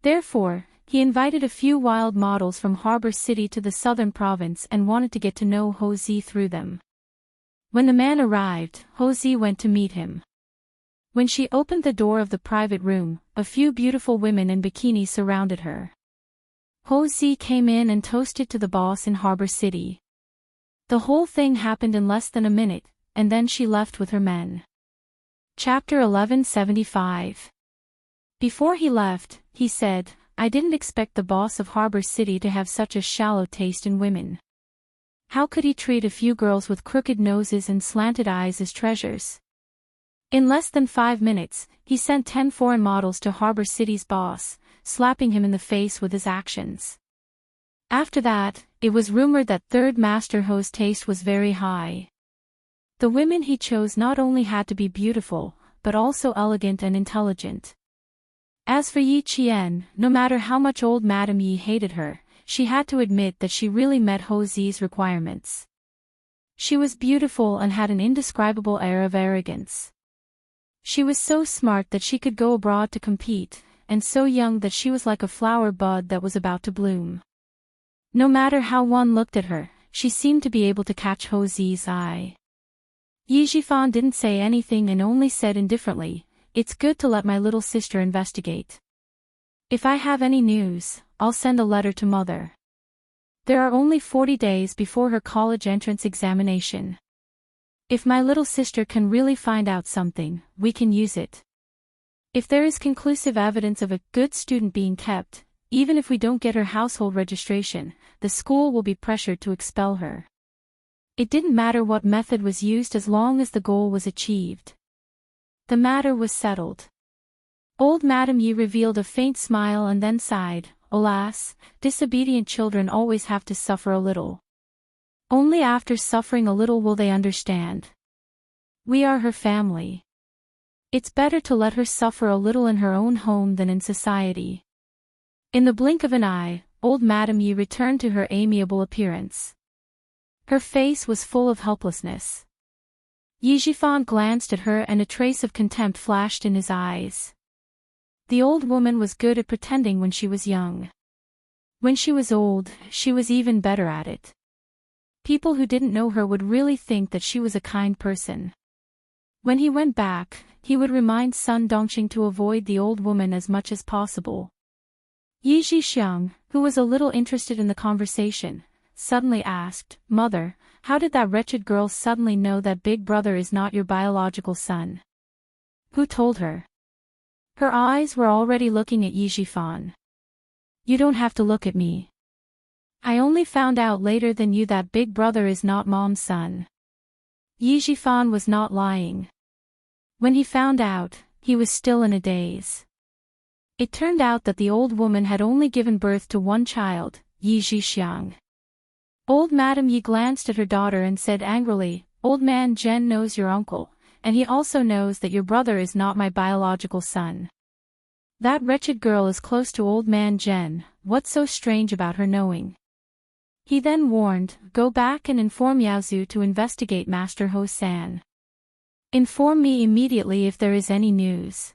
Therefore, he invited a few wild models from Harbor City to the southern province and wanted to get to know Ho-zi through them. When the man arrived, Ho-zi went to meet him. When she opened the door of the private room, a few beautiful women in bikinis surrounded her. Ho-zi came in and toasted to the boss in Harbor City. The whole thing happened in less than a minute, and then she left with her men. Chapter 1175. Before he left, he said, "I didn't expect the boss of Harbor City to have such a shallow taste in women. How could he treat a few girls with crooked noses and slanted eyes as treasures?" In less than 5 minutes, he sent 10 foreign models to Harbor City's boss, slapping him in the face with his actions. After that, it was rumored that third Master Ho's taste was very high. The women he chose not only had to be beautiful, but also elegant and intelligent. As for Yi Qian, no matter how much old Madame Yi hated her, she had to admit that she really met Ho-zi's requirements. She was beautiful and had an indescribable air of arrogance. She was so smart that she could go abroad to compete, and so young that she was like a flower bud that was about to bloom. No matter how one looked at her, she seemed to be able to catch Ho-zi's eye. Yi Jifan didn't say anything and only said indifferently, "It's good to let my little sister investigate. If I have any news, I'll send a letter to mother." There are only 40 days before her college entrance examination. If my little sister can really find out something, we can use it. If there is conclusive evidence of a good student being kept, even if we don't get her household registration, the school will be pressured to expel her. It didn't matter what method was used as long as the goal was achieved. The matter was settled. Old Madame Yi revealed a faint smile and then sighed, "Alas, disobedient children always have to suffer a little. Only after suffering a little will they understand. We are her family. It's better to let her suffer a little in her own home than in society." In the blink of an eye, old Madame Yi returned to her amiable appearance. Her face was full of helplessness. Yi Jifan glanced at her and a trace of contempt flashed in his eyes. The old woman was good at pretending when she was young. When she was old, she was even better at it. People who didn't know her would really think that she was a kind person. When he went back, he would remind Sun Dongqing to avoid the old woman as much as possible. Yi Jixiang, who was a little interested in the conversation, suddenly asked, "Mother, how did that wretched girl suddenly know that Big Brother is not your biological son? Who told her?" Her eyes were already looking at Yi Jifan. "You don't have to look at me. I only found out later than you that Big Brother is not Mom's son." Yi Jifan was not lying. When he found out, he was still in a daze. It turned out that the old woman had only given birth to one child, Yi Jixiang. Old Madame Yi glanced at her daughter and said angrily, "Old man Zhen knows your uncle, and he also knows that your brother is not my biological son. That wretched girl is close to old man Zhen, what's so strange about her knowing?" He then warned, "Go back and inform Yaozu to investigate Master Ho San. Inform me immediately if there is any news.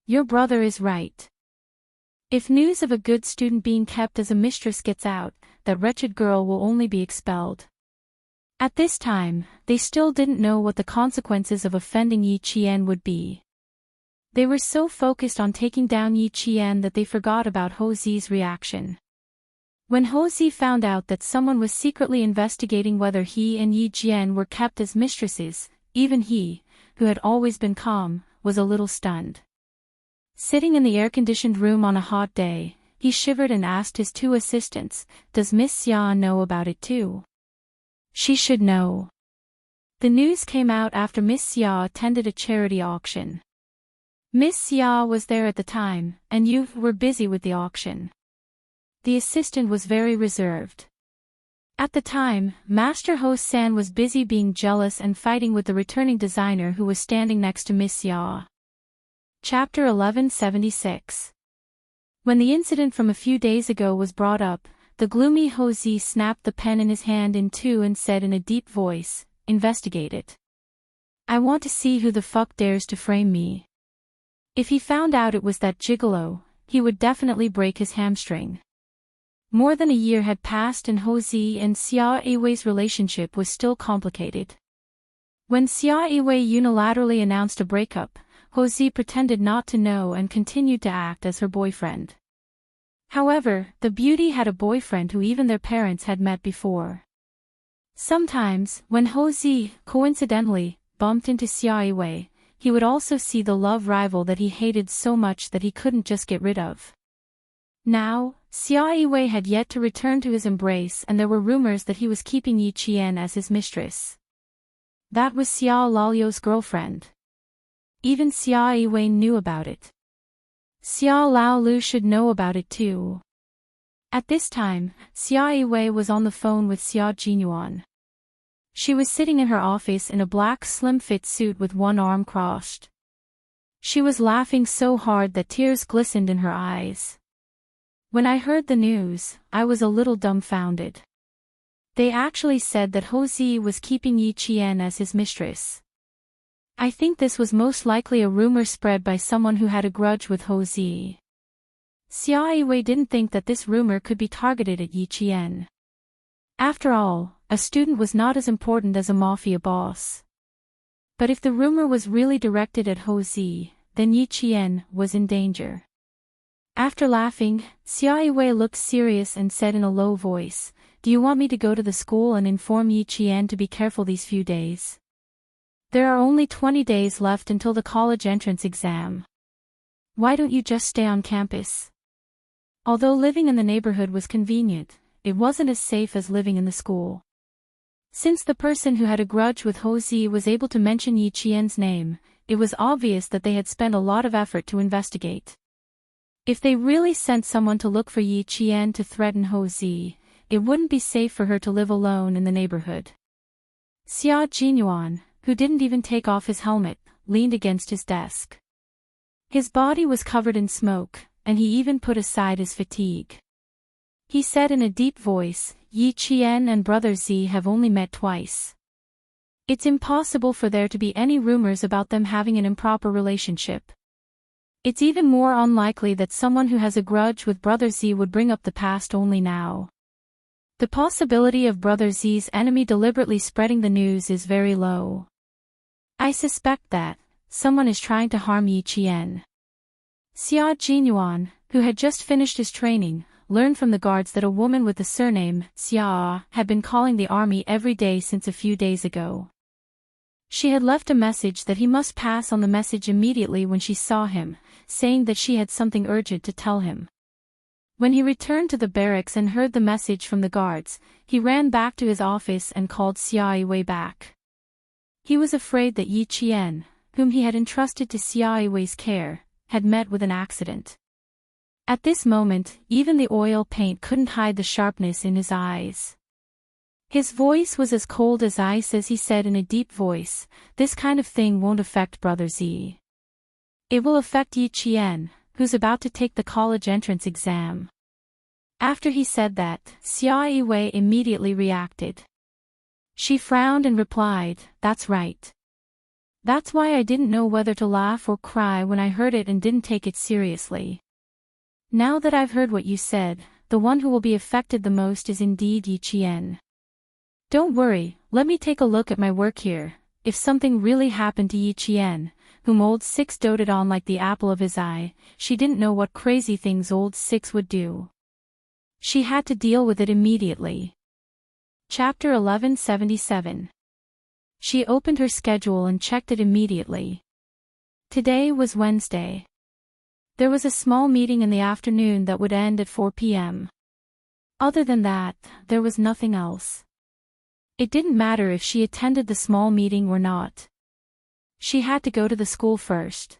Your brother is right. If news of a good student being kept as a mistress gets out, that wretched girl will only be expelled." At this time, they still didn't know what the consequences of offending Yi Qian would be. They were so focused on taking down Yi Qian that they forgot about Ho Zi's reaction. When Ho Zi found out that someone was secretly investigating whether he and Yi Jian were kept as mistresses, even he, who had always been calm, was a little stunned. Sitting in the air-conditioned room on a hot day, he shivered and asked his two assistants, "Does Miss Xia know about it too?" "She should know." The news came out after Miss Xia attended a charity auction. Miss Xia was there at the time, and you were busy with the auction. The assistant was very reserved. At the time, Master Ho San was busy being jealous and fighting with the returning designer who was standing next to Miss Xia. Chapter 1176. When the incident from a few days ago was brought up, the gloomy Ho Zi snapped the pen in his hand in two and said in a deep voice, "Investigate it. I want to see who the fuck dares to frame me." If he found out it was that gigolo, he would definitely break his hamstring. More than a year had passed and Ho Zi and Xia Yiwei's relationship was still complicated. When Xia Yiwei unilaterally announced a breakup, Ho Zi pretended not to know and continued to act as her boyfriend. However, the beauty had a boyfriend who even their parents had met before. Sometimes, when Ho Zi, coincidentally, bumped into Xia Yiwei, he would also see the love rival that he hated so much that he couldn't just get rid of. Now, Xia Yiwei had yet to return to his embrace and there were rumors that he was keeping Yi Qian as his mistress. That was Xia Lalio's girlfriend. Even Xia Yiwei knew about it. Xia Laolu should know about it too. At this time, Xia Yiwei was on the phone with Xia Jinyuan. She was sitting in her office in a black slim-fit suit with one arm crossed. She was laughing so hard that tears glistened in her eyes. When I heard the news, I was a little dumbfounded. They actually said that Ho Zi was keeping Yi Qian as his mistress. I think this was most likely a rumor spread by someone who had a grudge with Ho Zi. Xia Yiwei didn't think that this rumor could be targeted at Yi Qian. After all, a student was not as important as a mafia boss. But if the rumor was really directed at Ho Zi, then Yi Qian was in danger. After laughing, Xia Yiwei looked serious and said in a low voice, "Do you want me to go to the school and inform Yi Qian to be careful these few days? There are only 20 days left until the college entrance exam. Why don't you just stay on campus?" Although living in the neighborhood was convenient, it wasn't as safe as living in the school. Since the person who had a grudge with Ho Zi was able to mention Yi Qian's name, it was obvious that they had spent a lot of effort to investigate. If they really sent someone to look for Yi Qian to threaten Ho Zi, it wouldn't be safe for her to live alone in the neighborhood. Xia Jinyuan, who didn't even take off his helmet, leaned against his desk. His body was covered in smoke, and he even put aside his fatigue. He said in a deep voice, Yi Qian and Brother Z have only met twice. It's impossible for there to be any rumors about them having an improper relationship. It's even more unlikely that someone who has a grudge with Brother Z would bring up the past only now. The possibility of Brother Z's enemy deliberately spreading the news is very low. I suspect that someone is trying to harm Yi Qian. Xia Jinyuan, who had just finished his training, learned from the guards that a woman with the surname Xia had been calling the army every day since a few days ago. She had left a message that he must pass on the message immediately when she saw him, saying that she had something urgent to tell him. When he returned to the barracks and heard the message from the guards, he ran back to his office and called Xia Yiwei back. He was afraid that Yi Qian, whom he had entrusted to Xia Yiwei's care, had met with an accident. At this moment, even the oil paint couldn't hide the sharpness in his eyes. His voice was as cold as ice as he said in a deep voice, "This kind of thing won't affect Brother Z. It will affect Yi Qian, who's about to take the college entrance exam." After he said that, Xia Yiwei immediately reacted. She frowned and replied, "That's right. That's why I didn't know whether to laugh or cry when I heard it and didn't take it seriously. Now that I've heard what you said, the one who will be affected the most is indeed Yi Qian. Don't worry, let me take a look at my work here. If something really happened to Yi Qian, whom old Six doted on like the apple of his eye, she didn't know what crazy things old Six would do. She had to deal with it immediately." Chapter 1177. She opened her schedule and checked it immediately. Today was Wednesday. There was a small meeting in the afternoon that would end at 4 p.m. Other than that, there was nothing else. It didn't matter if she attended the small meeting or not. She had to go to the school first.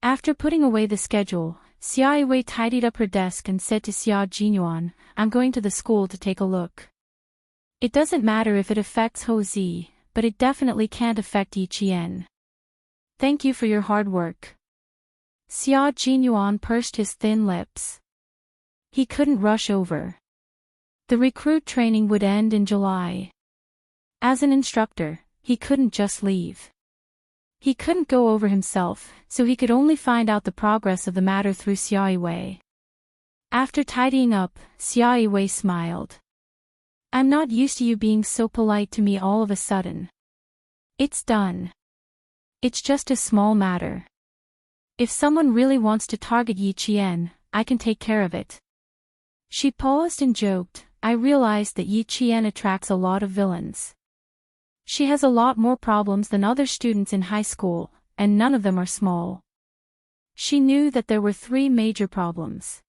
After putting away the schedule, Xia Yiwei tidied up her desk and said to Xia Jinyuan, "I'm going to the school to take a look. It doesn't matter if it affects Ho Zi, but it definitely can't affect Yi Qian. Thank you for your hard work." Xia Jinyuan pursed his thin lips. He couldn't rush over. The recruit training would end in July. As an instructor, he couldn't just leave. He couldn't go over himself, so he could only find out the progress of the matter through Xia Yiwei. After tidying up, Xia Yiwei smiled. "I'm not used to you being so polite to me all of a sudden. It's done. It's just a small matter. If someone really wants to target Yi Qian, I can take care of it." She paused and joked, "I realized that Yi Qian attracts a lot of villains. She has a lot more problems than other students in high school, and none of them are small." She knew that there were 3 major problems.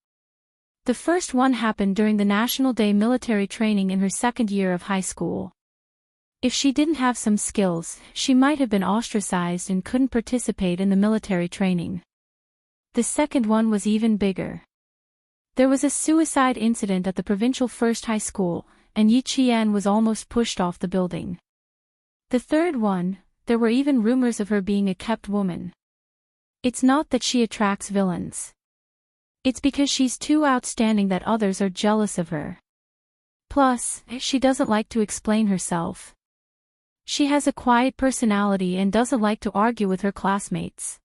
The first one happened during the National Day military training in her second year of high school. If she didn't have some skills, she might have been ostracized and couldn't participate in the military training. The second one was even bigger. There was a suicide incident at the provincial first high school, and Yi Qian was almost pushed off the building. The third one, there were even rumors of her being a kept woman. It's not that she attracts villains. It's because she's too outstanding that others are jealous of her. Plus, she doesn't like to explain herself. She has a quiet personality and doesn't like to argue with her classmates.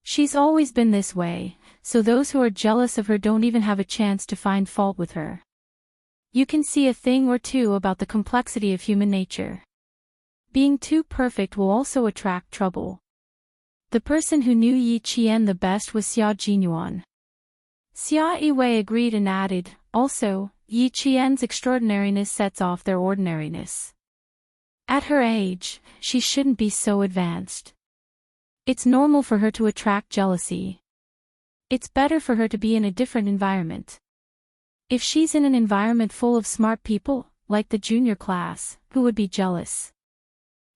She's always been this way, so those who are jealous of her don't even have a chance to find fault with her. You can see a thing or two about the complexity of human nature. Being too perfect will also attract trouble. The person who knew Yi Qian the best was Xia Jinyuan. Xia Yiwei agreed and added, "Also, Yi Qian's extraordinariness sets off their ordinariness. At her age, she shouldn't be so advanced. It's normal for her to attract jealousy. It's better for her to be in a different environment. If she's in an environment full of smart people, like the junior class, who would be jealous?"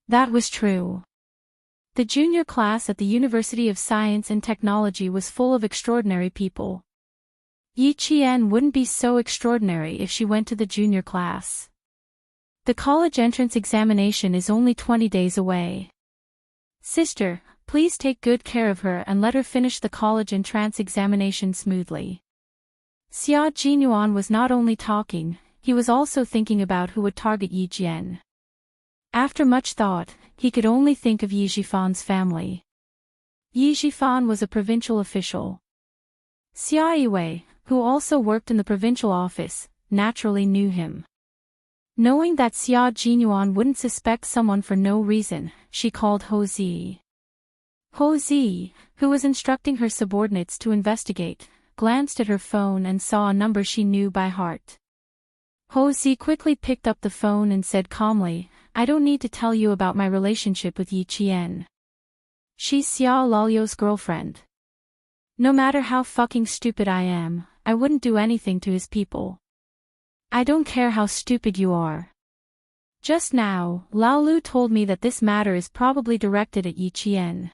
That was true. The junior class at the University of Science and Technology was full of extraordinary people. Yi Qian wouldn't be so extraordinary if she went to the junior class. The college entrance examination is only 20 days away. Sister, please take good care of her and let her finish the college entrance examination smoothly. Xia Jinyuan was not only talking, he was also thinking about who would target Yi Jian. After much thought, he could only think of Yi Jifan's family. Yi Jifan was a provincial official. Xia Yiwei, who also worked in the provincial office, naturally knew him. Knowing that Xia Jinyuan wouldn't suspect someone for no reason, she called Ho Zi. Ho Zi, who was instructing her subordinates to investigate, glanced at her phone and saw a number she knew by heart. Ho Zi quickly picked up the phone and said calmly, "I don't need to tell you about my relationship with Yi Qian. She's Xia Lalio's girlfriend. No matter how fucking stupid I am, I wouldn't do anything to his people. I don't care how stupid you are. Just now, Lao Lu told me that this matter is probably directed at Yi Qian.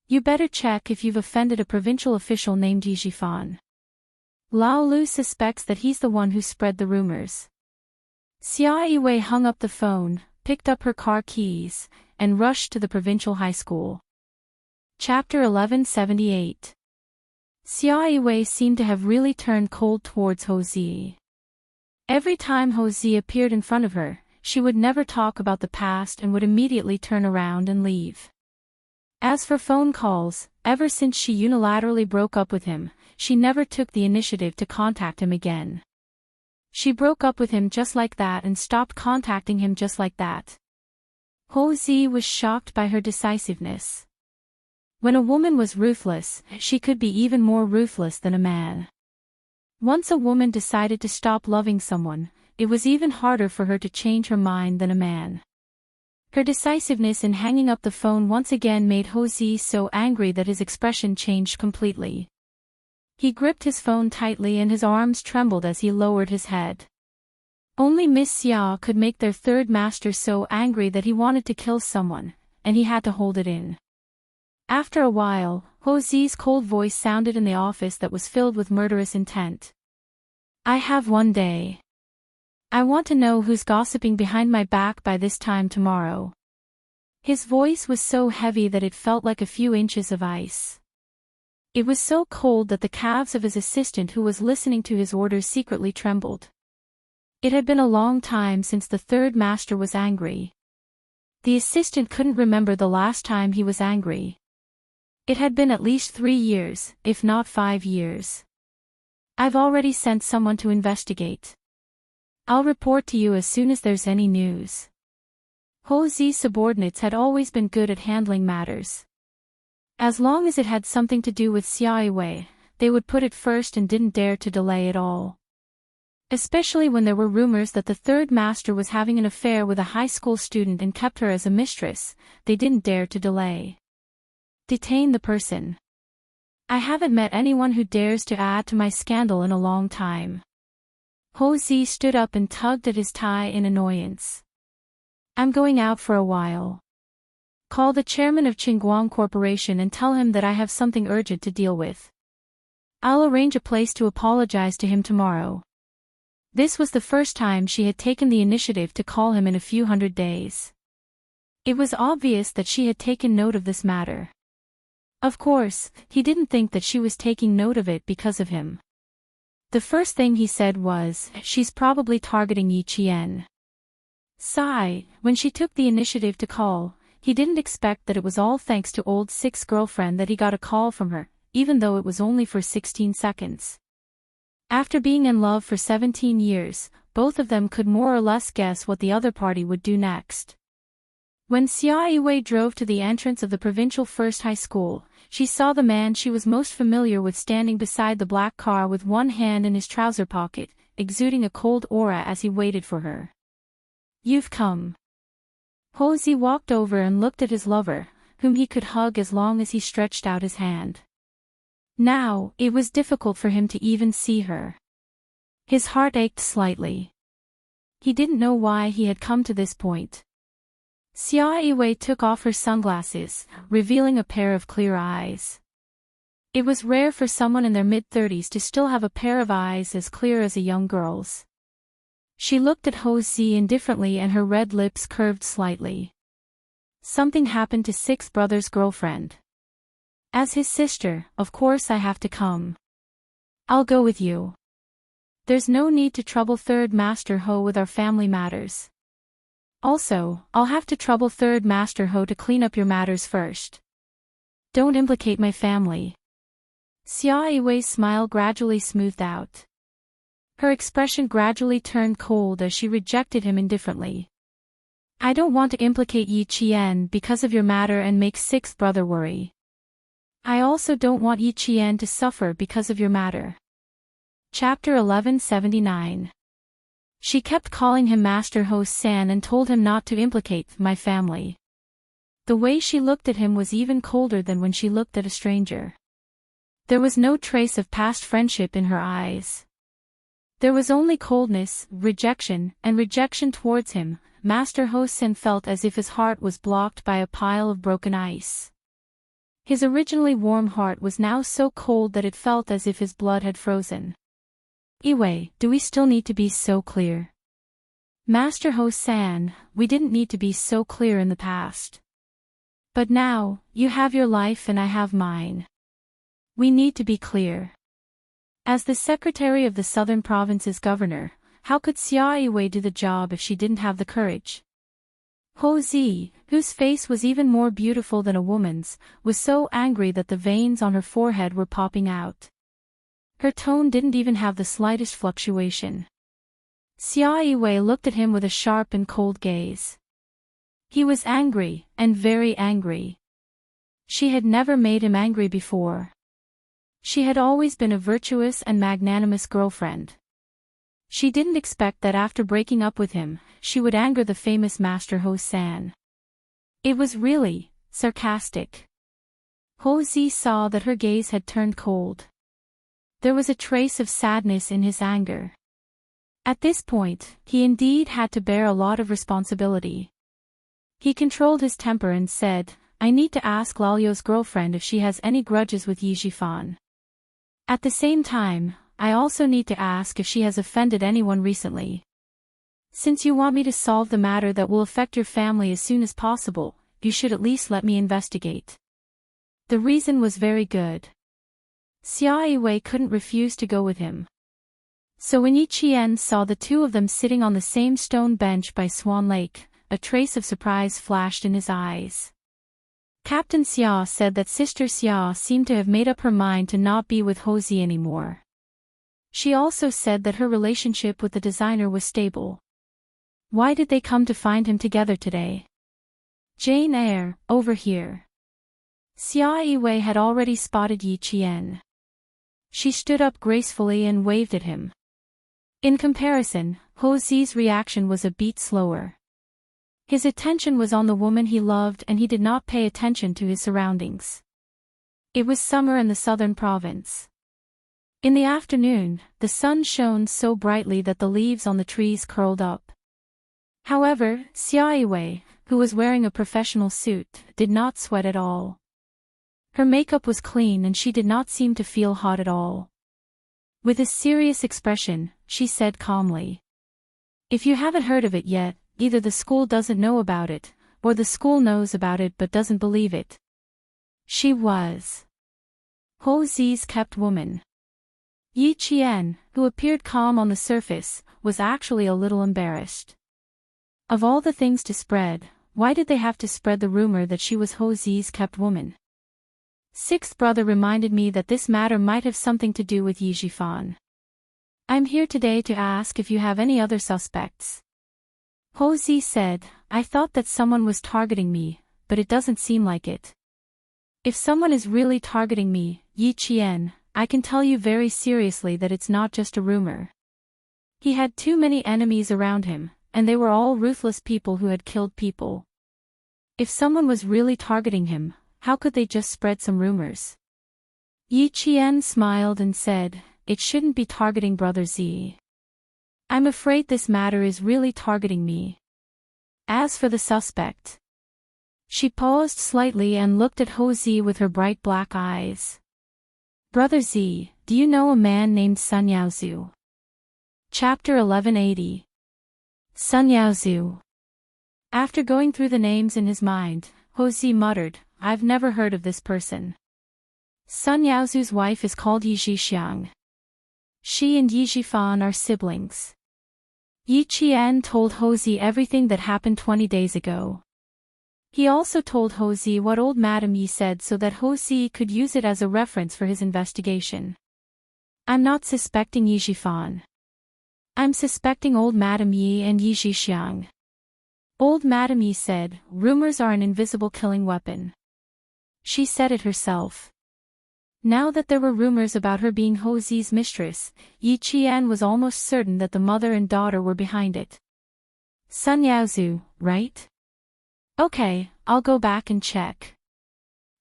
You better check if you've offended a provincial official named Yi Jifan. Lao Lu suspects that he's the one who spread the rumors." Xia Yiwei hung up the phone, picked up her car keys, and rushed to the provincial high school. Chapter 1178. Xia Yiwei seemed to have really turned cold towards Ho Zi. Every time Ho Zi appeared in front of her, she would never talk about the past and would immediately turn around and leave. As for phone calls, ever since she unilaterally broke up with him, she never took the initiative to contact him again. She broke up with him just like that and stopped contacting him just like that. Ho Zi was shocked by her decisiveness. When a woman was ruthless, she could be even more ruthless than a man. Once a woman decided to stop loving someone, it was even harder for her to change her mind than a man. Her decisiveness in hanging up the phone once again made Ho Zi so angry that his expression changed completely. He gripped his phone tightly and his arms trembled as he lowered his head. Only Miss Xia could make their third master so angry that he wanted to kill someone, and he had to hold it in. After a while, Ho Zi's cold voice sounded in the office that was filled with murderous intent. "I have one day. I want to know who's gossiping behind my back by this time tomorrow." His voice was so heavy that it felt like a few inches of ice. It was so cold that the calves of his assistant who was listening to his orders secretly trembled. It had been a long time since the third master was angry. The assistant couldn't remember the last time he was angry. It had been at least 3 years, if not 5 years. "I've already sent someone to investigate. I'll report to you as soon as there's any news." Ho Zi's subordinates had always been good at handling matters. As long as it had something to do with Xia Yiwei, they would put it first and didn't dare to delay at all. Especially when there were rumors that the third master was having an affair with a high school student and kept her as a mistress, they didn't dare to delay. "Detain the person. I haven't met anyone who dares to add to my scandal in a long time." Ho Zi stood up and tugged at his tie in annoyance. "I'm going out for a while. Call the chairman of Qingguang Corporation and tell him that I have something urgent to deal with. I'll arrange a place to apologize to him tomorrow." This was the first time she had taken the initiative to call him in a few hundred days. It was obvious that she had taken note of this matter. Of course, he didn't think that she was taking note of it because of him. The first thing he said was, "She's probably targeting Yi Qian." Sigh, when she took the initiative to call, he didn't expect that it was all thanks to old Six's girlfriend that he got a call from her, even though it was only for 16 seconds. After being in love for 17 years, both of them could more or less guess what the other party would do next. When Xia Yiwei drove to the entrance of the provincial first high school, she saw the man she was most familiar with standing beside the black car with one hand in his trouser pocket, exuding a cold aura as he waited for her. "You've come." Ho Zi walked over and looked at his lover, whom he could hug as long as he stretched out his hand. Now, it was difficult for him to even see her. His heart ached slightly. He didn't know why he had come to this point. Xia Yiwei took off her sunglasses, revealing a pair of clear eyes. It was rare for someone in their mid-30s to still have a pair of eyes as clear as a young girl's. She looked at Ho Zi indifferently and her red lips curved slightly. "Something happened to Sixth Brother's girlfriend. As his sister, of course I have to come. I'll go with you." There's no need to trouble Third Master Ho with our family matters. Also, I'll have to trouble Third Master Ho to clean up your matters first. Don't implicate my family. Xia Yiwei's smile gradually smoothed out. Her expression gradually turned cold as she rejected him indifferently. I don't want to implicate Yi Qian because of your matter and make sixth brother worry. I also don't want Yi Qian to suffer because of your matter. Chapter 1179. She kept calling him Master Ho-san and told him not to implicate my family. The way she looked at him was even colder than when she looked at a stranger. There was no trace of past friendship in her eyes. There was only coldness, rejection towards him. Master Ho-san felt as if his heart was blocked by a pile of broken ice. His originally warm heart was now so cold that it felt as if his blood had frozen. Yiwei, do we still need to be so clear? Master Ho-san, we didn't need to be so clear in the past. But now, you have your life and I have mine. We need to be clear. As the secretary of the Southern Province's governor, how could Xia Yiwei do the job if she didn't have the courage? Ho Zi, whose face was even more beautiful than a woman's, was so angry that the veins on her forehead were popping out. Her tone didn't even have the slightest fluctuation. Xia Yiwei looked at him with a sharp and cold gaze. He was angry, and very angry. She had never made him angry before. She had always been a virtuous and magnanimous girlfriend. She didn't expect that after breaking up with him, she would anger the famous Master Ho-san. It was really sarcastic. Ho Zi saw that her gaze had turned cold. There was a trace of sadness in his anger. At this point, he indeed had to bear a lot of responsibility. He controlled his temper and said, I need to ask Lalio's girlfriend if she has any grudges with Yi Zhifan. At the same time, I also need to ask if she has offended anyone recently. Since you want me to solve the matter that will affect your family as soon as possible, you should at least let me investigate. The reason was very good. Xia Yiwei couldn't refuse to go with him. So when Yi Qian saw the two of them sitting on the same stone bench by Swan Lake, a trace of surprise flashed in his eyes. Captain Xia said that Sister Xia seemed to have made up her mind to not be with Ho Zi anymore. She also said that her relationship with the designer was stable. Why did they come to find him together today? Jane Eyre, over here. Xia Yiwei had already spotted Yi Qian. She stood up gracefully and waved at him. In comparison, Ho Zi's reaction was a beat slower. His attention was on the woman he loved and he did not pay attention to his surroundings. It was summer in the southern province. In the afternoon, the sun shone so brightly that the leaves on the trees curled up. However, Xia Yiwei, who was wearing a professional suit, did not sweat at all. Her makeup was clean and she did not seem to feel hot at all. With a serious expression, she said calmly. If you haven't heard of it yet, either the school doesn't know about it, or the school knows about it but doesn't believe it. She was Ho Zi's kept woman. Yi Qian, who appeared calm on the surface, was actually a little embarrassed. Of all the things to spread, why did they have to spread the rumor that she was Ho Zi's kept woman? Sixth brother reminded me that this matter might have something to do with Yi Zhifan. I'm here today to ask if you have any other suspects. Ho Zi said, I thought that someone was targeting me, but it doesn't seem like it. If someone is really targeting me, Yi Qian, I can tell you very seriously that it's not just a rumor. He had too many enemies around him, and they were all ruthless people who had killed people. If someone was really targeting him, how could they just spread some rumors? Yi Qian smiled and said, it shouldn't be targeting Brother Zi. I'm afraid this matter is really targeting me. As for the suspect. She paused slightly and looked at Ho Zi with her bright black eyes. Brother Zi, do you know a man named Sun Yaozu? Chapter 1180. Sun Yaozu. After going through the names in his mind, Ho Zi muttered, I've never heard of this person. Sun Yaozu's wife is called Yi Zhixiang. She and Yi Zhifan are siblings. Yi Qian told Houzi everything that happened 20 days ago. He also told Houzi what old Madame Yi said so that Houzi could use it as a reference for his investigation. I'm not suspecting Yi Zhifan. I'm suspecting old Madame Yi and Yi Zhixiang. Old Madame Yi said, rumors are an invisible killing weapon. She said it herself. Now that there were rumors about her being Houzi's mistress, Yi Qian was almost certain that the mother and daughter were behind it. Sun Yaozu, right? Okay, I'll go back and check.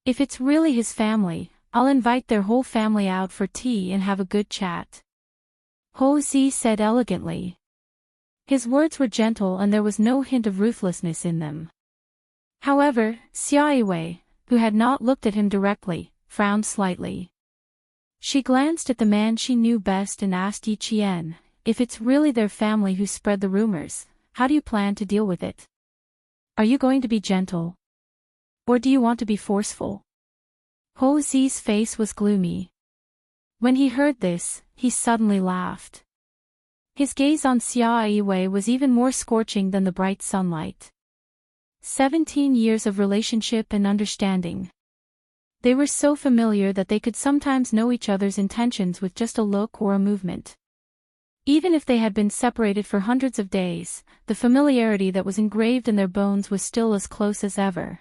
If it's really his family, I'll invite their whole family out for tea and have a good chat. Houzi said elegantly. His words were gentle and there was no hint of ruthlessness in them. However, Xia Yiwei, who had not looked at him directly, frowned slightly. She glanced at the man she knew best and asked Yi Qian, if it's really their family who spread the rumors, how do you plan to deal with it? Are you going to be gentle? Or do you want to be forceful? Houzi's face was gloomy. When he heard this, he suddenly laughed. His gaze on Xia Yiwei was even more scorching than the bright sunlight. 17 years of relationship and understanding. They were so familiar that they could sometimes know each other's intentions with just a look or a movement. Even if they had been separated for hundreds of days, the familiarity that was engraved in their bones was still as close as ever.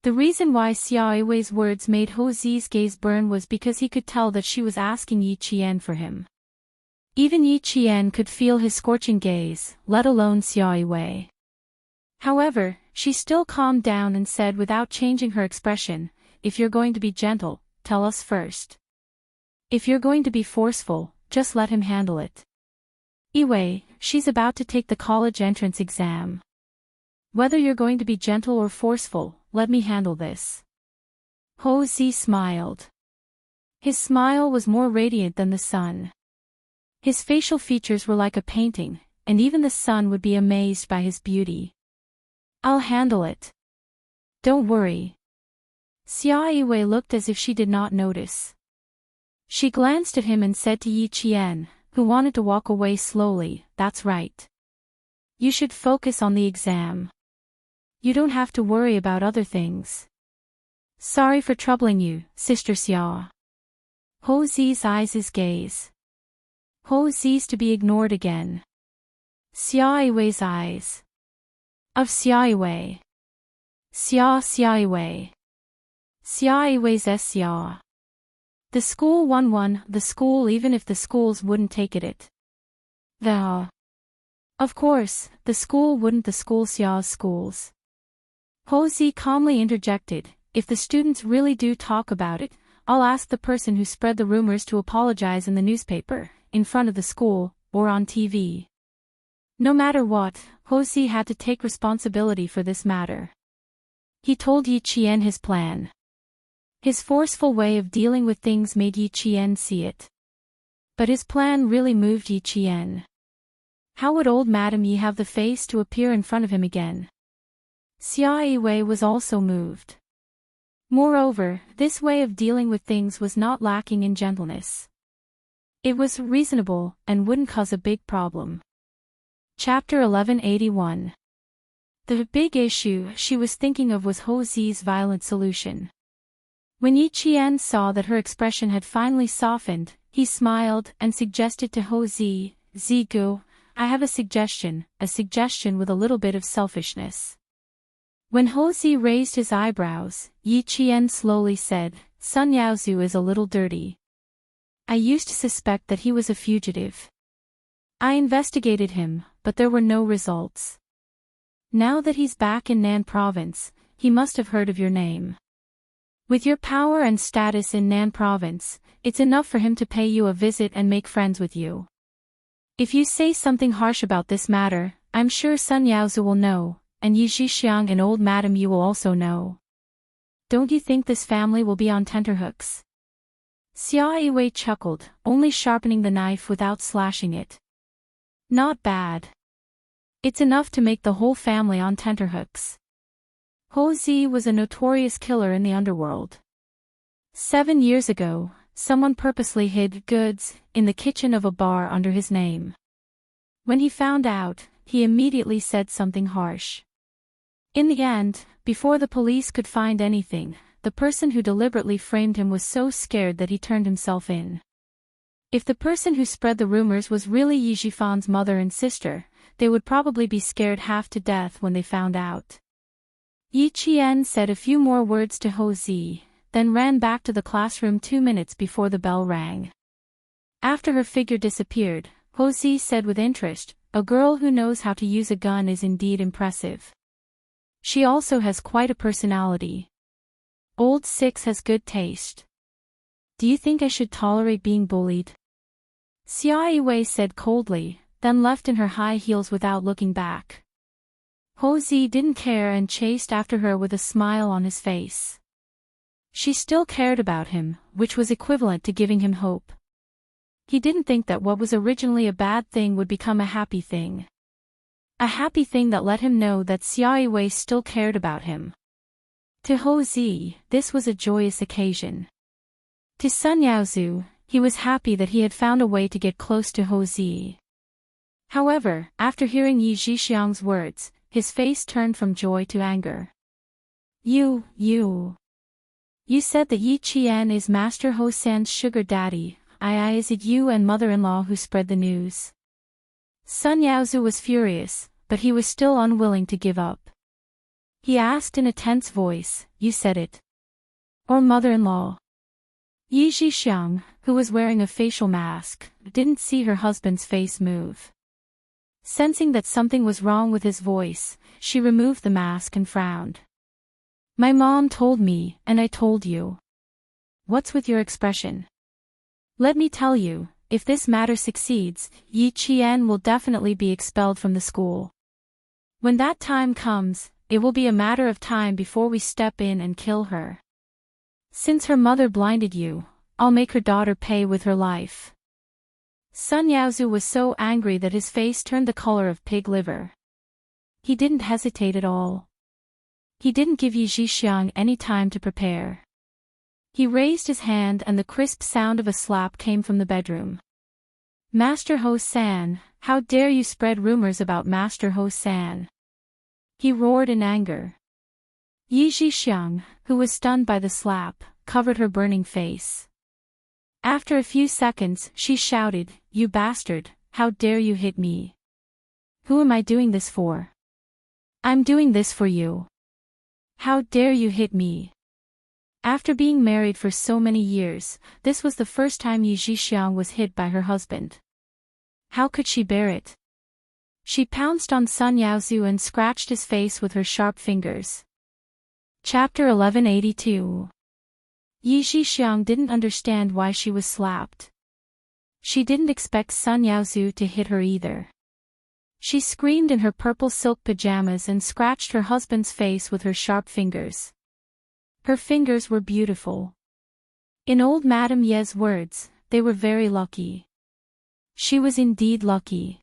The reason why Xia Yiwei's words made Houzi's gaze burn was because he could tell that she was asking Yi Qian for him. Even Yi Qian could feel his scorching gaze, let alone Xia Yiwei. However, she still calmed down and said without changing her expression, if you're going to be gentle, tell us first. If you're going to be forceful, just let him handle it. Yiwei, she's about to take the college entrance exam. Whether you're going to be gentle or forceful, let me handle this. Houzi smiled. His smile was more radiant than the sun. His facial features were like a painting, and even the sun would be amazed by his beauty. I'll handle it. Don't worry. Xia Yiwei looked as if she did not notice. She glanced at him and said to Yi Qian, who wanted to walk away slowly, that's right. You should focus on the exam. You don't have to worry about other things. Sorry for troubling you, Sister Xia. Houzi's eyes gaze. Houzi's to be ignored again. Xia Yiwei's eyes. Of Xia Yiwei. Xia Yiwei. Xia Yiwei's Xia. The school won the school even if the schools wouldn't take it. Of course, the school wouldn't the school Xia's schools. Houzi calmly interjected, if the students really do talk about it, I'll ask the person who spread the rumors to apologize in the newspaper, in front of the school, or on TV. No matter what, Houzi had to take responsibility for this matter. He told Yi Qian his plan. His forceful way of dealing with things made Yi Qian see it. But his plan really moved Yi Qian. How would old Madame Yi have the face to appear in front of him again? Xia Yiwei was also moved. Moreover, this way of dealing with things was not lacking in gentleness. It was reasonable, and wouldn't cause a big problem. Chapter 1181. The big issue she was thinking of was Houzi's violent solution. When Yi Qian saw that her expression had finally softened, he smiled and suggested to Houzi, Zigu, I have a suggestion with a little bit of selfishness. When Houzi raised his eyebrows, Yi Qian slowly said, Sun Yaozu is a little dirty. I used to suspect that he was a fugitive. I investigated him, but there were no results. Now that he's back in Nan province, he must have heard of your name. With your power and status in Nan province, it's enough for him to pay you a visit and make friends with you. If you say something harsh about this matter, I'm sure Sun Yaozu will know, and Yi Zhixiang and old Madame Yi will also know. Don't you think this family will be on tenterhooks? Xia Yiwei chuckled, only sharpening the knife without slashing it. Not bad. It's enough to make the whole family on tenterhooks. Houzi was a notorious killer in the underworld. 7 years ago, Someone purposely hid goods in the kitchen of a bar under his name. When he found out, he immediately said something harsh. In the end, before the police could find anything, the person who deliberately framed him was so scared that he turned himself in. If the person who spread the rumors was really Yi Jifan's mother and sister, they would probably be scared half to death when they found out. Yi Qian said a few more words to Ho Zi, then ran back to the classroom 2 minutes before the bell rang. After her figure disappeared, Ho Zi said with interest, "A girl who knows how to use a gun is indeed impressive. She also has quite a personality. Old Six has good taste. Do you think I should tolerate being bullied?" Xia Yiwei said coldly, then left in her high heels without looking back. Ho Zi didn't care and chased after her with a smile on his face. She still cared about him, which was equivalent to giving him hope. He didn't think that what was originally a bad thing would become a happy thing. A happy thing that let him know that Xia Yiwei still cared about him. To Ho Zi, this was a joyous occasion. To Sun Yaozu, he was happy that he had found a way to get close to Ho Zi. However, after hearing Yi Zhixiang's words, his face turned from joy to anger. You said that Yi Qian is Master Ho San's sugar daddy. Is it you and mother-in-law who spread the news? Sun Yaozu was furious, but he was still unwilling to give up. He asked in a tense voice, "You said it? Or mother-in-law?" Yi Zhixiang, who was wearing a facial mask, didn't see her husband's face move. Sensing that something was wrong with his voice, she removed the mask and frowned. "My mom told me, and I told you. What's with your expression? Let me tell you, if this matter succeeds, Yi Qian will definitely be expelled from the school. When that time comes, it will be a matter of time before we step in and kill her. Since her mother blinded you, I'll make her daughter pay with her life." Sun Yaozu was so angry that his face turned the color of pig liver. He didn't hesitate at all. He didn't give Yi Zhixiang any time to prepare. He raised his hand and the crisp sound of a slap came from the bedroom. "Master Ho San, how dare you spread rumors about Master Ho San?" He roared in anger. Yi Zhixiang, who was stunned by the slap, covered her burning face. After a few seconds, she shouted, "You bastard, how dare you hit me? Who am I doing this for? I'm doing this for you. How dare you hit me?" After being married for so many years, this was the first time Yi Zhixiang was hit by her husband. How could she bear it? She pounced on Sun Yaozu and scratched his face with her sharp fingers. Chapter 1182. Yi Zhixiang didn't understand why she was slapped. She didn't expect Sun Yaozu to hit her either. She screamed in her purple silk pajamas and scratched her husband's face with her sharp fingers. Her fingers were beautiful. In old Madame Ye's words, they were very lucky. She was indeed lucky.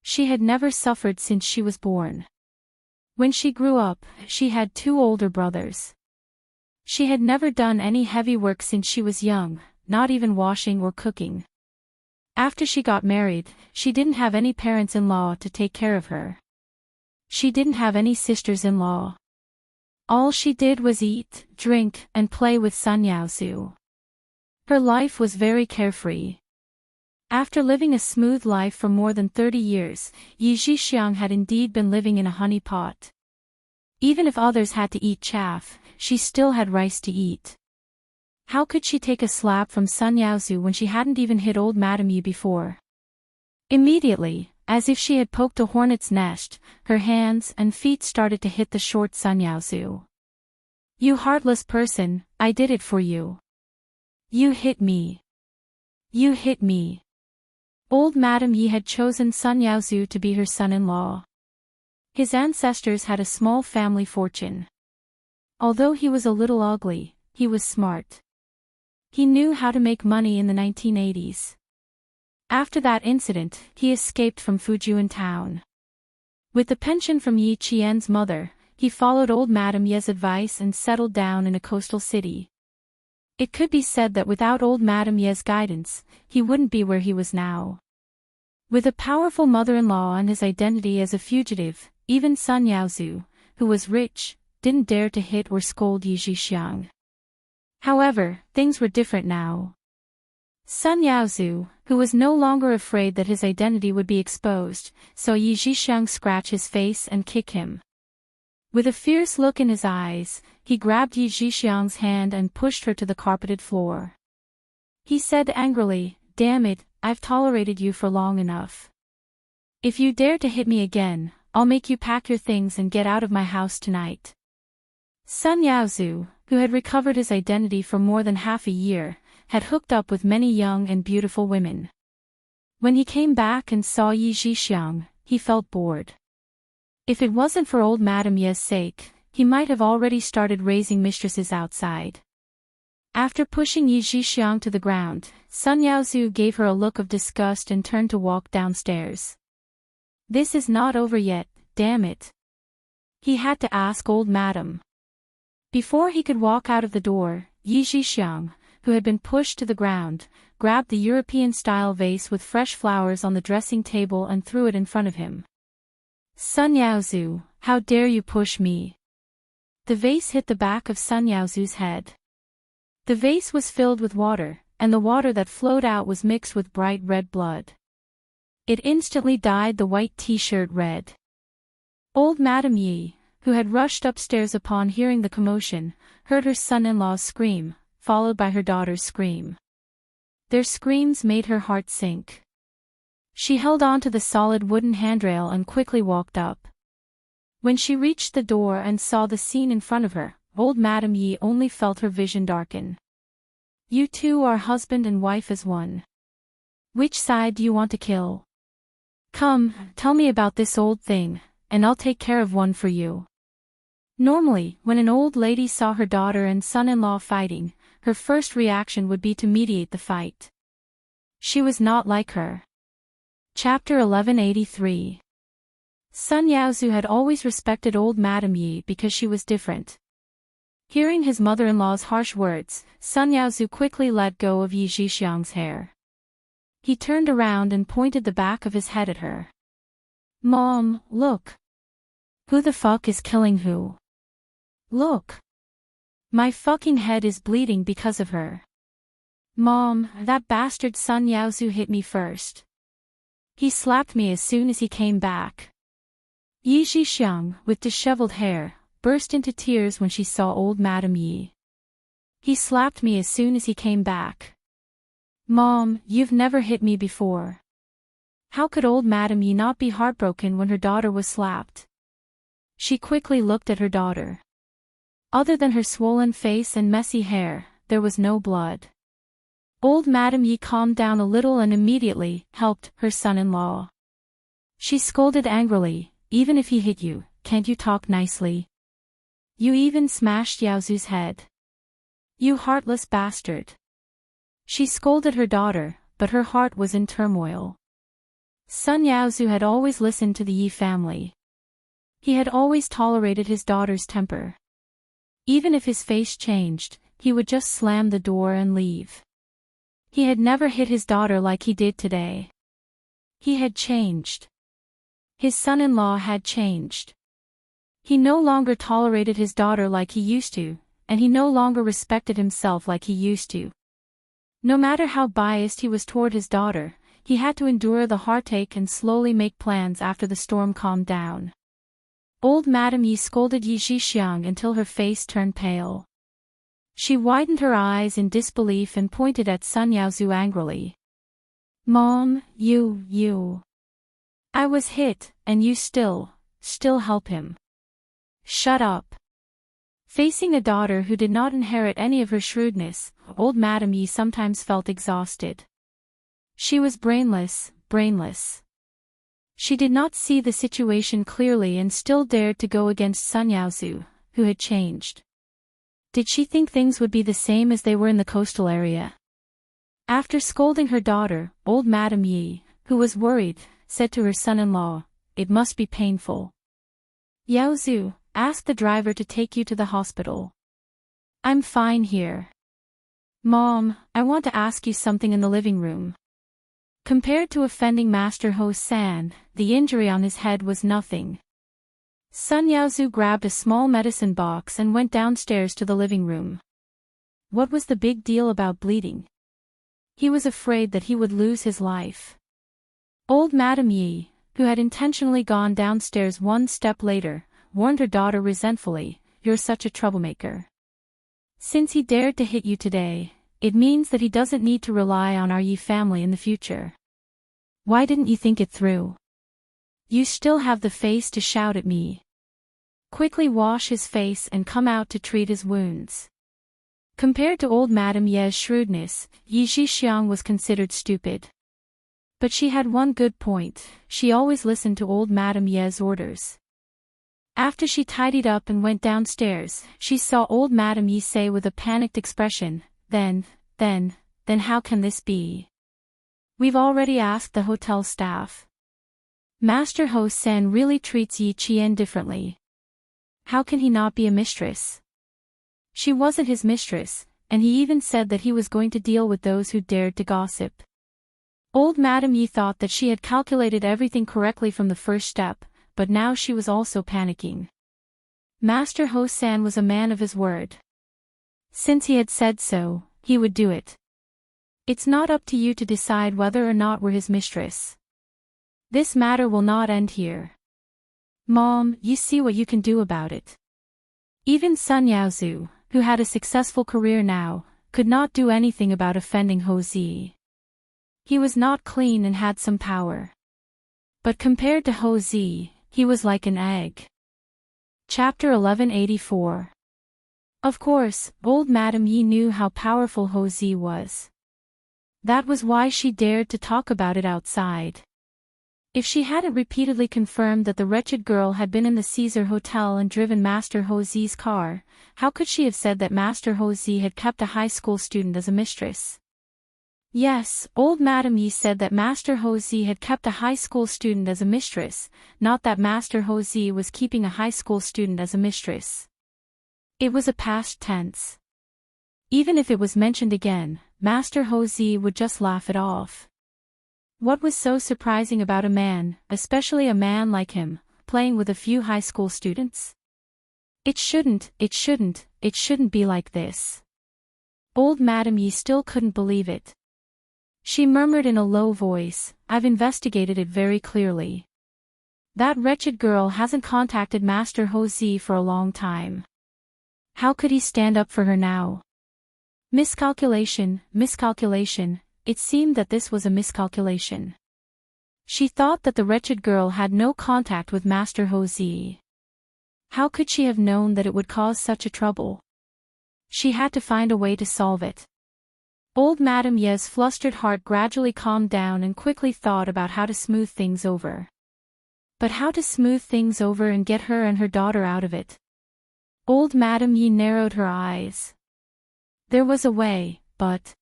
She had never suffered since she was born. When she grew up, she had 2 older brothers. She had never done any heavy work since she was young, not even washing or cooking. After she got married, she didn't have any parents-in-law to take care of her. She didn't have any sisters-in-law. All she did was eat, drink, and play with Sun Yaozu. Her life was very carefree. After living a smooth life for more than 30 years, Yi Zhixiang had indeed been living in a honey pot. Even if others had to eat chaff, she still had rice to eat. How could she take a slap from Sun Yaozu when she hadn't even hit old Madame Yi before? Immediately, as if she had poked a hornet's nest, her hands and feet started to hit the short Sun Yaozu. "You heartless person, I did it for you. You hit me. You hit me." Old Madame Yi had chosen Sun Yaozu to be her son-in-law. His ancestors had a small family fortune. Although he was a little ugly, he was smart. He knew how to make money in the 1980s. After that incident, he escaped from Fujian town. With the pension from Yi Qian's mother, he followed old Madame Ye's advice and settled down in a coastal city. It could be said that without old Madame Ye's guidance, he wouldn't be where he was now. With a powerful mother-in-law and his identity as a fugitive, even Sun Yaozu, who was rich, didn't dare to hit or scold Yi Zhixiang. However, things were different now. Sun Yaozu, who was no longer afraid that his identity would be exposed, saw Yi Zhixiang scratch his face and kick him. With a fierce look in his eyes, he grabbed Yi Zhixiang's hand and pushed her to the carpeted floor. He said angrily, "Damn it, I've tolerated you for long enough. If you dare to hit me again, I'll make you pack your things and get out of my house tonight." Sun Yaozu, who had recovered his identity for more than half a year, had hooked up with many young and beautiful women. When he came back and saw Yi Zhixiang, he felt bored. If it wasn't for old Madame Ye's sake, he might have already started raising mistresses outside. After pushing Yi Zhixiang to the ground, Sun Yaozu gave her a look of disgust and turned to walk downstairs. "This is not over yet, damn it," he had to ask old Madame. Before he could walk out of the door, Yi Zhixiang, who had been pushed to the ground, grabbed the European-style vase with fresh flowers on the dressing table and threw it in front of him. "Sun Yaozu, how dare you push me?" The vase hit the back of Sun Yaozu's head. The vase was filled with water, and the water that flowed out was mixed with bright red blood. It instantly dyed the white t-shirt red. Old Madame Yi, who had rushed upstairs upon hearing the commotion, heard her son-in-law's scream, followed by her daughter's scream. Their screams made her heart sink. She held on to the solid wooden handrail and quickly walked up. When she reached the door and saw the scene in front of her, old Madame Yi only felt her vision darken. "You two are husband and wife as one. Which side do you want to kill? Come, tell me about this old thing, and I'll take care of one for you." Normally, when an old lady saw her daughter and son-in-law fighting, her first reaction would be to mediate the fight. She was not like her. Chapter 1183. Sun Yaozu had always respected old Madame Yi because she was different. Hearing his mother-in-law's harsh words, Sun Yaozu quickly let go of Yi Zhixiang's hair. He turned around and pointed the back of his head at her. "Mom, look. Who the fuck is killing who? Look. My fucking head is bleeding because of her. Mom, that bastard Sun Yaozu hit me first. He slapped me as soon as he came back." Yi Zhixiang, with disheveled hair, burst into tears when she saw old Madame Yi. "He slapped me as soon as he came back. Mom, you've never hit me before." How could old Madame Yi not be heartbroken when her daughter was slapped? She quickly looked at her daughter. Other than her swollen face and messy hair, there was no blood. Old Madame Yi calmed down a little and immediately helped her son-in-law. She scolded angrily, "Even if he hit you, can't you talk nicely? You even smashed Yaozu's head. You heartless bastard." She scolded her daughter, but her heart was in turmoil. Sun Yaozu had always listened to the Yi family. He had always tolerated his daughter's temper. Even if his face changed, he would just slam the door and leave. He had never hit his daughter like he did today. He had changed. His son-in-law had changed. He no longer tolerated his daughter like he used to, and he no longer respected himself like he used to. No matter how biased he was toward his daughter, he had to endure the heartache and slowly make plans after the storm calmed down. Old Madame Yi scolded Yi Zhixiang until her face turned pale. She widened her eyes in disbelief and pointed at Sun Yaozu angrily. "Mom, you. I was hit, and you still help him. Shut up." Facing a daughter who did not inherit any of her shrewdness, old Madame Yi sometimes felt exhausted. She was brainless. She did not see the situation clearly and still dared to go against Sun Yaozu, who had changed. Did she think things would be the same as they were in the coastal area? After scolding her daughter, old Madame Yi, who was worried, said to her son-in-law, "It must be painful. Yaozu, ask the driver to take you to the hospital. I'm fine here." Mom, I want to ask you something in the living room. Compared to offending Master Ho-san, the injury on his head was nothing. Sun Yaozu grabbed a small medicine box and went downstairs to the living room. What was the big deal about bleeding? He was afraid that he would lose his life. Old Madame Yi, who had intentionally gone downstairs one step later, warned her daughter resentfully, "You're such a troublemaker. Since he dared to hit you today, it means that he doesn't need to rely on our Yi family in the future. Why didn't you think it through? You still have the face to shout at me. Quickly wash his face and come out to treat his wounds." Compared to old Madame Ye's shrewdness, Yi Zhixiang was considered stupid. But she had one good point: she always listened to old Madame Ye's orders. After she tidied up and went downstairs, she saw old Madame Yi say with a panicked expression, Then how can this be? We've already asked the hotel staff. Master Ho-san really treats Yi Qian differently. How can he not be a mistress? She wasn't his mistress, and he even said that he was going to deal with those who dared to gossip. Old Madame Yi thought that she had calculated everything correctly from the first step, but now she was also panicking. Master Ho-san was a man of his word. Since he had said so, he would do it. It's not up to you to decide whether or not we're his mistress. This matter will not end here. Mom, you see what you can do about it. Even Sun Yaozu, who had a successful career now, could not do anything about offending Ho Zi. He was not clean and had some power. But compared to Ho Zi, he was like an egg. Chapter 1184. Of course, old Madame Yi knew how powerful Ho Zi was. That was why she dared to talk about it outside. If she hadn't repeatedly confirmed that the wretched girl had been in the Caesar Hotel and driven Master Ho Zi's car, how could she have said that Master Ho Zi had kept a high school student as a mistress? Yes, old Madame Yi said that Master Ho Zi had kept a high school student as a mistress, not that Master Ho Zi was keeping a high school student as a mistress. It was a past tense. Even if it was mentioned again, Master Ho Zi would just laugh it off. What was so surprising about a man, especially a man like him, playing with a few high school students? It shouldn't be like this. Old Madame Yi still couldn't believe it. She murmured in a low voice, "I've investigated it very clearly. That wretched girl hasn't contacted Master Ho Zi for a long time. How could he stand up for her now?" Miscalculation. It seemed that this was a miscalculation. She thought that the wretched girl had no contact with Master Ho Zi. How could she have known that it would cause such a trouble? She had to find a way to solve it. Old Madame Ye's flustered heart gradually calmed down and quickly thought about how to smooth things over. But how to smooth things over and get her and her daughter out of it? Old Madame Yi narrowed her eyes. There was a way, but...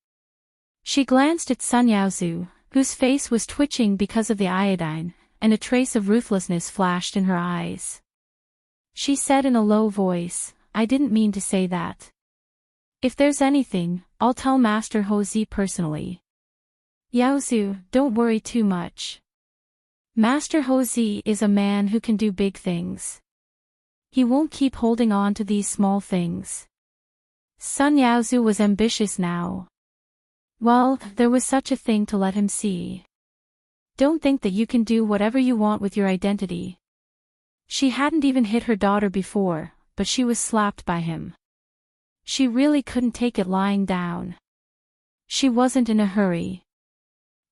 She glanced at Sun Yaozu, whose face was twitching because of the iodine, and a trace of ruthlessness flashed in her eyes. She said in a low voice, "I didn't mean to say that. If there's anything, I'll tell Master Ho Zi personally. Yaozu, don't worry too much. Master Ho Zi is a man who can do big things. He won't keep holding on to these small things." Sun Yaozu was ambitious now. Well, there was such a thing to let him see. Don't think that you can do whatever you want with your identity. She hadn't even hit her daughter before, but she was slapped by him. She really couldn't take it lying down. She wasn't in a hurry.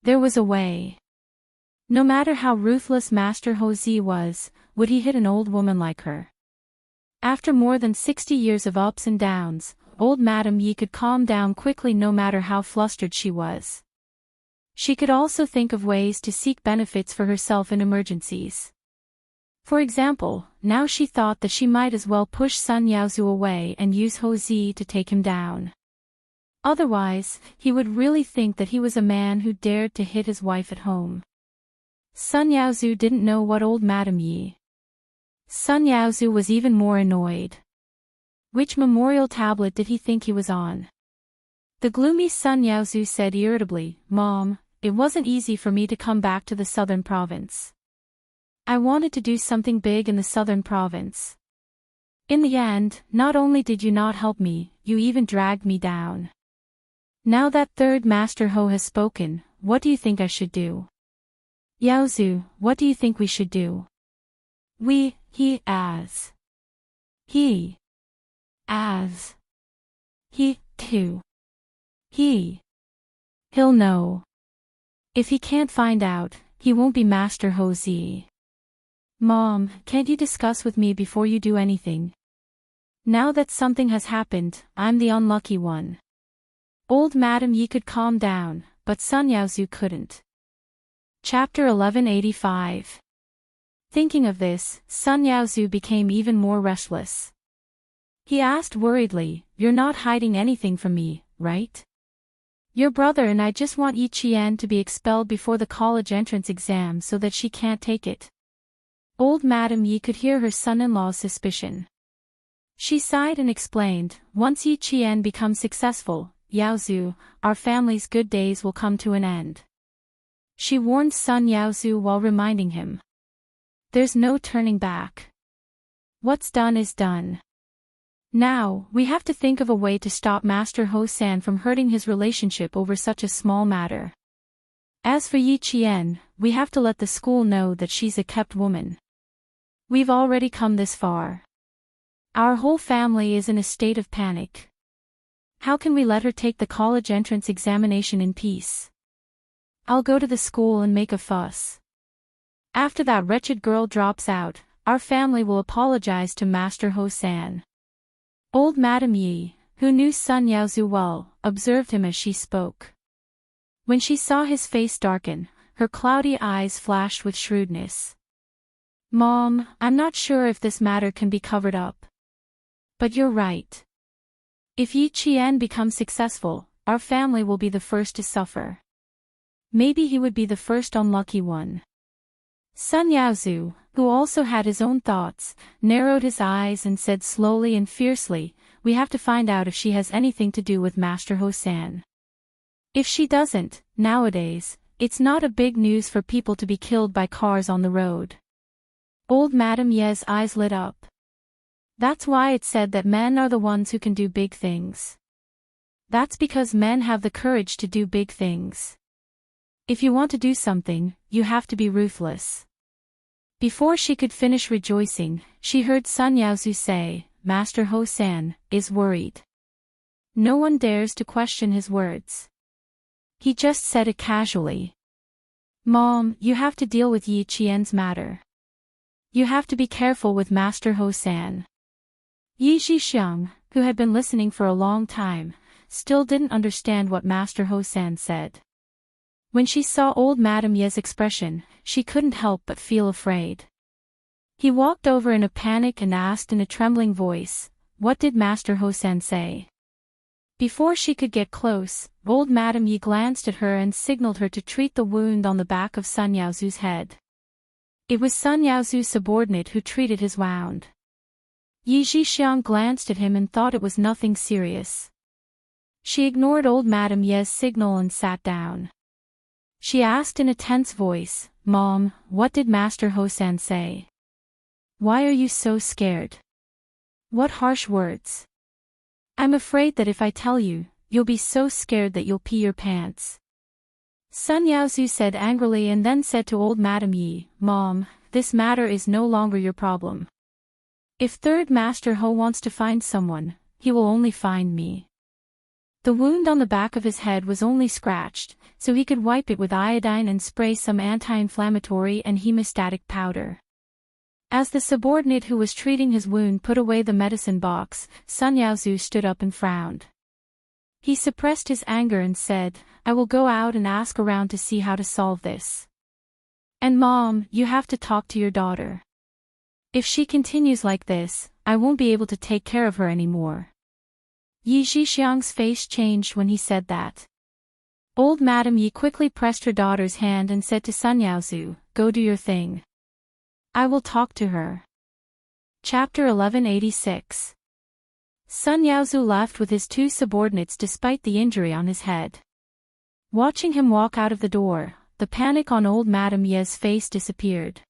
There was a way. No matter how ruthless Master Ho Zi was, would he hit an old woman like her? After more than 60 years of ups and downs, old Madame Yi could calm down quickly no matter how flustered she was. She could also think of ways to seek benefits for herself in emergencies. For example, now she thought that she might as well push Sun Yaozu away and use Ho Zi to take him down. Otherwise, he would really think that he was a man who dared to hit his wife at home. Sun Yaozu didn't know what old Madame Yi. Sun Yaozu was even more annoyed. Which memorial tablet did he think he was on? The gloomy Sun Yaozu said irritably, Mom, it wasn't easy for me to come back to the southern province. I wanted to do something big in the southern province. In the end, not only did you not help me, you even dragged me down. Now that third Master Ho has spoken, what do you think I should do? Yaozu, what do you think we should do? He, too. He'll know. If he can't find out, he won't be Master Ho Z. Mom, can't you discuss with me before you do anything? Now that something has happened, I'm the unlucky one. Old Madam Yi could calm down, but Sun Yaozu couldn't. Chapter 1185. Thinking of this, Sun Yaozu became even more restless. He asked worriedly, You're not hiding anything from me, right? Your brother and I just want Yi Qian to be expelled before the college entrance exam so that she can't take it. Old Madam Yi could hear her son-in-law's suspicion. She sighed and explained, Once Yi Qian becomes successful, Yaozu, our family's good days will come to an end. She warned Sun Yaozu while reminding him. There's no turning back. What's done is done. Now, we have to think of a way to stop Master Ho San from hurting his relationship over such a small matter. As for Yi Qian, we have to let the school know that she's a kept woman. We've already come this far. Our whole family is in a state of panic. How can we let her take the college entrance examination in peace? I'll go to the school and make a fuss. After that wretched girl drops out, our family will apologize to Master Ho San. Old Madam Yi, who knew Sun Yaozu well, observed him as she spoke. When she saw his face darken, her cloudy eyes flashed with shrewdness. Mom, I'm not sure if this matter can be covered up. But you're right. If Yi Qian becomes successful, our family will be the first to suffer. Maybe he would be the first unlucky one. Sun Yaozu, who also had his own thoughts, narrowed his eyes and said slowly and fiercely, We have to find out if she has anything to do with Master Ho San. If she doesn't, nowadays, it's not a big news for people to be killed by cars on the road. Old Madam Ye's eyes lit up. That's why it's said that men are the ones who can do big things. That's because men have the courage to do big things. If you want to do something, you have to be ruthless. Before she could finish rejoicing, she heard Sun Yaozu say, Master Ho San is worried. No one dares to question his words. He just said it casually. Mom, you have to deal with Yi Qian's matter. You have to be careful with Master Ho San. Yi Zhixiang, who had been listening for a long time, still didn't understand what Master Ho San said. When she saw old Madam Ye's expression, she couldn't help but feel afraid. He walked over in a panic and asked in a trembling voice, What did Master Ho San say? Before she could get close, old Madam Yi glanced at her and signaled her to treat the wound on the back of Sun Yaozu's head. It was Sun Yaozu's subordinate who treated his wound. Yi Zhixiang glanced at him and thought it was nothing serious. She ignored old Madam Ye's signal and sat down. She asked in a tense voice, Mom, what did Master Ho San say? Why are you so scared? What harsh words? I'm afraid that if I tell you, you'll be so scared that you'll pee your pants. Sun Yaozu said angrily and then said to old Madam Yi, Mom, this matter is no longer your problem. If third Master Ho wants to find someone, he will only find me. The wound on the back of his head was only scratched, so he could wipe it with iodine and spray some anti-inflammatory and hemostatic powder. As the subordinate who was treating his wound put away the medicine box, Sun Yaozu stood up and frowned. He suppressed his anger and said, I will go out and ask around to see how to solve this. And Mom, you have to talk to your daughter. If she continues like this, I won't be able to take care of her anymore. Yi Zhixiang's face changed when he said that. Old Madam Yi quickly pressed her daughter's hand and said to Sun Yaozu, Go do your thing. I will talk to her. Chapter 1186. Sun Yaozu left with his two subordinates despite the injury on his head. Watching him walk out of the door, the panic on old Madame Ye's face disappeared.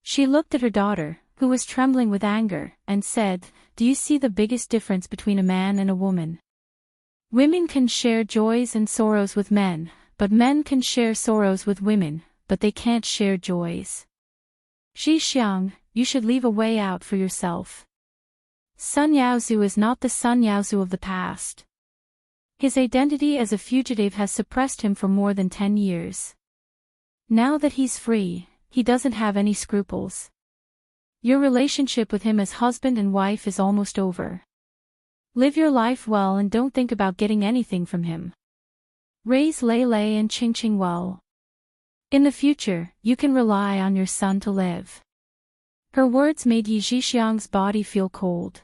She looked at her daughter, who was trembling with anger, and said, "Do you see the biggest difference between a man and a woman? Women can share joys and sorrows with men, but men can share sorrows with women, but they can't share joys. Xixiang, you should leave a way out for yourself." Sun Yaozu is not the Sun Yaozu of the past. His identity as a fugitive has suppressed him for more than 10 years. Now that he's free, he doesn't have any scruples. Your relationship with him as husband and wife is almost over. Live your life well and don't think about getting anything from him. Raise Lei and Qingqing well. In the future, you can rely on your son to live. Her words made Yi Zhixiang's body feel cold.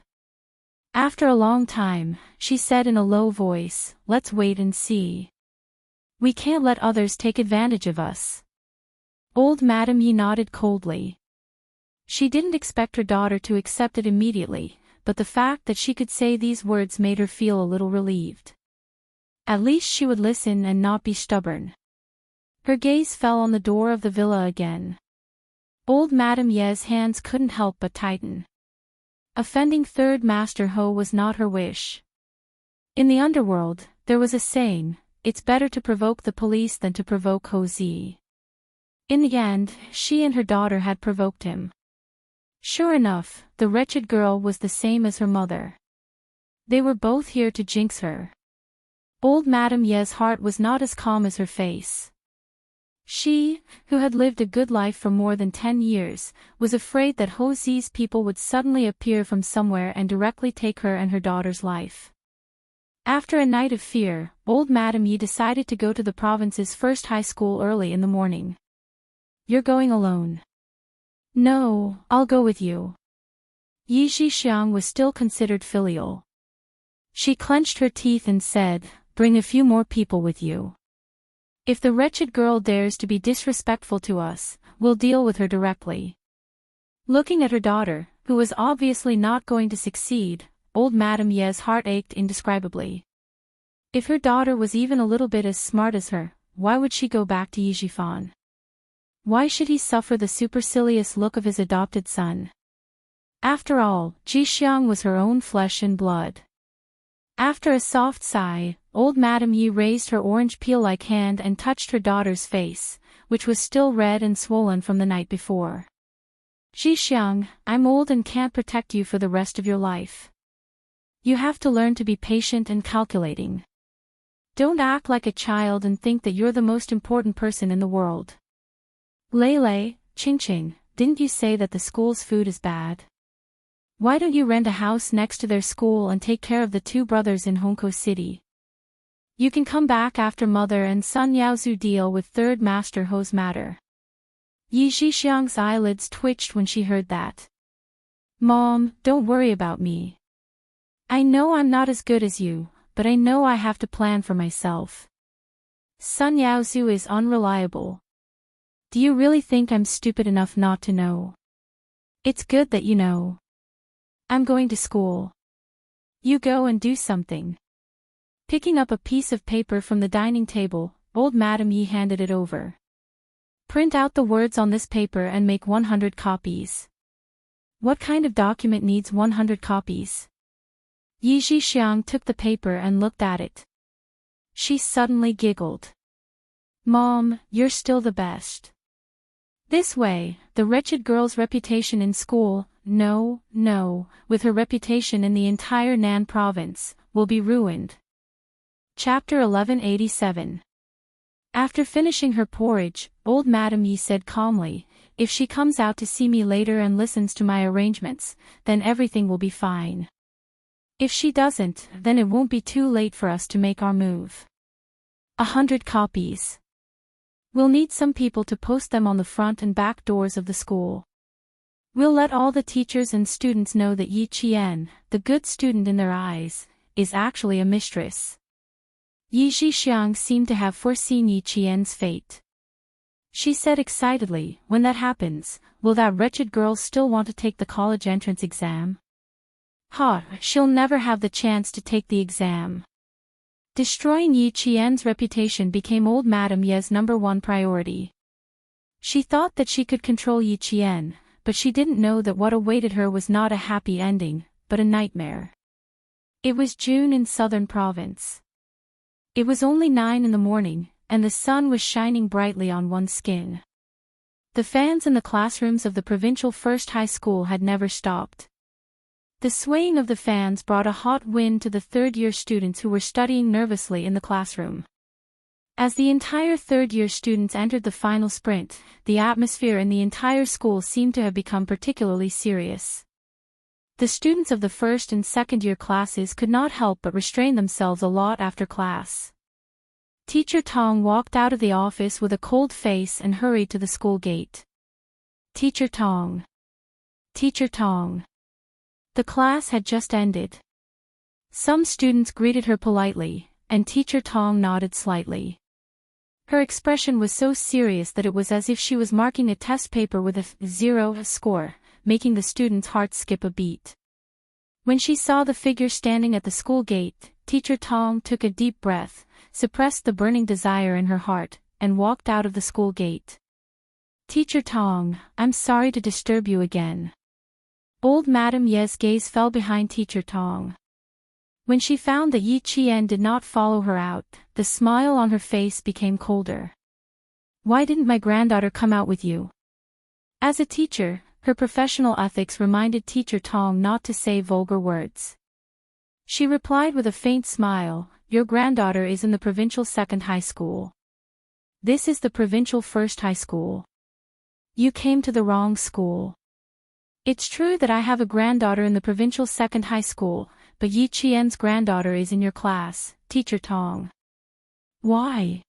After a long time, she said in a low voice, "Let's wait and see. We can't let others take advantage of us." Old Madame Yi nodded coldly. She didn't expect her daughter to accept it immediately, but the fact that she could say these words made her feel a little relieved. At least she would listen and not be stubborn. Her gaze fell on the door of the villa again. Old Madame Ye's hands couldn't help but tighten. Offending Third Master Ho was not her wish. In the underworld, there was a saying, "It's better to provoke the police than to provoke Ho Zi." In the end, she and her daughter had provoked him. Sure enough, the wretched girl was the same as her mother. They were both here to jinx her. Old Madame Ye's heart was not as calm as her face. She, who had lived a good life for more than 10 years, was afraid that Ho Zi's people would suddenly appear from somewhere and directly take her and her daughter's life. After a night of fear, old Madame Yi decided to go to the province's first high school early in the morning. "You're going alone." "No, I'll go with you." Yi Zhixiang was still considered filial. She clenched her teeth and said, "Bring a few more people with you. If the wretched girl dares to be disrespectful to us, we'll deal with her directly." Looking at her daughter, who was obviously not going to succeed, old Madame Ye's heart ached indescribably. If her daughter was even a little bit as smart as her, why would she go back to Yi Zhifan? Why should he suffer the supercilious look of his adopted son? After all, Zhixiang was her own flesh and blood. After a soft sigh, old Madame Yi raised her orange peel-like hand and touched her daughter's face, which was still red and swollen from the night before. "Zhixiang, I'm old and can't protect you for the rest of your life. You have to learn to be patient and calculating. Don't act like a child and think that you're the most important person in the world." "Lei, Qingqing, didn't you say that the school's food is bad? Why don't you rent a house next to their school and take care of the two brothers in Hongkou City? You can come back after Mother and Sun Yaozu deal with Third Master Ho's matter." Yi Zhixiang's eyelids twitched when she heard that. "Mom, don't worry about me. I know I'm not as good as you, but I know I have to plan for myself. Sun Yaozu is unreliable. Do you really think I'm stupid enough not to know? It's good that you know. I'm going to school. You go and do something." Picking up a piece of paper from the dining table, old Madame Yi handed it over. "Print out the words on this paper and make 100 copies." "What kind of document needs 100 copies?" Yi Zhixiang took the paper and looked at it. She suddenly giggled. "Mom, you're still the best. This way, the wretched girl's reputation in school, no, with her reputation in the entire Nan province, will be ruined." Chapter 1187. After finishing her porridge, old Madame Yi said calmly, "If she comes out to see me later and listens to my arrangements, then everything will be fine. If she doesn't, then it won't be too late for us to make our move. 100 copies. We'll need some people to post them on the front and back doors of the school. We'll let all the teachers and students know that Yi Qian, the good student in their eyes, is actually a mistress." Yi Zhixiang seemed to have foreseen Yi Qian's fate. She said excitedly, "When that happens, will that wretched girl still want to take the college entrance exam? Ha, she'll never have the chance to take the exam. Destroying Yi Qian's reputation became old Madame Ye's #1 priority. She thought that she could control Yi Qian, but she didn't know that what awaited her was not a happy ending, but a nightmare. It was June in southern province. It was only 9 in the morning, and the sun was shining brightly on one's skin. The fans in the classrooms of the provincial first high school had never stopped. The swaying of the fans brought a hot wind to the third-year students who were studying nervously in the classroom. As the entire third-year students entered the final sprint, the atmosphere in the entire school seemed to have become particularly serious. The students of the first and second-year classes could not help but restrain themselves a lot after class. Teacher Tong walked out of the office with a cold face and hurried to the school gate. Teacher Tong. Teacher Tong. The class had just ended. Some students greeted her politely, and Teacher Tong nodded slightly. Her expression was so serious that it was as if she was marking a test paper with a 0 score, making the students' hearts skip a beat. When she saw the figure standing at the school gate, Teacher Tong took a deep breath, suppressed the burning desire in her heart, and walked out of the school gate. Teacher Tong, I'm sorry to disturb you again. Old Madame Ye's gaze fell behind Teacher Tong. When she found that Yi Qian did not follow her out, the smile on her face became colder. Why didn't my granddaughter come out with you? As a teacher, her professional ethics reminded Teacher Tong not to say vulgar words. She replied with a faint smile, your granddaughter is in the provincial second high school. This is the provincial first high school. You came to the wrong school. It's true that I have a granddaughter in the provincial second high school, but Yi Qian's granddaughter is in your class, Teacher Tong. Why?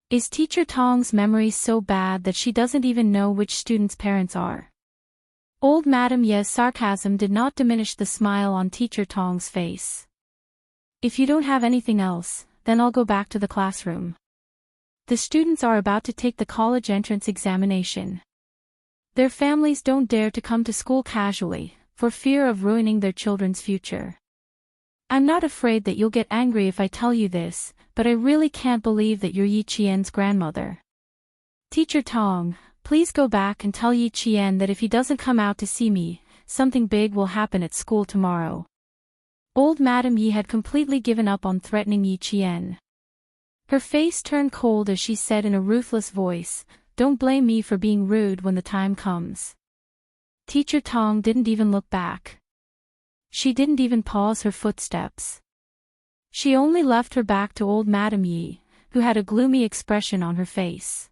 Is Teacher Tong's memory so bad that she doesn't even know which students' parents are? Old Madame Ye's sarcasm did not diminish the smile on Teacher Tong's face. If you don't have anything else, then I'll go back to the classroom. The students are about to take the college entrance examination. Their families don't dare to come to school casually, for fear of ruining their children's future. I'm not afraid that you'll get angry if I tell you this, but I really can't believe that you're Yi Qian's grandmother. Teacher Tong, please go back and tell Yi Qian that if he doesn't come out to see me, something big will happen at school tomorrow. Old Madame Yi had completely given up on threatening Yi Qian. Her face turned cold as she said in a ruthless voice, don't blame me for being rude when the time comes. Teacher Tong didn't even look back. She didn't even pause her footsteps. She only left her back to old Madame Yi, who had a gloomy expression on her face.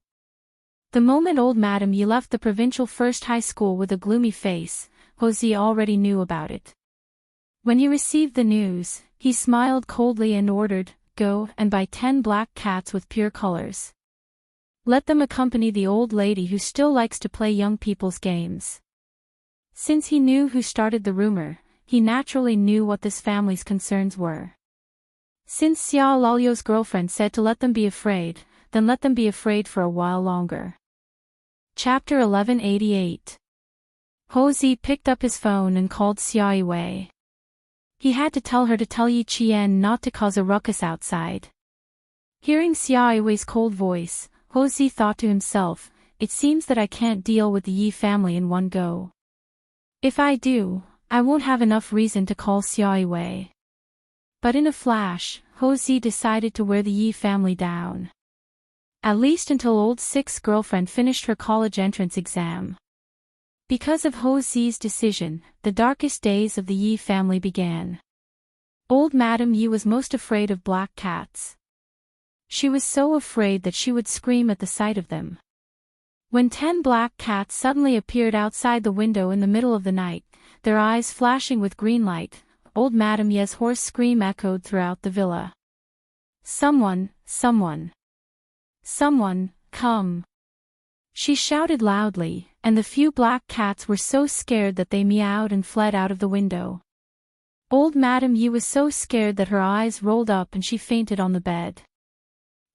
The moment old Madame Yi left the provincial first high school with a gloomy face, Jose already knew about it. When he received the news, he smiled coldly and ordered, go and buy 10 black cats with pure colors. Let them accompany the old lady who still likes to play young people's games. Since he knew who started the rumor, he naturally knew what this family's concerns were. Since Xia Lalio's girlfriend said to let them be afraid, then let them be afraid for a while longer. Chapter 1188. Jose picked up his phone and called Xia Wei. He had to tell her to tell Yi Qian not to cause a ruckus outside. Hearing Xia Wei's cold voice, Jose thought to himself, it seems that I can't deal with the Yi family in one go. If I do, I won't have enough reason to call Xia Wei. But in a flash, Jose decided to wear the Yi family down. At least until old Six's girlfriend finished her college entrance exam. Because of Jose's decision, the darkest days of the Yi family began. Old Madame Yi was most afraid of black cats. She was so afraid that she would scream at the sight of them. When 10 black cats suddenly appeared outside the window in the middle of the night, their eyes flashing with green light, old Madame Ye's hoarse scream echoed throughout the villa. Someone, someone. Someone, come. She shouted loudly, and the few black cats were so scared that they meowed and fled out of the window. Old Madame Yi was so scared that her eyes rolled up and she fainted on the bed.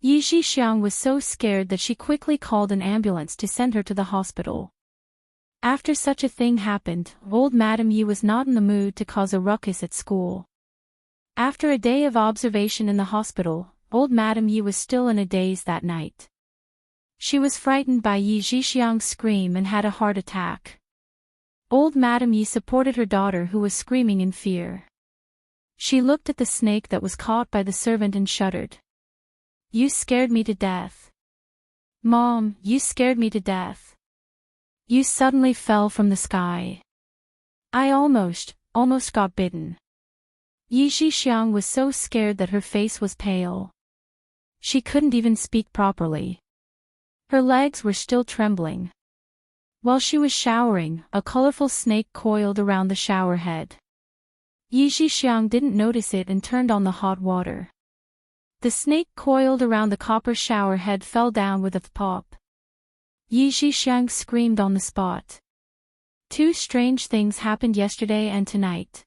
Yi Zhixiang was so scared that she quickly called an ambulance to send her to the hospital. After such a thing happened, old Madame Yi was not in the mood to cause a ruckus at school. After a day of observation in the hospital, old Madame Yi was still in a daze that night. She was frightened by Yi Zhixiang's scream and had a heart attack. Old Madame Yi supported her daughter who was screaming in fear. She looked at the snake that was caught by the servant and shuddered. "You scared me to death. Mom, you scared me to death. You suddenly fell from the sky. I almost got bitten." Yi Zhixiang was so scared that her face was pale. She couldn't even speak properly. Her legs were still trembling. While she was showering, a colorful snake coiled around the shower head. Yi Zhixiang didn't notice it and turned on the hot water. The snake coiled around the copper shower head fell down with a pop. Yi Zhixiang screamed on the spot. Two strange things happened yesterday and tonight.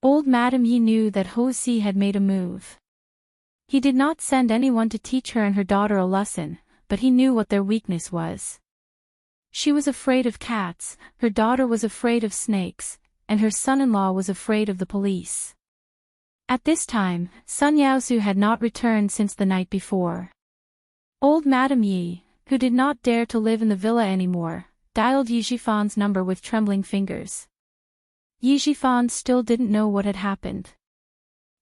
Old Madame Yi knew that Ho Si had made a move. He did not send anyone to teach her and her daughter a lesson, but he knew what their weakness was. She was afraid of cats, her daughter was afraid of snakes, and her son-in-law was afraid of the police. At this time, Sun Yaozu had not returned since the night before. Old Madame Yi, who did not dare to live in the villa anymore, dialed Yi Zhifan's number with trembling fingers. Yi Zhifan still didn't know what had happened.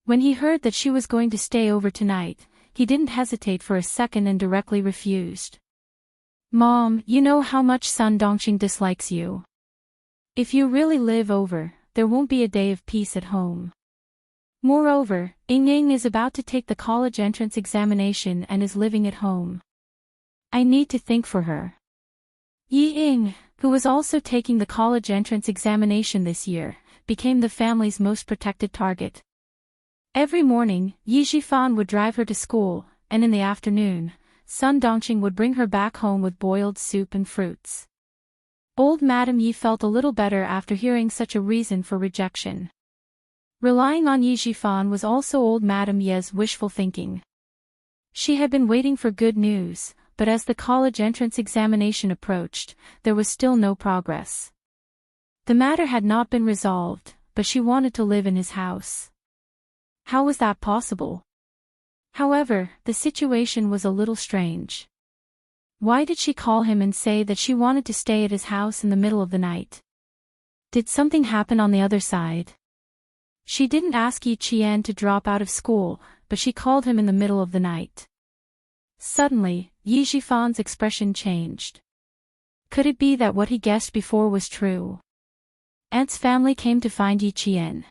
When he heard that she was going to stay over tonight, he didn't hesitate for a second and directly refused. "Mom, you know how much Sun Dongxing dislikes you. If you really live over, there won't be a day of peace at home. Moreover, Ying is about to take the college entrance examination and is living at home. I need to think for her." Yi Ying, who was also taking the college entrance examination this year, became the family's most protected target. Every morning, Yi Zhifan would drive her to school, and in the afternoon, Sun Dongxing would bring her back home with boiled soup and fruits. Old Madame Yi felt a little better after hearing such a reason for rejection. Relying on Yi Zhifan was also old Madame Ye's wishful thinking. She had been waiting for good news, but as the college entrance examination approached, there was still no progress. The matter had not been resolved, but she wanted to live in his house. How was that possible? However, the situation was a little strange. Why did she call him and say that she wanted to stay at his house in the middle of the night? Did something happen on the other side? She didn't ask Yi Qian to drop out of school, but she called him in the middle of the night. Suddenly, Yi Zhifan's expression changed. Could it be that what he guessed before was true? Aunt's family came to find Yi Qian.